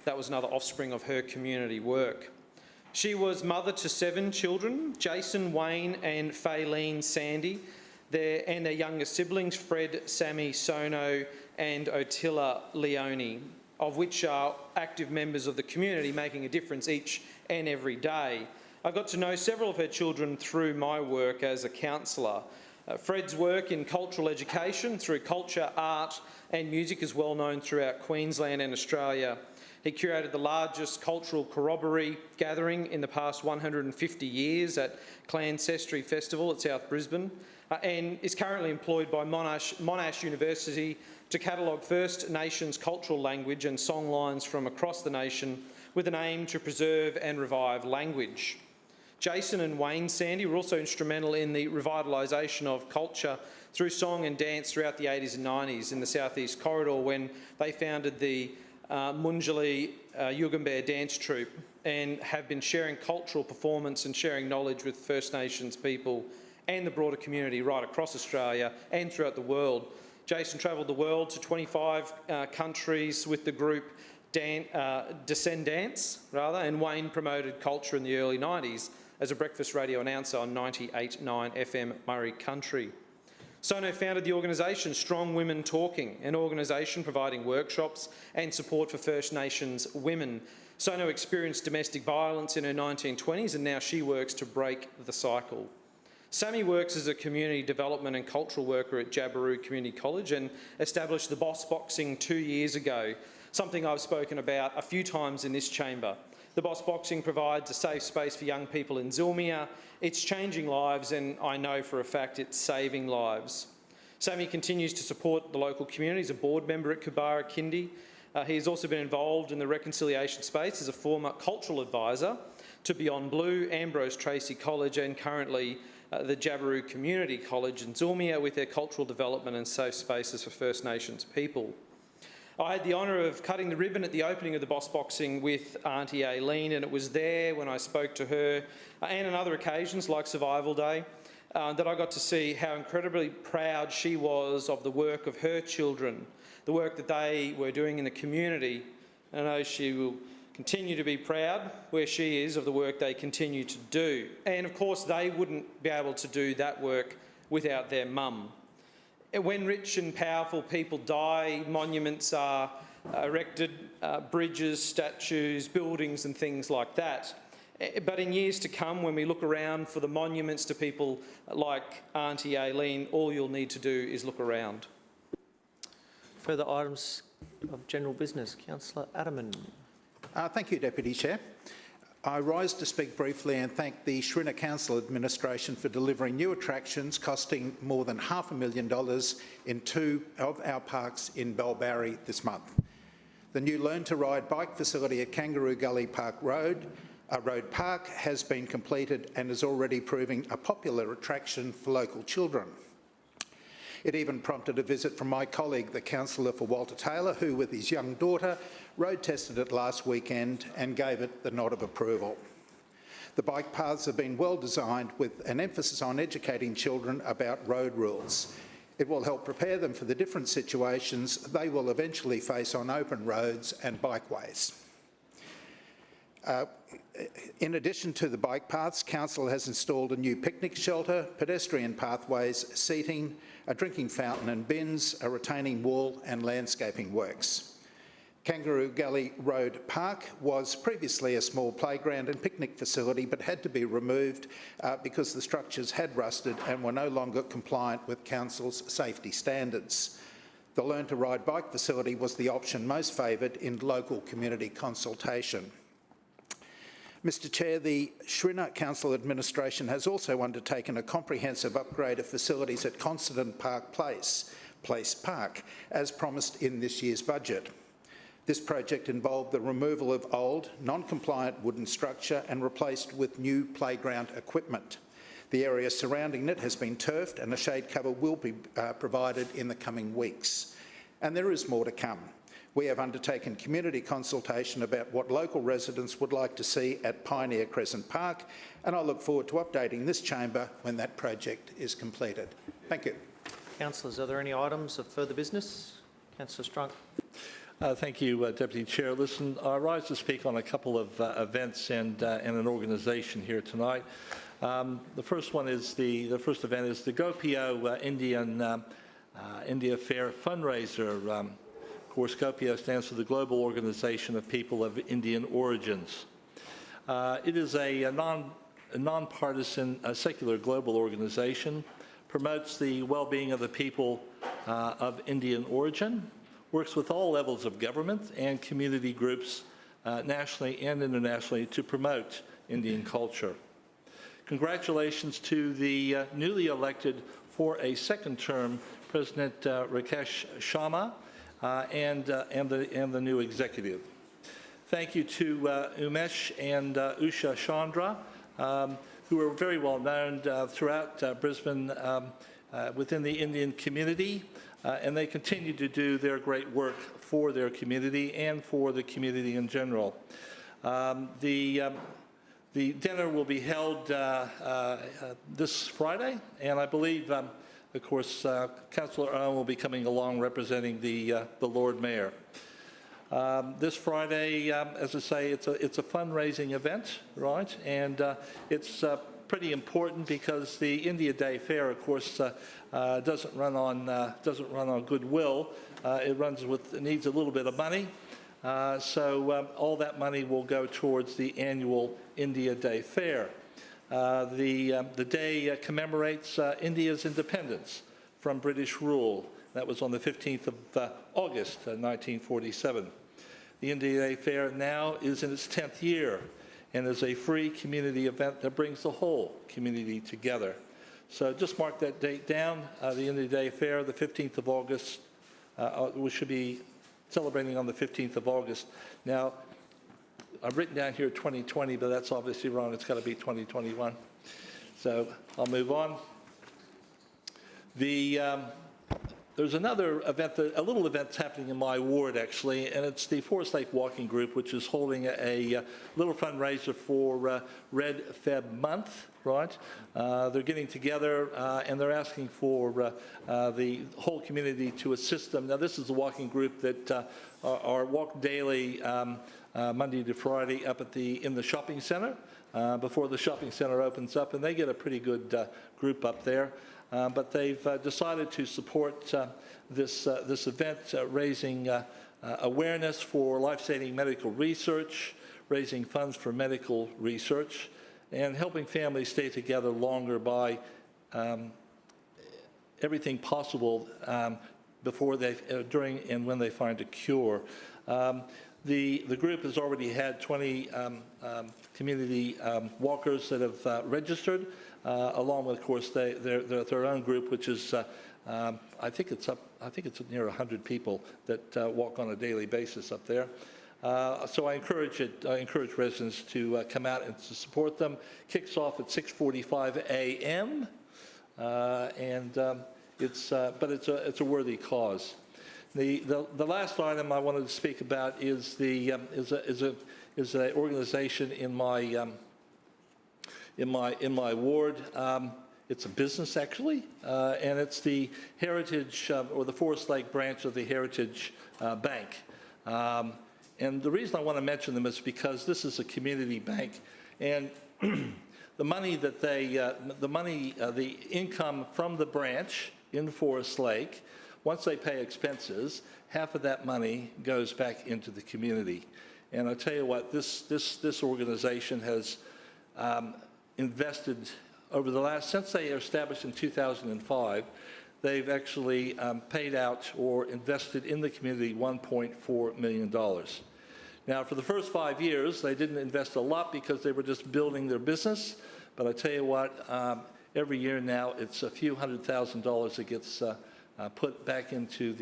That was another offspring of her community work. She was mother to 7 children, Jason, Wayne and Faylene Sandy, and their younger siblings, Fred, Sammy, Sono and Otilla Leone, of which are active members of the community making a difference each and every day. I got to know several of her children through my work as a counsellor. Fred's work in cultural education through culture, art and music is well known throughout Queensland and Australia. He curated the largest cultural corroboree gathering in the past 150 years at Clancestry Festival at South Brisbane and is currently employed by Monash University to catalogue First Nations cultural language and songlines from across the nation with an aim to preserve and revive language. Jason and Wayne Sandy were also instrumental in the revitalisation of culture through song and dance throughout the 80s and 90s in the South East Corridor when they founded the Munjali Yugambeh dance troupe and have been sharing cultural performance and sharing knowledge with First Nations people and the broader community right across Australia and throughout the world. Jason travelled the world to 25 countries with the group Descendants, and Wayne promoted culture in the early 90s as a breakfast radio announcer on 98.9 FM Murray Country. Sono founded the organisation Strong Women Talking, an organisation providing workshops and support for First Nations women. Sono experienced domestic violence in her 1920s and now she works to break the cycle. Sammy works as a community development and cultural worker at Jabiru Community College and established the Boss Boxing 2 years ago, something I've spoken about a few times in this chamber. The Boss Boxing provides a safe space for young people in Zulmia. It's changing lives and I know for a fact it's saving lives. Sammy continues to support the local community as a board member at Kubara Kindy. He has also been involved in the reconciliation space as a former cultural advisor to Beyond Blue, Ambrose Tracy College and currently the Jabiru Community College in Zulmia with their cultural development and safe spaces for First Nations people. I had the honour of cutting the ribbon at the opening of the Boss Boxing with Auntie Aileen, and it was there when I spoke to her and on other occasions like Survival Day that I got to see how incredibly proud she was of the work of her children, the work that they were doing in the community. And I know she will continue to be proud where she is of the work they continue to do. And of course they wouldn't be able to do that work without their mum. When rich and powerful people die, monuments are erected, bridges, statues, buildings and things like that. But in years to come, when we look around for the monuments to people like Auntie Aileen, all you'll need to do is look around. Further items of general business. Councillor Adderman. Thank you, Deputy Chair. I rise to speak briefly and thank the Schrinner Council Administration for delivering new attractions costing more than $500,000 in 2 of our parks in Bellbarry this month. The new Learn to Ride bike facility at Kangaroo Gully Road Park has been completed and is already proving a popular attraction for local children. It even prompted a visit from my colleague, the councillor for Walter Taylor, who with his young daughter road tested it last weekend and gave it the nod of approval. The bike paths have been well designed with an emphasis on educating children about road rules. It will help prepare them for the different situations they will eventually face on open roads and bikeways. In addition to the bike paths, Council has installed a new picnic shelter, pedestrian pathways, seating, a drinking fountain and bins, a retaining wall and landscaping works. Kangaroo Gully Road Park was previously a small playground and picnic facility but had to be removed because the structures had rusted and were no longer compliant with Council's safety standards. The Learn to Ride bike facility was the option most favoured in local community consultation. Mr Chair, the Schrinner Council administration has also undertaken a comprehensive upgrade of facilities at Constantine Park Place Park, as promised in this year's budget. This project involved the removal of old, non-compliant wooden structure and replaced with new playground equipment. The area surrounding it has been turfed and a shade cover will be provided in the coming weeks. And there is more to come. We have undertaken community consultation about what local residents would like to see at Pioneer Crescent Park, and I look forward to updating this chamber when that project is completed. Thank you. Councillors, are there any items of further business? Councillor Strunk. Thank you, Deputy Chair. Listen, I rise to speak on a couple of events and an organisation here tonight. The first event is the GoPio India Fair fundraiser. Of course, GoPio stands for the Global Organisation of People of Indian Origins. It is a non-partisan, secular global organisation, promotes the well-being of the people of Indian origin, works with all levels of government and community groups nationally and internationally to promote Indian culture. Congratulations to the newly elected for a second term President Rakesh Sharma and the new executive. Thank you to Umesh and Usha Chandra, who are very well known throughout Brisbane within the Indian community, and they continue to do their great work for their community and for the community in general. The dinner will be held this Friday, and I believe, of course, Councillor Owen will be coming along representing the Lord Mayor. This Friday, as I say, it's a fundraising event, right? And it's pretty important because the India Day Fair, of course, doesn't run on goodwill. It needs a little bit of money. So all that money will go towards the annual India Day Fair. The day commemorates India's independence from British rule. That was on the 15th of August, 1947. The India Day Fair now is in its 10th year and is a free community event that brings the whole community together. So just mark that date down, the India Day Fair, the 15th of August. We should be celebrating on the 15th of August. Now, I've written down here 2020, but that's obviously wrong. It's got to be 2021. So I'll move on. There's another event, a little event that's happening in my ward, actually, and it's the Forest Lake Walking Group, which is holding a little fundraiser for Red Feb Month, right? They're getting together and they're asking for the whole community to assist them. Now, this is a walking group that are walk daily Monday to Friday up at in the shopping centre before the shopping centre opens up, and they get a pretty good group up there. But they've decided to support this event, raising awareness for life-saving medical research, raising funds for medical research, and helping families stay together longer by everything possible before during and when they find a cure. The group has already had 20 community walkers that have registered, along with, of course, their own group, which is I think it's near 100 people that walk on a daily basis up there. So I encourage residents to come out and to support them. Kicks off at 6:45 a.m. But it's a worthy cause. The last item I wanted to speak about is an organization in my ward. It's a business, actually, and it's the Heritage or the Forest Lake branch of the Heritage Bank. And the reason I want to mention them is because this is a community bank, and the money that the income from the branch in Forest Lake, once they pay expenses, half of that money goes back into the community. And I tell you what, this organization has invested over the since they were established in 2005, they've actually paid out or invested in the community $1.4 million. Now, for the first 5 years, they didn't invest a lot because they were just building their business. But I tell you what, every year now, it's a few $100,000 that gets put back into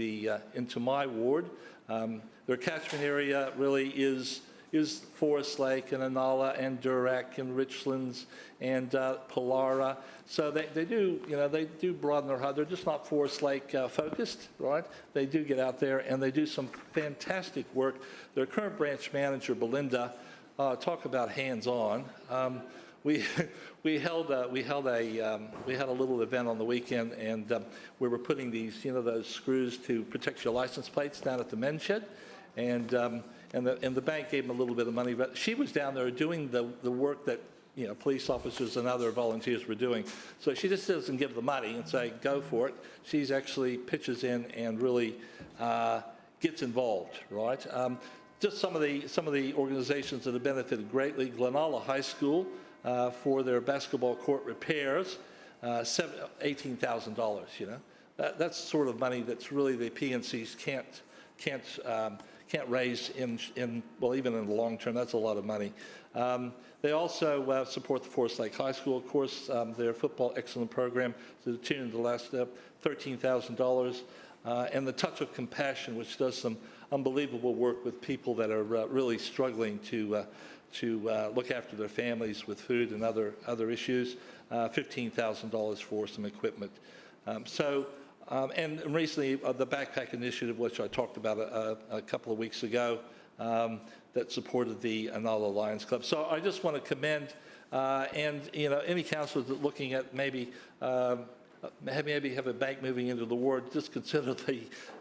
my ward. Their catchment area really is Forest Lake and Inala and Durack and Richlands and Pollara. So they do broaden their hub. They're just not Forest Lake focused, right? They do get out there and they do some fantastic work. Their current branch manager, Belinda, talk about hands-on. We had a little event on the weekend, and we were putting these, those screws to protect your license plates down at the men's shed, and the bank gave them a little bit of money, but she was down there doing the work that police officers and other volunteers were doing. So she just doesn't give the money and say go for it. She's actually pitches in and really gets involved, right? Just some of the organizations that have benefited greatly: Glenalla High School. For their basketball court repairs, $18,000. That's sort of money that's really the PNCs can't raise well, even in the long term. That's a lot of money. They also support the Forest Lake High School, of course, their football excellent program to the tune of the last $13,000, and the Touch of Compassion, which does some unbelievable work with people that are really struggling to look after their families with food and other issues, $15,000 for some equipment. And recently, the Backpack Initiative, which I talked about a couple of weeks ago, that supported the Inala Lions Club. So I just want to commend, and any councillors that looking at maybe have a bank moving into the ward, just consider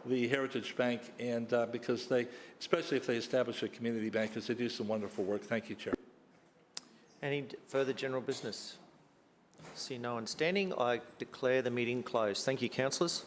the Heritage Bank, and because especially if they establish a community bank, because they do some wonderful work. Thank you, Chair. Any further general business? See no one standing. I declare the meeting closed. Thank you, councillors.